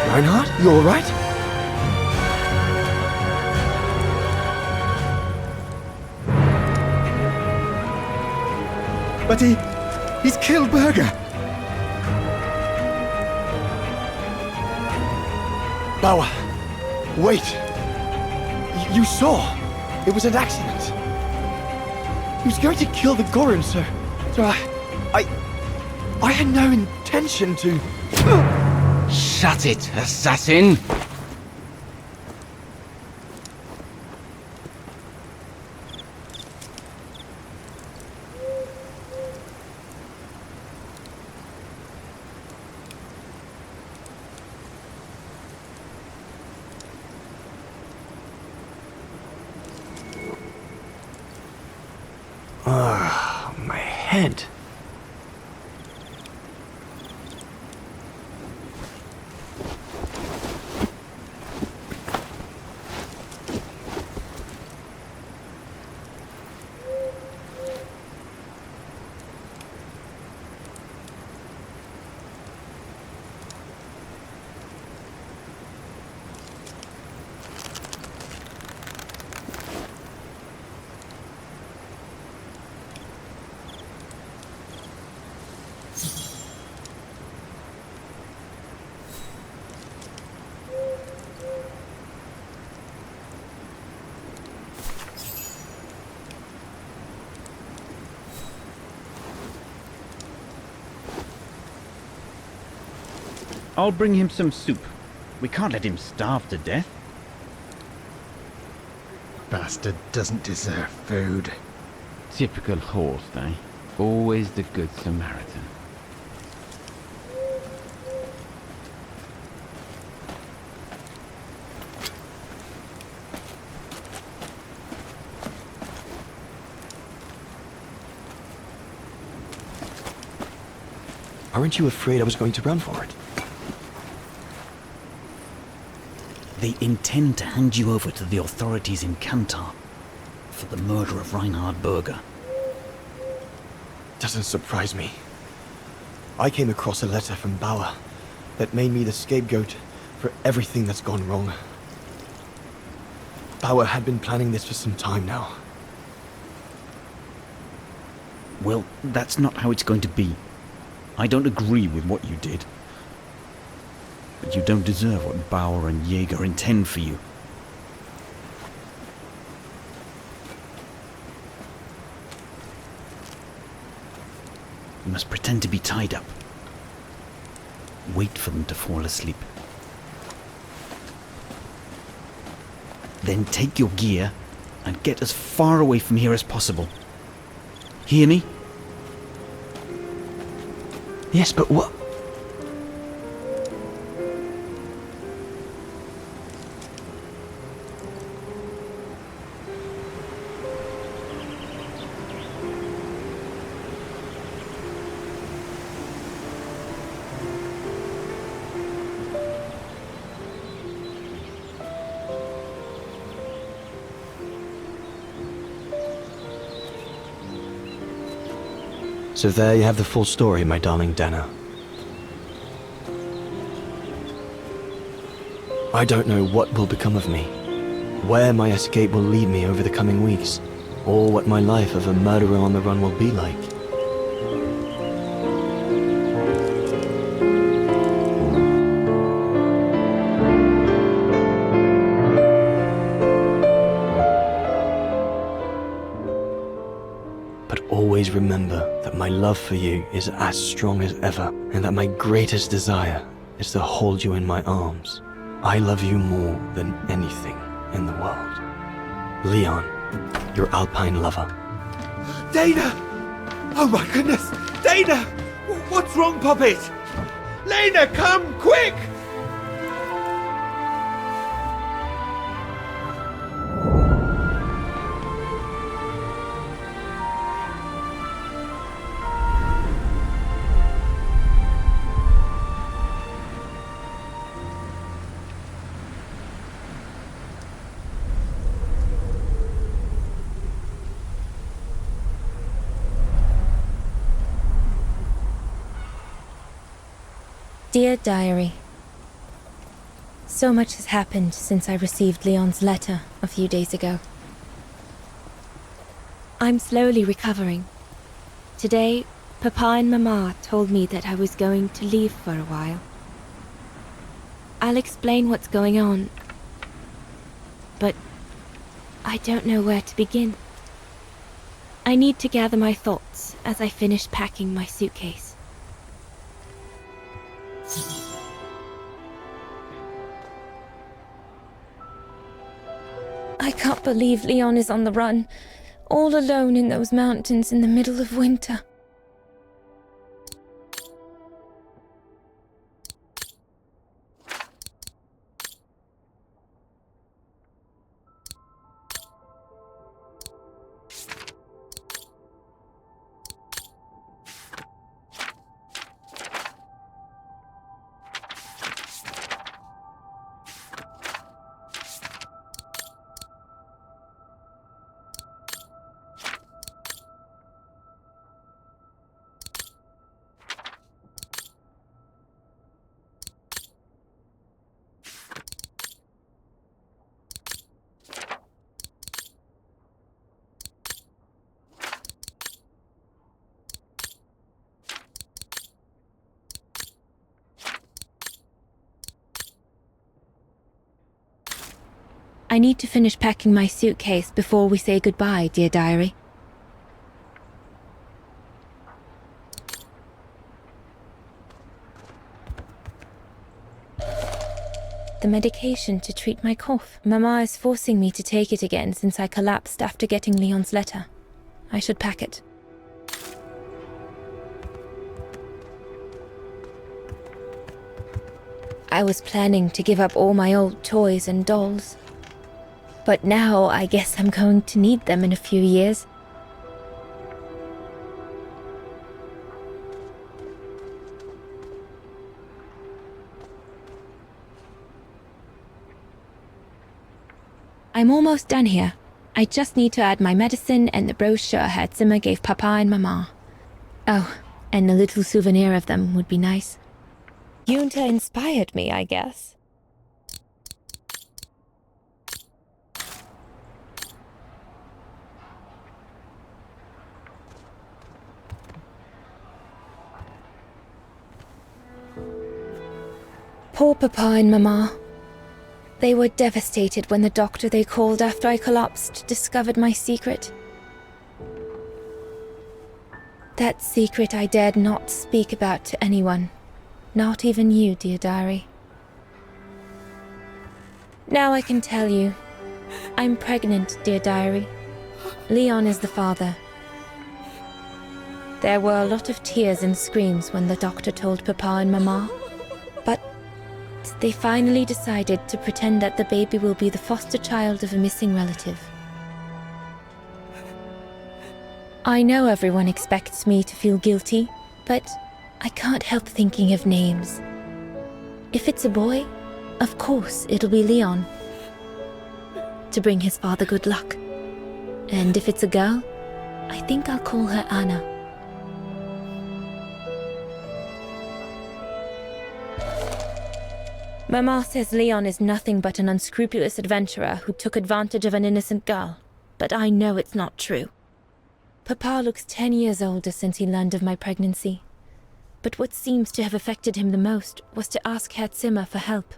Speaker 20: Reinhardt, you all right?
Speaker 17: But he's killed Burger.
Speaker 20: Bauer, wait. You saw. It was an accident. He was going to kill the Goran, sir. So I had no intention to...
Speaker 12: Shut it, assassin!
Speaker 20: My head.
Speaker 13: I'll bring him some soup. We can't let him starve to death.
Speaker 17: Bastard doesn't deserve food.
Speaker 12: Typical horse, eh? Always the good Samaritan.
Speaker 20: Aren't you afraid I was going to run for it?
Speaker 13: They intend to hand you over to the authorities in Kantar. for the murder of Reinhard Berger.
Speaker 20: Doesn't surprise me. I came across a letter from Bauer that made me the scapegoat for everything that's gone wrong. Bauer had been planning this for some time now.
Speaker 13: Well, that's not how it's going to be. I don't agree with what you did. But you don't deserve what Bauer and Jaeger intend for you. You must pretend to be tied up. Wait for them to fall asleep. Then take your gear and get as far away from here as possible. Hear me?
Speaker 20: Yes, but what? So there you have the full story, my darling Dana. I don't know what will become of me, where my escape will lead me over the coming weeks, or what my life of a murderer on the run will be like. But always remember that my love for you is as strong as ever, and that my greatest desire is to hold you in my arms. I love you more than anything in the world. Leon, your Alpine lover.
Speaker 7: Dana! Oh my goodness! Dana! What's wrong, Puppet? Lena, come, quick!
Speaker 10: Dear Diary, so much has happened since I received Leon's letter a few days ago. I'm slowly recovering. Today, Papa and Mama told me that I was going to leave for a while. I'll explain what's going on, but I don't know where to begin. I need to gather my thoughts as I finish packing my suitcase. I can't believe Leon is on the run, all alone in those mountains in the middle of winter. I need to finish packing my suitcase before we say goodbye, dear diary. The medication to treat my cough. Mama is forcing me to take it again since I collapsed after getting Leon's letter. I should pack it. I was planning to give up all my old toys and dolls. But now I guess I'm going to need them in a few years. I'm almost done here. I just need to add my medicine and the brochure Herr Zimmer gave Papa and Mama. Oh, and a little souvenir of them would be nice. Junta inspired me, I guess. Poor Papa and Mama. They were devastated when the doctor they called after I collapsed discovered my secret. That secret I dared not speak about to anyone. Not even you, dear diary. Now I can tell you. I'm pregnant, dear diary. Leon is the father. There were a lot of tears and screams when the doctor told Papa and Mama. But they finally decided to pretend that the baby will be the foster child of a missing relative. I know everyone expects me to feel guilty, but I can't help thinking of names. If it's a boy, of course it'll be Leon, to bring his father good luck. And if it's a girl, I think I'll call her Anna. Mama says Leon is nothing but an unscrupulous adventurer who took advantage of an innocent girl, but I know it's not true. Papa looks 10 years older since he learned of my pregnancy. But what seems to have affected him the most was to ask Herr Zimmer for help.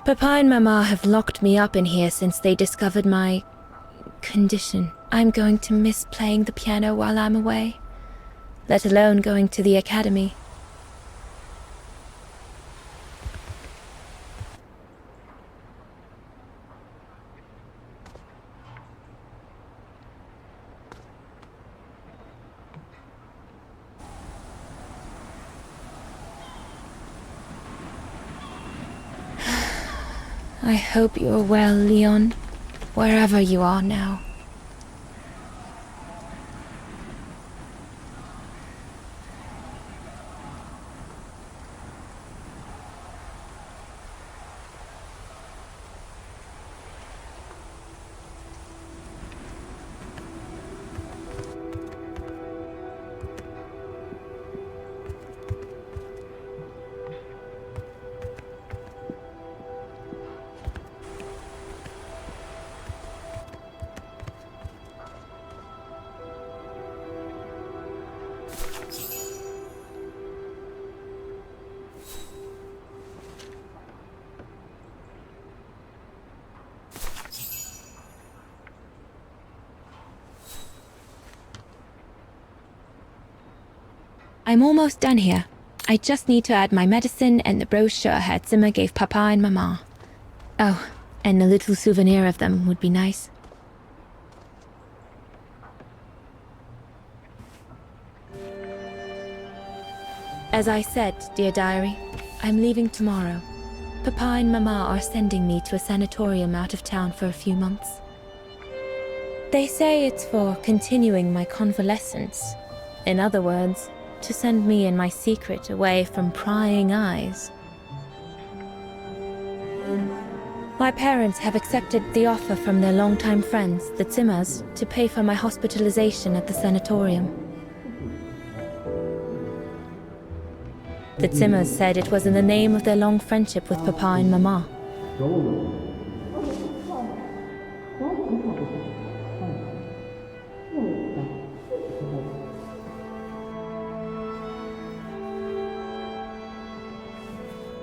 Speaker 10: Papa and Mama have locked me up in here since they discovered my condition. I'm going to miss playing the piano while I'm away, let alone going to the academy. I hope you're well, Leon, wherever you are now. I'm almost done here. I just need to add my medicine and the brochure Herr Zimmer gave Papa and Mama. Oh, and a little souvenir of them would be nice. As I said, dear diary, I'm leaving tomorrow. Papa and Mama are sending me to a sanatorium out of town for a few months. They say it's for continuing my convalescence. In other words, to send me and my secret away from prying eyes. My parents have accepted the offer from their longtime friends, the Zimmers, to pay for my hospitalization at the sanatorium. The Zimmers said it was in the name of their long friendship with Papa and Mama.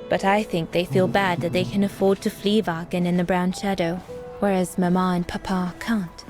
Speaker 10: But I think they feel bad that they can afford to flee Wagen in the Brown Shadow, whereas Mama and Papa can't.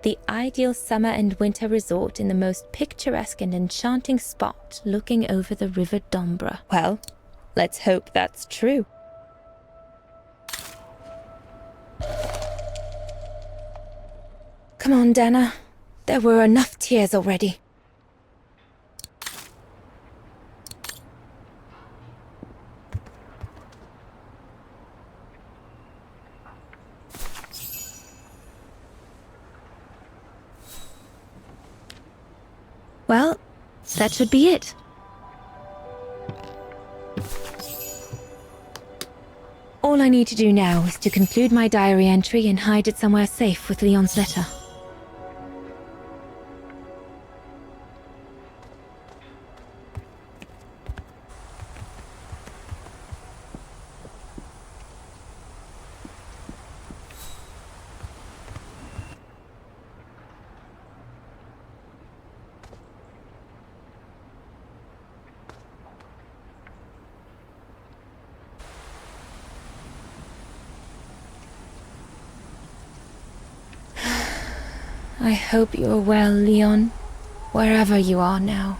Speaker 10: The ideal summer and winter resort in the most picturesque and enchanting spot looking over the River Dombra. Well, let's hope that's true. Come on, Dana. There were enough tears already. Well, that should be it. All I need to do now is to conclude my diary entry and hide it somewhere safe with Leon's letter. I hope you're well, Leon, wherever you are now.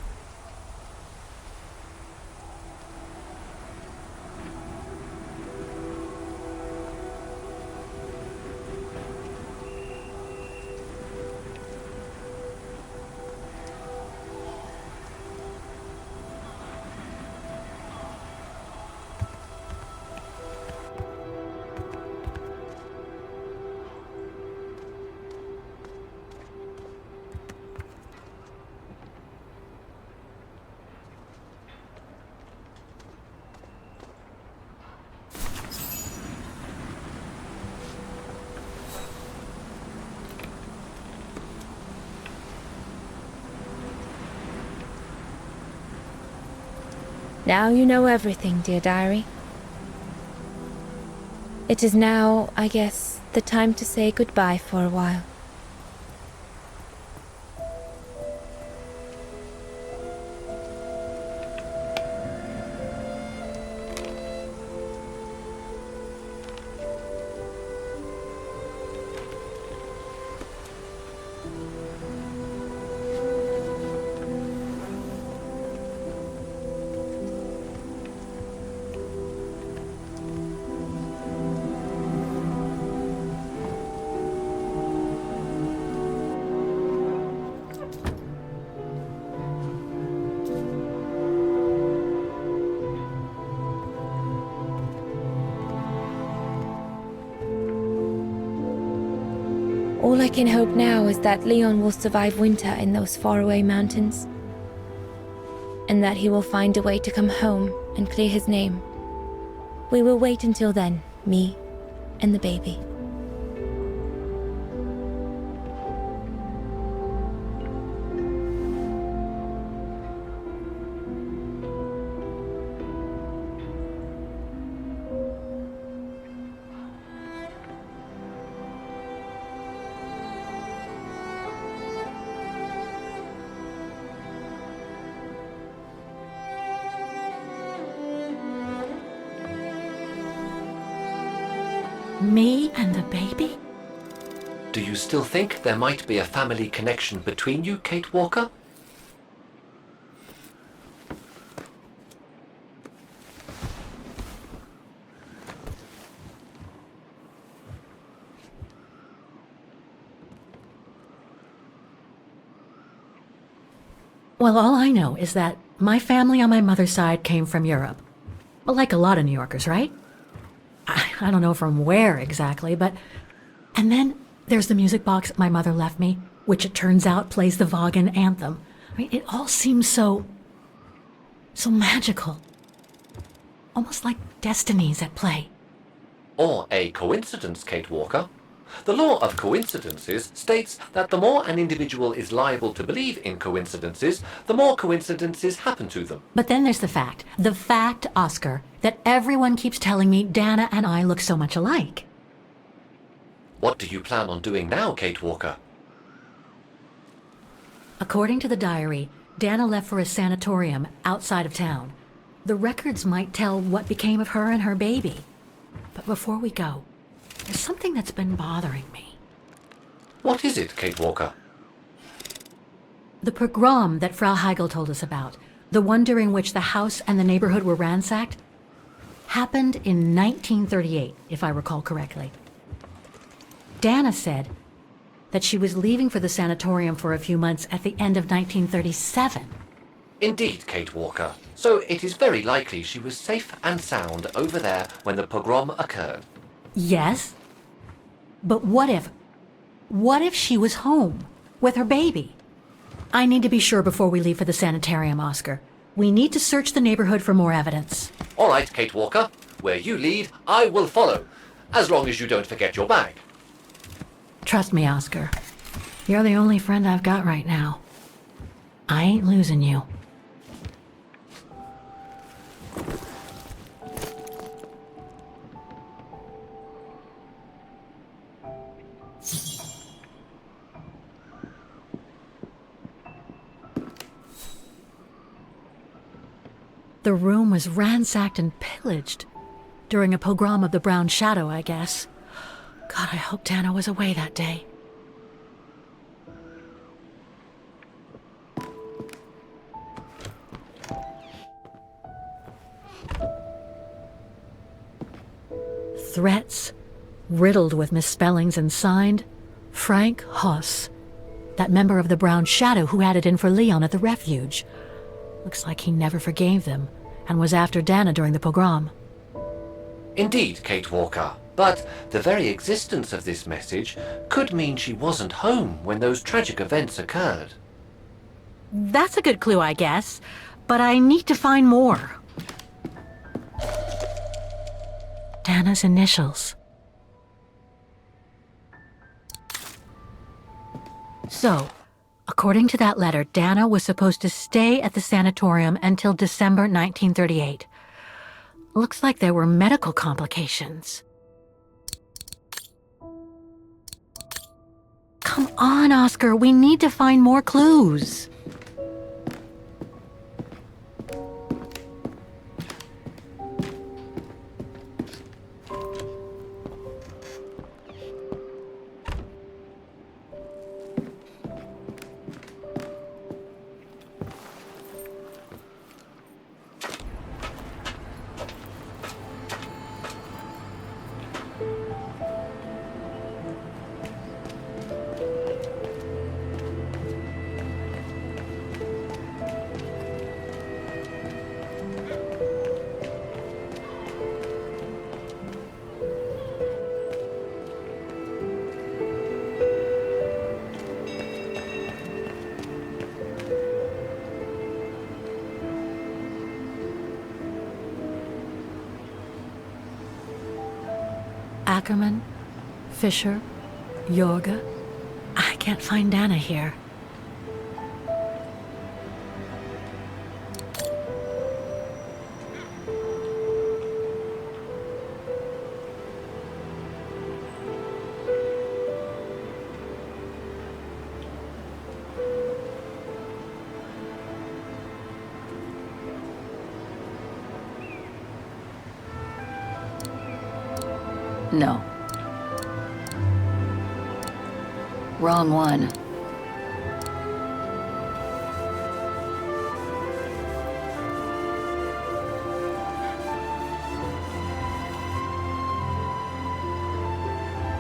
Speaker 10: Now you know everything, dear diary. It is now, I guess, the time to say goodbye for a while. All I can hope now is that Leon will survive winter in those faraway mountains, and that he will find a way to come home and clear his name. We will wait until then, me and the baby.
Speaker 21: Me and the baby?
Speaker 4: Do you still think there might be a family connection between you, Kate Walker?
Speaker 21: Well, all I know is that my family on my mother's side came from Europe. Well, like a lot of New Yorkers, right? I don't know from where exactly, but... And then there's the music box my mother left me, which it turns out plays the Vaughan anthem. I mean, it all seems so magical. Almost like destinies at play.
Speaker 4: Or a coincidence, Kate Walker. The law of coincidences states that the more an individual is liable to believe in coincidences, the more coincidences happen to them.
Speaker 21: But then there's the fact, Oscar, that everyone keeps telling me Dana and I look so much alike.
Speaker 4: What do you plan on doing now, Kate Walker?
Speaker 21: According to the diary, Dana left for a sanatorium outside of town. The records might tell what became of her and her baby. But before we go, there's something that's been bothering me.
Speaker 4: What is it, Kate Walker?
Speaker 21: The pogrom that Frau Heigl told us about, the one during which the house and the neighborhood were ransacked, happened in 1938, if I recall correctly. Dana said that she was leaving for the sanatorium for a few months at the end of 1937.
Speaker 4: Indeed, Kate Walker. So it is very likely she was safe and sound over there when the pogrom occurred.
Speaker 21: Yes? But what if she was home with her baby? I need to be sure before we leave for the sanitarium, Oscar. We need to search the neighborhood for more evidence.
Speaker 4: All right, Kate Walker. Where you lead, I will follow. As long as you don't forget your bag.
Speaker 21: Trust me, Oscar. You're the only friend I've got right now. I ain't losing you. The room was ransacked and pillaged during a pogrom of the Brown Shadow, I guess. God, I hope Dana was away that day. Threats, riddled with misspellings and signed, Frank Huss, that member of the Brown Shadow who had it in for Leon at the refuge. Looks like he never forgave them and was after Dana during the pogrom.
Speaker 4: Indeed, Kate Walker. But the very existence of this message could mean she wasn't home when those tragic events occurred.
Speaker 21: That's a good clue, I guess, but I need to find more. Dana's initials. So, according to that letter, Dana was supposed to stay at the sanatorium until December 1938. Looks like there were medical complications. Come on, Oscar, we need to find more clues. Ackerman, Fisher, Yorga. I can't find Dana here.
Speaker 15: No. Wrong one.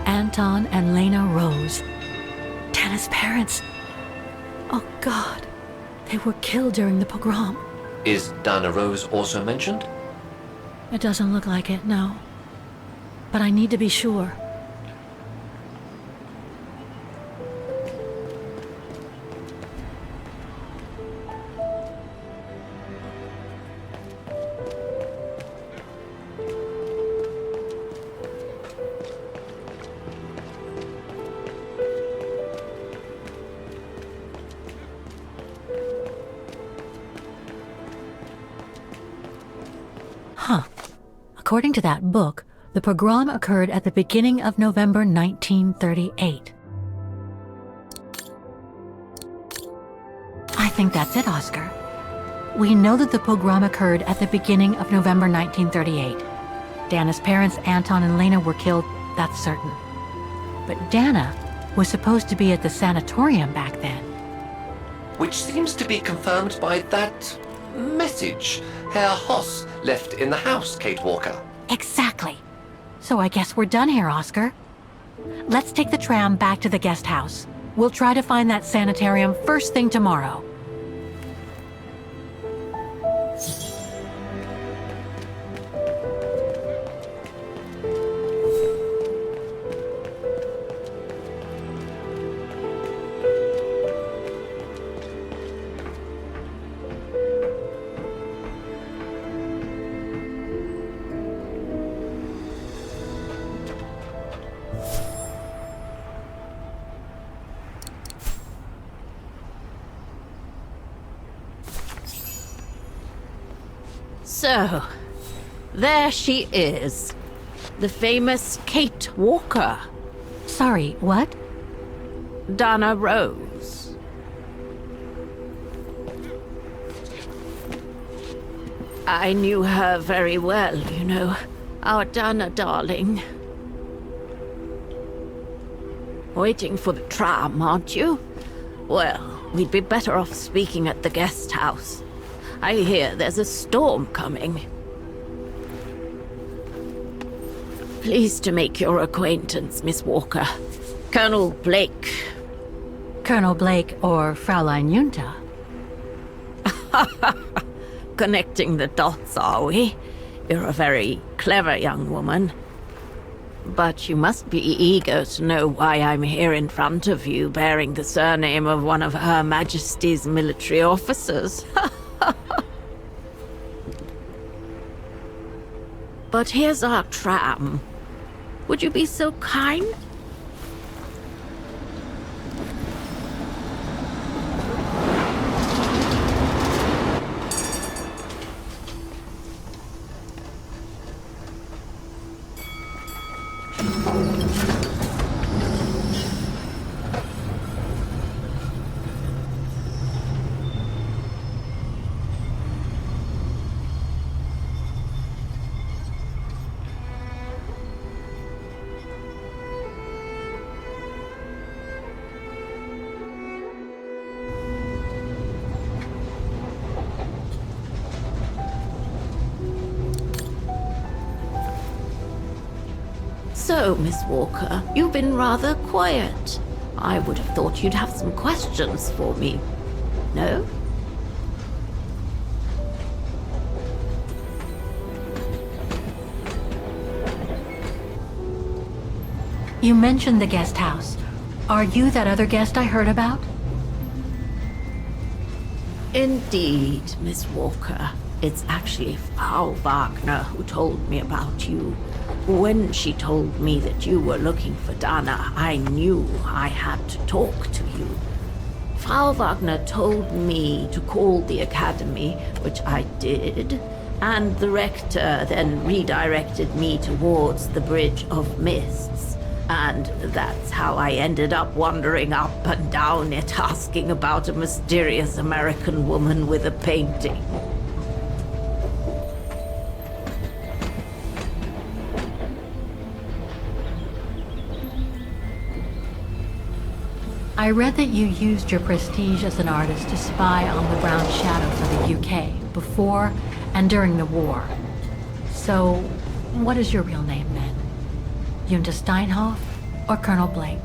Speaker 21: Anton and Lena Rose. Dana's parents. Oh, God. They were killed during the pogrom.
Speaker 4: Is Dana Rose also mentioned?
Speaker 21: It doesn't look like it, no. But I need to be sure. Huh. According to that book, the pogrom occurred at the beginning of November 1938. I think that's it, Oscar. We know that the pogrom occurred at the beginning of November 1938. Dana's parents, Anton and Lena, were killed, that's certain. But Dana was supposed to be at the sanatorium back then.
Speaker 4: Which seems to be confirmed by that message Herr Hoss left in the house, Kate Walker.
Speaker 21: Exactly. So I guess we're done here, Oscar. Let's take the tram back to the guest house. We'll try to find that sanitarium first thing tomorrow.
Speaker 8: So, there she is. The famous Kate Walker.
Speaker 21: Sorry, what?
Speaker 8: Dana Rose. I knew her very well, you know. Our Dana darling. Waiting for the tram, aren't you? Well, we'd be better off speaking at the guest house. I hear there's a storm coming. Pleased to make your acquaintance, Miss Walker. Colonel Blake.
Speaker 21: Colonel Blake or Fraulein Junta?
Speaker 8: Connecting the dots, are we? You're a very clever young woman. But you must be eager to know why I'm here in front of you, bearing the surname of one of Her Majesty's military officers. But here's our tram. Would you be so kind? So, Miss Walker, you've been rather quiet. I would have thought you'd have some questions for me. No?
Speaker 21: You mentioned the guest house. Are you that other guest I heard about?
Speaker 8: Indeed, Miss Walker. It's actually Frau Wagner who told me about you. When she told me that you were looking for Dana, I knew I had to talk to you. Frau Wagner told me to call the academy, which I did, and the rector then redirected me towards the Bridge of Mists. And that's how I ended up wandering up and down it, asking about a mysterious American woman with a painting.
Speaker 21: I read that you used your prestige as an artist to spy on the Brown Shadow for the UK before and during the war. So, what is your real name then? Junta Steinhoff or Colonel Blake?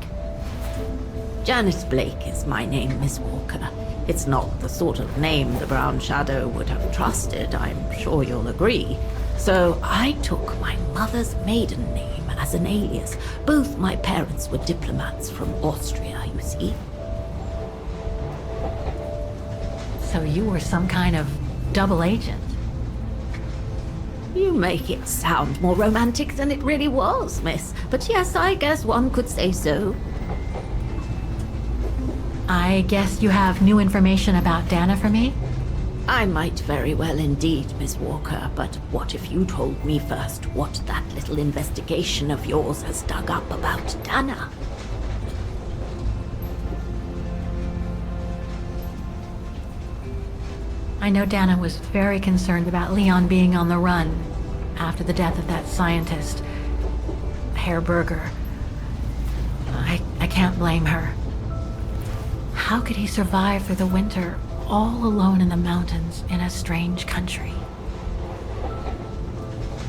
Speaker 8: Janice Blake is my name, Miss Walker. It's not the sort of name the Brown Shadow would have trusted, I'm sure you'll agree. So I took my mother's maiden name as an alias. Both my parents were diplomats from Austria, you see.
Speaker 21: So you were some kind of double agent?
Speaker 8: You make it sound more romantic than it really was, miss. But yes, I guess one could say so.
Speaker 21: I guess you have new information about Dana for me?
Speaker 8: I might very well indeed, Miss Walker, but what if you told me first what that little investigation of yours has dug up about Dana?
Speaker 21: I know Dana was very concerned about Leon being on the run after the death of that scientist, Herr Berger. I can't blame her. How could he survive through the winter, all alone in the mountains in a strange country?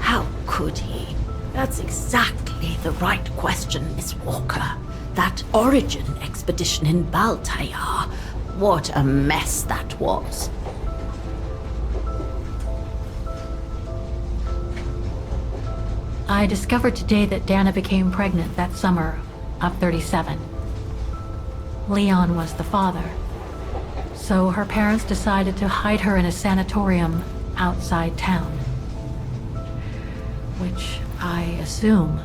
Speaker 8: How could he? That's exactly the right question, Miss Walker. That origin expedition in Baltayar. What a mess that was.
Speaker 21: I discovered today that Dana became pregnant that summer of 37. Leon was the father. So her parents decided to hide her in a sanatorium outside town. Which, I assume,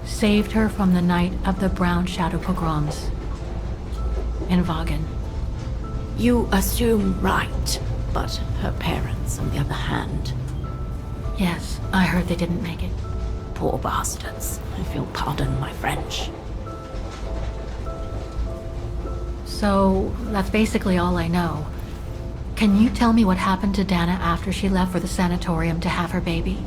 Speaker 21: saved her from the night of the Brown Shadow pogroms in Vagan.
Speaker 8: You assume right, but her parents, on the other hand.
Speaker 21: Yes, I heard they didn't make it.
Speaker 8: Poor bastards, if you'll pardon my French.
Speaker 21: So, that's basically all I know. Can you tell me what happened to Dana after she left for the sanatorium to have her baby?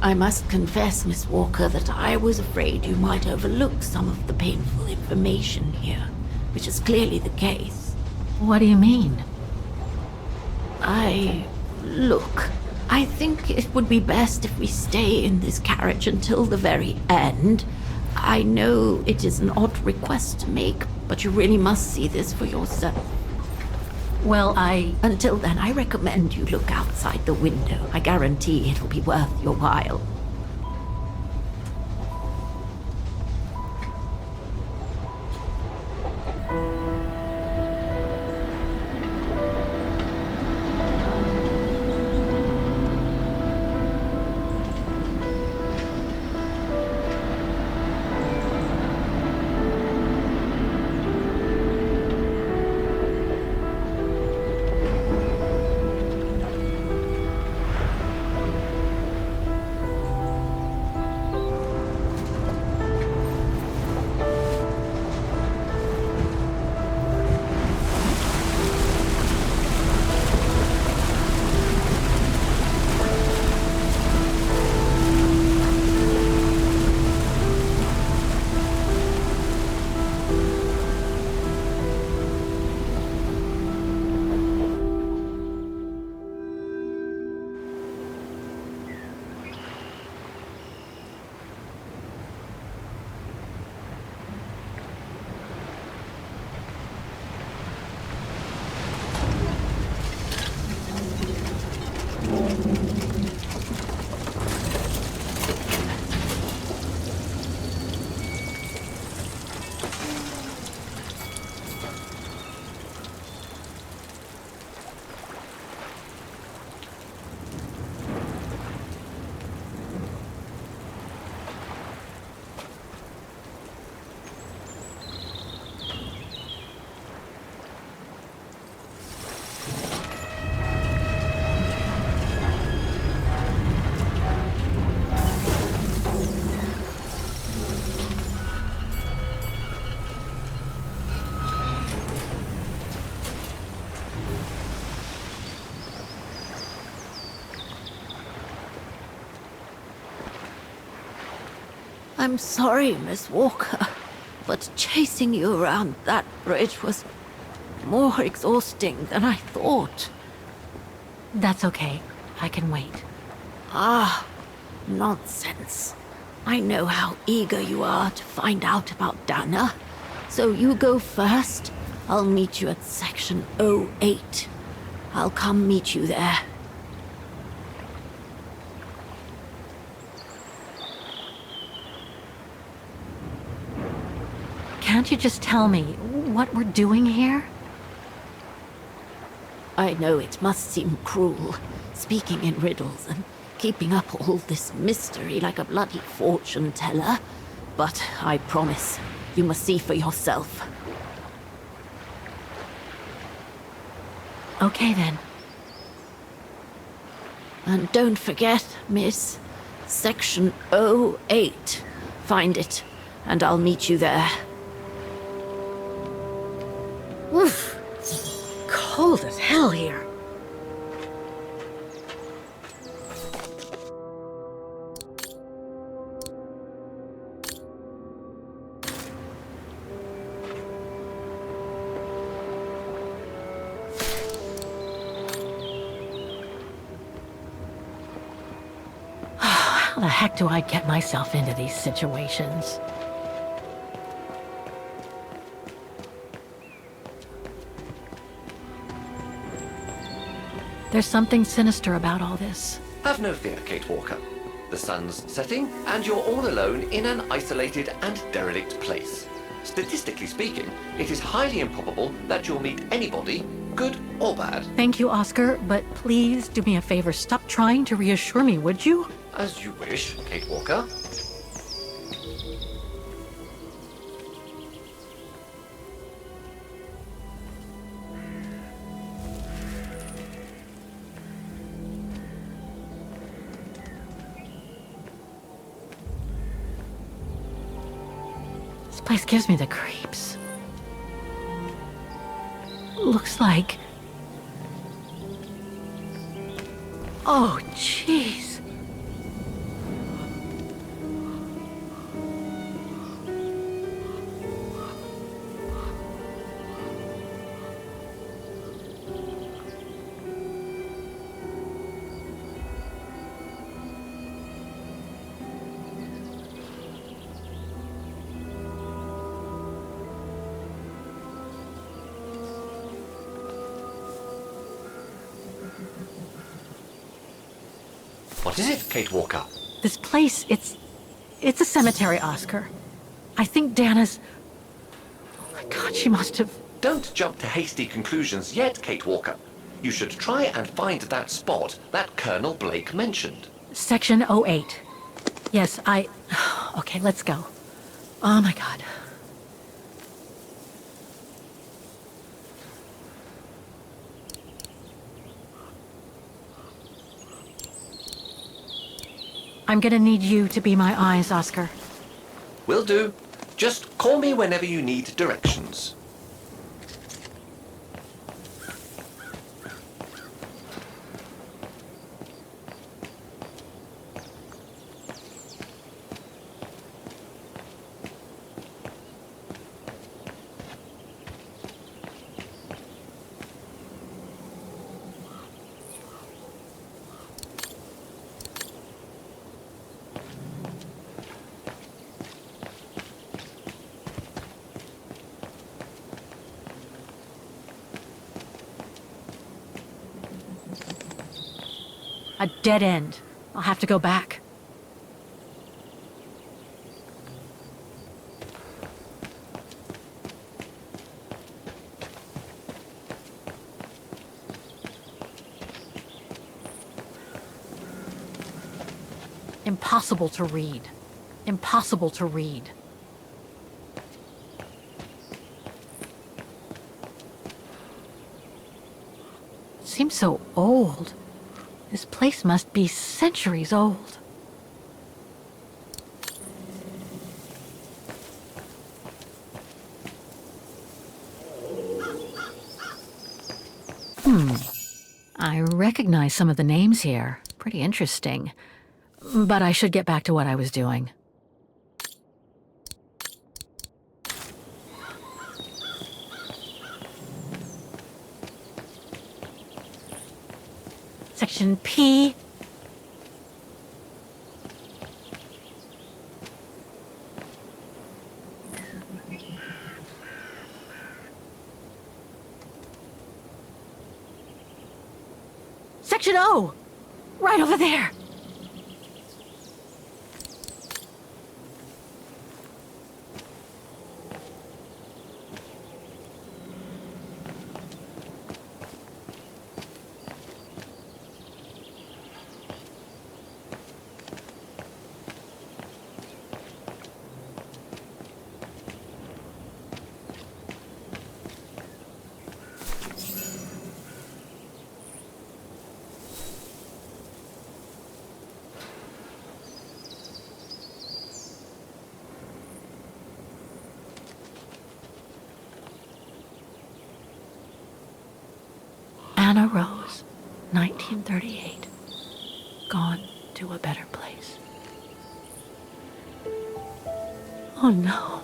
Speaker 8: I must confess, Miss Walker, that I was afraid you might overlook some of the painful information here, which is clearly the case.
Speaker 21: What do you mean?
Speaker 8: Look, I think it would be best if we stay in this carriage until the very end. I know it is an odd request to make, but you really must see this for yourself.
Speaker 21: Well,
Speaker 8: Until then, I recommend you look outside the window. I guarantee it'll be worth your while. I'm sorry, Miss Walker, but chasing you around that bridge was more exhausting than I thought.
Speaker 21: That's okay. I can wait.
Speaker 8: Ah, nonsense. I know how eager you are to find out about Dana. So you go first. I'll meet you at section 08. I'll come meet you there.
Speaker 21: Can't you just tell me what we're doing here?
Speaker 8: I know it must seem cruel, speaking in riddles and keeping up all this mystery like a bloody fortune teller, but I promise you must see for yourself.
Speaker 21: Okay then.
Speaker 8: And don't forget, miss, section 08. Find it, and I'll meet you there.
Speaker 21: Oof. Cold as hell here. How the heck do I get myself into these situations? There's something sinister about all this.
Speaker 4: Have no fear, Kate Walker. The sun's setting, and you're all alone in an isolated and derelict place. Statistically speaking, it is highly improbable that you'll meet anybody, good or bad.
Speaker 21: Thank you, Oscar, but please do me a favor. Stop trying to reassure me, would you?
Speaker 4: As you wish, Kate Walker.
Speaker 21: This place gives me the creeps. Looks like... Oh, jeez.
Speaker 4: What is it, Kate Walker?
Speaker 21: This place, it's a cemetery, Oscar. I think Dana's... Oh my God, she must have...
Speaker 4: Don't jump to hasty conclusions yet, Kate Walker. You should try and find that spot that Colonel Blake mentioned.
Speaker 21: Section 08. Yes, Okay, let's go. Oh my God. I'm gonna need you to be my eyes, Oscar.
Speaker 4: Will do. Just call me whenever you need directions.
Speaker 21: A dead end. I'll have to go back. Impossible to read. Impossible to read. It seems so old. This place must be centuries old. I recognize some of the names here. Pretty interesting. But I should get back to what I was doing. Section P. Section O! Right over there! Anna Rose, 1938. Gone to a better place. Oh no.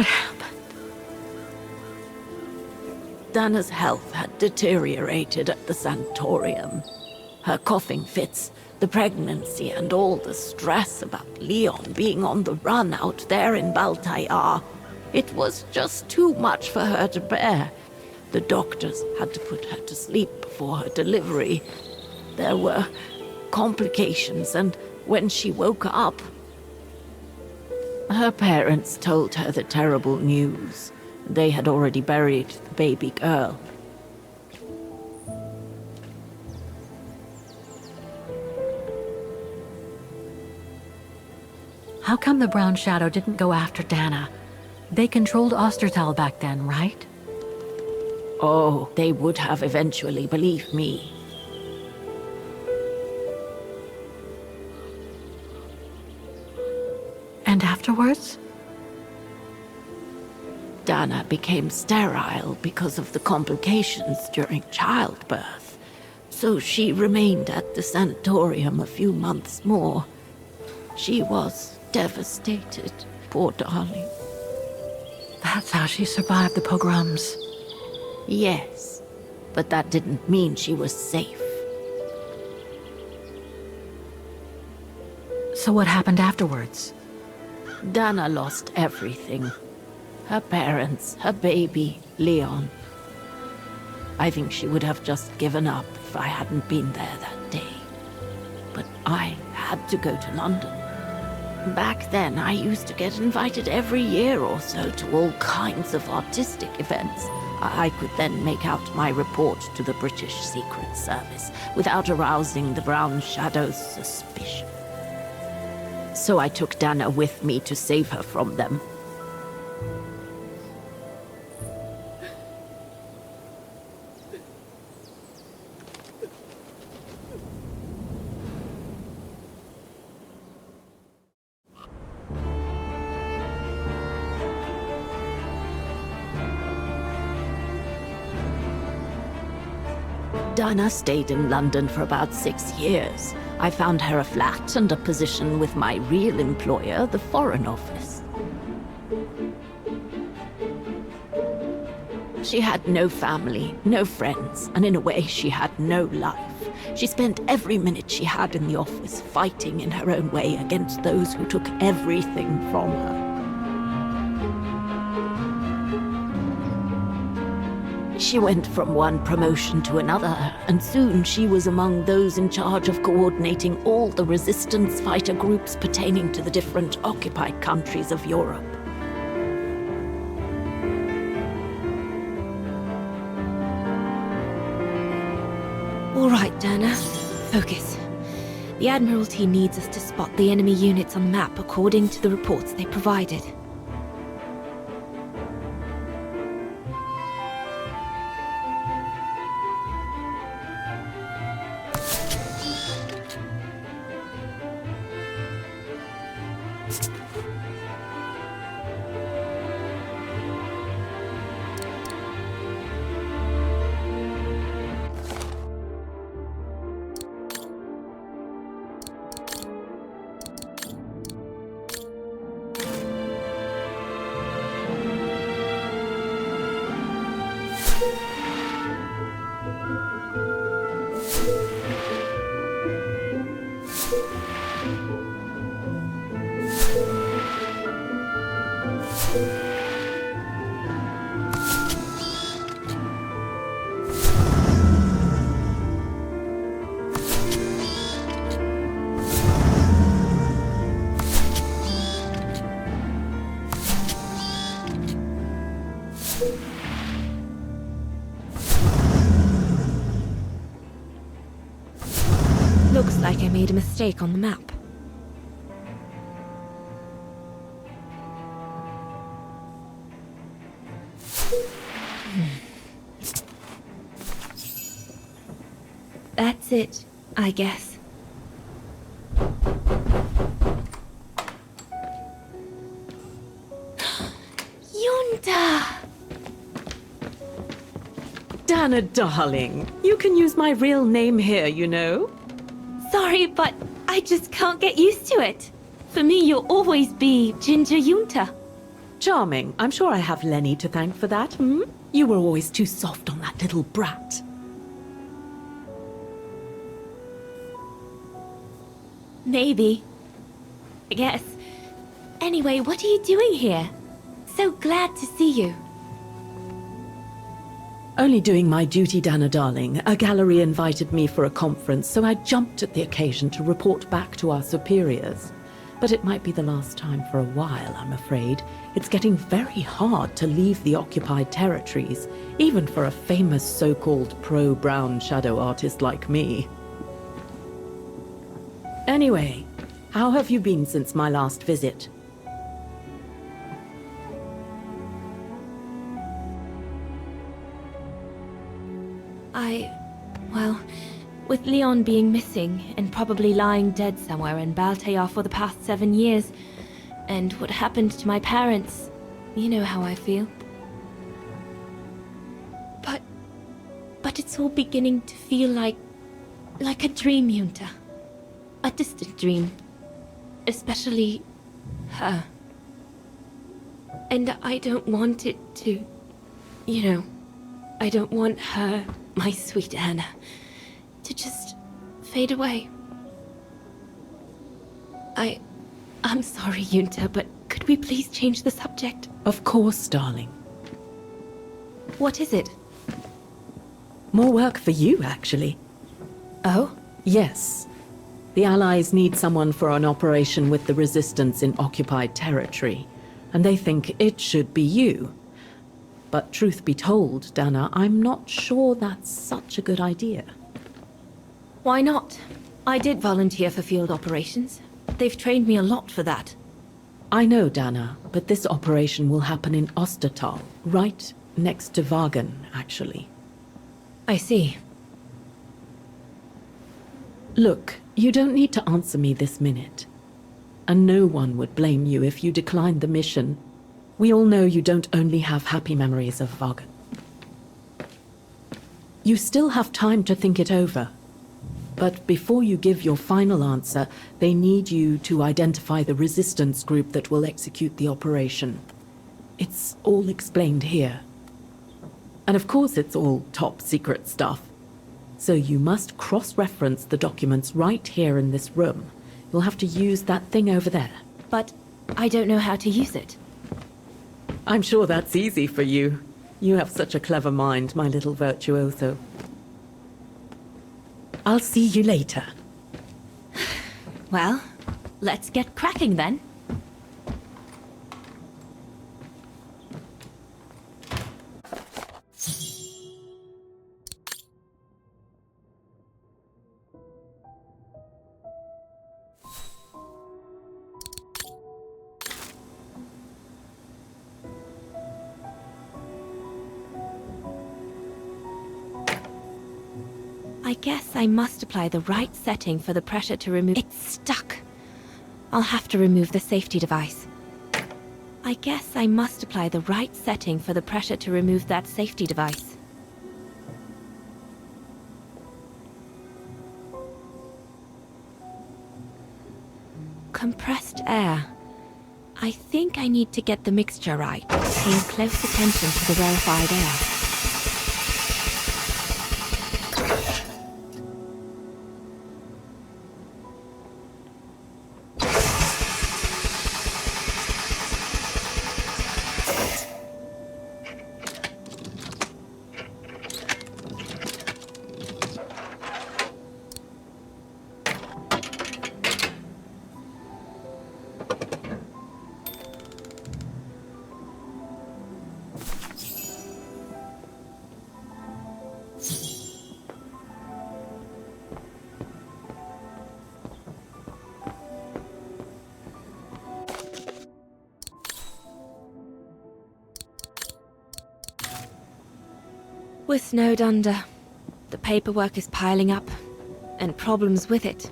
Speaker 8: What happened? Dana's health had deteriorated at the sanatorium. Her coughing fits, the pregnancy, and all the stress about Leon being on the run out there in Baltayar. It was just too much for her to bear. The doctors had to put her to sleep before her delivery. There were complications, and when she woke up, her parents told her the terrible news. They had already buried the baby girl.
Speaker 21: How come the Brown Shadow didn't go after Dana? They controlled Ostertal back then, right?
Speaker 8: Oh, they would have eventually, believe me.
Speaker 21: And afterwards?
Speaker 8: Dana became sterile because of the complications during childbirth. So she remained at the sanatorium a few months more. She was devastated, poor darling.
Speaker 21: That's how she survived the pogroms.
Speaker 8: Yes, but that didn't mean she was safe.
Speaker 21: So what happened afterwards?
Speaker 8: Dana lost everything. Her parents, her baby, Leon. I think she would have just given up if I hadn't been there that day. But I had to go to London. Back then, I used to get invited every year or so to all kinds of artistic events. I could then make out my report to the British Secret Service without arousing the Brown Shadow's suspicion. So I took Dana with me to save her from them. Dana stayed in London for about 6 years. I found her a flat and a position with my real employer, the Foreign Office. She had no family, no friends, and in a way she had no life. She spent every minute she had in the office fighting in her own way against those who took everything from her. She went from one promotion to another, and soon she was among those in charge of coordinating all the resistance fighter groups pertaining to the different occupied countries of Europe.
Speaker 10: All right, Dana. Focus. The Admiralty needs us to spot the enemy units on the map according to the reports they provided. Looks like I made a mistake on the map. That's it, I guess. Yunta!
Speaker 8: Dana, darling, you can use my real name here, you know.
Speaker 10: Sorry, but I just can't get used to it. For me, you'll always be Ginger Yunta.
Speaker 16: Charming. I'm sure I have Lenny to thank for that, hmm? You were always too soft on that little brat.
Speaker 10: Maybe. I guess. Anyway, what are you doing here? So glad to see you.
Speaker 16: Only doing my duty, Dana darling. A gallery invited me for a conference, so I jumped at the occasion to report back to our superiors. But it might be the last time for a while, I'm afraid. It's getting very hard to leave the occupied territories, even for a famous so-called pro-brown shadow artist like me. Anyway, how have you been since my last visit?
Speaker 10: Well, with Leon being missing and probably lying dead somewhere in Baltayar for the past 7 years, and what happened to my parents, you know how I feel. But it's all beginning to feel like a dream, Yunta. A distant dream. Especially her. And I don't want it to, I don't want her, my sweet Anna, to just fade away. I'm sorry, Yunta, but could we please change the subject?
Speaker 16: Of course, darling.
Speaker 10: What is it?
Speaker 16: More work for you, actually.
Speaker 10: Oh?
Speaker 16: Yes. The Allies need someone for an operation with the Resistance in occupied territory, and they think it should be you. But truth be told, Dana, I'm not sure that's such a good idea.
Speaker 10: Why not? I did volunteer for field operations. They've trained me a lot for that.
Speaker 16: I know, Dana, but this operation will happen in Ostertal, right next to Vagen, actually.
Speaker 10: I see.
Speaker 16: Look, you don't need to answer me this minute. And no one would blame you if you declined the mission. We all know you don't only have happy memories of Vagen. You still have time to think it over. But before you give your final answer, they need you to identify the resistance group that will execute the operation. It's all explained here. And of course it's all top secret stuff. So you must cross-reference the documents right here in this room. You'll have to use that thing over there.
Speaker 10: But I don't know how to use it.
Speaker 16: I'm sure that's easy for you. You have such a clever mind, my little virtuoso. I'll see you later.
Speaker 10: Well, let's get cracking then. I guess I must apply the right setting for the pressure to remove... It's stuck! I'll have to remove the safety device. I guess I must apply the right setting for the pressure to remove that safety device. Compressed air. I think I need to get the mixture right, paying close attention to the rarefied air. We're snowed under. The paperwork is piling up, and problems with it.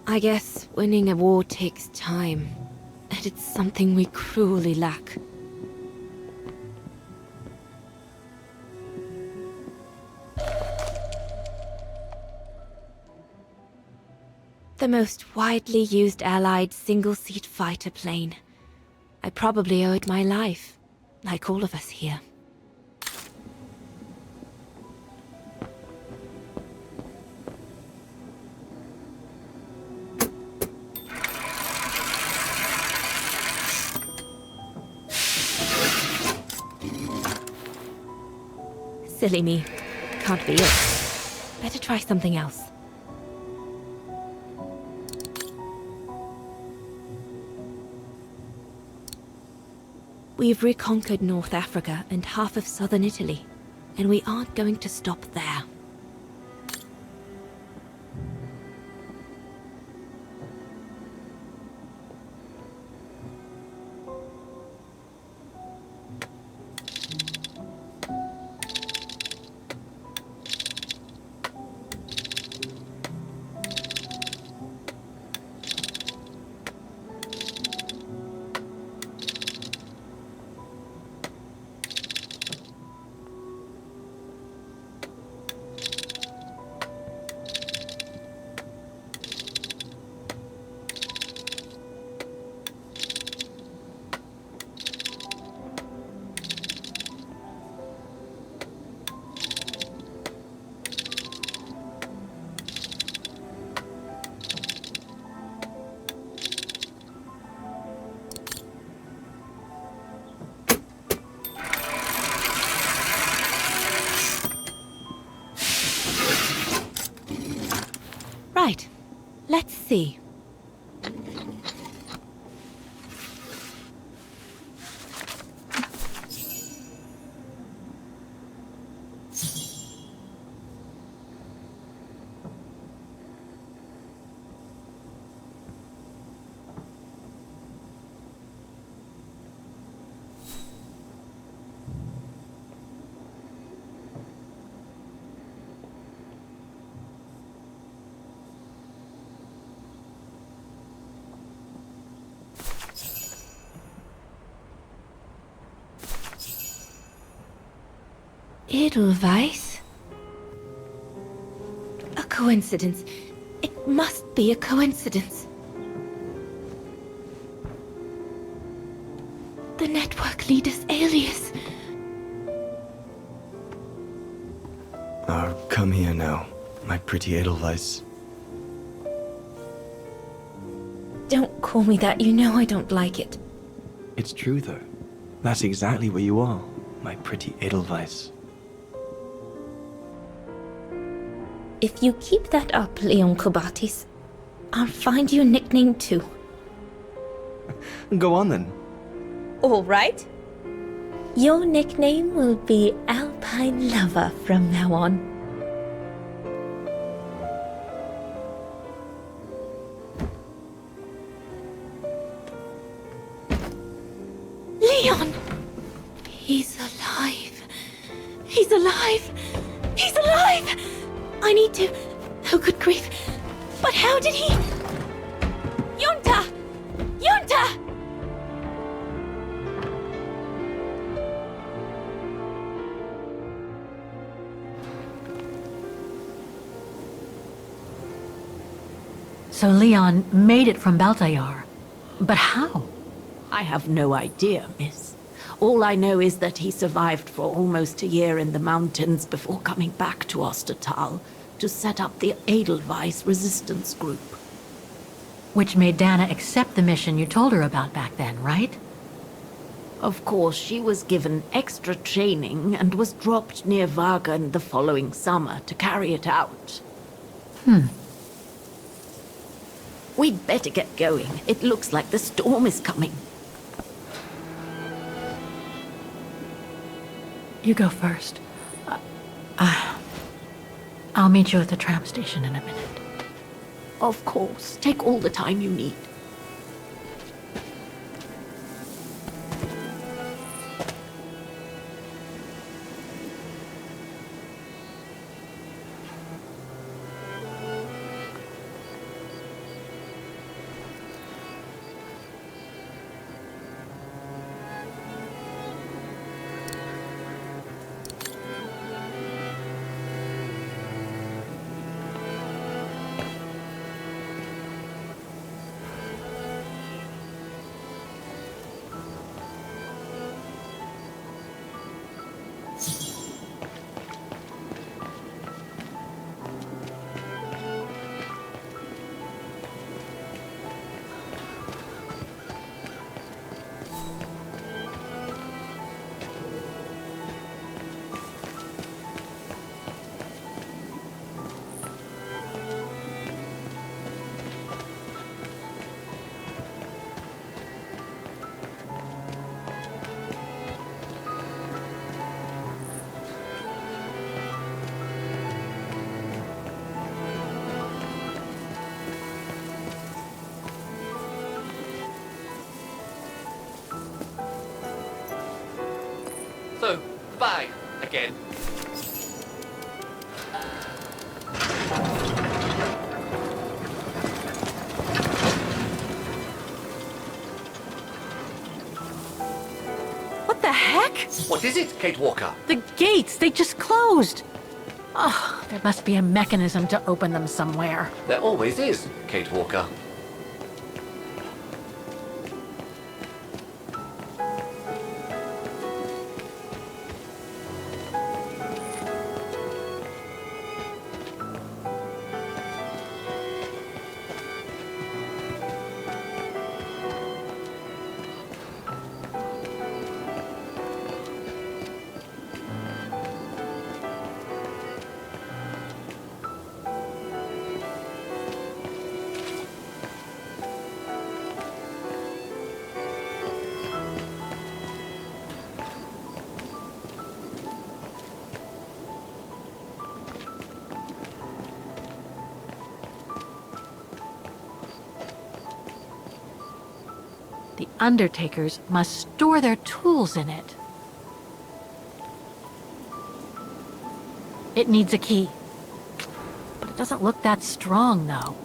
Speaker 10: I guess winning a war takes time, and it's something we cruelly lack. The most widely used Allied single-seat fighter plane. I probably owe it my life, like all of us here. Silly me. Can't be it. Better try something else. We've reconquered North Africa and half of southern Italy, and we aren't going to stop there. Right. Let's see. Edelweiss? A coincidence. It must be a coincidence. The network leader's alias.
Speaker 20: Oh, come here now, my pretty Edelweiss.
Speaker 10: Don't call me that. You know I don't like it.
Speaker 20: It's true, though. That's exactly what you are, my pretty Edelweiss.
Speaker 10: If you keep that up, Leon Kobatis, I'll find you a nickname too.
Speaker 20: Go on then.
Speaker 10: All right. Your nickname will be Alpine Lover from now on. Leon! He's alive. He's alive. He's alive! I need to... Oh, good grief. But how did he... Yunta! Yunta!
Speaker 21: So Leon made it from Baltayar. But how?
Speaker 16: I have no idea, miss. All I know is that he survived for almost a year in the mountains before coming back to Ostertal to set up the Edelweiss resistance group.
Speaker 21: Which made Dana accept the mission you told her about back then, right?
Speaker 16: Of course, she was given extra training and was dropped near Wagen the following summer to carry it out. We'd better get going. It looks like the storm is coming.
Speaker 21: You go first. I'll meet you at the tram station in a minute.
Speaker 16: Of course. Take all the time you need.
Speaker 21: Look!
Speaker 4: What is it, Kate Walker?
Speaker 21: The gates, they just closed. Oh, there must be a mechanism to open them somewhere.
Speaker 4: There always is, Kate Walker.
Speaker 21: The undertakers must store their tools in it. It needs a key. But it doesn't look that strong, though.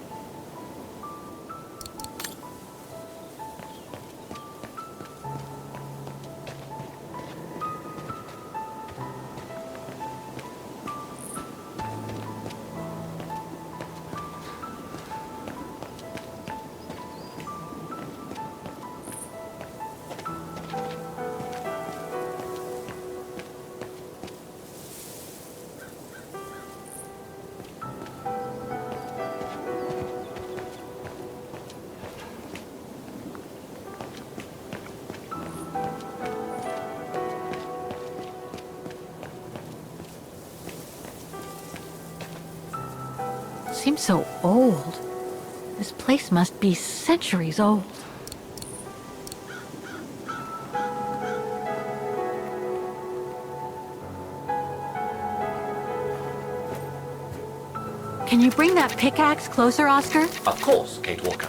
Speaker 21: Seems so old. This place must be centuries old. Can you bring that pickaxe closer, Oscar?
Speaker 4: Of course, Kate Walker.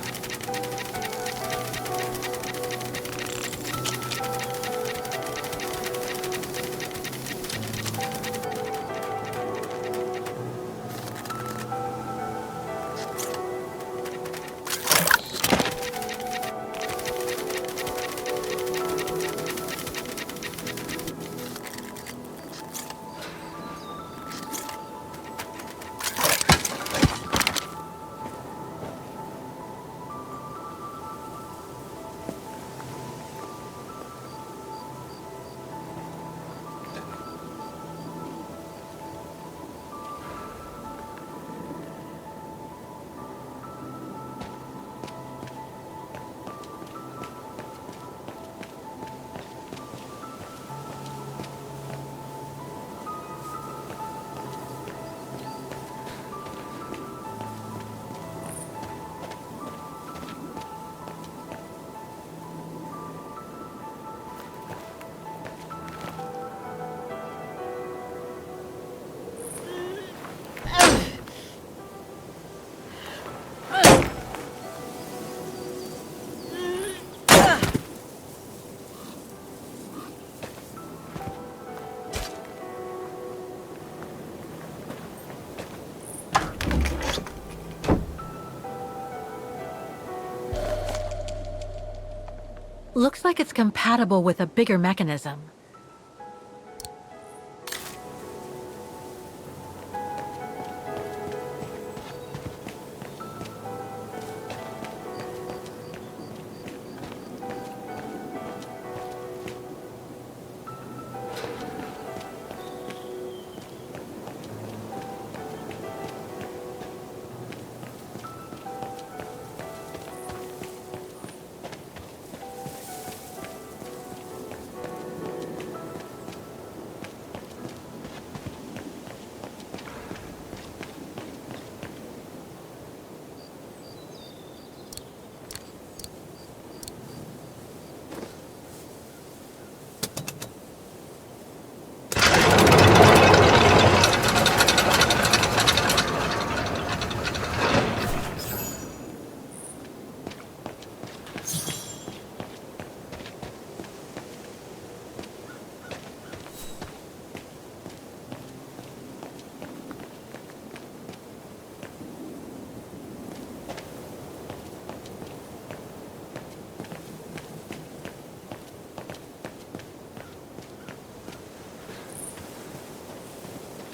Speaker 21: Looks like it's compatible with a bigger mechanism.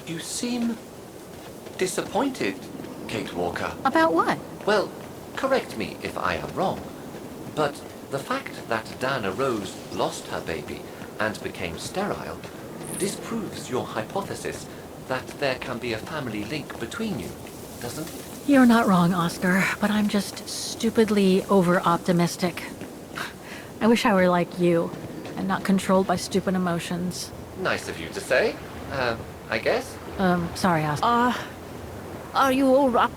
Speaker 4: You seem disappointed, Kate Walker.
Speaker 15: About what?
Speaker 4: Well, correct me if I am wrong, but the fact that Dana Rose lost her baby and became sterile disproves your hypothesis that there can be a family link between you, doesn't it?
Speaker 21: You're not wrong, Oscar, but I'm just stupidly over-optimistic. I wish I were like you, and not controlled by stupid emotions.
Speaker 4: Nice of you to say, I guess.
Speaker 21: Sorry, Oscar.
Speaker 3: Are you all right?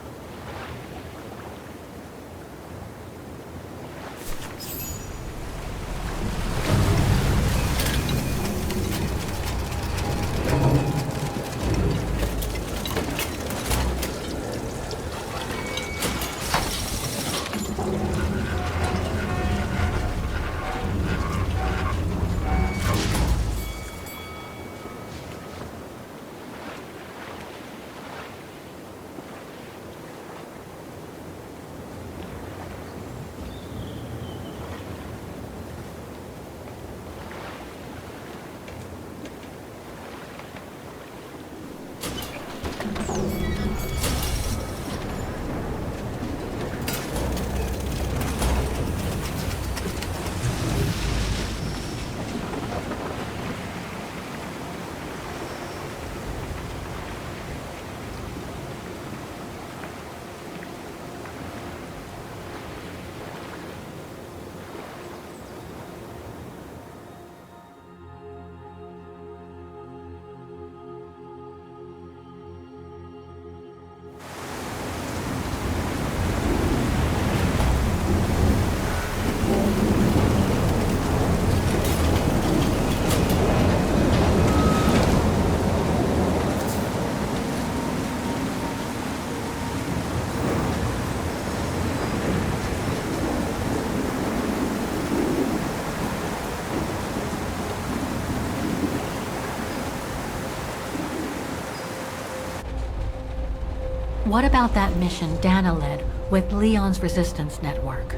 Speaker 21: What about that mission Dana led with Leon's resistance network?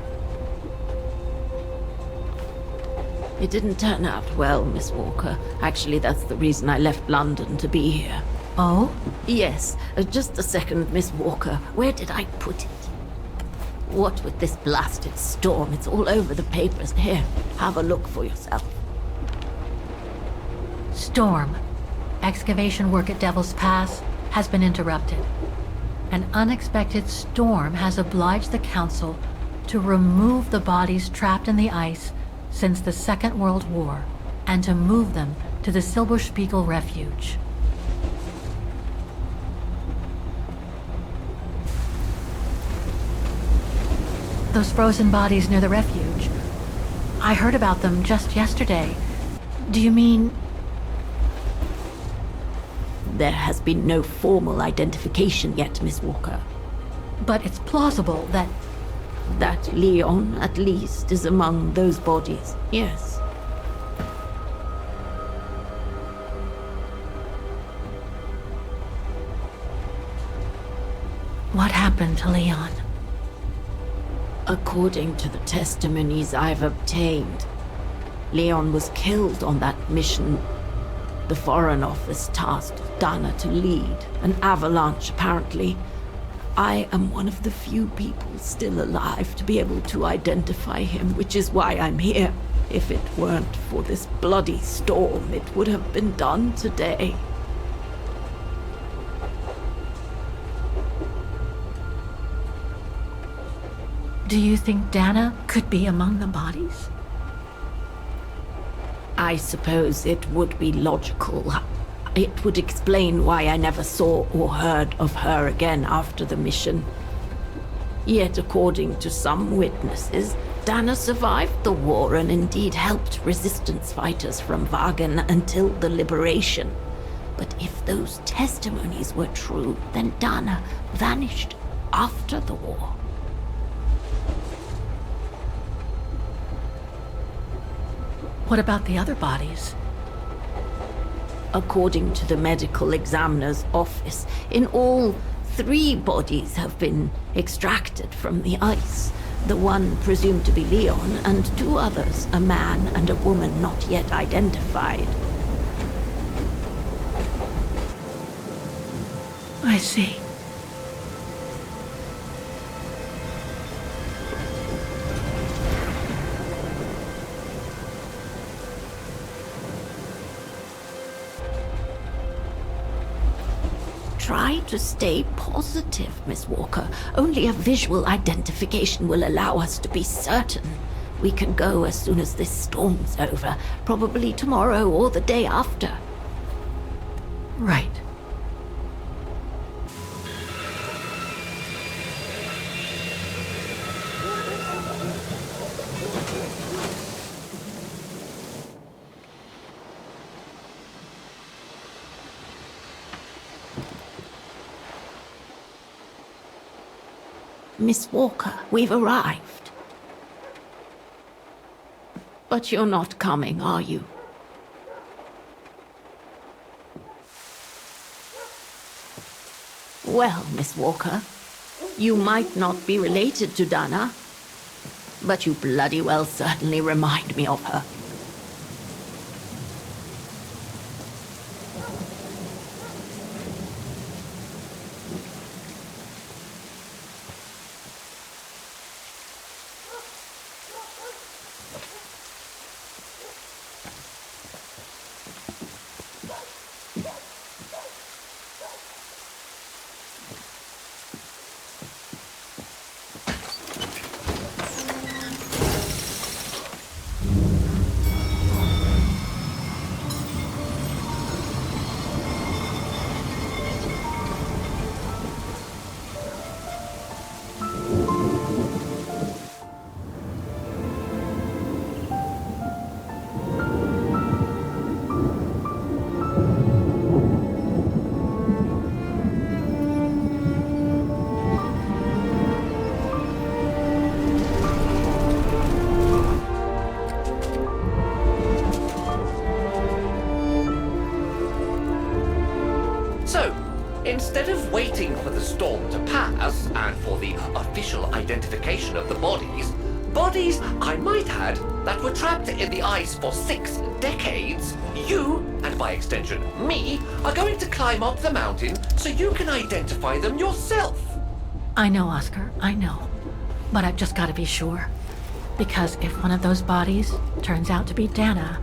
Speaker 3: It didn't turn out well, Miss Walker. Actually, that's the reason I left London to be here.
Speaker 21: Oh?
Speaker 3: Yes. Just a second, Miss Walker. Where did I put it? What with this blasted storm? It's all over the papers. Here, have a look for yourself.
Speaker 21: Storm. Excavation work at Devil's Pass has been interrupted. An unexpected storm has obliged the Council to remove the bodies trapped in the ice since the Second World War and to move them to the Silberspiegel Refuge. Those frozen bodies near the refuge. I heard about them just yesterday. Do you mean...
Speaker 3: There has been no formal identification yet, Miss Walker.
Speaker 21: But it's plausible that...
Speaker 3: That Leon, at least, is among those bodies, yes.
Speaker 21: What happened to Leon?
Speaker 3: According to the testimonies I've obtained, Leon was killed on that mission the Foreign Office tasked Dana to lead. An avalanche, apparently. I am one of the few people still alive to be able to identify him, which is why I'm here. If it weren't for this bloody storm, it would have been done today.
Speaker 21: Do you think Dana could be among the bodies?
Speaker 3: I suppose it would be logical. It would explain why I never saw or heard of her again after the mission. Yet, according to some witnesses, Dana survived the war and indeed helped resistance fighters from Wagen until the liberation. But if those testimonies were true, then Dana vanished after the war.
Speaker 21: What about the other bodies?
Speaker 3: According to the medical examiner's office, in all, 3 bodies have been extracted from the ice. The one presumed to be Leon, and 2 others, a man and a woman not yet identified.
Speaker 16: I see.
Speaker 2: Try to stay positive, Miss Walker. Only a visual identification will allow us to be certain. We can go as soon as this storm's over, probably tomorrow or the day after.
Speaker 16: Right.
Speaker 2: Miss Walker, we've arrived. But you're not coming, are you? Well, Miss Walker, you might not be related to Dana, but you bloody well certainly remind me of her.
Speaker 4: Instead of waiting for the storm to pass and for the official identification of the bodies, I might add, that were trapped in the ice for 6 decades, you, and by extension me, are going to climb up the mountain so you can identify them yourself.
Speaker 21: I know, Oscar, I know. But I've just got to be sure. Because if one of those bodies turns out to be Dana,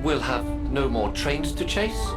Speaker 4: We'll have no more trains to chase?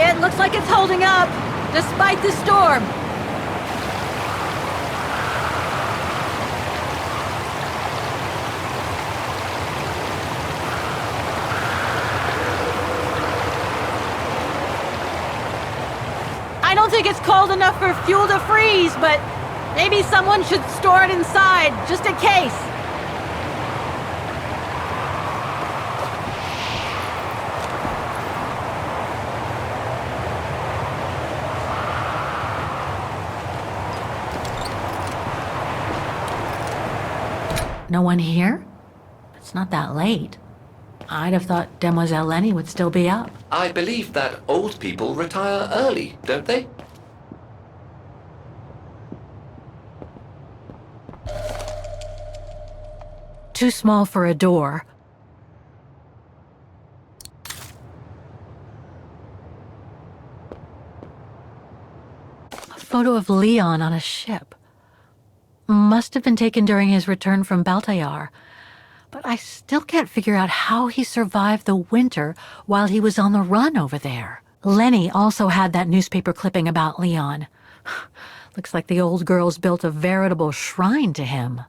Speaker 21: It looks like it's holding up, despite the storm. I don't think it's cold enough for fuel to freeze, but maybe someone should store it inside, just in case. No one here? It's not that late. I'd have thought Demoiselle Lenny would still be up.
Speaker 4: I believe that old people retire early, don't they?
Speaker 21: Too small for a door. photo of Leon on a ship. Must have been taken during his return from Baltayar. But I still can't figure out how he survived the winter while he was on the run over there. Lenny also had that newspaper clipping about Leon. Looks like the old girl's built a veritable shrine to him.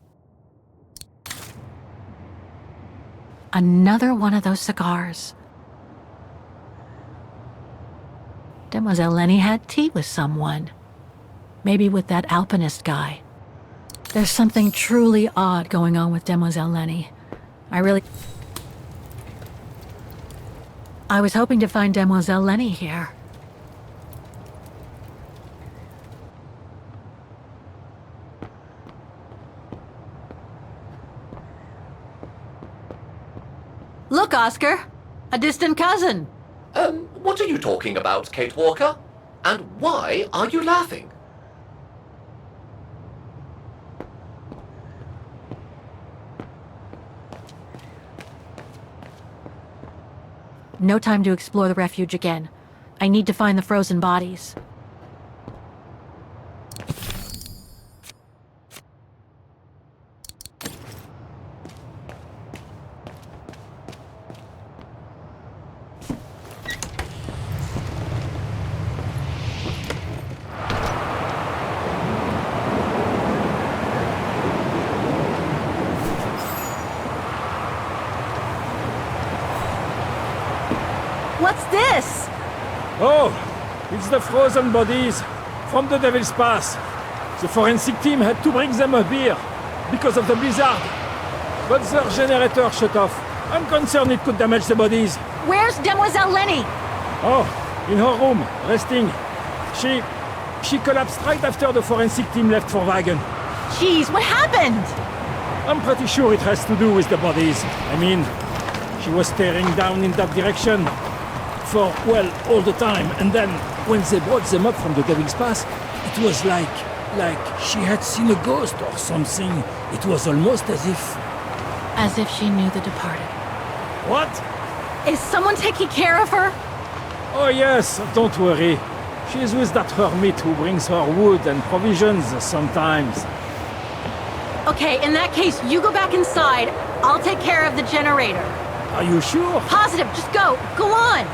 Speaker 21: Another one of those cigars. Demoiselle Lenny had tea with someone. Maybe with that alpinist guy. There's something truly odd going on with Demoiselle Lenny. I was hoping to find Demoiselle Lenny here.
Speaker 15: Look, Oscar! A distant cousin!
Speaker 4: What are you talking about, Kate Walker? And why are you laughing?
Speaker 21: No time to explore the refuge again. I need to find the frozen bodies.
Speaker 9: What's this?
Speaker 1: Oh, it's the frozen bodies from the Devil's Pass. The forensic team had to bring them up here because of the blizzard. But their generator shut off. I'm concerned it could damage the bodies.
Speaker 9: Where's Demoiselle Lenny?
Speaker 1: Oh, in her room, resting. She collapsed right after the forensic team left for Wagen.
Speaker 9: Jeez, what happened?
Speaker 1: I'm pretty sure it has to do with the bodies. I mean, she was staring down in that direction for, well, all the time. And then, when they brought them up from the Devil's Pass, it was like she had seen a ghost or something. It was almost as if...
Speaker 21: As if she knew the departed.
Speaker 1: What?
Speaker 9: Is someone taking care of her?
Speaker 1: Oh yes, don't worry. She's with that hermit who brings her wood and provisions sometimes.
Speaker 9: Okay, in that case, you go back inside. I'll take care of the generator.
Speaker 1: Are you sure?
Speaker 9: Positive, just go. Go on!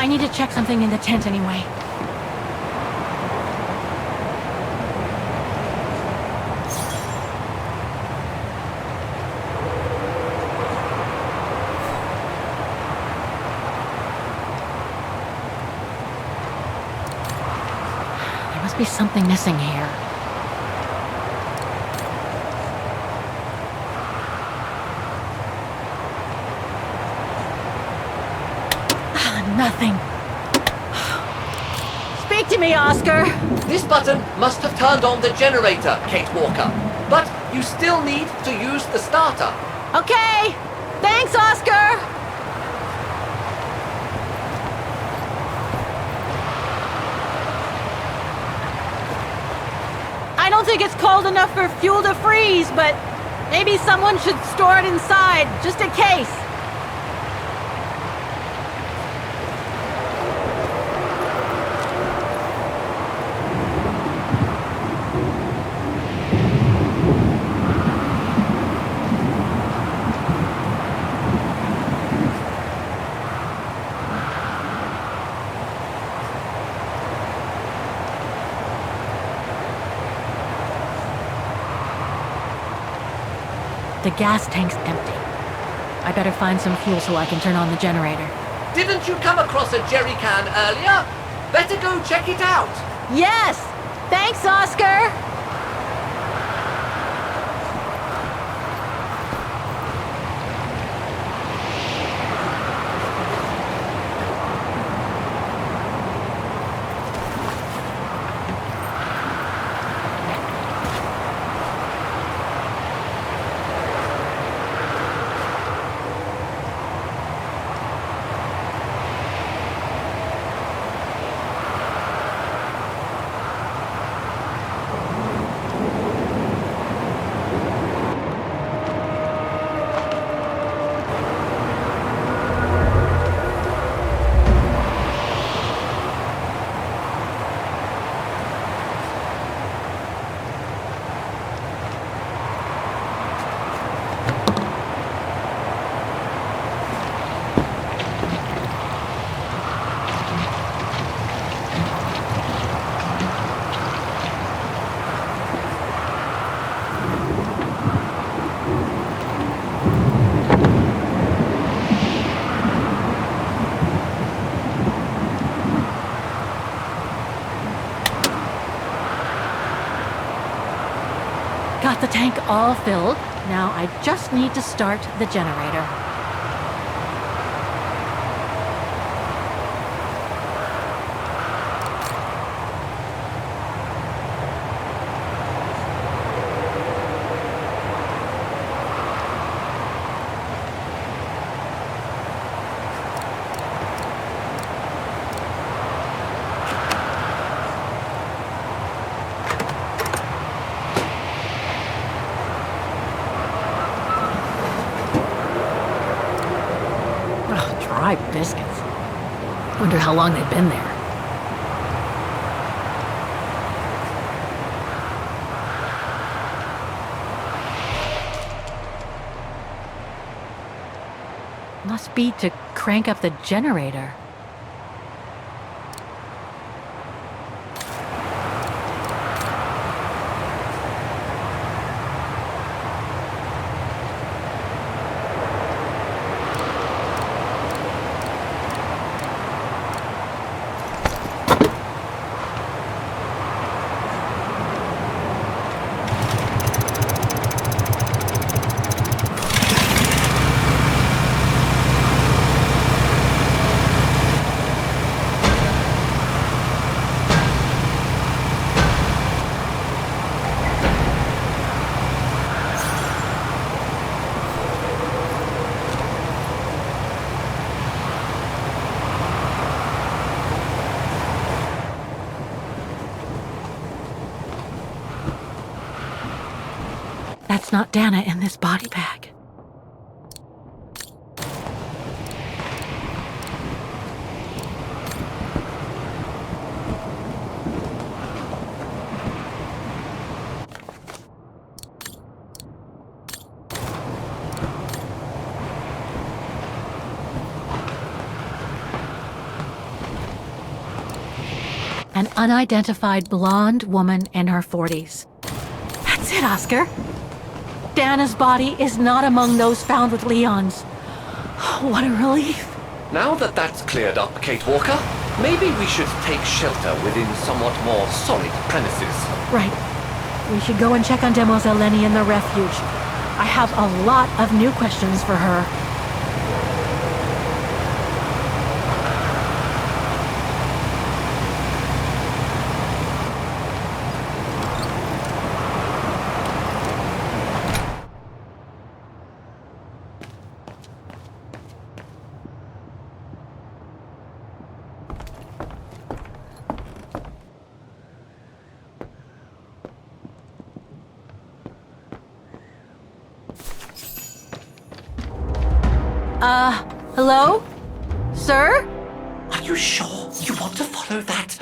Speaker 21: I need to check something in the tent anyway. There must be something missing here. Nothing.
Speaker 9: Speak to me, Oscar!
Speaker 4: This button must have turned on the generator, Kate Walker. But you still need to use the starter.
Speaker 9: Okay! Thanks, Oscar! I don't think it's cold enough for fuel to freeze, but maybe someone should store it inside, just in case.
Speaker 21: The gas tank's empty. I better find some fuel so I can turn on the generator.
Speaker 4: Didn't you come across a jerry can earlier? Better go check it out.
Speaker 9: Yes! Thanks, Oscar!
Speaker 21: Got the tank all filled. Now I just need to start the generator. Dry biscuits. Wonder how long they've been there. Must be to crank up the generator. That's not Dana in this body bag. An unidentified blonde woman in her 40s. That's it, Oscar. Dana's body is not among those found with Leon's. What a relief.
Speaker 4: Now that that's cleared up, Kate Walker, maybe we should take shelter within somewhat more solid premises.
Speaker 21: Right. We should go and check on Demoiselle Lenny in the refuge. I have a lot of new questions for her. Hello? Sir?
Speaker 4: Are you sure you want to follow that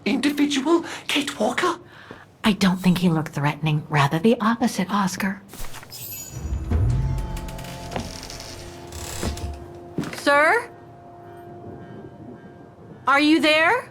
Speaker 4: individual, Kate Walker?
Speaker 21: I don't think he looked threatening. Rather the opposite, Oscar. Sir? Are you there?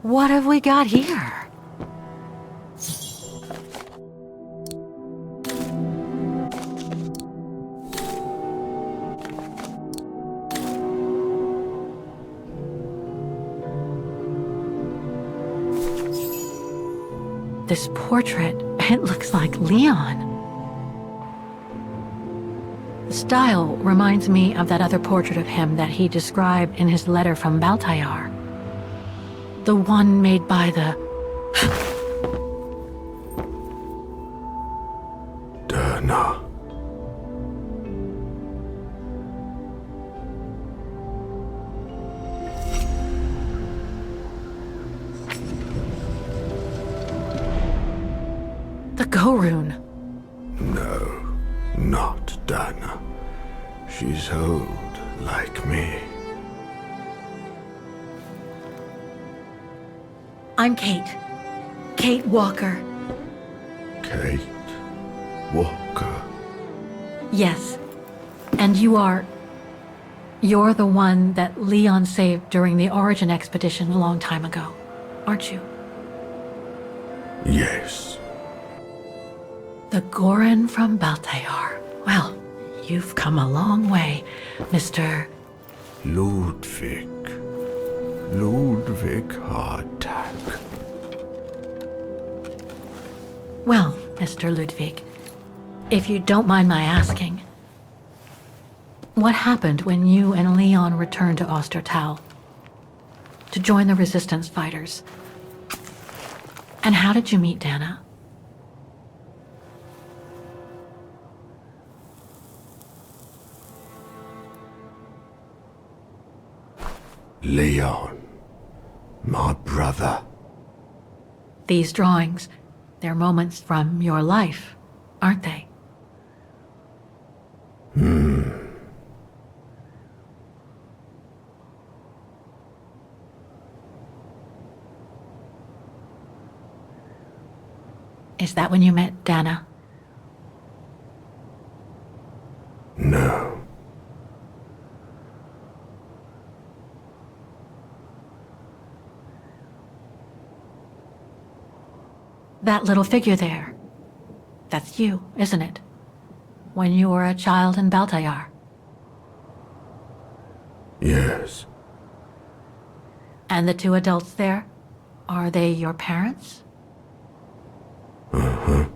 Speaker 21: What have we got here? This portrait, it looks like Leon. The style reminds me of that other portrait of him that he described in his letter from Baltayar. The one made by the...
Speaker 7: Dana.
Speaker 21: The Go Rune.
Speaker 7: No, not Dana. She's old, like me.
Speaker 21: I'm Kate. Kate Walker.
Speaker 7: Kate Walker.
Speaker 21: Yes. And you're the one that Leon saved during the Origin expedition a long time ago, aren't you?
Speaker 7: Yes.
Speaker 21: The Goran from Baltayar. Well, you've come a long way, Mr.
Speaker 7: Ludwig. Ludwig Hardtack.
Speaker 21: Well, Mr. Ludwig, if you don't mind my asking, what happened when you and Leon returned to Ostertal to join the resistance fighters? And how did you meet Dana?
Speaker 7: Leon. My brother.
Speaker 21: These drawings, they're moments from your life, aren't they? Is that when you met Dana?
Speaker 7: No.
Speaker 21: That little figure there, that's you, isn't it? When you were a child in Baltayar.
Speaker 7: Yes.
Speaker 21: And the two adults there, are they your parents?
Speaker 7: Uh-huh.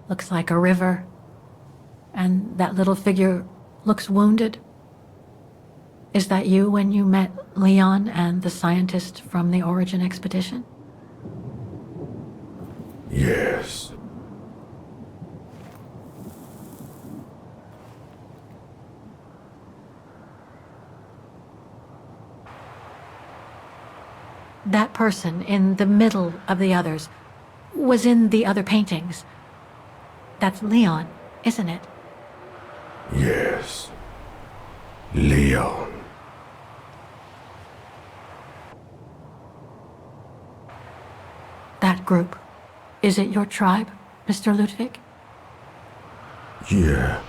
Speaker 21: Looks like a river. And that little figure looks wounded. Is that you when you met Leon and the scientist from the Origin expedition?
Speaker 7: Yes.
Speaker 21: That person in the middle of the others was in the other paintings. That's Leon, isn't it?
Speaker 7: Yes. Leon.
Speaker 21: That group. Is it your tribe, Mr. Ludwig?
Speaker 7: Yeah.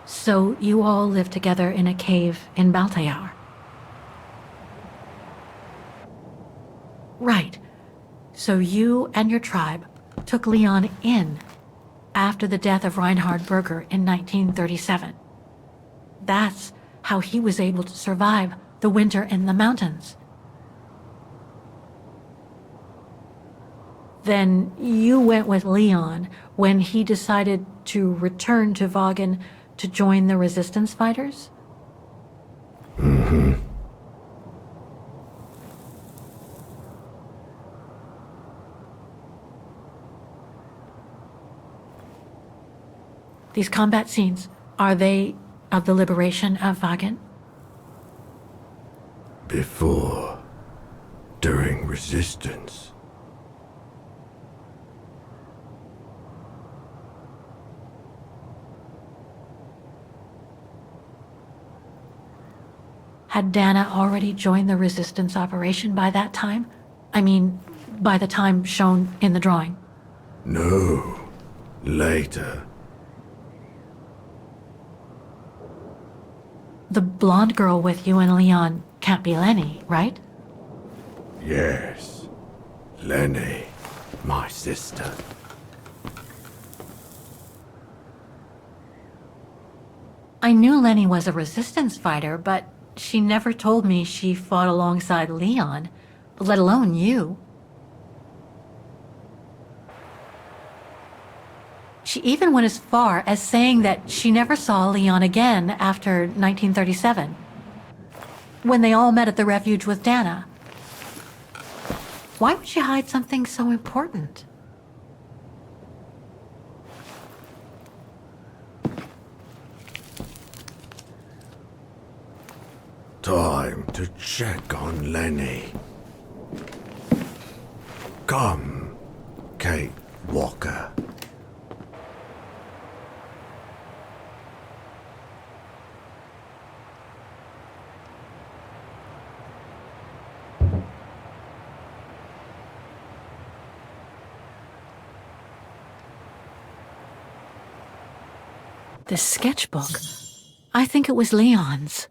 Speaker 21: So you all live together in a cave in Baltayar? Right. So you and your tribe took Leon in after the death of Reinhard Berger in 1937. That's how he was able to survive the winter in the mountains. Then you went with Leon when he decided to return to Vagen to join the resistance fighters?
Speaker 7: Mm-hmm.
Speaker 21: These combat scenes, are they of the liberation of Vagen?
Speaker 7: Before. During resistance.
Speaker 21: Had Dana already joined the resistance operation by that time? I mean, by the time shown in the drawing.
Speaker 7: No. Later.
Speaker 21: The blonde girl with you and Leon can't be Lenny, right?
Speaker 7: Yes. Lenny. My sister.
Speaker 21: I knew Lenny was a resistance fighter, but she never told me she fought alongside Leon, let alone you. She even went as far as saying that she never saw Leon again after 1937, when they all met at the refuge with Dana. Why would she hide something so important?
Speaker 7: Time to check on Lenny. Come, Kate Walker.
Speaker 21: This sketchbook. I think it was Leon's.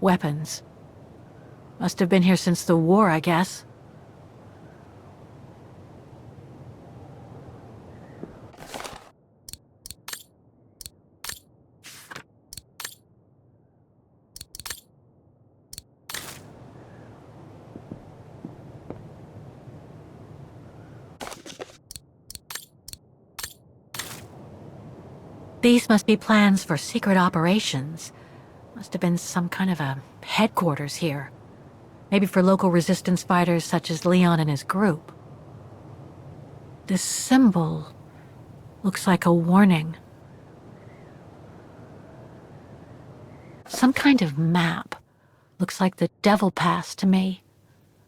Speaker 21: Weapons. Must have been here since the war, I guess. These must be plans for secret operations. Must have been some kind of a headquarters here. Maybe for local resistance fighters such as Leon and his group. This symbol looks like a warning. Some kind of map. Looks like the Devil Pass to me.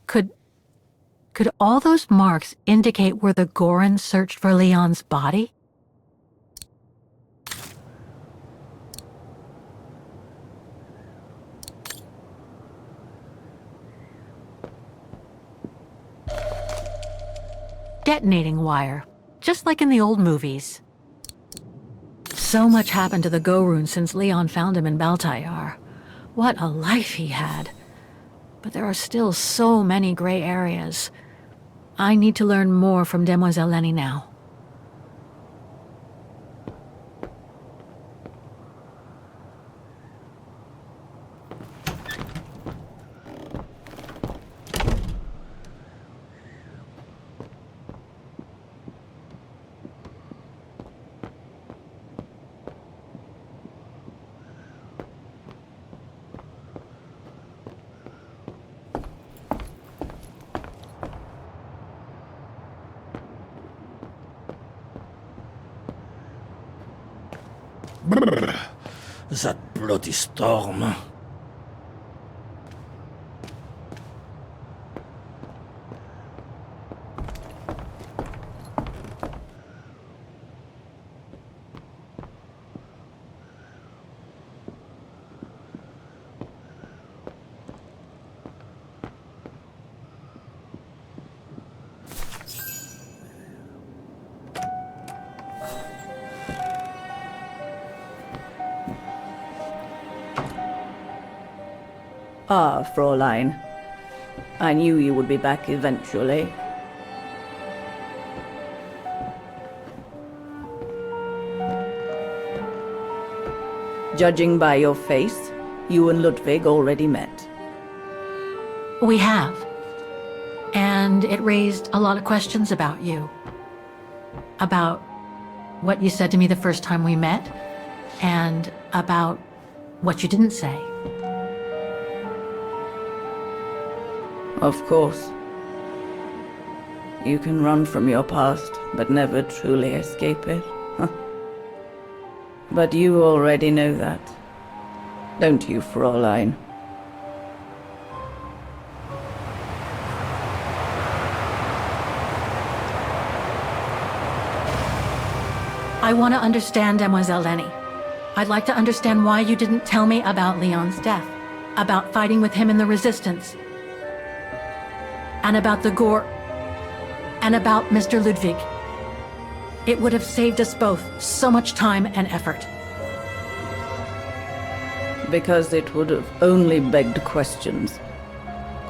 Speaker 21: Could all those marks indicate where the Gorons searched for Leon's body? Detonating wire, just like in the old movies. So much happened to the Gorun since Leon found him in Baltayar. What a life he had. But there are still so many gray areas. I need to learn more from Demoiselle Lenny now.
Speaker 1: That bloody storm.
Speaker 8: Ah, Fräulein. I knew you would be back eventually. Judging by your face, you and Ludwig already met.
Speaker 21: We have. And it raised a lot of questions about you. About what you said to me the first time we met, and about what you didn't say.
Speaker 8: Of course. You can run from your past, but never truly escape it. But you already know that. Don't you, Fräulein?
Speaker 21: I want to understand Demoiselle Lenny. I'd like to understand why you didn't tell me about Leon's death, about fighting with him in the Resistance, and about the Gore, and about Mr. Ludwig. It would have saved us both so much time and effort.
Speaker 8: Because it would have only begged questions.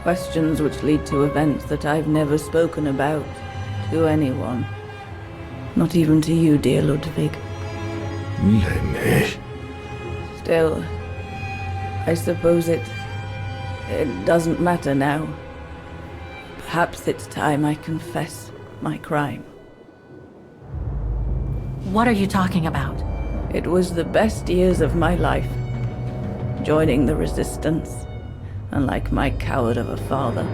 Speaker 8: Questions which lead to events that I've never spoken about to anyone. Not even to you, dear Ludwig. Still, I suppose it doesn't matter now. Perhaps it's time I confess my crime.
Speaker 21: What are you talking about?
Speaker 8: It was the best years of my life. Joining the resistance, unlike my coward of a father,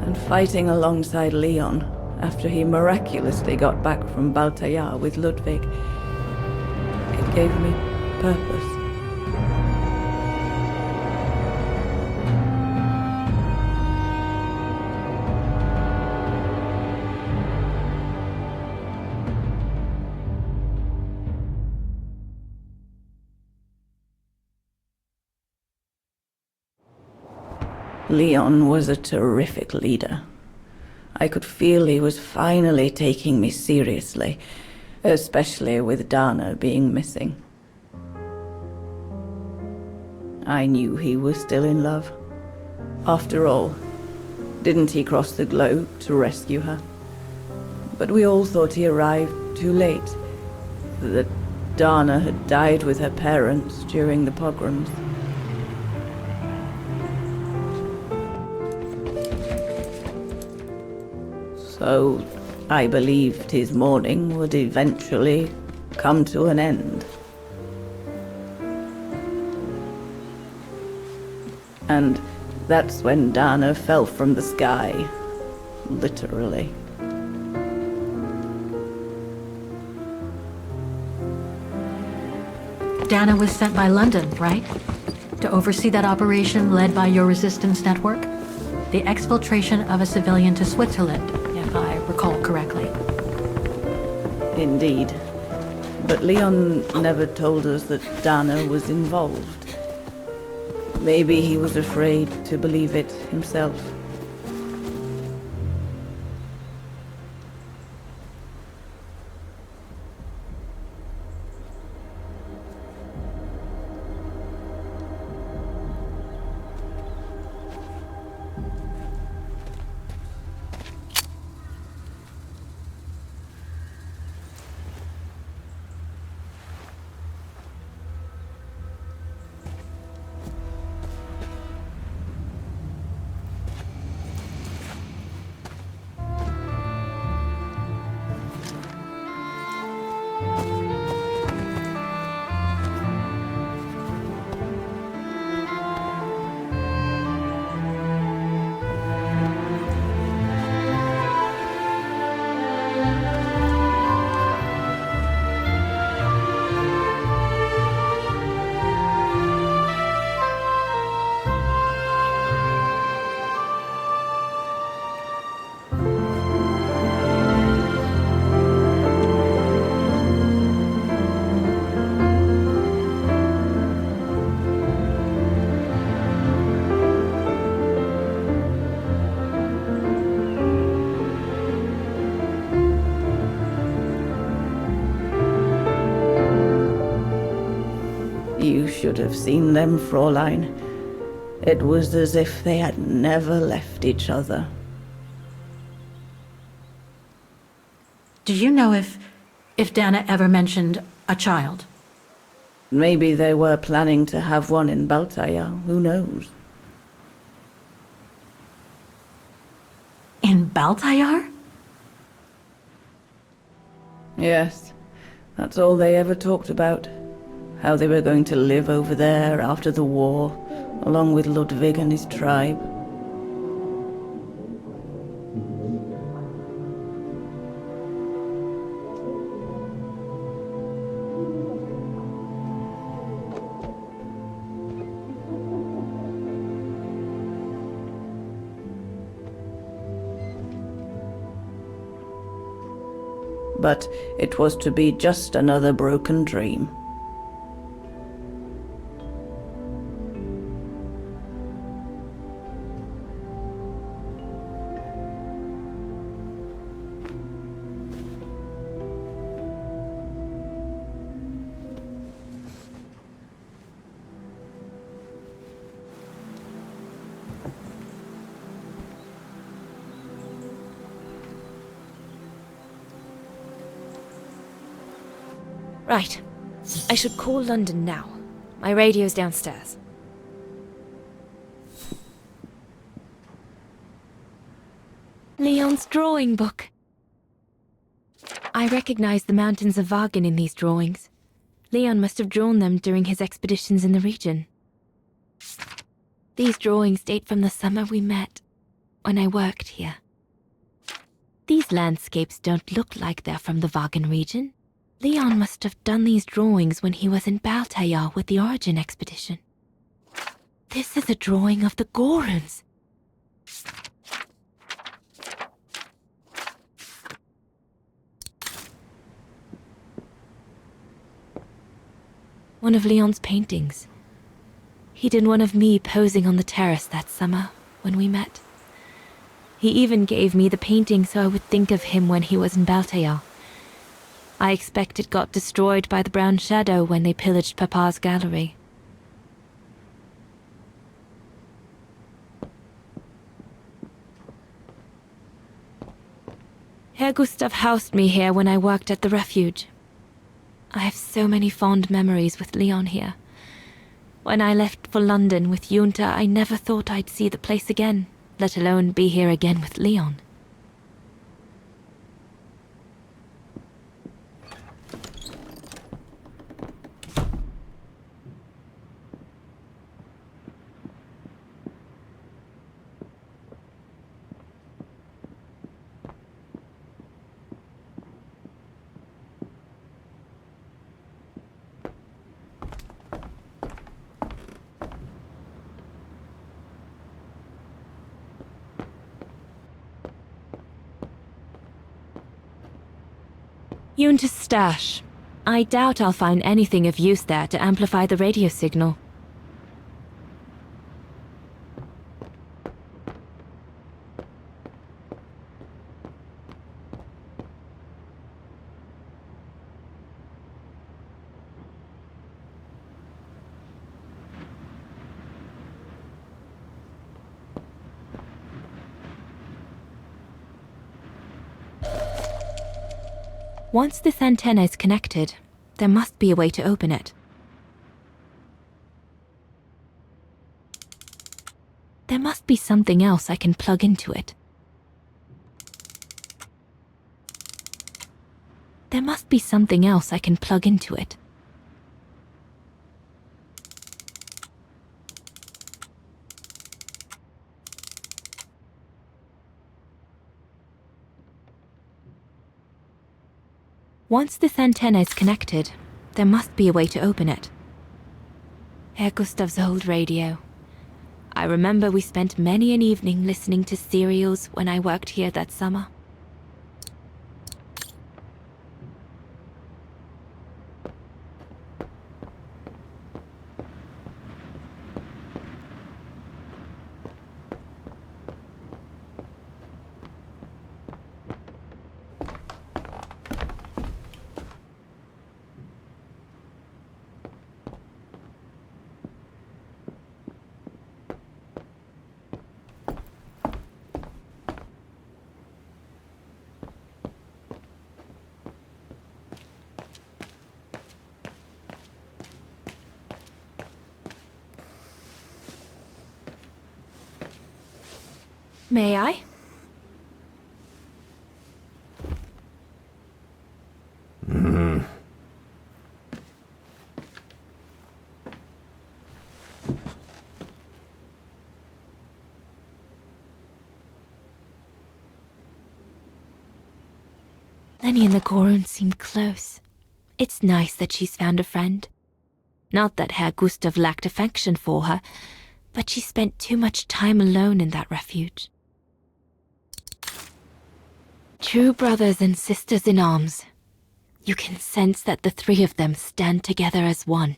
Speaker 8: and fighting alongside Leon after he miraculously got back from Baltayar with Ludwig. It gave me purpose. Leon was a terrific leader. I could feel he was finally taking me seriously, especially with Dana being missing. I knew he was still in love. After all, didn't he cross the globe to rescue her? But we all thought he arrived too late, that Dana had died with her parents during the pogroms. So I believed his mourning would eventually come to an end. And that's when Dana fell from the sky, literally.
Speaker 21: Dana was sent by London, right? To oversee that operation led by your resistance network? The exfiltration of a civilian to Switzerland, if I recall correctly.
Speaker 8: Indeed. But Leon never told us that Dana was involved. Maybe he was afraid to believe it himself. You should have seen them, Fräulein. It was as if they had never left each other.
Speaker 21: Do you know if Dana ever mentioned a child?
Speaker 8: Maybe they were planning to have one in Baltaya, who knows?
Speaker 21: In Baltayar?
Speaker 8: Yes, that's all they ever talked about. How they were going to live over there after the war, along with Ludwig and his tribe. But it was to be just another broken dream.
Speaker 10: Right. I should call London now. My radio's downstairs. Leon's drawing book. I recognize the mountains of Vagan in these drawings. Leon must have drawn them during his expeditions in the region. These drawings date from the summer we met, when I worked here. These landscapes don't look like they're from the Vagan region. Leon must have done these drawings when he was in Baltayar with the Origin expedition. This is a drawing of the Goruns. One of Leon's paintings. He did one of me posing on the terrace that summer when we met. He even gave me the painting so I would think of him when he was in Baltayar. I expect it got destroyed by the Brown Shadow when they pillaged Papa's gallery. Herr Gustav housed me here when I worked at the refuge. I have so many fond memories with Leon here. When I left for London with Junta, I never thought I'd see the place again, let alone be here again with Leon. Junta's stash. I doubt I'll find anything of use there to amplify the radio signal. Once this antenna is connected, there must be a way to open it. There must be something else I can plug into it. There must be something else I can plug into it. Once this antenna is connected, there must be a way to open it. Herr Gustav's old radio. I remember we spent many an evening listening to serials when I worked here that summer. May I? Lenny and the Gorun seem close. It's nice that she's found a friend. Not that Herr Gustav lacked affection for her, but she spent too much time alone in that refuge. True brothers and sisters in arms. You can sense that the three of them stand together as one.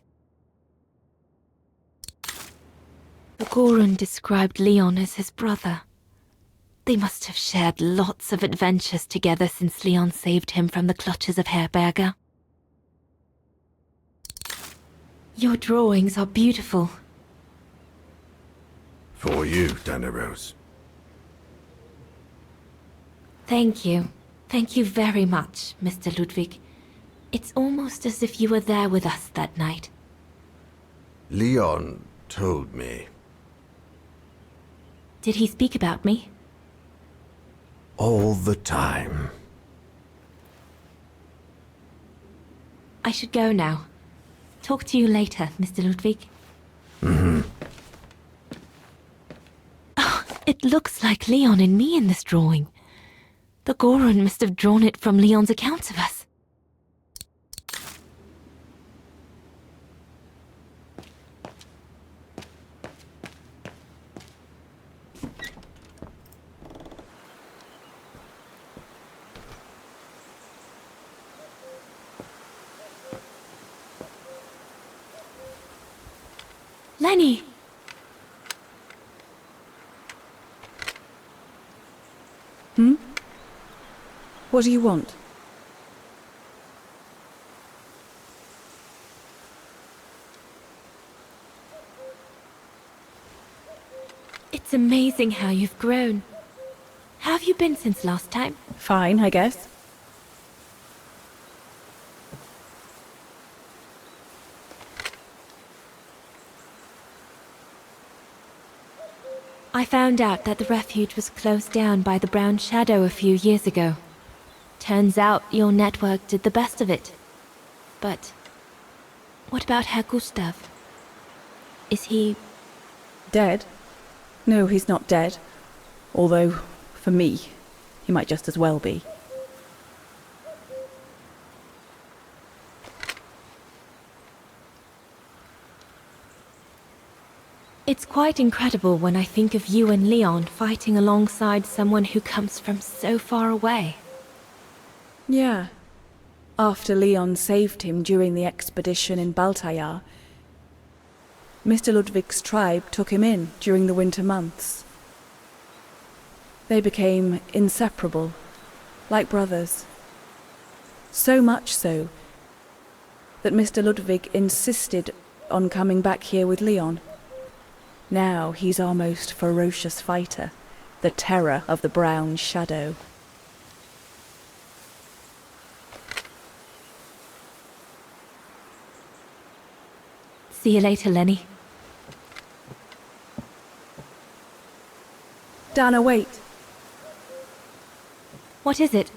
Speaker 10: The Gorun described Leon as his brother. They must have shared lots of adventures together since Leon saved him from the clutches of Herberger. Your drawings are beautiful.
Speaker 7: For you, Dana Rose.
Speaker 10: Thank you. Thank you very much, Mr. Ludwig. It's almost as if you were there with us that night.
Speaker 7: Leon told me.
Speaker 10: Did he speak about me?
Speaker 7: All the time.
Speaker 10: I should go now. Talk to you later, Mr. Ludwig.
Speaker 7: Mm-hmm.
Speaker 10: Oh, it looks like Leon and me in this drawing. The Goron must have drawn it from Leon's accounts of us. Lenny!
Speaker 8: What do you want?
Speaker 10: It's amazing how you've grown. How have you been since last time?
Speaker 8: Fine, I guess.
Speaker 10: I found out that the refuge was closed down by the Brown Shadow a few years ago. Turns out your network did the best of it. But what about Herr Gustav? Is he...
Speaker 8: dead? No, he's not dead. Although, for me, he might just as well be.
Speaker 10: It's quite incredible when I think of you and Leon fighting alongside someone who comes from so far away.
Speaker 8: Yeah. After Leon saved him during the expedition in Baltayar, Mr. Ludwig's tribe took him in during the winter months. They became inseparable, like brothers. So much so that Mr. Ludwig insisted on coming back here with Leon. Now he's our most ferocious fighter, the terror of the Brown Shadow.
Speaker 10: See you later, Lenny.
Speaker 8: Dana, wait.
Speaker 10: What is it?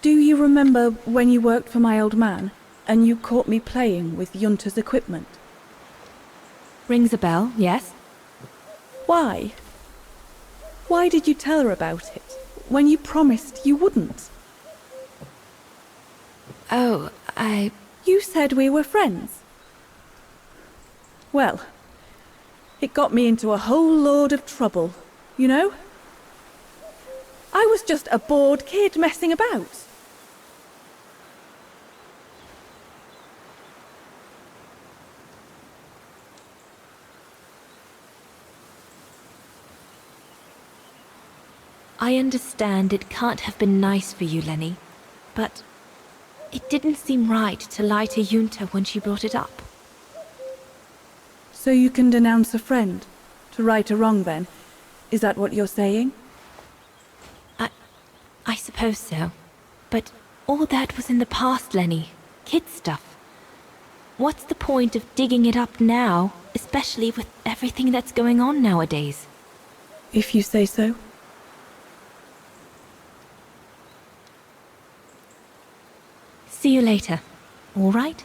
Speaker 8: Do you remember when you worked for my old man, and you caught me playing with Junta's equipment?
Speaker 10: Rings a bell, yes.
Speaker 8: Why? Why did you tell her about it, when you promised you wouldn't?
Speaker 10: Oh,
Speaker 8: You said we were friends. Well, it got me into a whole load of trouble, you know? I was just a bored kid messing about.
Speaker 10: I understand it can't have been nice for you, Lenny, but it didn't seem right to lie to Junta when she brought it up.
Speaker 8: So you can denounce a friend, to right a wrong then? Is that what you're saying?
Speaker 10: I suppose so. But all that was in the past, Lenny. Kid stuff. What's the point of digging it up now, especially with everything that's going on nowadays?
Speaker 8: If you say so.
Speaker 10: See you later. All right?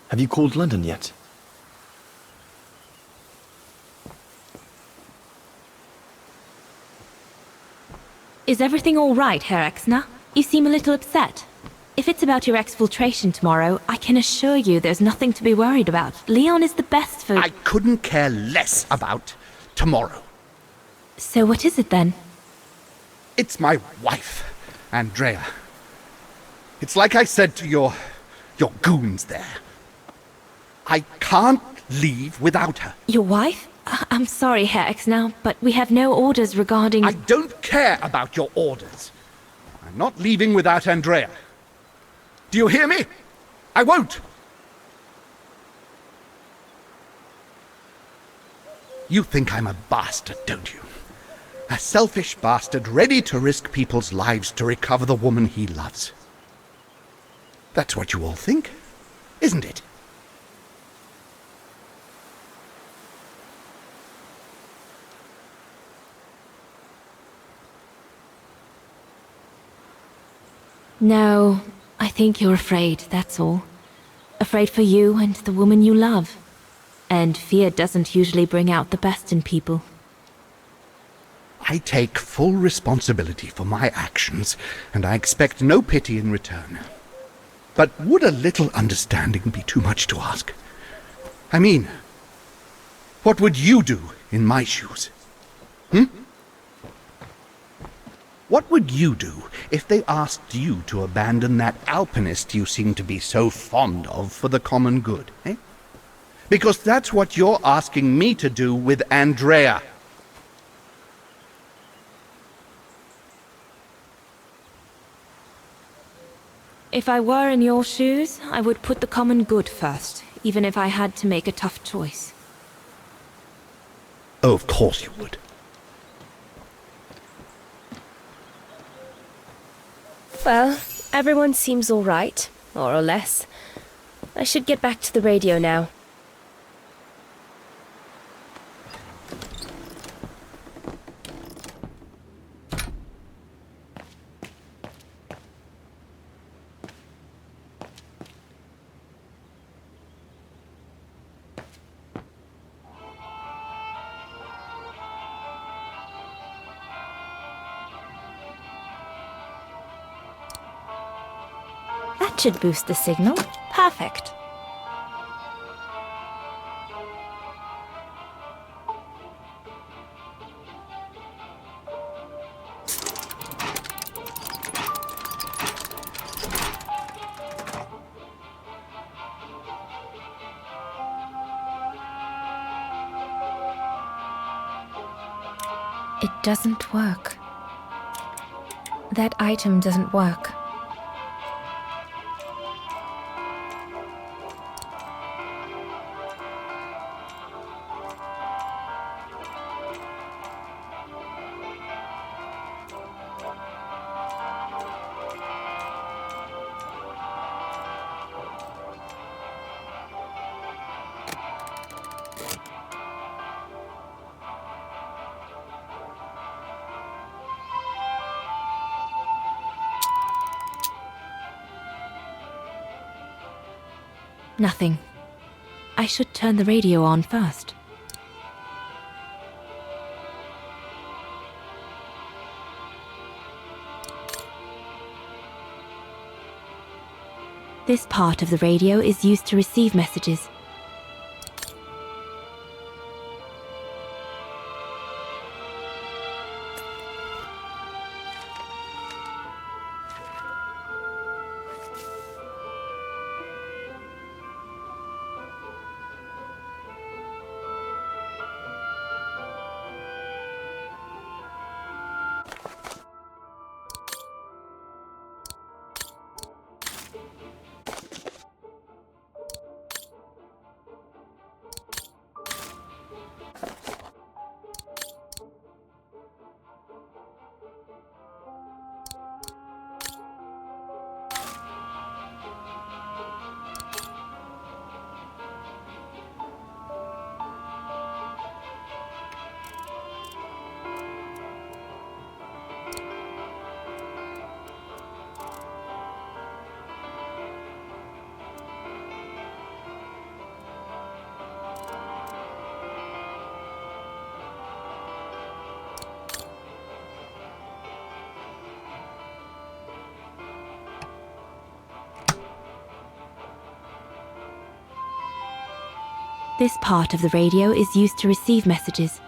Speaker 20: Have you called London yet?
Speaker 10: Is everything all right, Herr Exner? You seem a little upset. If it's about your exfiltration tomorrow, I can assure you there's nothing to be worried about. Leon is the best for...
Speaker 18: I couldn't care less about tomorrow.
Speaker 10: So what is it then?
Speaker 18: It's my wife, Andrea. It's like I said to your goons there. I can't leave without her.
Speaker 10: Your wife? I'm sorry, Herr Exner, but we have no orders regarding...
Speaker 18: I don't care about your orders. I'm not leaving without Andrea. Do you hear me? I won't! You think I'm a bastard, don't you? A selfish bastard ready to risk people's lives to recover the woman he loves. That's what you all think, isn't it?
Speaker 10: No, I think you're afraid, that's all. Afraid for you and the woman you love. And fear doesn't usually bring out the best in people.
Speaker 18: I take full responsibility for my actions, and I expect no pity in return. But would a little understanding be too much to ask? I mean, what would you do in my shoes? What would you do if they asked you to abandon that alpinist you seem to be so fond of for the common good, eh? Because that's what you're asking me to do with Andrea.
Speaker 10: If I were in your shoes, I would put the common good first, even if I had to make a tough choice.
Speaker 18: Oh, of course you would.
Speaker 19: Well, everyone seems all right, more or less. I should get back to the radio now.
Speaker 10: That should boost the signal. Perfect. It doesn't work. That item doesn't work. Nothing. I should turn the radio on first. This part of the radio is used to receive messages. This part of the radio is used to receive messages.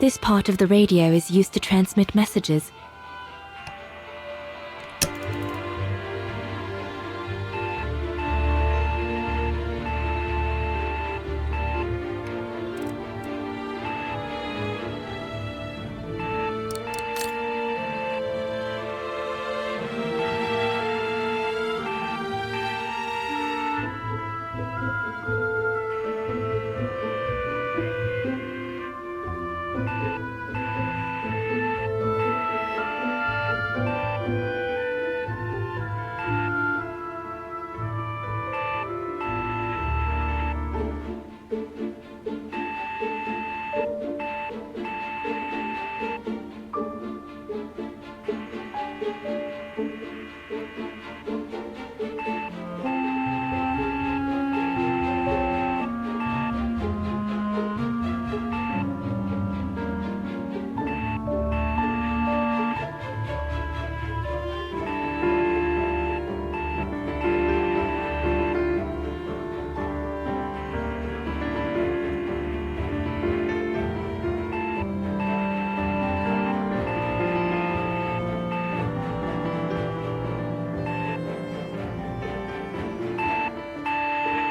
Speaker 10: This part of the radio is used to transmit messages.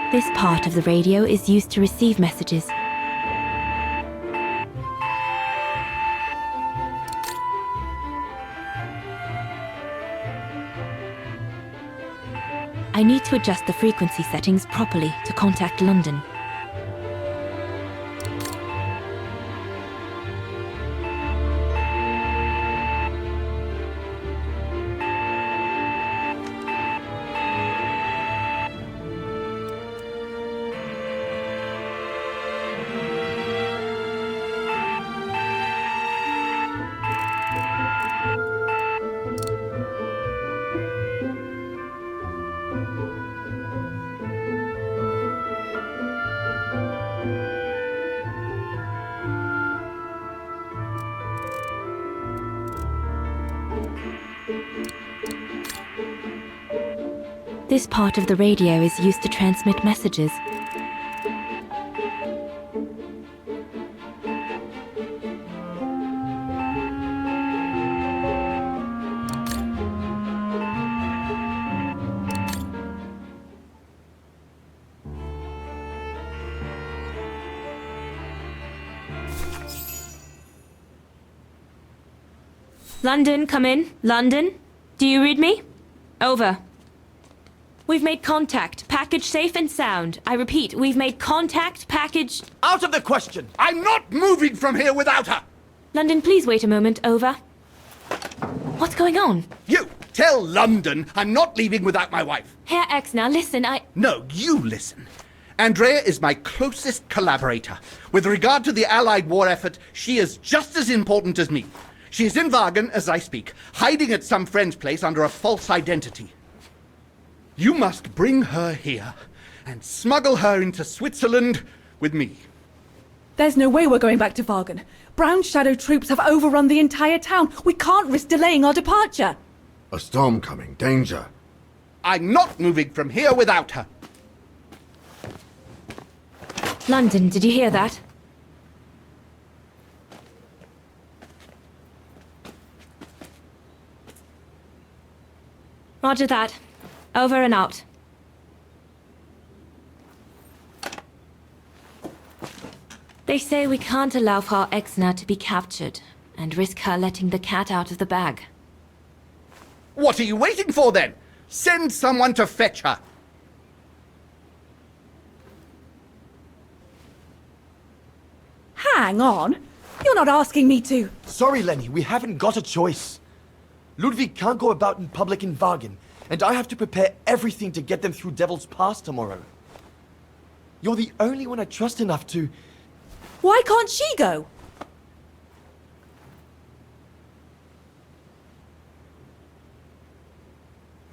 Speaker 10: This part of the radio is used to receive messages. I need to adjust the frequency settings properly to contact London. This part of the radio is used to transmit messages. London, come in. London? Do you read me? Over. We've made contact. Package safe and sound. I repeat, we've made contact. Package...
Speaker 18: Out of the question! I'm not moving from here without her!
Speaker 10: London, please wait a moment. Over. What's going on?
Speaker 18: You! Tell London I'm not leaving without my wife.
Speaker 10: Herr X, now listen,
Speaker 18: No, you listen. Andrea is my closest collaborator. With regard to the Allied war effort, she is just as important as me. She is in Wagen as I speak, hiding at some friend's place under a false identity. You must bring her here and smuggle her into Switzerland with me.
Speaker 8: There's no way we're going back to Wagen. Brown Shadow troops have overrun the entire town. We can't risk delaying our departure.
Speaker 5: A storm coming. Danger.
Speaker 18: I'm not moving from here without her.
Speaker 10: London, did you hear that? Roger that. Over and out. They say we can't allow Frau Exner to be captured and risk her letting the cat out of the bag.
Speaker 18: What are you waiting for then? Send someone to fetch her.
Speaker 8: Hang on. You're not asking me to...
Speaker 20: Sorry, Lenny, we haven't got a choice. Ludwig can't go about in public in Wagen, and I have to prepare everything to get them through Devil's Pass tomorrow. You're the only one I trust enough to...
Speaker 8: Why can't she go?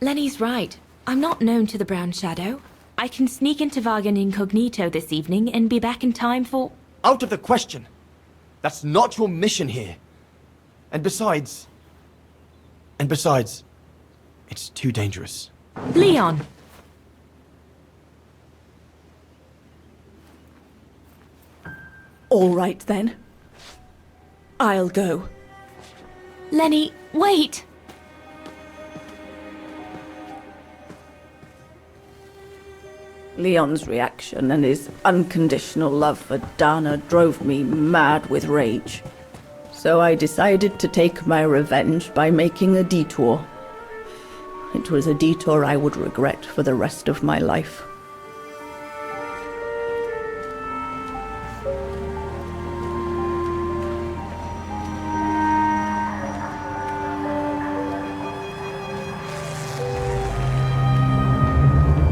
Speaker 10: Lenny's right. I'm not known to the Brown Shadow. I can sneak into Wagen incognito this evening and be back in time for...
Speaker 20: Out of the question. That's not your mission here. And besides, it's too dangerous.
Speaker 10: Leon!
Speaker 8: All right, then. I'll go.
Speaker 10: Lenny, wait!
Speaker 8: Leon's reaction and his unconditional love for Dana drove me mad with rage. So I decided to take my revenge by making a detour. It was a detour I would regret for the rest of my life.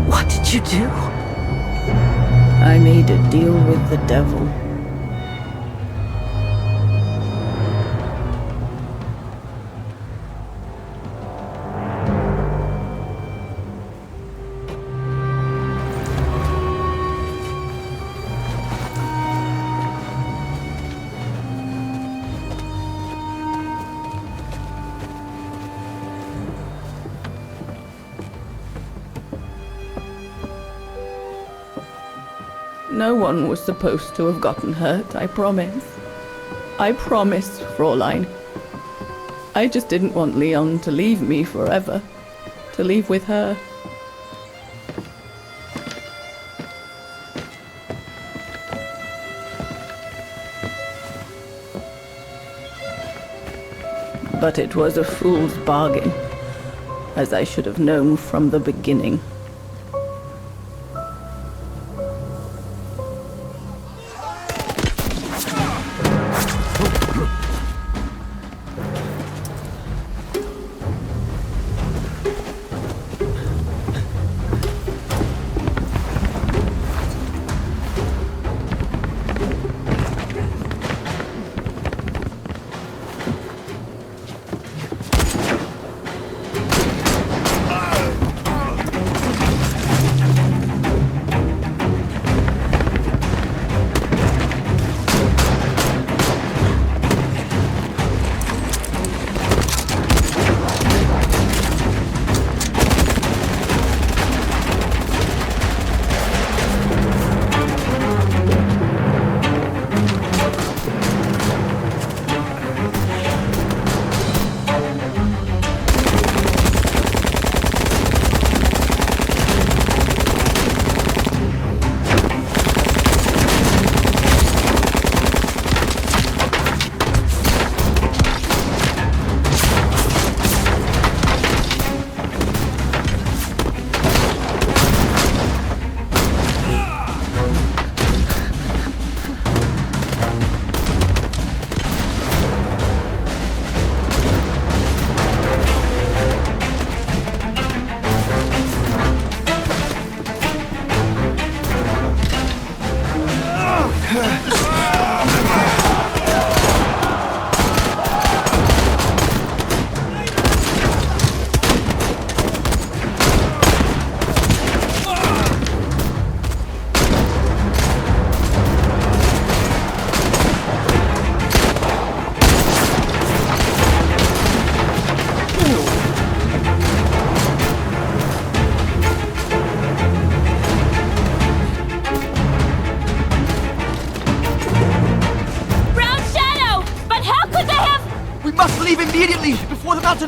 Speaker 9: What did you do?
Speaker 8: I made a deal with the devil. No one was supposed to have gotten hurt, I promise. I promise, Fräulein. I just didn't want Leon to leave me forever. To leave with her. But it was a fool's bargain, as I should have known from the beginning.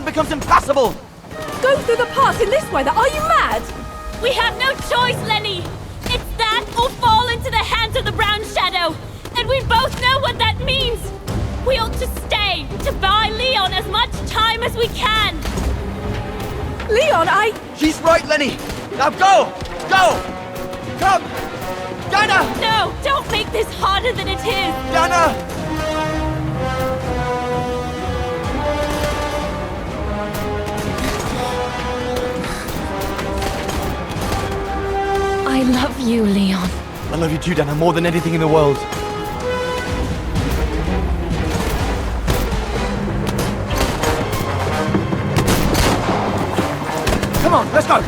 Speaker 20: Becomes impassable!
Speaker 8: Go through the pass in this weather? Are you mad?
Speaker 11: We have no choice, Lenny! It's that or fall into the hands of the Brown Shadow! And we both know what that means! We ought to stay, to buy Leon as much time as we can!
Speaker 8: Leon,
Speaker 20: She's right, Lenny! Now go! Go! Come! Dana!
Speaker 11: No! Don't make this harder than it is!
Speaker 20: Dana!
Speaker 10: I love you, Leon.
Speaker 20: I love you too, Dana, more than anything in the world. Come on, let's go!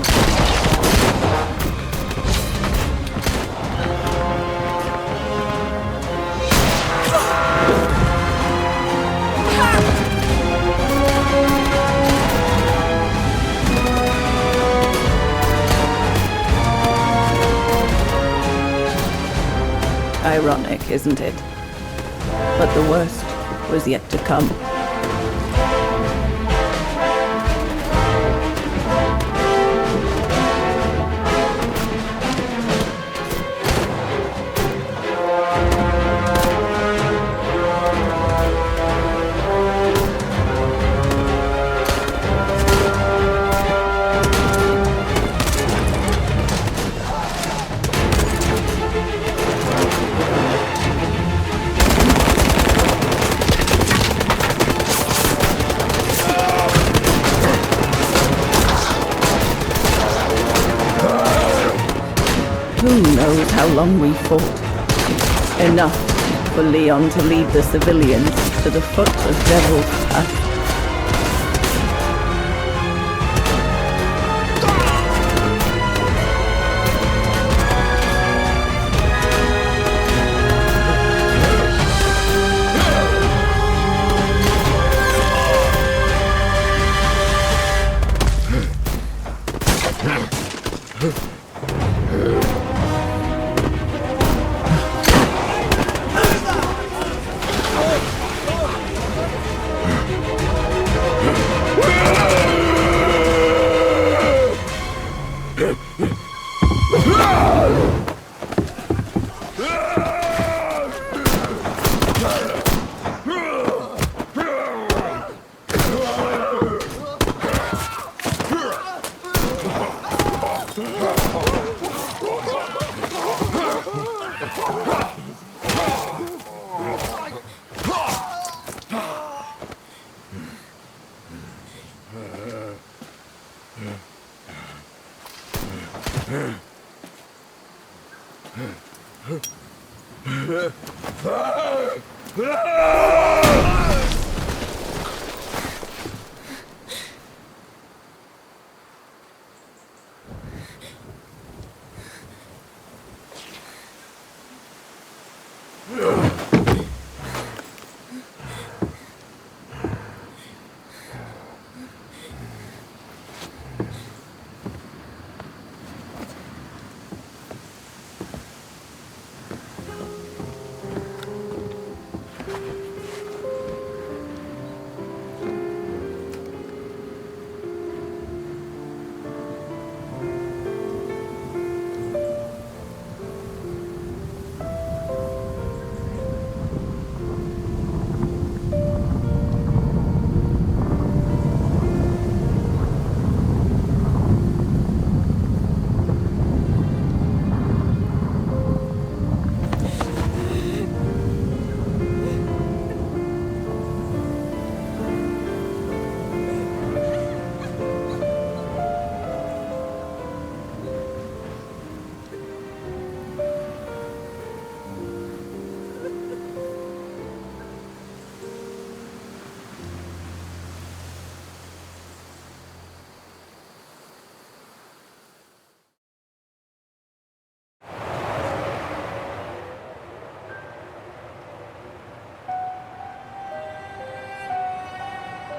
Speaker 8: Ironic, isn't it? But the worst was yet to come. Who knows how long we fought? Enough for Leon to lead the civilians to the foot of Devil's Path.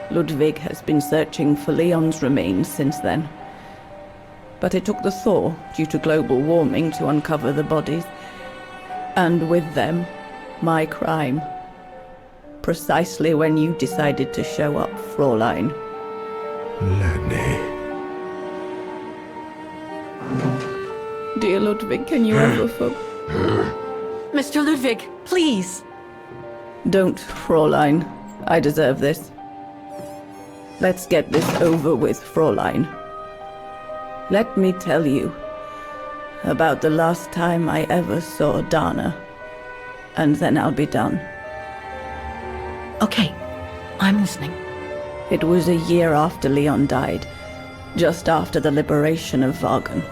Speaker 8: Ludwig has been searching for Leon's remains since then. But it took the thaw due to global warming to uncover the bodies. And with them, my crime. Precisely when you decided to show up, Fräulein.
Speaker 7: Lenny.
Speaker 8: Dear Ludwig, can you ever
Speaker 21: Mr. Ludwig, please!
Speaker 8: Don't, Fräulein. I deserve this. Let's get this over with, Fräulein. Let me tell you about the last time I ever saw Dana, and then I'll be done.
Speaker 21: Okay, I'm listening.
Speaker 8: It was a year after Leon died, just after the liberation of Wagen.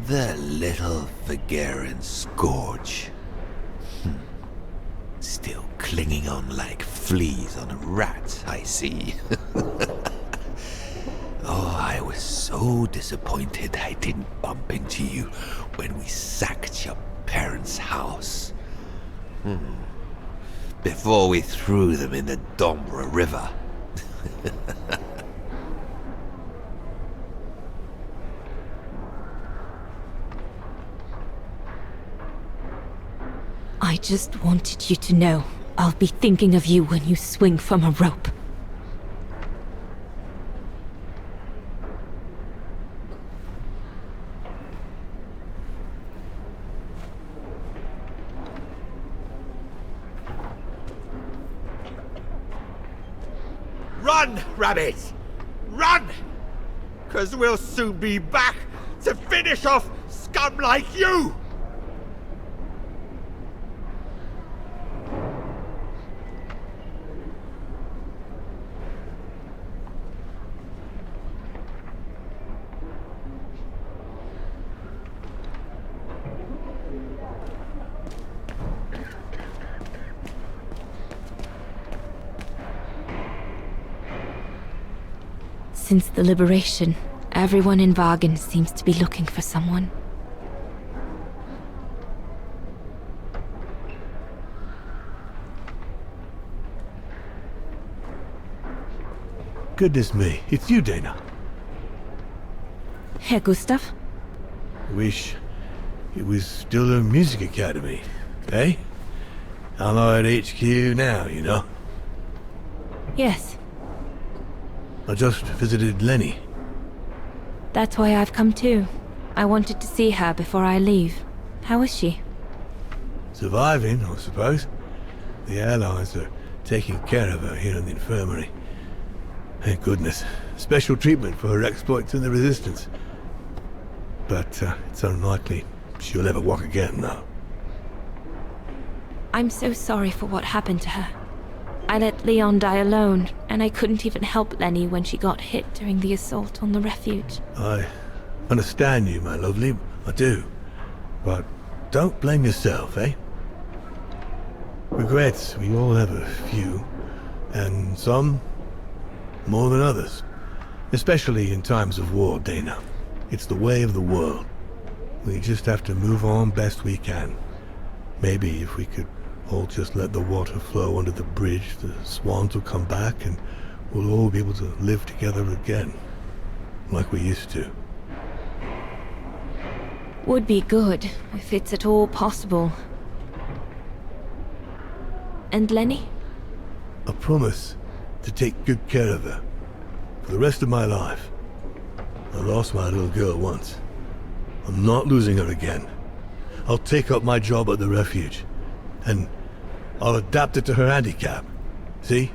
Speaker 7: The little Vagaran scourge. Still clinging on like fleas on a rat, I see. Oh, I was so disappointed I didn't bump into you when we sacked your parents' house. Before we threw them in the Dombra River.
Speaker 10: I just wanted you to know I'll be thinking of you when you swing from a rope.
Speaker 17: Run, Rabbit! Run! 'Cause we'll soon be back to finish off scum like you!
Speaker 10: Since the liberation, everyone in Wagen seems to be looking for someone.
Speaker 7: Goodness me, it's you, Dana.
Speaker 10: Herr Gustav?
Speaker 7: Wish it was still a music academy, eh? I'm at HQ now, you know.
Speaker 10: Yes,
Speaker 7: I just visited Lenny.
Speaker 10: that's why I've come too. I wanted to see her before I leave. How is she?
Speaker 7: Surviving, I suppose. The Allies are taking care of her here in the infirmary. Thank goodness. Special treatment for her exploits in the Resistance. But it's unlikely she'll ever walk again now.
Speaker 10: I'm so sorry for what happened to her. I let Leon die alone, and I couldn't even help Lenny when she got hit during the assault on the refuge.
Speaker 7: I understand you, my lovely. I do. But don't blame yourself, eh? Regrets, we all have a few. And some more than others. Especially in times of war, Dana. It's the way of the world. We just have to move on best we can. Maybe if we could all just let the water flow under the bridge, the swans will come back and we'll all be able to live together again. Like we used to.
Speaker 10: Would be good, if it's at all possible. And Lenny?
Speaker 7: I promise to take good care of her. For the rest of my life. I lost my little girl once. I'm not losing her again. I'll take up my job at the refuge. And I'll adapt it to her handicap. See?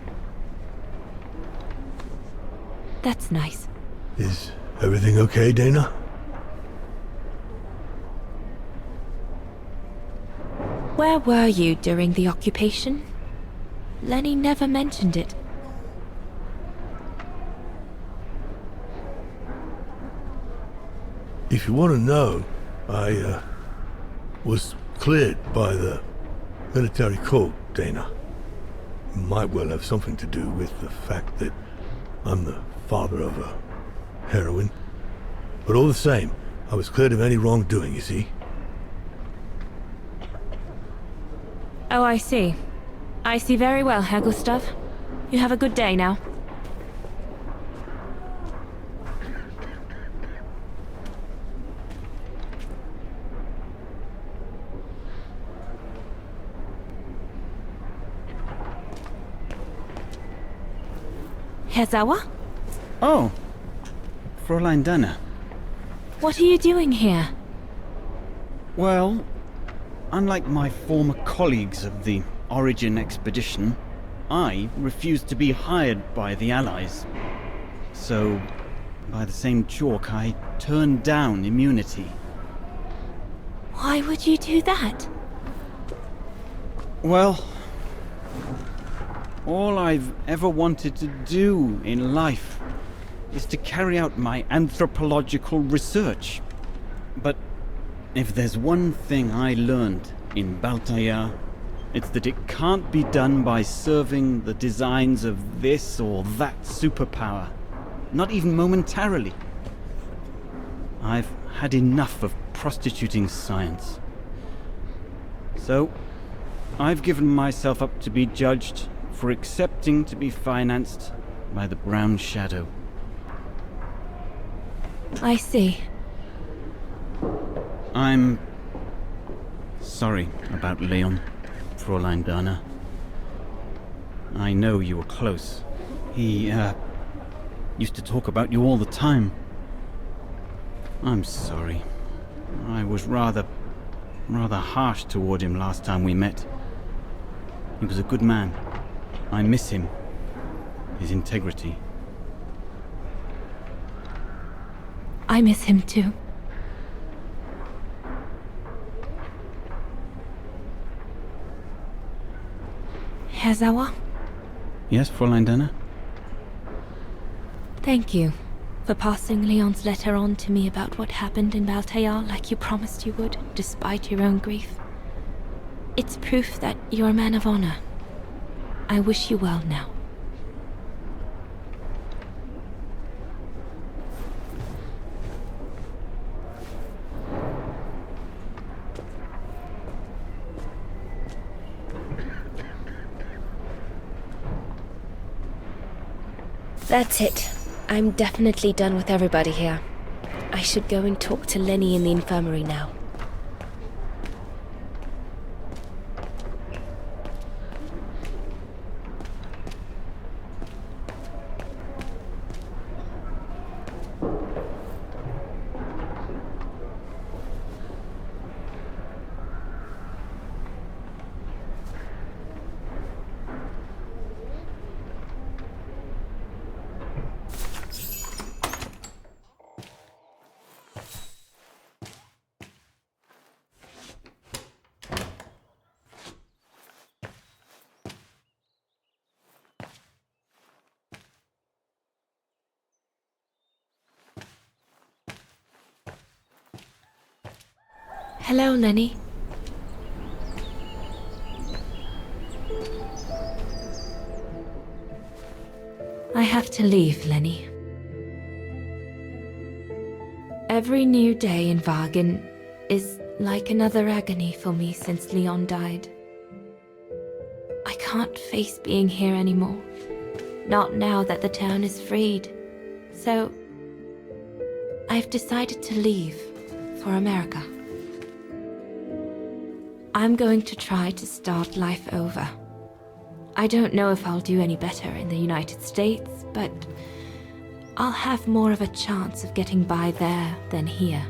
Speaker 10: That's nice.
Speaker 7: Is everything okay, Dana?
Speaker 10: Where were you during the occupation? Lenny never mentioned it.
Speaker 7: If you want to know, I was cleared by the military court, Dana. Might well have something to do with the fact that I'm the father of a heroine. But all the same, I was cleared of any wrongdoing, you see.
Speaker 10: Oh, I see. I see very well, Herr Gustav. You have a good day now. Herr Sauer?
Speaker 13: Oh, Fräulein Dana.
Speaker 10: What are you doing here?
Speaker 13: Well, unlike my former colleagues of the Origin expedition, I refused to be hired by the Allies. So, by the same chalk, I turned down immunity.
Speaker 10: Why would you do that?
Speaker 13: Well, all I've ever wanted to do in life is to carry out my anthropological research. But if there's one thing I learned in Baltaya, it's that it can't be done by serving the designs of this or that superpower. Not even momentarily. I've had enough of prostituting science. So, I've given myself up to be judged for accepting to be financed by the Brown Shadow.
Speaker 10: I see.
Speaker 13: I'm sorry about Leon, Fräulein Dana. I know you were close. He, used to talk about you all the time. I'm sorry. I was rather harsh toward him last time we met. He was a good man. I miss him. His integrity.
Speaker 10: I miss him too. Herr Sauer?
Speaker 13: Yes, Fräulein Dana?
Speaker 10: Thank you for passing Leon's letter on to me about what happened in Baltaya like you promised you would, despite your own grief. It's proof that you're a man of honor. I wish you well now.
Speaker 19: That's it. I'm definitely done with everybody here. I should go and talk to Lenny in the infirmary now.
Speaker 10: Hello, Lenny. I have to leave, Lenny. Every new day in Wagen is like another agony for me since Leon died. I can't face being here anymore. Not now that the town is freed. So, I've decided to leave for America. I'm going to try to start life over. I don't know if I'll do any better in the United States, but I'll have more of a chance of getting by there than here.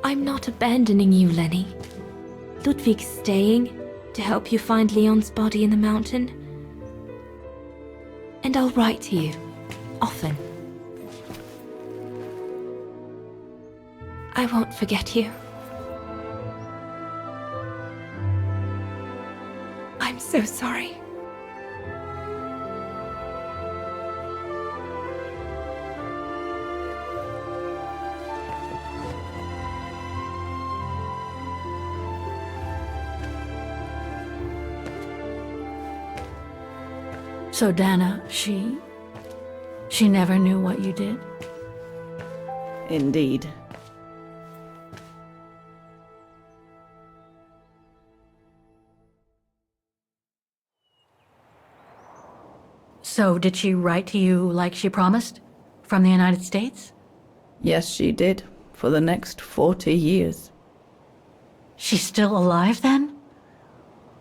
Speaker 10: I'm not abandoning you, Lenny. Ludwig's staying to help you find Leon's body in the mountain. And I'll write to you, often. I won't forget you. I'm so sorry.
Speaker 21: So Dana, she never knew what you did?
Speaker 8: Indeed.
Speaker 21: So did she write to you like she promised? From the United States?
Speaker 8: Yes, she did. For the next 40 years.
Speaker 21: She's still alive then?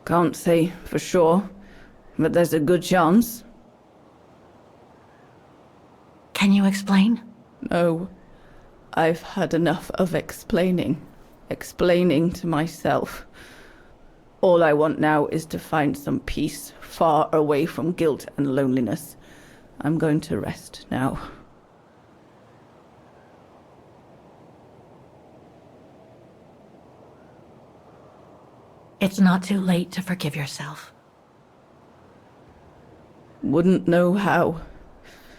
Speaker 8: Can't say for sure, but there's a good chance.
Speaker 21: Can you explain?
Speaker 8: No. I've had enough of explaining. Explaining to myself. All I want now is to find some peace, far away from guilt and loneliness. I'm going to rest now.
Speaker 21: It's not too late to forgive yourself.
Speaker 8: Wouldn't know how,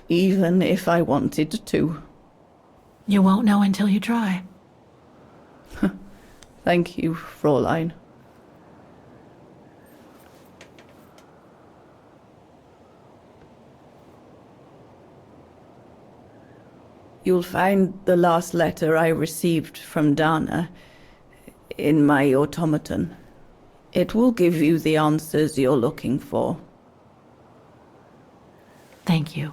Speaker 8: even if I wanted to.
Speaker 21: You won't know until you try.
Speaker 8: Thank you, Fräulein. You'll find the last letter I received from Dana in my automaton. It will give you the answers you're looking for.
Speaker 21: Thank you.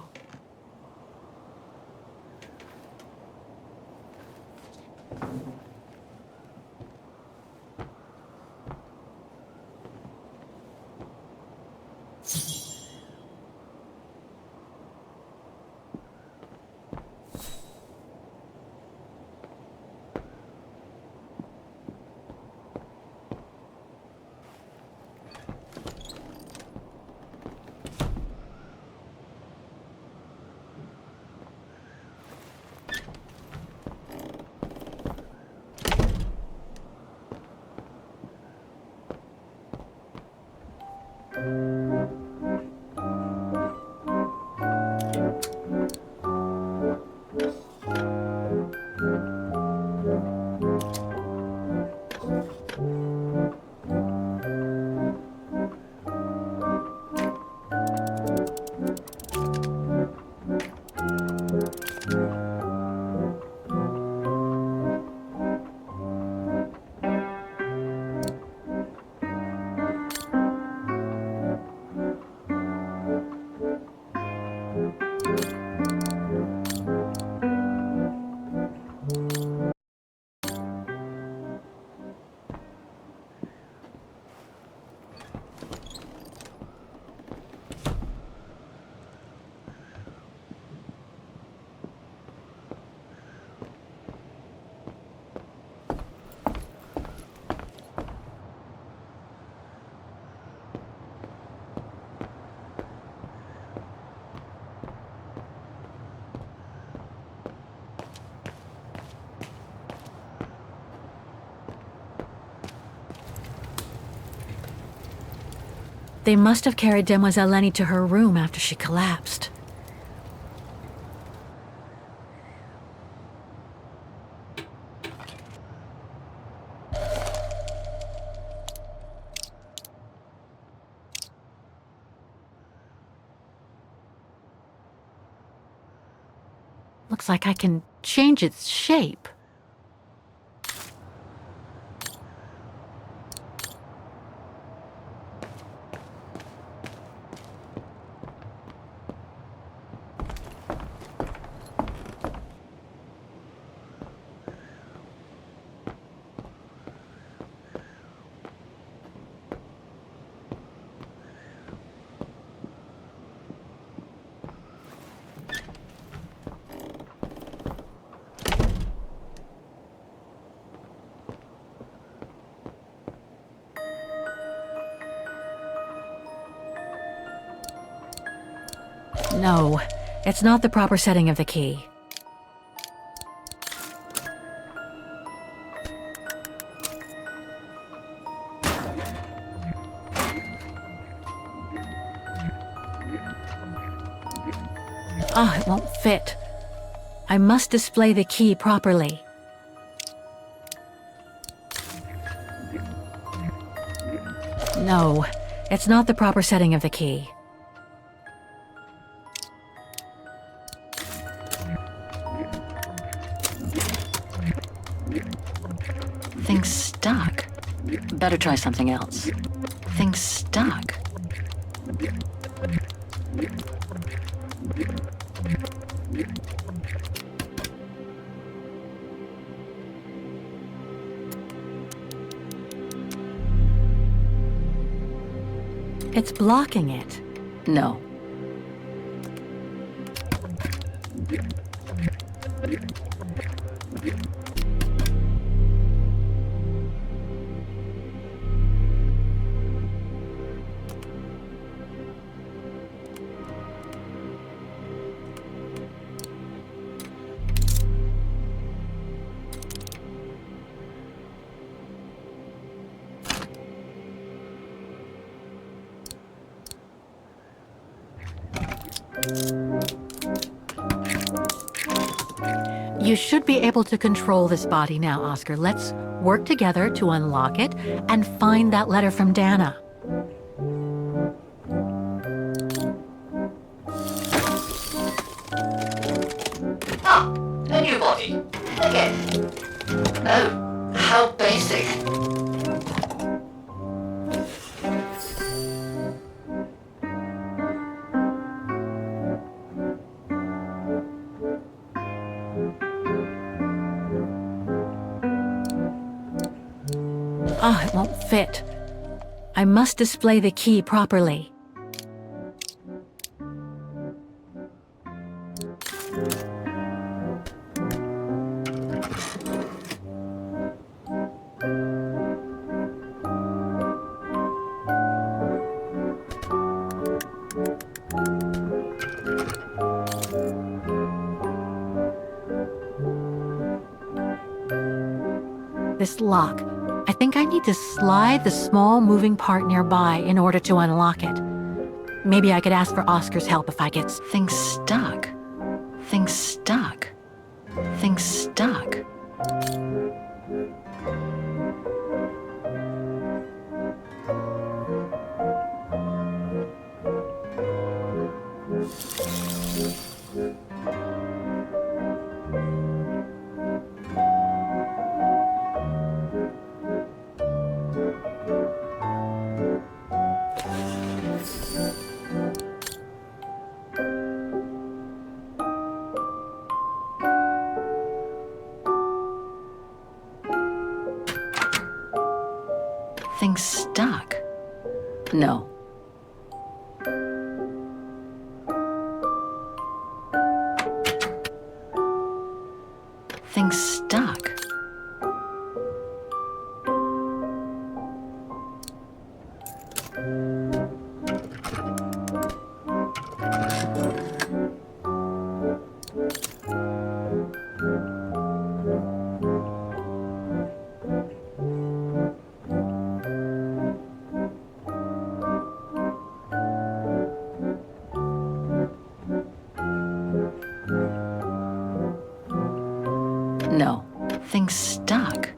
Speaker 21: They must have carried Demoiselle Lenny to her room after she collapsed. Looks like I can change its shape. No, it's not the proper setting of the key. Ah, it won't fit. I must display the key properly. No, it's not the proper setting of the key. Thing's stuck. Better try something else. Thing's stuck. It's blocking it. No. You should be able to control this body now, Oscar. Let's work together to unlock it and find that letter from Dana.
Speaker 4: Ah, a new body. Again. Oh, how basic.
Speaker 21: Ah, it won't fit. I must display the key properly. This lock. I think I need to slide the small moving part nearby in order to unlock it. Maybe I could ask for Oscar's help if I get things stuck. Things stuck. Things stuck. Things stuck. No. Things stuck. No. Things stuck.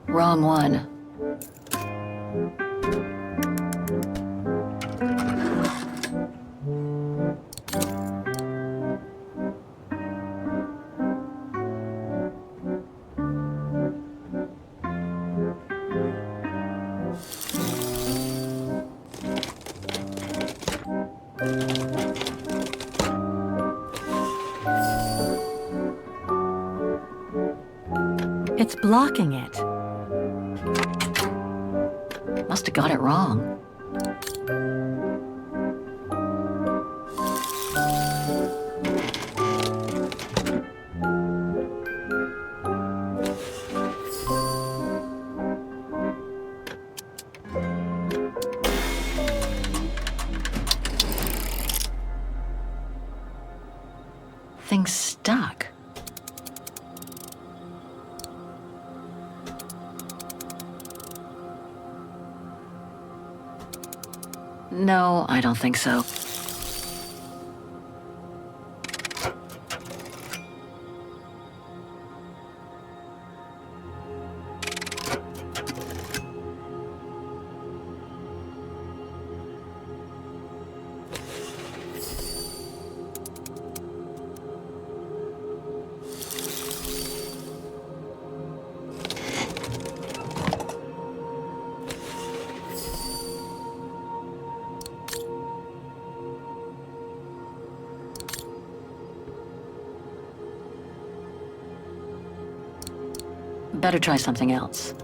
Speaker 21: Wrong one. It's blocking it.
Speaker 15: Must have got it wrong. Thing's stuck. No, I don't think so. Better try something else.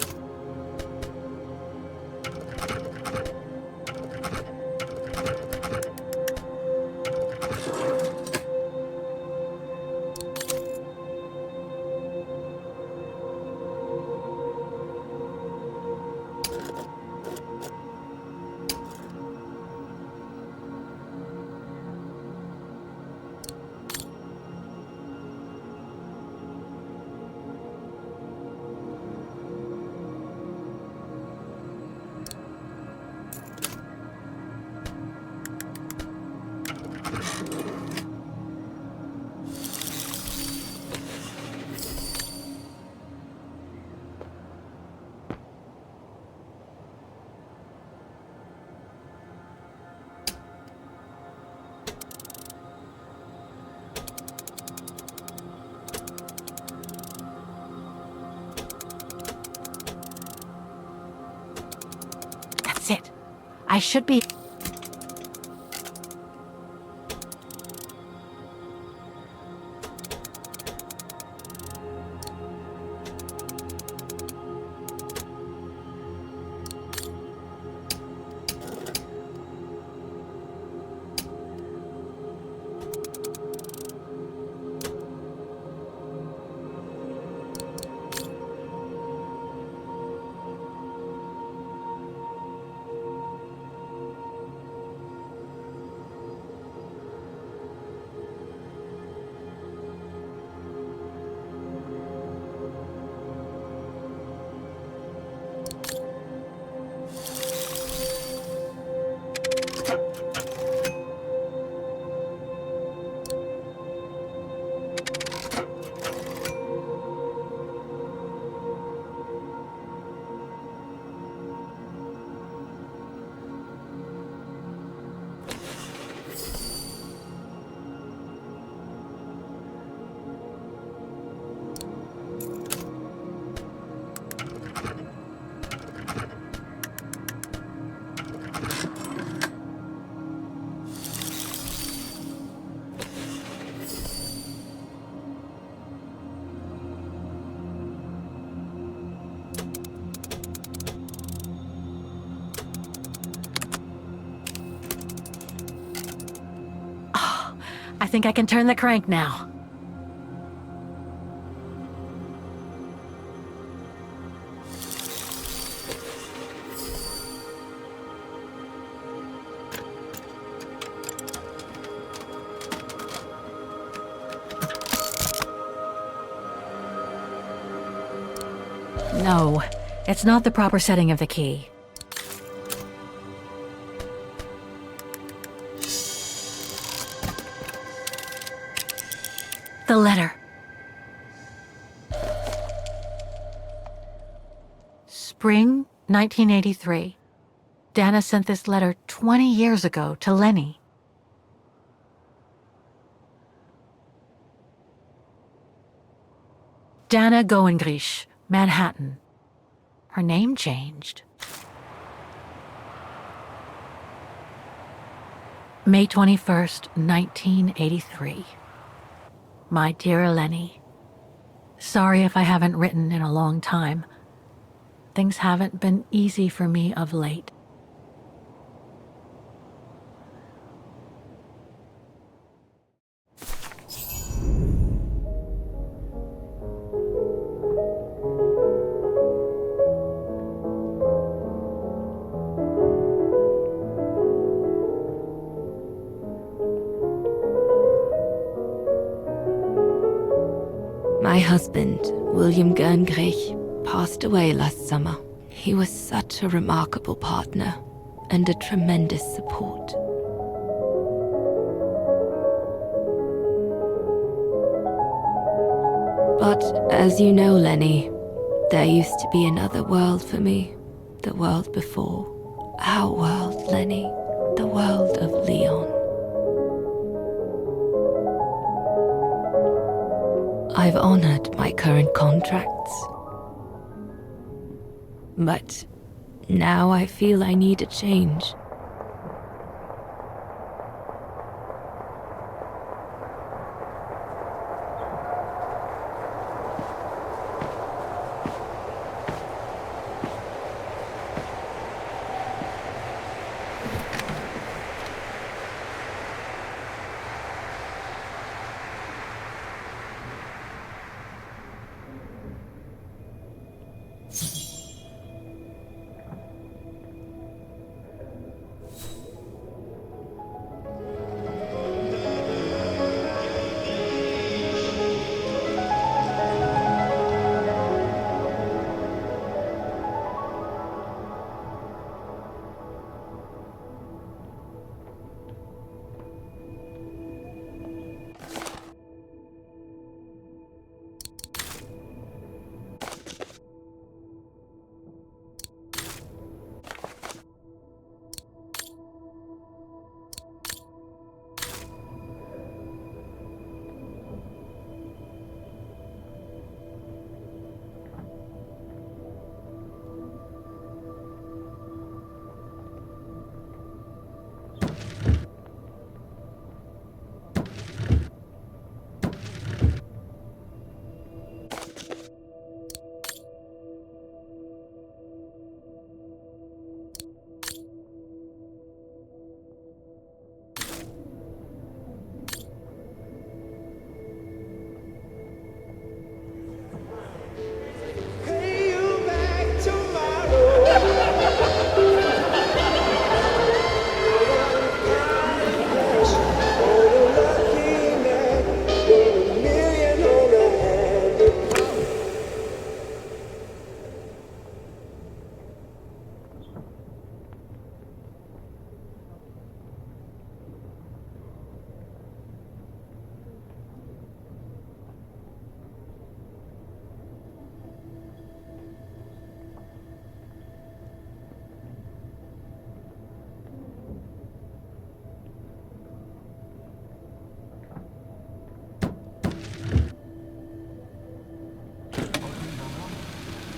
Speaker 21: That's it. I should be... I think I can turn the crank now. No, it's not the proper setting of the key. The letter. Spring 1983. Dana sent this letter 20 years ago to Lenny. Dana Goengrish, Manhattan. Her name changed. May 21st, 1983. My dear Lenny, Sorry if I haven't written in a long time. Things haven't been easy for me of late.
Speaker 2: My husband, William Gerngrich, passed away last summer. He was such a remarkable partner and a tremendous support. But as you know, Lenny, there used to be another world for me. The world before. Our world, Lenny. The world of Leon. I've honored my current contracts. But now I feel I need a change.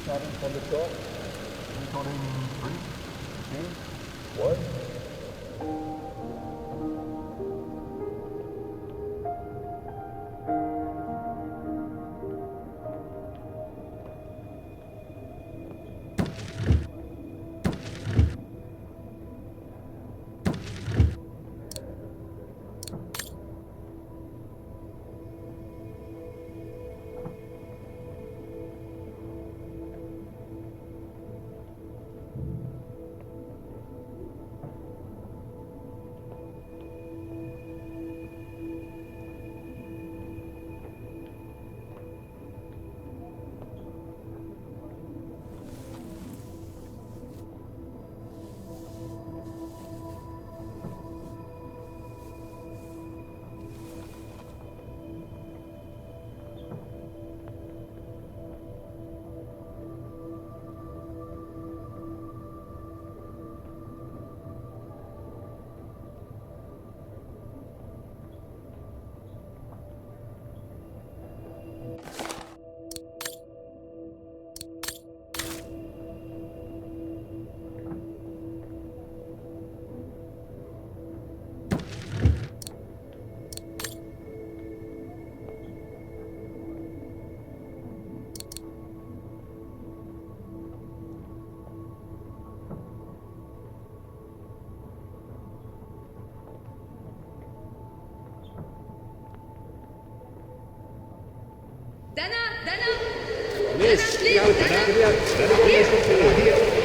Speaker 6: Starting from the top, recording 3, 2, 1. carry out medical assistance here.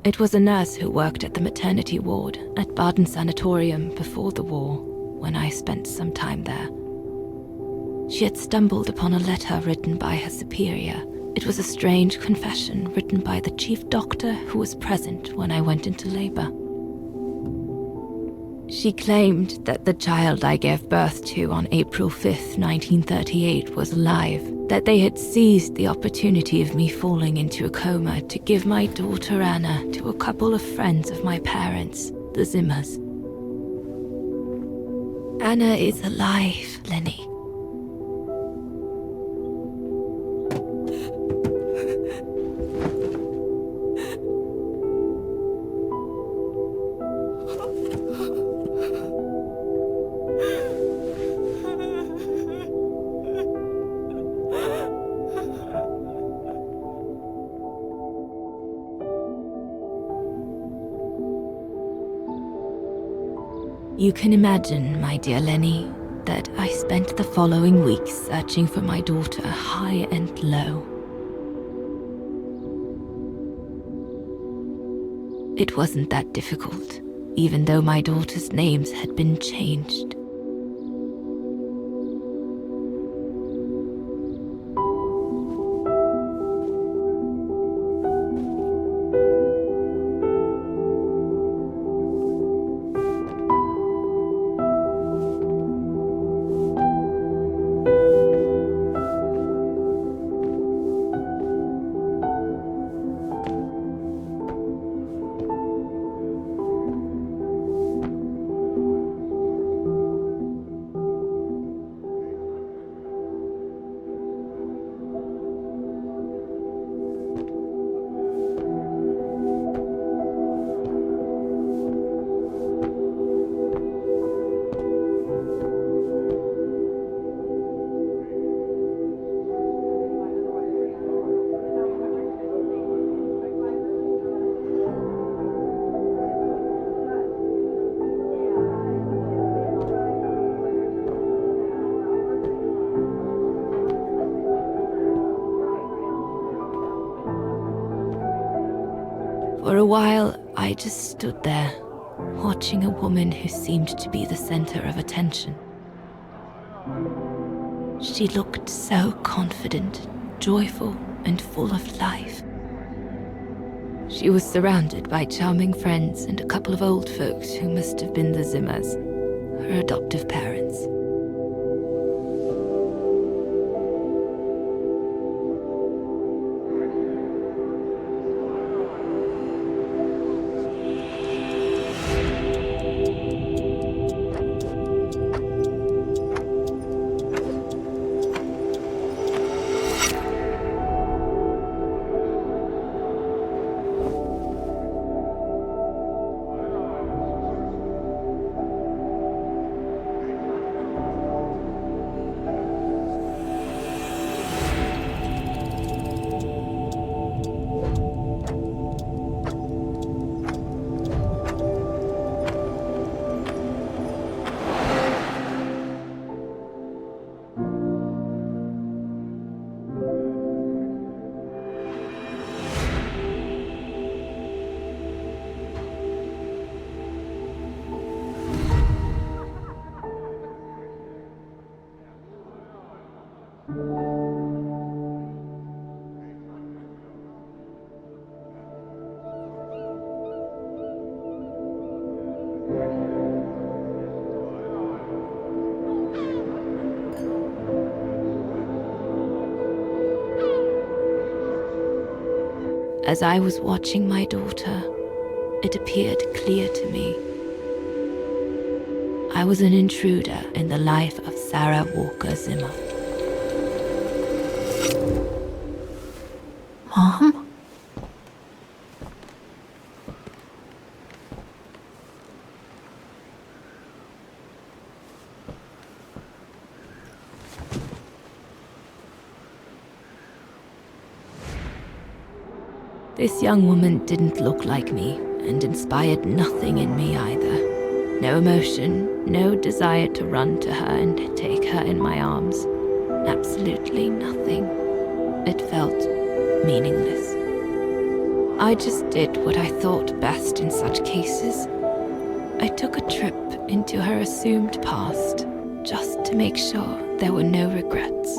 Speaker 10: It was a nurse who worked at the maternity ward at Baden Sanatorium before the war, when I spent some time there. She had stumbled upon a letter written by her superior. It was a strange confession written by the chief doctor who was present when I went into labor. She claimed that the child I gave birth to on April 5th, 1938 was alive, that they had seized the opportunity of me falling into a coma to give my daughter Anna to a couple of friends of my parents, the Zimmers. Anna is alive, Lenny. You can imagine, my dear Lenny, that I spent the following weeks searching for my daughter high and low. It wasn't that difficult, even though my daughter's names had been changed. For a while, I just stood there, watching a woman who seemed to be the center of attention. She looked so confident, joyful, and full of life. She was surrounded by charming friends and a couple of old folks who must have been the Zimmers, her adoptive parents. As I was watching my daughter, it appeared clear to me. I was an intruder in the life of Sarah Walker Zimmer.
Speaker 2: Mom? This young woman didn't look like me, and inspired nothing in me either. No emotion, no desire to run to her and take her in my arms. Absolutely nothing. It felt meaningless. I just did what I thought best in such cases. I took a trip into her assumed past, just to make sure there were no regrets.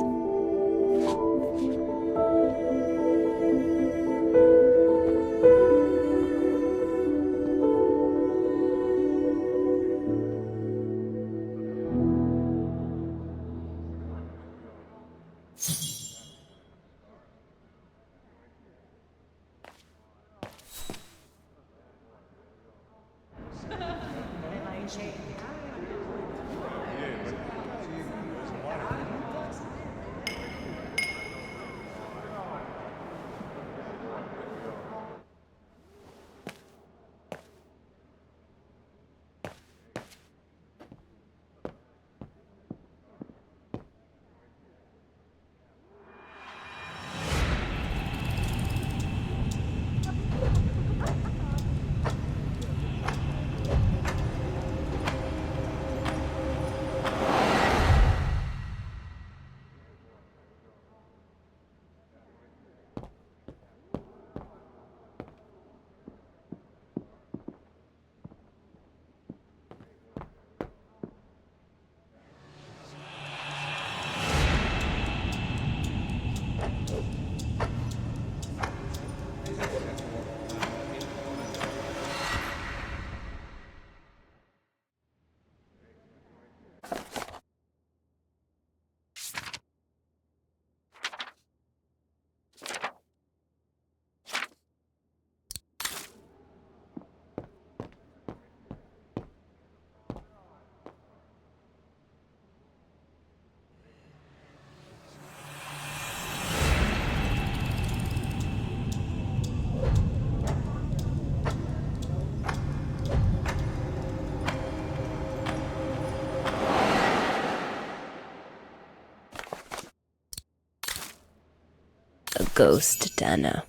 Speaker 2: A ghost, Dana.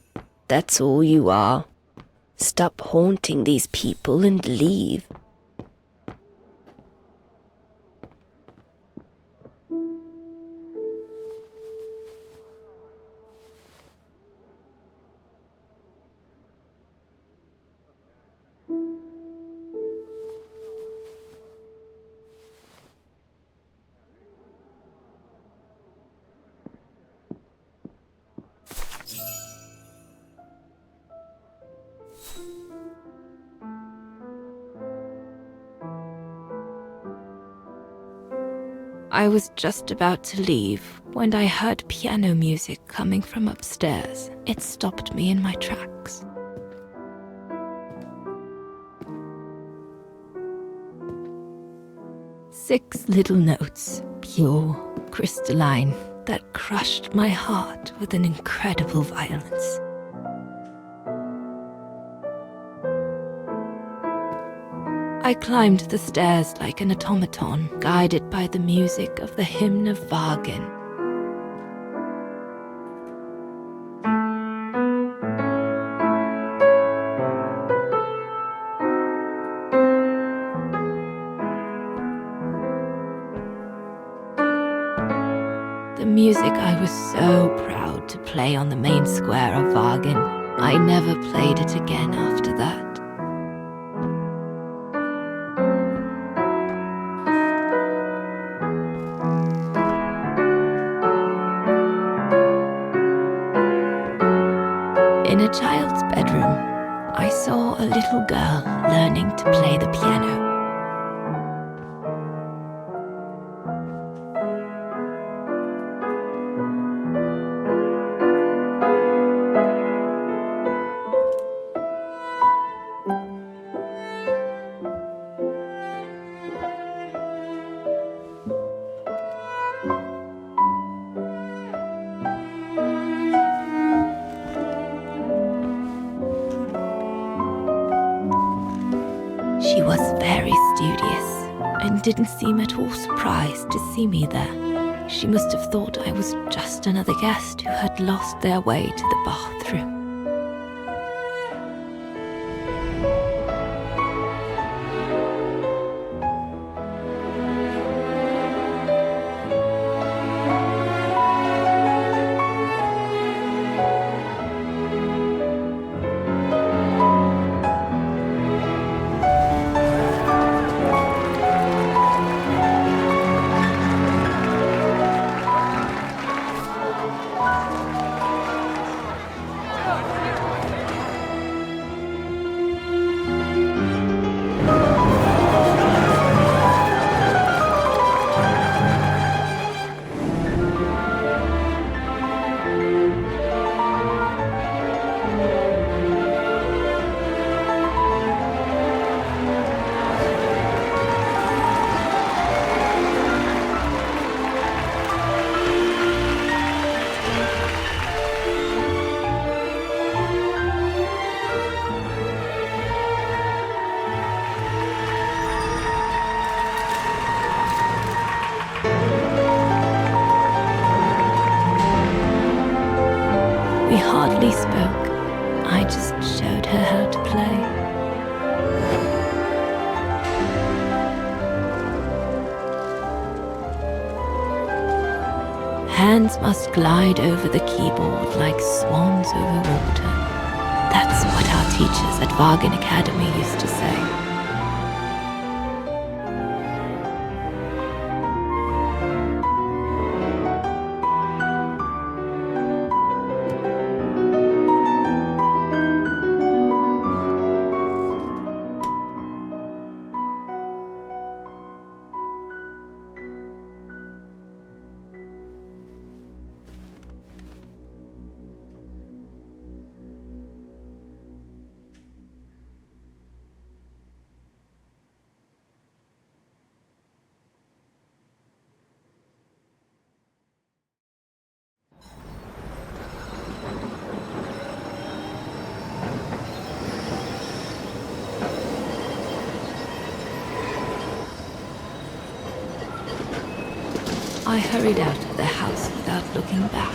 Speaker 2: That's all you are. Stop haunting these people and leave. I was just about to leave when I heard piano music coming from upstairs. It stopped me in my tracks. Six little notes, pure, crystalline, that crushed my heart with an incredible violence. I climbed the stairs like an automaton, guided by the music of the hymn of Wagner. The music I was so proud to play on the main square of Wagner. I never played it again after that. In a child's bedroom, I saw a little girl learning to play the piano. She was very studious and didn't seem at all surprised to see me there. She must have thought I was just another guest who had lost their way to the bathroom. We hardly spoke. I just showed her how to play. Hands must glide over the keyboard like swans over water. That's what our teachers at Wagen Academy used to say. I hurried out of the house without looking back,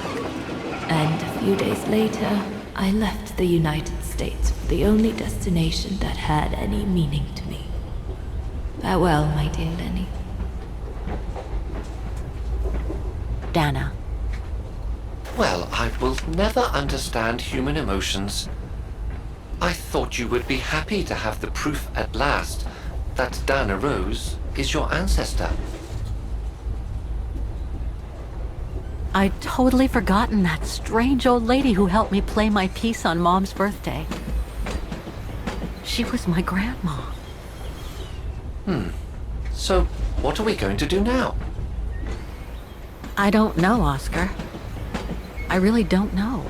Speaker 2: and a few days later, I left the United States for the only destination that had any meaning to me. Farewell, my dear Lenny.
Speaker 15: Dana.
Speaker 4: Well, I will never understand human emotions. I thought you would be happy to have the proof at last that Dana Rose is your ancestor.
Speaker 21: I'd totally forgotten that strange old lady who helped me play my piece on Mom's birthday. She was my grandma.
Speaker 4: So, what are we going to do now?
Speaker 21: I don't know, Oscar. I really don't know.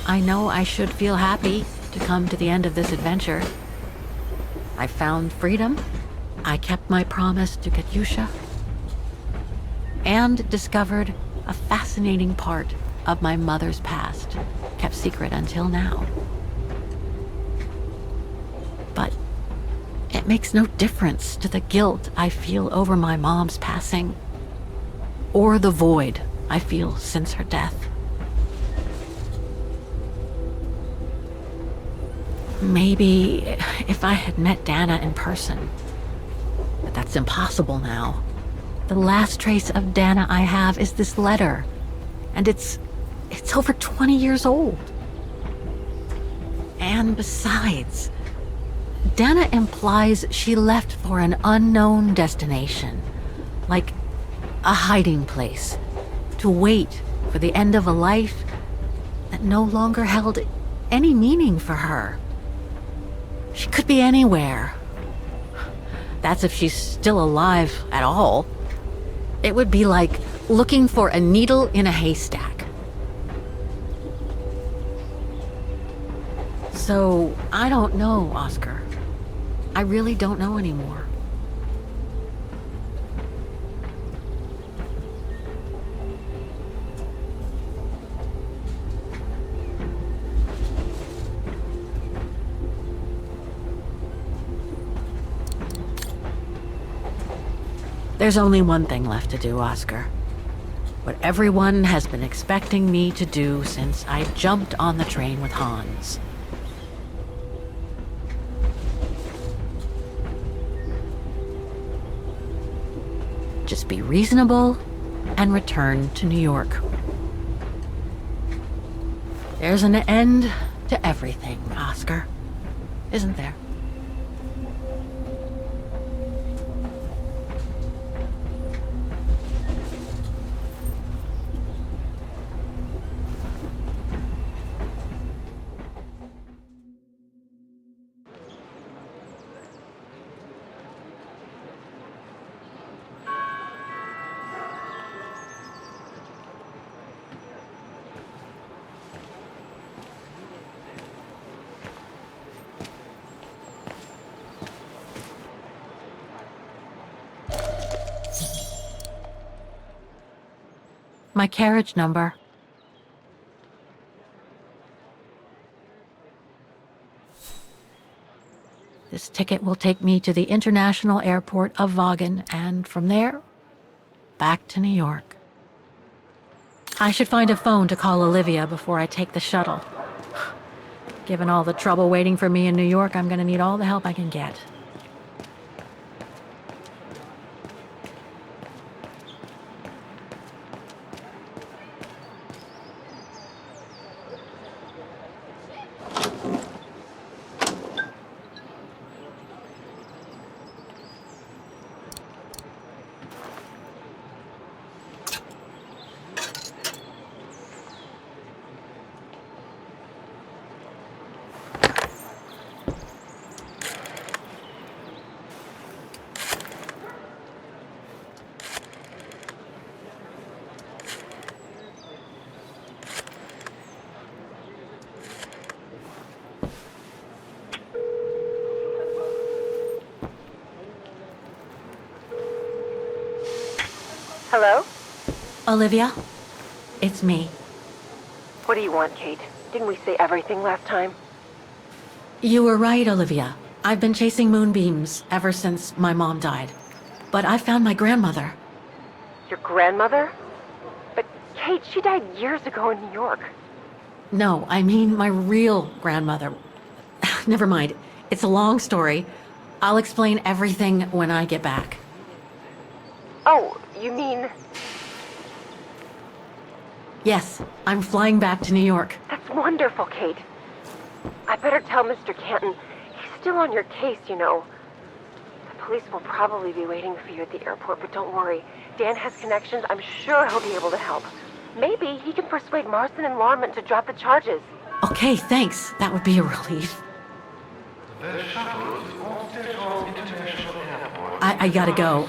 Speaker 21: I know I should feel happy to come to the end of this adventure. I found freedom. I kept my promise to Katyusha. And discovered a fascinating part of my mother's past, kept secret until now. But it makes no difference to the guilt I feel over my mom's passing, or the void I feel since her death. Maybe if I had met Dana in person, but that's impossible now. The last trace of Dana I have is this letter, and it's over 20 years old. And besides, Dana implies she left for an unknown destination, like a hiding place, to wait for the end of a life that no longer held any meaning for her. She could be anywhere. That's if she's still alive at all. It would be like looking for a needle in a haystack. So, I don't know, Oscar. I really don't know anymore. There's only one thing left to do, Oscar. What everyone has been expecting me to do since I jumped on the train with Hans. Just be reasonable and return to New York. There's an end to everything, Oscar. Isn't there? My carriage number. This ticket will take me to the international airport of Vaughan, and from there, back to New York. I should find a phone to call Olivia before I take the shuttle. Given all the trouble waiting for me in New York, I'm gonna need all the help I can get.
Speaker 14: Hello?
Speaker 21: Olivia? It's me.
Speaker 14: What do you want, Kate? Didn't we say everything last time?
Speaker 21: You were right, Olivia. I've been chasing moonbeams ever since my mom died. But I found my grandmother.
Speaker 14: Your grandmother? But, Kate, she died years ago in New York.
Speaker 21: No, I mean my real grandmother. Never mind. It's a long story. I'll explain everything when I get back.
Speaker 14: Oh, you mean...
Speaker 21: Yes, I'm flying back to New York.
Speaker 14: That's wonderful, Kate. I better tell Mr. Canton. He's still on your case, you know. The police will probably be waiting for you at the airport, but don't worry. Dan has connections. I'm sure he'll be able to help. Maybe he can persuade Marston and Lorman to drop the charges.
Speaker 21: Okay, thanks. That would be a relief. I gotta go.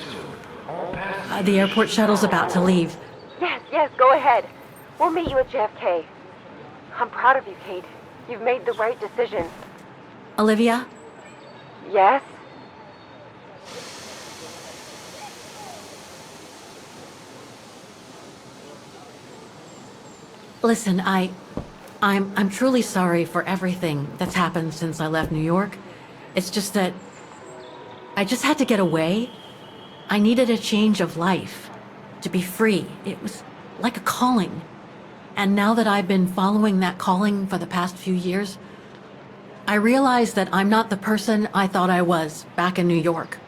Speaker 21: The airport shuttle's about to leave.
Speaker 14: Yes, go ahead. We'll meet you at JFK. I'm proud of you, Kate. You've made the right decision.
Speaker 21: Olivia?
Speaker 14: Yes?
Speaker 21: Listen, I'm truly sorry for everything that's happened since I left New York. It's just that I just had to get away. I needed a change of life, to be free. It was like a calling. And now that I've been following that calling for the past few years, I realize that I'm not the person I thought I was back in New York.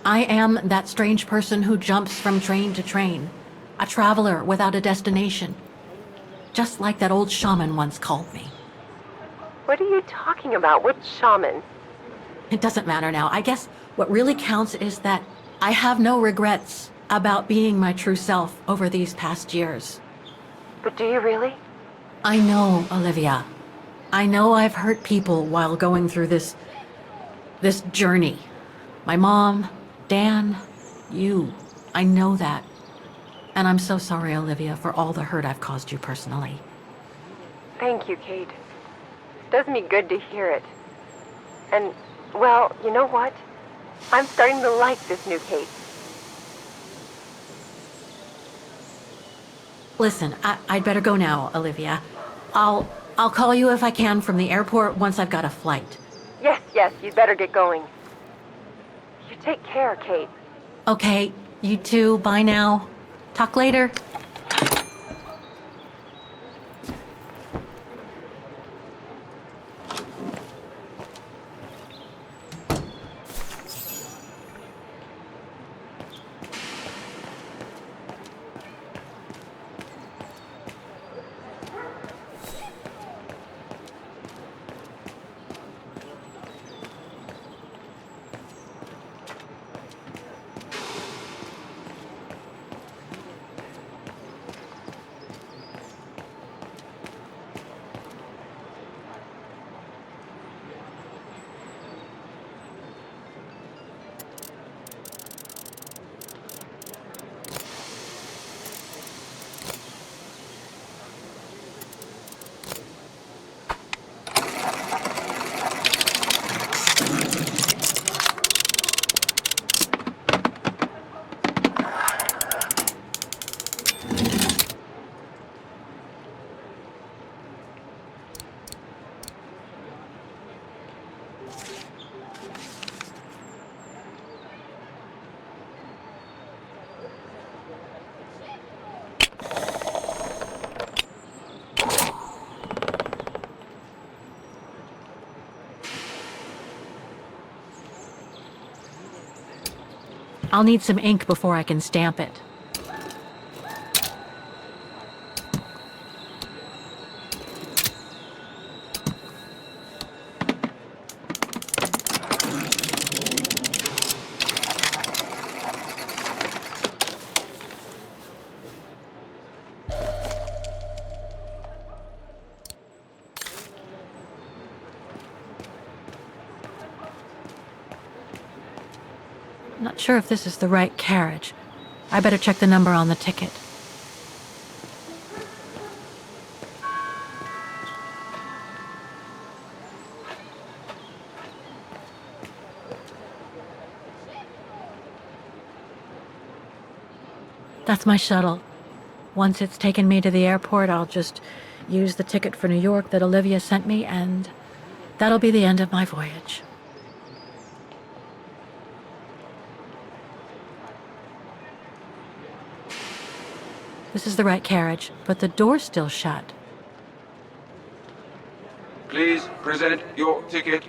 Speaker 21: I am that strange person who jumps from train to train, a traveler without a destination. Just like that old shaman once called me.
Speaker 14: What are you talking about? Which shaman?
Speaker 21: It doesn't matter now. I guess what really counts is that I have no regrets about being my true self over these past years.
Speaker 14: But do you really?
Speaker 21: I know, Olivia. I know I've hurt people while going through this journey. My mom, Dan, you. I know that. And I'm so sorry, Olivia, for all the hurt I've caused you personally.
Speaker 14: Thank you, Kate. It does me good to hear it. And, well, you know what? I'm starting to like this new Kate.
Speaker 21: Listen, I'd better go now, Olivia. I'll call you if I can from the airport once I've got a flight.
Speaker 14: Yes, you'd better get going. You take care, Kate.
Speaker 21: Okay, You too. Bye now. Talk later. I'll need some ink before I can stamp it. Not sure if this is the right carriage. I better check the number on the ticket. That's my shuttle. Once it's taken me to the airport, I'll just use the ticket for New York that Olivia sent me, and that'll be the end of my voyage. This is the right carriage, but the door's still shut.
Speaker 12: Please present your ticket.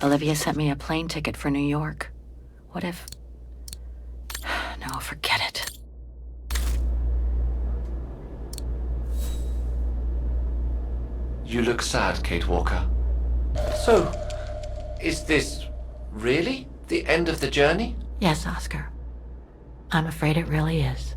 Speaker 15: Olivia sent me a plane ticket for New York. What if... No, forget it.
Speaker 4: You look sad, Kate Walker. So, is this really the end of the journey?
Speaker 21: Yes, Oscar. I'm afraid it really is.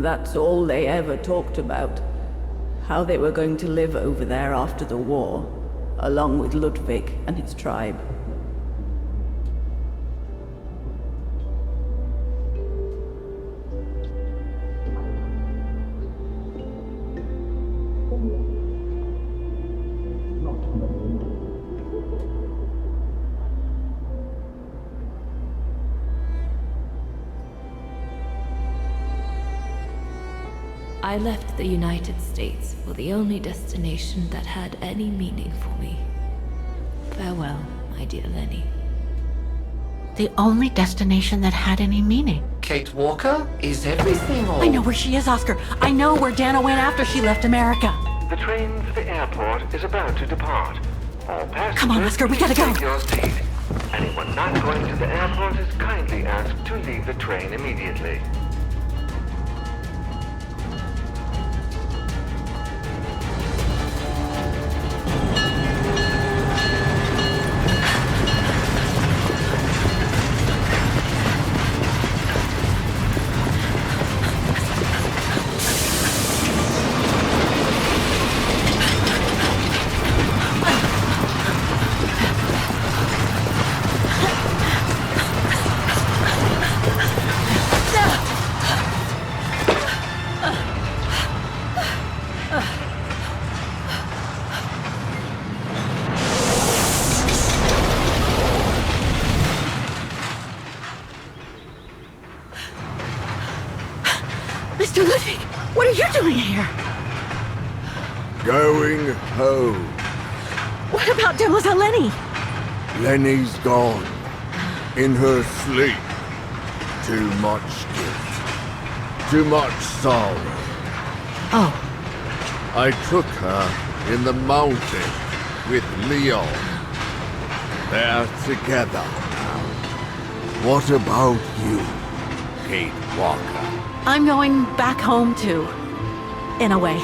Speaker 8: That's all they ever talked about. How they were going to live over there after the war, along with Ludwig and his tribe.
Speaker 2: I left the United States for the only destination that had any meaning for me. Farewell, my dear Lenny.
Speaker 21: The only destination that had any meaning.
Speaker 4: Kate Walker? Is everything all...
Speaker 21: I know where she is, Oscar. I know where Dana went after she left America.
Speaker 3: The train for the airport is about to depart. All passengers,
Speaker 21: come on, Oscar, we gotta go.
Speaker 3: Take your seat. Anyone not going to the airport is kindly asked to leave the train immediately.
Speaker 21: Mr. Ludwig, what are you doing here?
Speaker 5: Going home.
Speaker 21: What about Demoiselle Lenny?
Speaker 5: Lenny's gone. In her sleep. Too much guilt. Too much sorrow.
Speaker 21: Oh.
Speaker 5: I took her in the mountain with Leon. They're together now. What about you, Kate Walker?
Speaker 21: I'm going back home too. In a way.